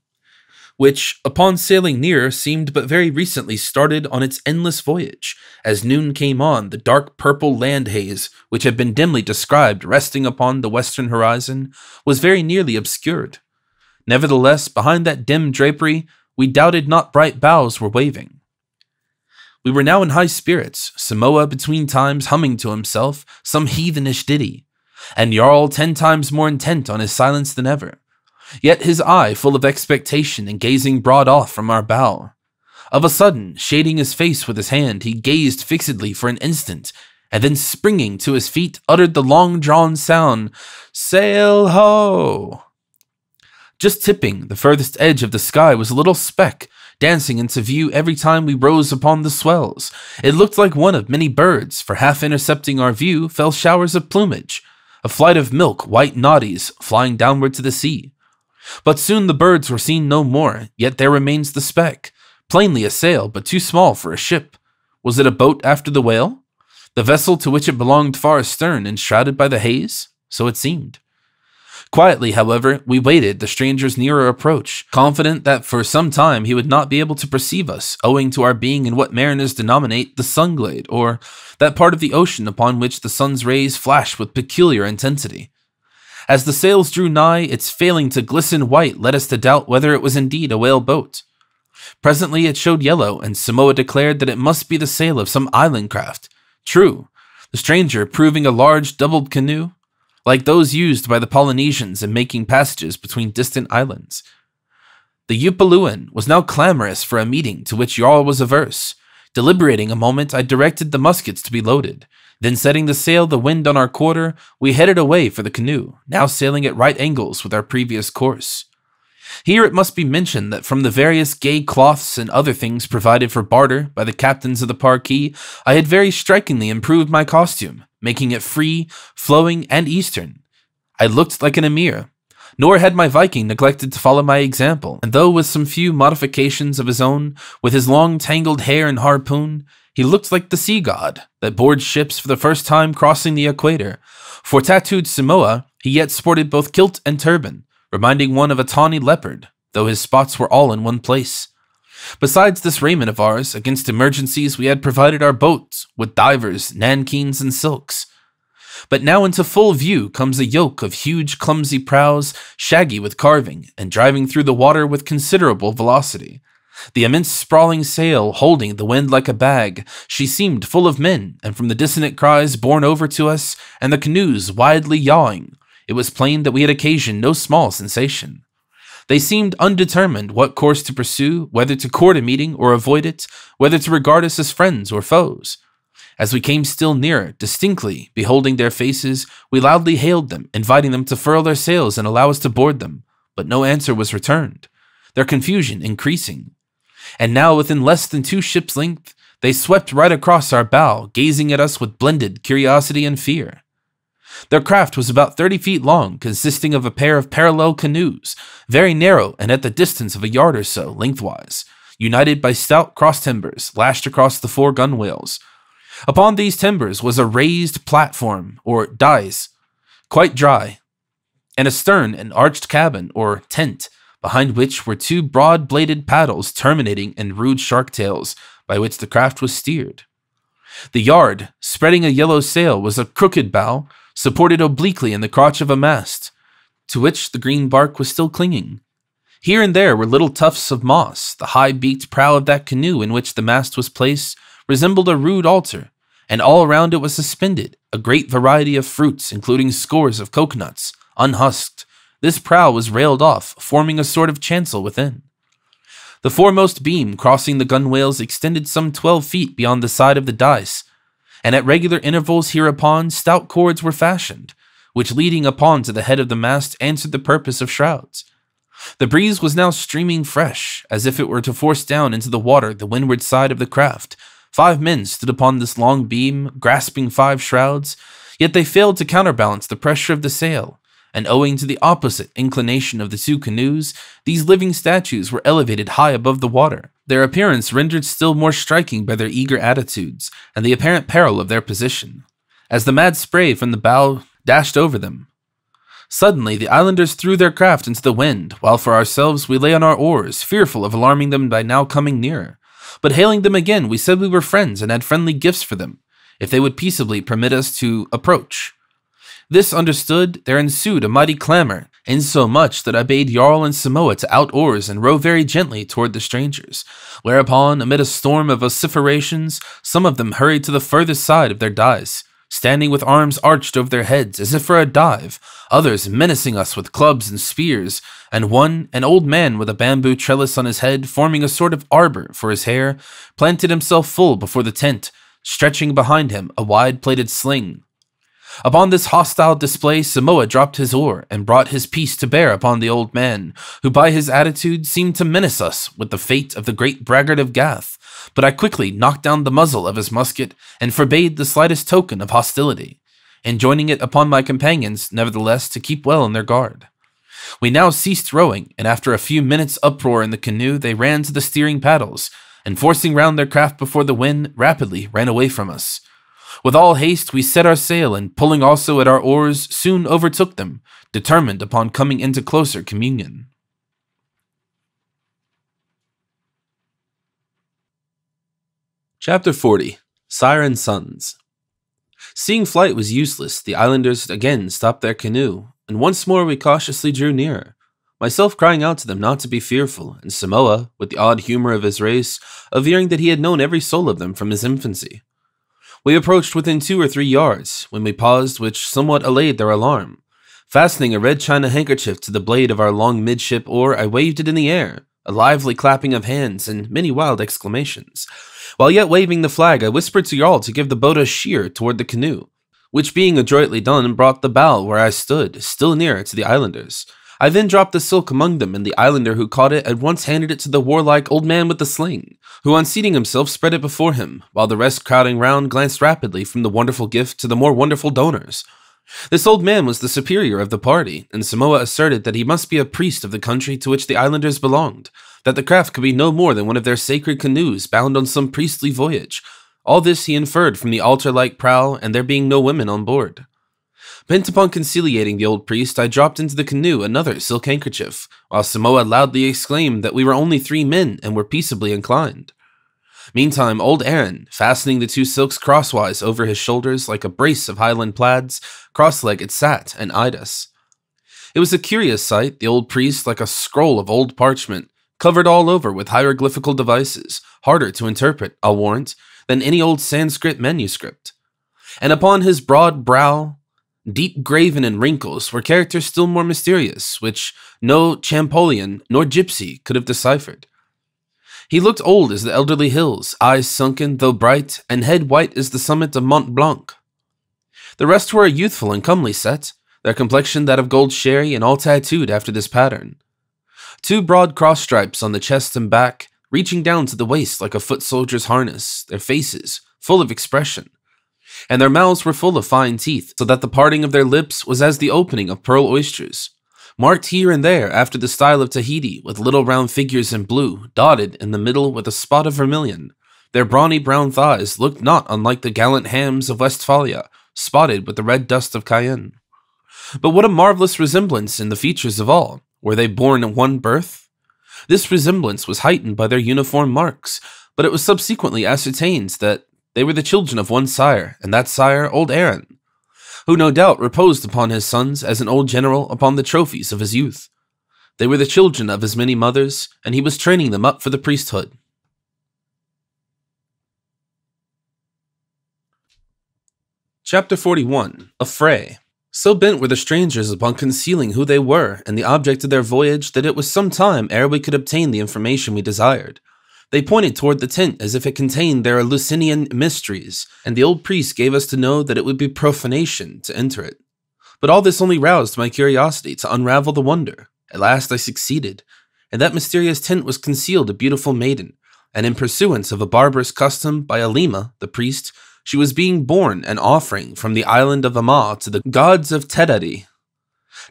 A: which, upon sailing nearer, seemed but very recently started on its endless voyage. As noon came on, the dark purple land haze, which had been dimly described resting upon the western horizon, was very nearly obscured. Nevertheless, behind that dim drapery, we doubted not bright boughs were waving. We were now in high spirits, Samoa between times humming to himself some heathenish ditty, and Jarl 10 times more intent on his silence than ever, yet his eye full of expectation and gazing broad off from our bow. Of a sudden, shading his face with his hand, he gazed fixedly for an instant, and then springing to his feet, uttered the long-drawn sound, "Sail ho!" Just tipping the furthest edge of the sky was a little speck, dancing into view every time we rose upon the swells. It looked like one of many birds, for half intercepting our view fell showers of plumage, a flight of milk-white noddies flying downward to the sea. But soon the birds were seen no more, yet there remains the speck, plainly a sail, but too small for a ship. Was it a boat after the whale? The vessel to which it belonged far astern, enshrouded by the haze? So it seemed. Quietly, however, we waited the stranger's nearer approach, confident that for some time he would not be able to perceive us, owing to our being in what mariners denominate the sunglade, or that part of the ocean upon which the sun's rays flash with peculiar intensity. As the sails drew nigh, its failing to glisten white led us to doubt whether it was indeed a whale boat. Presently it showed yellow, and Samoa declared that it must be the sail of some island craft. True, the stranger proving a large doubled canoe, like those used by the Polynesians in making passages between distant islands. The Upaluan was now clamorous for a meeting to which Jarl was averse. Deliberating a moment, I directed the muskets to be loaded. Then setting the sail the wind on our quarter, we headed away for the canoe, now sailing at right angles with our previous course. Here it must be mentioned that from the various gay cloths and other things provided for barter by the captains of the Parkee, I had very strikingly improved my costume, making it free, flowing, and eastern. I looked like an emir, nor had my Viking neglected to follow my example, and though with some few modifications of his own, with his long tangled hair and harpoon, he looked like the sea god that boards ships for the first time crossing the equator. For tattooed Samoa, he yet sported both kilt and turban, reminding one of a tawny leopard, though his spots were all in one place. Besides this raiment of ours, against emergencies we had provided our boats with divers, nankeens, and silks. But now into full view comes a yoke of huge clumsy prows, shaggy with carving, and driving through the water with considerable velocity. The immense sprawling sail holding the wind like a bag, she seemed full of men, and from the dissonant cries borne over to us, and the canoes widely yawing, it was plain that we had occasioned no small sensation. They seemed undetermined what course to pursue, whether to court a meeting or avoid it, whether to regard us as friends or foes. As we came still nearer, distinctly beholding their faces, we loudly hailed them, inviting them to furl their sails and allow us to board them, but no answer was returned, their confusion increasing. And now, within less than 2 ships' length, they swept right across our bow, gazing at us with blended curiosity and fear. Their craft was about 30 feet long, consisting of a pair of parallel canoes, very narrow and at the distance of a yard or so lengthwise, united by stout cross timbers lashed across the 4 gunwales. Upon these timbers was a raised platform, or dais, quite dry, and astern an arched cabin, or tent, behind which were two broad-bladed paddles terminating in rude shark tails by which the craft was steered. The yard, spreading a yellow sail, was a crooked bow, supported obliquely in the crotch of a mast, to which the green bark was still clinging. Here and there were little tufts of moss. The high-beaked prow of that canoe in which the mast was placed resembled a rude altar, and all around it was suspended a great variety of fruits, including scores of coconuts, unhusked. This prow was railed off, forming a sort of chancel within. The foremost beam crossing the gunwales extended some 12 feet beyond the side of the dice, and at regular intervals hereupon stout cords were fashioned, which leading upon to the head of the mast answered the purpose of shrouds. The breeze was now streaming fresh, as if it were to force down into the water the windward side of the craft. 5 men stood upon this long beam, grasping 5 shrouds, yet they failed to counterbalance the pressure of the sail, and owing to the opposite inclination of the 2 canoes, these living statues were elevated high above the water, their appearance rendered still more striking by their eager attitudes and the apparent peril of their position, as the mad spray from the bow dashed over them. Suddenly the islanders threw their craft into the wind, while for ourselves we lay on our oars, fearful of alarming them by now coming nearer. But hailing them again, we said we were friends and had friendly gifts for them, if they would peaceably permit us to approach. This understood, there ensued a mighty clamor, insomuch that I bade Jarl and Samoa to out oars and row very gently toward the strangers, whereupon, amid a storm of vociferations, some of them hurried to the furthest side of their dais, standing with arms arched over their heads as if for a dive, others menacing us with clubs and spears, and one, an old man with a bamboo trellis on his head forming a sort of arbor for his hair, planted himself full before the tent, stretching behind him a wide-plated sling. Upon this hostile display, Samoa dropped his oar and brought his piece to bear upon the old man, who by his attitude seemed to menace us with the fate of the great braggart of Gath, but I quickly knocked down the muzzle of his musket and forbade the slightest token of hostility, enjoining it upon my companions, nevertheless, to keep well on their guard. We now ceased rowing, and after a few minutes' uproar in the canoe, they ran to the steering paddles, and forcing round their craft before the wind, rapidly ran away from us. With all haste we set our sail, and pulling also at our oars, soon overtook them, determined upon coming into closer communion. Chapter 40. Siren Sons. Seeing flight was useless, the islanders again stopped their canoe, and once more we cautiously drew nearer, myself crying out to them not to be fearful, and Samoa, with the odd humor of his race, averring that he had known every soul of them from his infancy. We approached within 2 or 3 yards, when we paused, which somewhat allayed their alarm. Fastening a red china handkerchief to the blade of our long midship oar, I waved it in the air, a lively clapping of hands and many wild exclamations. While yet waving the flag, I whispered to Jarl to give the boat a sheer toward the canoe, which being adroitly done brought the bow where I stood, still nearer to the islanders. I then dropped the silk among them, and the islander who caught it at once handed it to the warlike old man with the sling, who on seating himself spread it before him, while the rest crowding round glanced rapidly from the wonderful gift to the more wonderful donors. This old man was the superior of the party, and Samoa asserted that he must be a priest of the country to which the islanders belonged, that the craft could be no more than one of their sacred canoes bound on some priestly voyage. All this he inferred from the altar-like prow and there being no women on board. Bent upon conciliating the old priest, I dropped into the canoe another silk handkerchief, while Samoa loudly exclaimed that we were only 3 men and were peaceably inclined. Meantime, old Aaron, fastening the 2 silks crosswise over his shoulders like a brace of Highland plaids, cross-legged sat and eyed us. It was a curious sight, the old priest like a scroll of old parchment, covered all over with hieroglyphical devices, harder to interpret, I'll warrant, than any old Sanskrit manuscript. And upon his broad brow, deep graven in wrinkles, were characters still more mysterious, which no Champollion nor gypsy could have deciphered. He looked old as the elderly hills, eyes sunken, though bright, and head white as the summit of Mont Blanc. The rest were a youthful and comely set, their complexion that of gold sherry, and all tattooed after this pattern. 2 broad cross stripes on the chest and back, reaching down to the waist like a foot soldier's harness, their faces full of expression, and their mouths were full of fine teeth, so that the parting of their lips was as the opening of pearl oysters, marked here and there after the style of Tahiti with little round figures in blue, dotted in the middle with a spot of vermilion. Their brawny brown thighs looked not unlike the gallant hams of Westphalia, spotted with the red dust of Cayenne. But what a marvelous resemblance in the features of all, Were they born in one birth? This resemblance was heightened by their uniform marks, but it was subsequently ascertained that they were the children of one sire, and that sire old Aaron, who no doubt reposed upon his sons as an old general upon the trophies of his youth. They were the children of his many mothers, and he was training them up for the priesthood. Chapter 41. A Fray. So bent were the strangers upon concealing who they were and the object of their voyage that it was some time ere we could obtain the information we desired. They pointed toward the tent as if it contained their Eleusinian mysteries, and the old priest gave us to know that it would be profanation to enter it. But all this only roused my curiosity to unravel the wonder. At last I succeeded. In that mysterious tent was concealed a beautiful maiden, and in pursuance of a barbarous custom by Alima, the priest, she was being borne an offering from the island of Ama to the gods of Thither.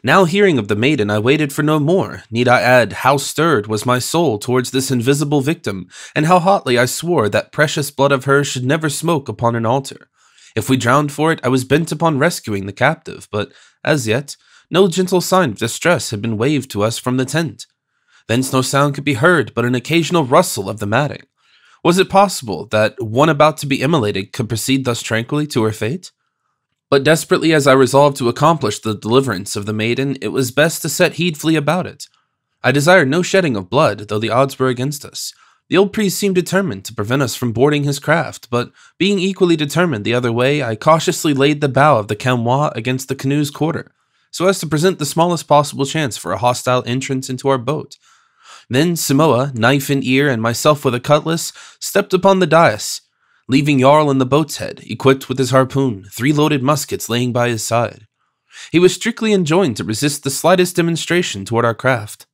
A: Now hearing of the maiden, I waited for no more. Need I add how stirred was my soul towards this invisible victim, and how hotly I swore that precious blood of hers should never smoke upon an altar. If we drowned for it, I was bent upon rescuing the captive, but as yet, no gentle sign of distress had been waved to us from the tent. Thence no sound could be heard but an occasional rustle of the matting. Was it possible that one about to be immolated could proceed thus tranquilly to her fate? But desperately as I resolved to accomplish the deliverance of the maiden, it was best to set heedfully about it. I desired no shedding of blood, though the odds were against us. The old priest seemed determined to prevent us from boarding his craft, but being equally determined the other way, I cautiously laid the bow of the chamois against the canoe's quarter, so as to present the smallest possible chance for a hostile entrance into our boat. Then Samoa, knife in ear, and myself with a cutlass, stepped upon the dais, leaving Jarl in the boat's head, equipped with his harpoon, 3 loaded muskets laying by his side. He was strictly enjoined to resist the slightest demonstration toward our craft.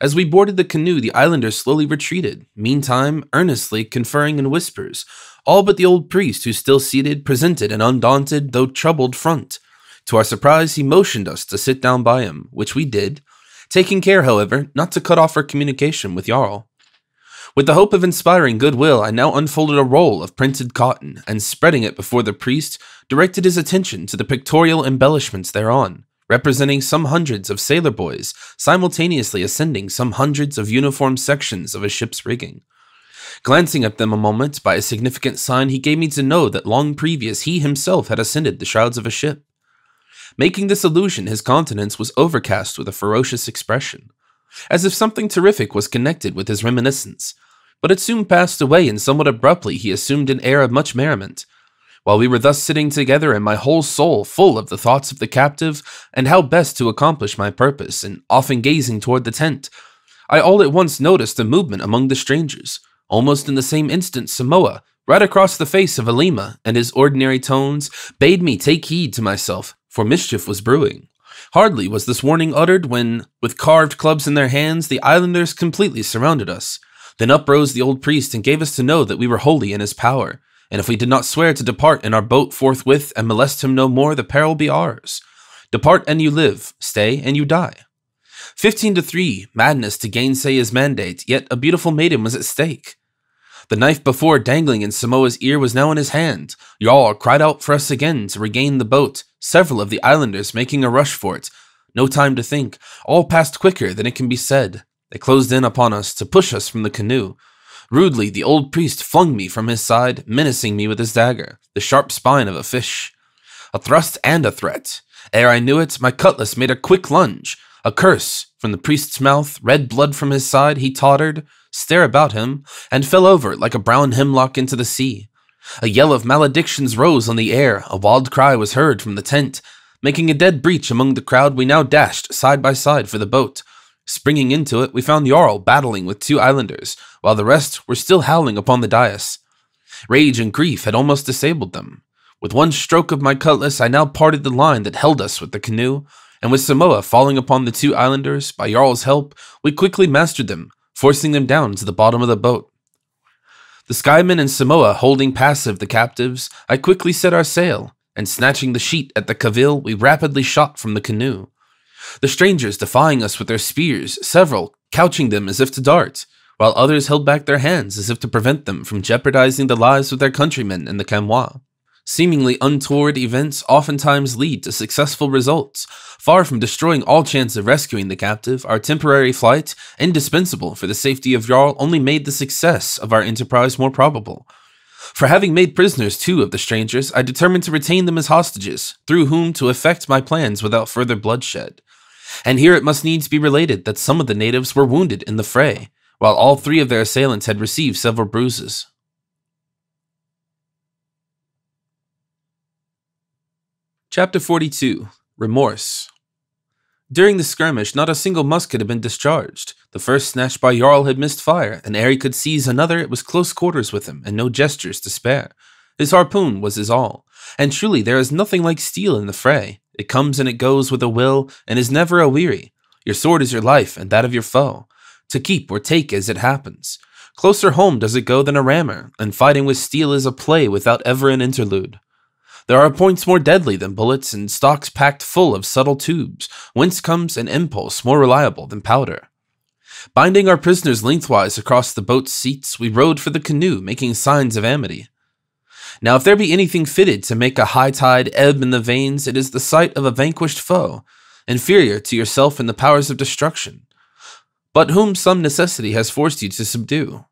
A: As we boarded the canoe, the islanders slowly retreated, meantime earnestly conferring in whispers. All but the old priest, who still seated, presented an undaunted, though troubled front. To our surprise, he motioned us to sit down by him, which we did, taking care, however, not to cut off our communication with Jarl. With the hope of inspiring goodwill, I now unfolded a roll of printed cotton, and spreading it before the priest, directed his attention to the pictorial embellishments thereon, representing some hundreds of sailor boys simultaneously ascending some hundreds of uniform sections of a ship's rigging. Glancing at them a moment, by a significant sign he gave me to know that long previous he himself had ascended the shrouds of a ship. Making this allusion, his countenance was overcast with a ferocious expression, as if something terrific was connected with his reminiscence, but it soon passed away, and somewhat abruptly he assumed an air of much merriment. While we were thus sitting together, and my whole soul full of the thoughts of the captive, and how best to accomplish my purpose, and often gazing toward the tent, I all at once noticed a movement among the strangers. Almost in the same instant, Samoa, right across the face of Alima, and his ordinary tones, bade me take heed to myself, for mischief was brewing. Hardly was this warning uttered when, with carved clubs in their hands, the islanders completely surrounded us. Then uprose the old priest and gave us to know that we were wholly in his power, and if we did not swear to depart in our boat forthwith and molest him no more, the peril be ours. Depart and you live, stay and you die. 15-3, madness to gainsay his mandate, yet a beautiful maiden was at stake. The knife before dangling in Samoa's ear was now in his hand. Jarl cried out for us again to regain the boat, several of the islanders making a rush for it. No time to think, all passed quicker than it can be said. They closed in upon us to push us from the canoe. Rudely, the old priest flung me from his side, menacing me with his dagger, the sharp spine of a fish. A thrust and a threat. Ere I knew it, my cutlass made a quick lunge. A curse from the priest's mouth, red blood from his side, he tottered, stared about him, and fell over like a brown hemlock into the sea. A yell of maledictions rose on the air, a wild cry was heard from the tent. Making a dead breach among the crowd, we now dashed side by side for the boat. Springing into it, we found Jarl battling with 2 islanders, while the rest were still howling upon the dais. Rage and grief had almost disabled them. With one stroke of my cutlass, I now parted the line that held us with the canoe, and with Samoa falling upon the 2 islanders, by Jarl's help, we quickly mastered them, forcing them down to the bottom of the boat. The Skyman and Samoa holding passive the captives, I quickly set our sail, and snatching the sheet at the cavil, we rapidly shot from the canoe. The strangers defying us with their spears, several couching them as if to dart, while others held back their hands as if to prevent them from jeopardizing the lives of their countrymen in the chamois. Seemingly untoward events oftentimes lead to successful results. Far from destroying all chance of rescuing the captive, our temporary flight, indispensable for the safety of Jarl, only made the success of our enterprise more probable. For having made prisoners 2 of the strangers, I determined to retain them as hostages, through whom to effect my plans without further bloodshed. And here it must needs be related that some of the natives were wounded in the fray, while all 3 of their assailants had received several bruises. Chapter 42. Remorse. During the skirmish, not a single musket had been discharged. The first snatched by Jarl had missed fire, and ere he could seize another, it was close quarters with him, and no gestures to spare. His harpoon was his all, and truly there is nothing like steel in the fray. It comes and it goes with a will, and is never a-weary. Your sword is your life, and that of your foe, to keep or take as it happens. Closer home does it go than a rammer, and fighting with steel is a play without ever an interlude. There are points more deadly than bullets, and stocks packed full of subtle tubes, whence comes an impulse more reliable than powder. Binding our prisoners lengthwise across the boat's seats, we rowed for the canoe, making signs of amity. Now if there be anything fitted to make a high tide ebb in the veins, it is the sight of a vanquished foe, inferior to yourself in the powers of destruction, but whom some necessity has forced you to subdue.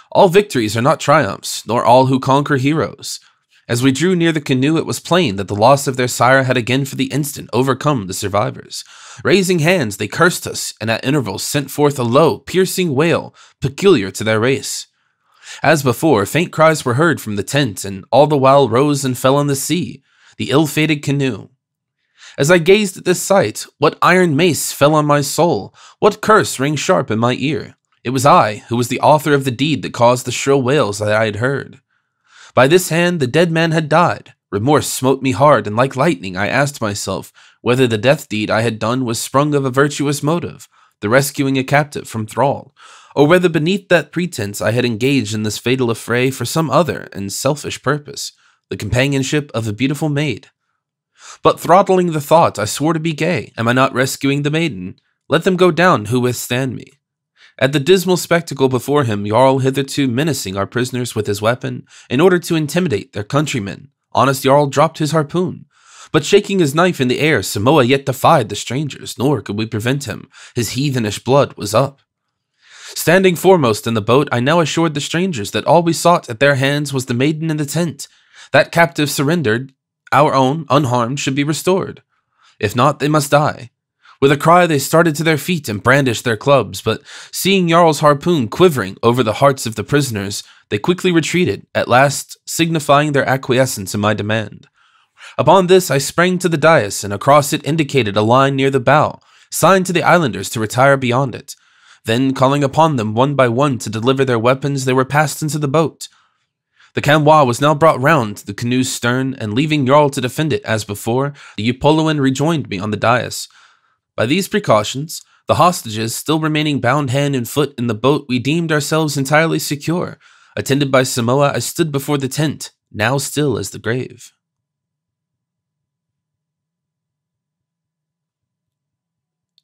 A: All victories are not triumphs, nor all who conquer heroes. As we drew near the canoe, it was plain that the loss of their sire had again for the instant overcome the survivors. Raising hands, they cursed us, and at intervals sent forth a low, piercing wail peculiar to their race. As before, faint cries were heard from the tent, and all the while rose and fell on the sea, the ill-fated canoe. As I gazed at this sight, what iron mace fell on my soul? What curse rang sharp in my ear? It was I who was the author of the deed that caused the shrill wails that I had heard. By this hand the dead man had died. Remorse smote me hard, and like lightning I asked myself whether the death deed I had done was sprung of a virtuous motive, the rescuing a captive from thrall, or whether beneath that pretense I had engaged in this fatal affray for some other and selfish purpose, the companionship of a beautiful maid. But throttling the thought, I swore to be gay. Am I not rescuing the maiden? Let them go down who withstand me. At the dismal spectacle before him, Jarl, hitherto menacing our prisoners with his weapon, in order to intimidate their countrymen, honest Jarl dropped his harpoon. But shaking his knife in the air, Samoa yet defied the strangers, nor could we prevent him. His heathenish blood was up. Standing foremost in the boat, I now assured the strangers that all we sought at their hands was the maiden in the tent. That captive surrendered, our own, unharmed, should be restored. If not, they must die. With a cry, they started to their feet and brandished their clubs, but seeing Jarl's harpoon quivering over the hearts of the prisoners, they quickly retreated, at last signifying their acquiescence in my demand. Upon this, I sprang to the dais, and across it indicated a line near the bow, signed to the islanders to retire beyond it. Then, calling upon them one by one to deliver their weapons, they were passed into the boat. The canwa was now brought round to the canoe's stern, and leaving Jarl to defend it as before, the Eupoluan rejoined me on the dais. By these precautions, the hostages still remaining bound hand and foot in the boat, we deemed ourselves entirely secure. Attended by Samoa, I stood before the tent, now still as the grave.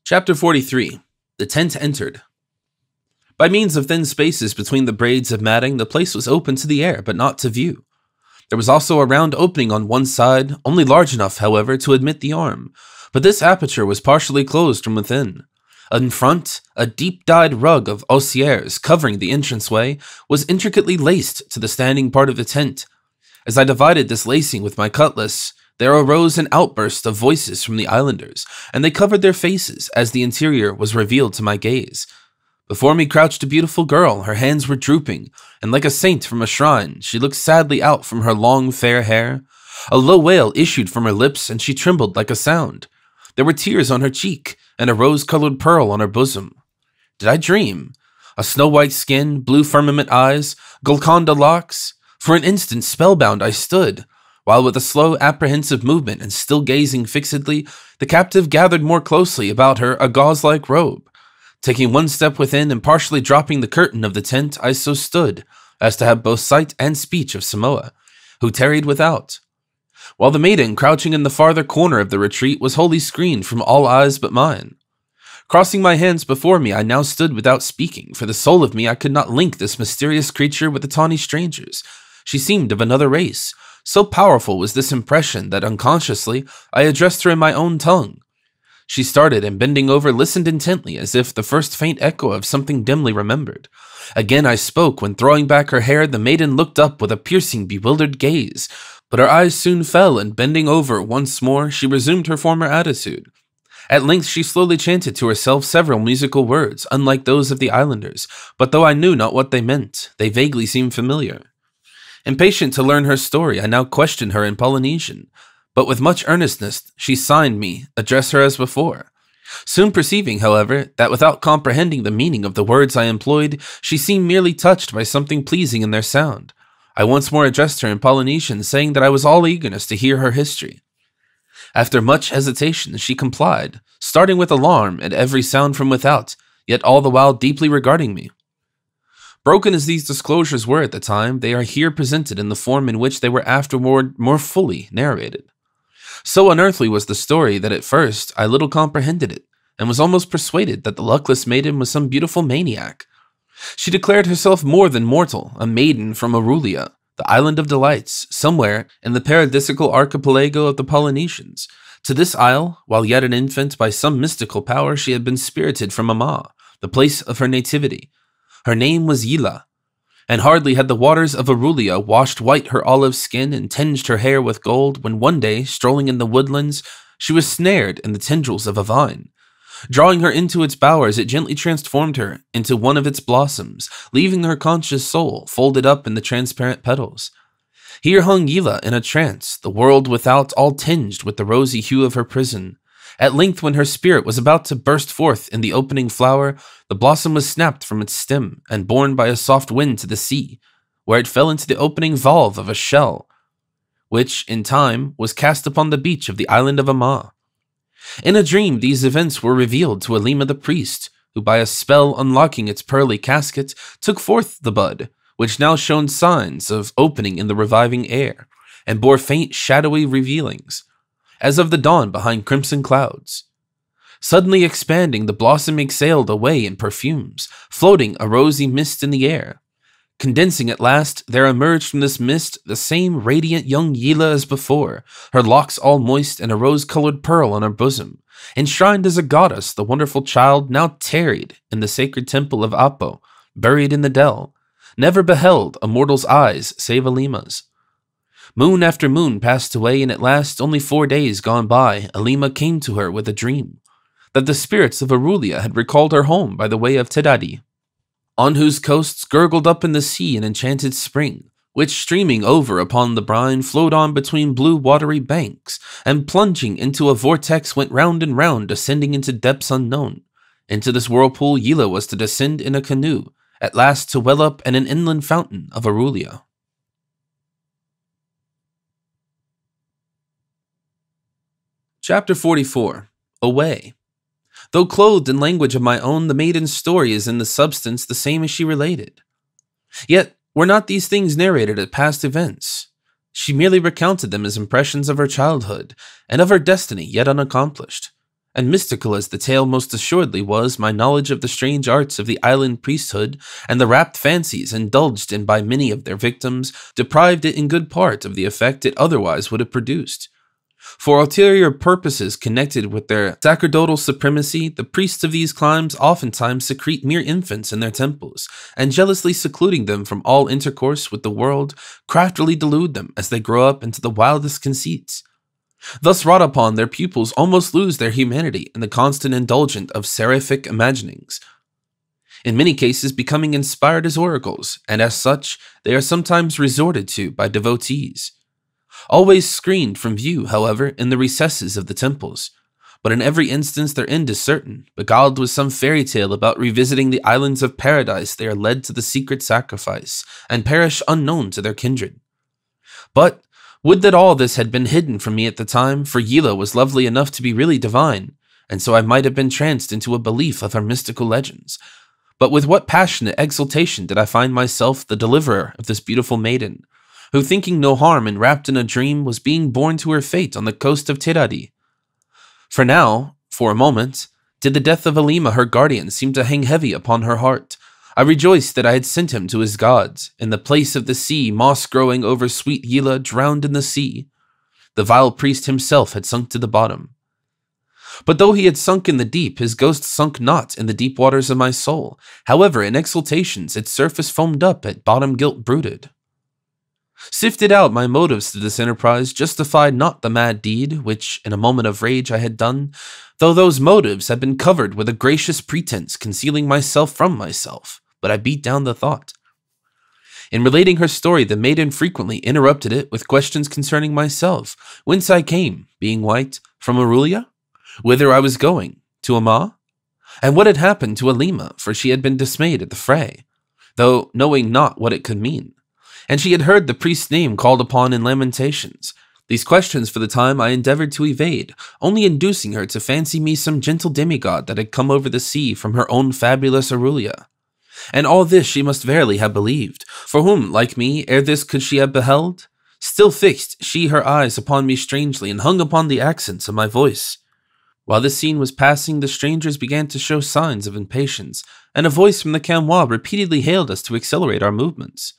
A: Chapter 43. The tent entered. By means of thin spaces between the braids of matting, the place was open to the air, but not to view. There was also a round opening on one side, only large enough, however, to admit the arm. But this aperture was partially closed from within. In front, a deep-dyed rug of osiers covering the entranceway was intricately laced to the standing part of the tent. As I divided this lacing with my cutlass, there arose an outburst of voices from the islanders, and they covered their faces as the interior was revealed to my gaze. Before me crouched a beautiful girl. Her hands were drooping, and like a saint from a shrine, she looked sadly out from her long fair hair. A low wail issued from her lips, and she trembled like a sound. There were tears on her cheek, and a rose-colored pearl on her bosom. Did I dream? A snow-white skin, blue firmament eyes, Golconda locks. For an instant spellbound I stood, while with a slow, apprehensive movement and still gazing fixedly, the captive gathered more closely about her a gauze-like robe. Taking one step within and partially dropping the curtain of the tent, I so stood as to have both sight and speech of Samoa, who tarried without, while the maiden, crouching in the farther corner of the retreat, was wholly screened from all eyes but mine. Crossing my hands before me, I now stood without speaking. For the soul of me, I could not link this mysterious creature with the tawny strangers. She seemed of another race, So powerful was this impression that unconsciously I addressed her in my own tongue. She started and, bending over, listened intently as if the first faint echo of something dimly remembered. Again I spoke when, throwing back her hair, the maiden looked up with a piercing, bewildered gaze. But her eyes soon fell, and bending over once more, she resumed her former attitude. At length she slowly chanted to herself several musical words, unlike those of the islanders, but though I knew not what they meant, they vaguely seemed familiar. Impatient to learn her story, I now questioned her in Polynesian, but with much earnestness she signed me address her as before. Soon perceiving, however, that without comprehending the meaning of the words I employed, she seemed merely touched by something pleasing in their sound, I once more addressed her in Polynesian, saying that I was all eagerness to hear her history. After much hesitation, she complied, starting with alarm at every sound from without, yet all the while deeply regarding me. Broken as these disclosures were at the time, they are here presented in the form in which they were afterward more fully narrated. So unearthly was the story that at first I little comprehended it, and was almost persuaded that the luckless maiden was some beautiful maniac. She declared herself more than mortal, a maiden from Aurelia, the island of delights, somewhere in the paradisical archipelago of the Polynesians. To this isle, while yet an infant, by some mystical power she had been spirited from Ama, the place of her nativity. Her name was Yila, and hardly had the waters of Aurelia washed white her olive skin and tinged her hair with gold, when one day, strolling in the woodlands, she was snared in the tendrils of a vine. Drawing her into its bowers, it gently transformed her into one of its blossoms, leaving her conscious soul folded up in the transparent petals. Here hung Yila in a trance, the world without all tinged with the rosy hue of her prison. At length, when her spirit was about to burst forth in the opening flower, the blossom was snapped from its stem and borne by a soft wind to the sea, where it fell into the opening valve of a shell, which, in time, was cast upon the beach of the island of Ama. In a dream, these events were revealed to Alima the priest, who by a spell unlocking its pearly casket, took forth the bud, which now showed signs of opening in the reviving air, and bore faint shadowy revealings, as of the dawn behind crimson clouds. Suddenly expanding, the blossom exhaled away in perfumes, floating a rosy mist in the air. Condensing at last, there emerged from this mist the same radiant young Yila as before, her locks all moist and a rose-colored pearl on her bosom. Enshrined as a goddess, the wonderful child now tarried in the sacred temple of Apo, buried in the dell, never beheld a mortal's eyes save Alima's. Moon after moon passed away, and at last, only 4 days gone by, Alima came to her with a dream, that the spirits of Aurelia had recalled her home by the way of Thither, on whose coasts gurgled up in the sea an enchanted spring, which, streaming over upon the brine, flowed on between blue watery banks, and plunging into a vortex went round and round, descending into depths unknown. Into this whirlpool Yila was to descend in a canoe, at last to well up in an inland fountain of Aurelia. Chapter 44. Away. Though clothed in language of my own, the maiden's story is in the substance the same as she related. Yet were not these things narrated as past events. She merely recounted them as impressions of her childhood, and of her destiny yet unaccomplished. And mystical as the tale most assuredly was, my knowledge of the strange arts of the island priesthood, and the rapt fancies indulged in by many of their victims, deprived it in good part of the effect it otherwise would have produced. For ulterior purposes connected with their sacerdotal supremacy, the priests of these climes oftentimes secrete mere infants in their temples, and jealously secluding them from all intercourse with the world, craftily delude them as they grow up into the wildest conceits. Thus wrought upon, their pupils almost lose their humanity in the constant indulgence of seraphic imaginings, in many cases becoming inspired as oracles, and as such, they are sometimes resorted to by devotees. Always screened from view, however, in the recesses of the temples, but in every instance their end is certain. Beguiled with some fairy tale about revisiting the islands of paradise, they are led to the secret sacrifice, and perish unknown to their kindred. But would that all this had been hidden from me at the time, for Yila was lovely enough to be really divine, and so I might have been tranced into a belief of her mystical legends. But with what passionate exultation did I find myself the deliverer of this beautiful maiden, who, thinking no harm and wrapped in a dream, was being borne to her fate on the coast of Thither. For now, for a moment, did the death of Alima her guardian seem to hang heavy upon her heart, I rejoiced that I had sent him to his gods, in the place of the sea, moss growing over sweet Yila drowned in the sea. The vile priest himself had sunk to the bottom. But though he had sunk in the deep, his ghost sunk not in the deep waters of my soul. However, in exultations, its surface foamed up at bottom guilt brooded. Sifted out my motives to this enterprise, justified not the mad deed, which in a moment of rage I had done, though those motives had been covered with a gracious pretense, concealing myself from myself, but I beat down the thought. In relating her story, the maiden frequently interrupted it with questions concerning myself, whence I came, being white, from Aurelia, whither I was going, to Ama, and what had happened to Alima, for she had been dismayed at the fray, though knowing not what it could mean. And she had heard the priest's name called upon in lamentations. These questions for the time I endeavored to evade, only inducing her to fancy me some gentle demigod that had come over the sea from her own fabulous Aurelia. And all this she must verily have believed, for whom, like me, ere this could she have beheld? Still fixed she her eyes upon me strangely, and hung upon the accents of my voice. While this scene was passing, the strangers began to show signs of impatience, and a voice from the Camois repeatedly hailed us to accelerate our movements.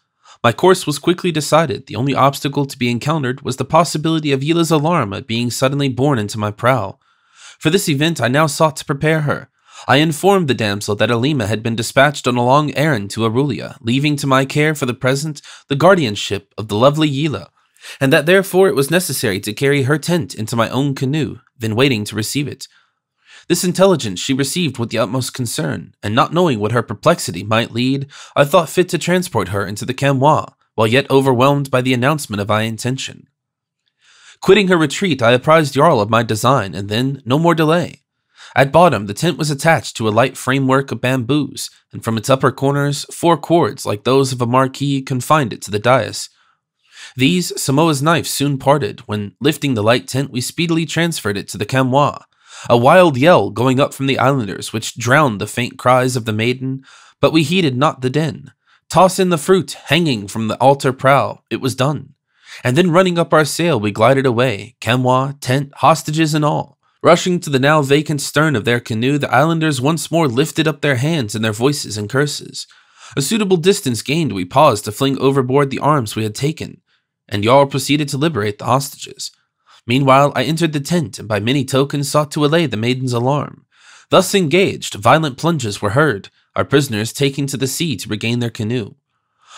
A: My course was quickly decided. The only obstacle to be encountered was the possibility of Yila's alarm at being suddenly borne into my prow. For this event I now sought to prepare her. I informed the damsel that Alima had been dispatched on a long errand to Aurelia, leaving to my care for the present the guardianship of the lovely Yila, and that therefore it was necessary to carry her tent into my own canoe, then waiting to receive it. This intelligence she received with the utmost concern, and not knowing what her perplexity might lead, I thought fit to transport her into the Camois, while yet overwhelmed by the announcement of my intention. Quitting her retreat, I apprised Jarl of my design, and then, no more delay. At bottom, the tent was attached to a light framework of bamboos, and from its upper corners, 4 cords, like those of a marquee, confined it to the dais. These, Samoa's knife soon parted. When lifting the light tent, we speedily transferred it to the Camois. A wild yell going up from the islanders, which drowned the faint cries of the maiden, but we heeded not the din. Toss in the fruit, hanging from the altar prow, it was done. And then running up our sail, we glided away, Camois, tent, hostages and all. Rushing to the now vacant stern of their canoe, the islanders once more lifted up their hands and their voices in curses. A suitable distance gained, we paused to fling overboard the arms we had taken, and Jarl proceeded to liberate the hostages. Meanwhile, I entered the tent, and by many tokens sought to allay the maiden's alarm. Thus engaged, violent plunges were heard, our prisoners taking to the sea to regain their canoe.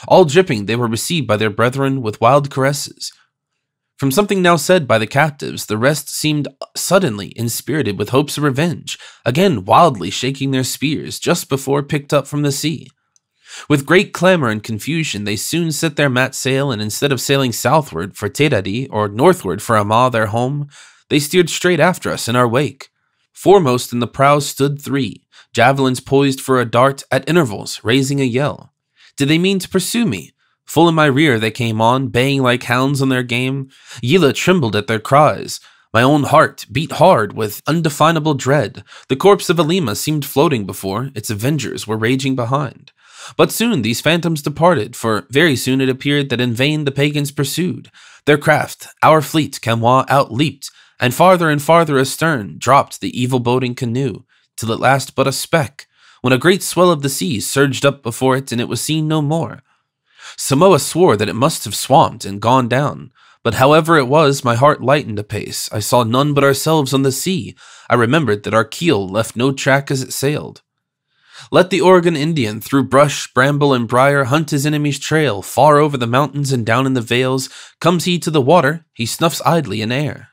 A: All dripping, they were received by their brethren with wild caresses. From something now said by the captives, the rest seemed suddenly inspirited with hopes of revenge, again wildly shaking their spears just before picked up from the sea. With great clamor and confusion, they soon set their mat sail, and instead of sailing southward for Thither or northward for Ama, their home, they steered straight after us in our wake. Foremost in the prow stood 3, javelins poised for a dart, at intervals, raising a yell. Did they mean to pursue me? Full in my rear they came on, baying like hounds on their game. Yila trembled at their cries. My own heart beat hard with undefinable dread. The corpse of Alima seemed floating before, its avengers were raging behind. But soon these phantoms departed, for very soon it appeared that in vain the pagans pursued. Their craft, our fleet, Camois, outleaped, and farther astern dropped the evil-boding canoe, till at last but a speck, when a great swell of the sea surged up before it, and it was seen no more. Samoa swore that it must have swamped and gone down, but however it was, my heart lightened apace. I saw none but ourselves on the sea. I remembered that our keel left no track as it sailed. Let the Oregon Indian through brush, bramble, and briar hunt his enemy's trail. Far over the mountains and down in the vales comes he to the water, he snuffs idly in air.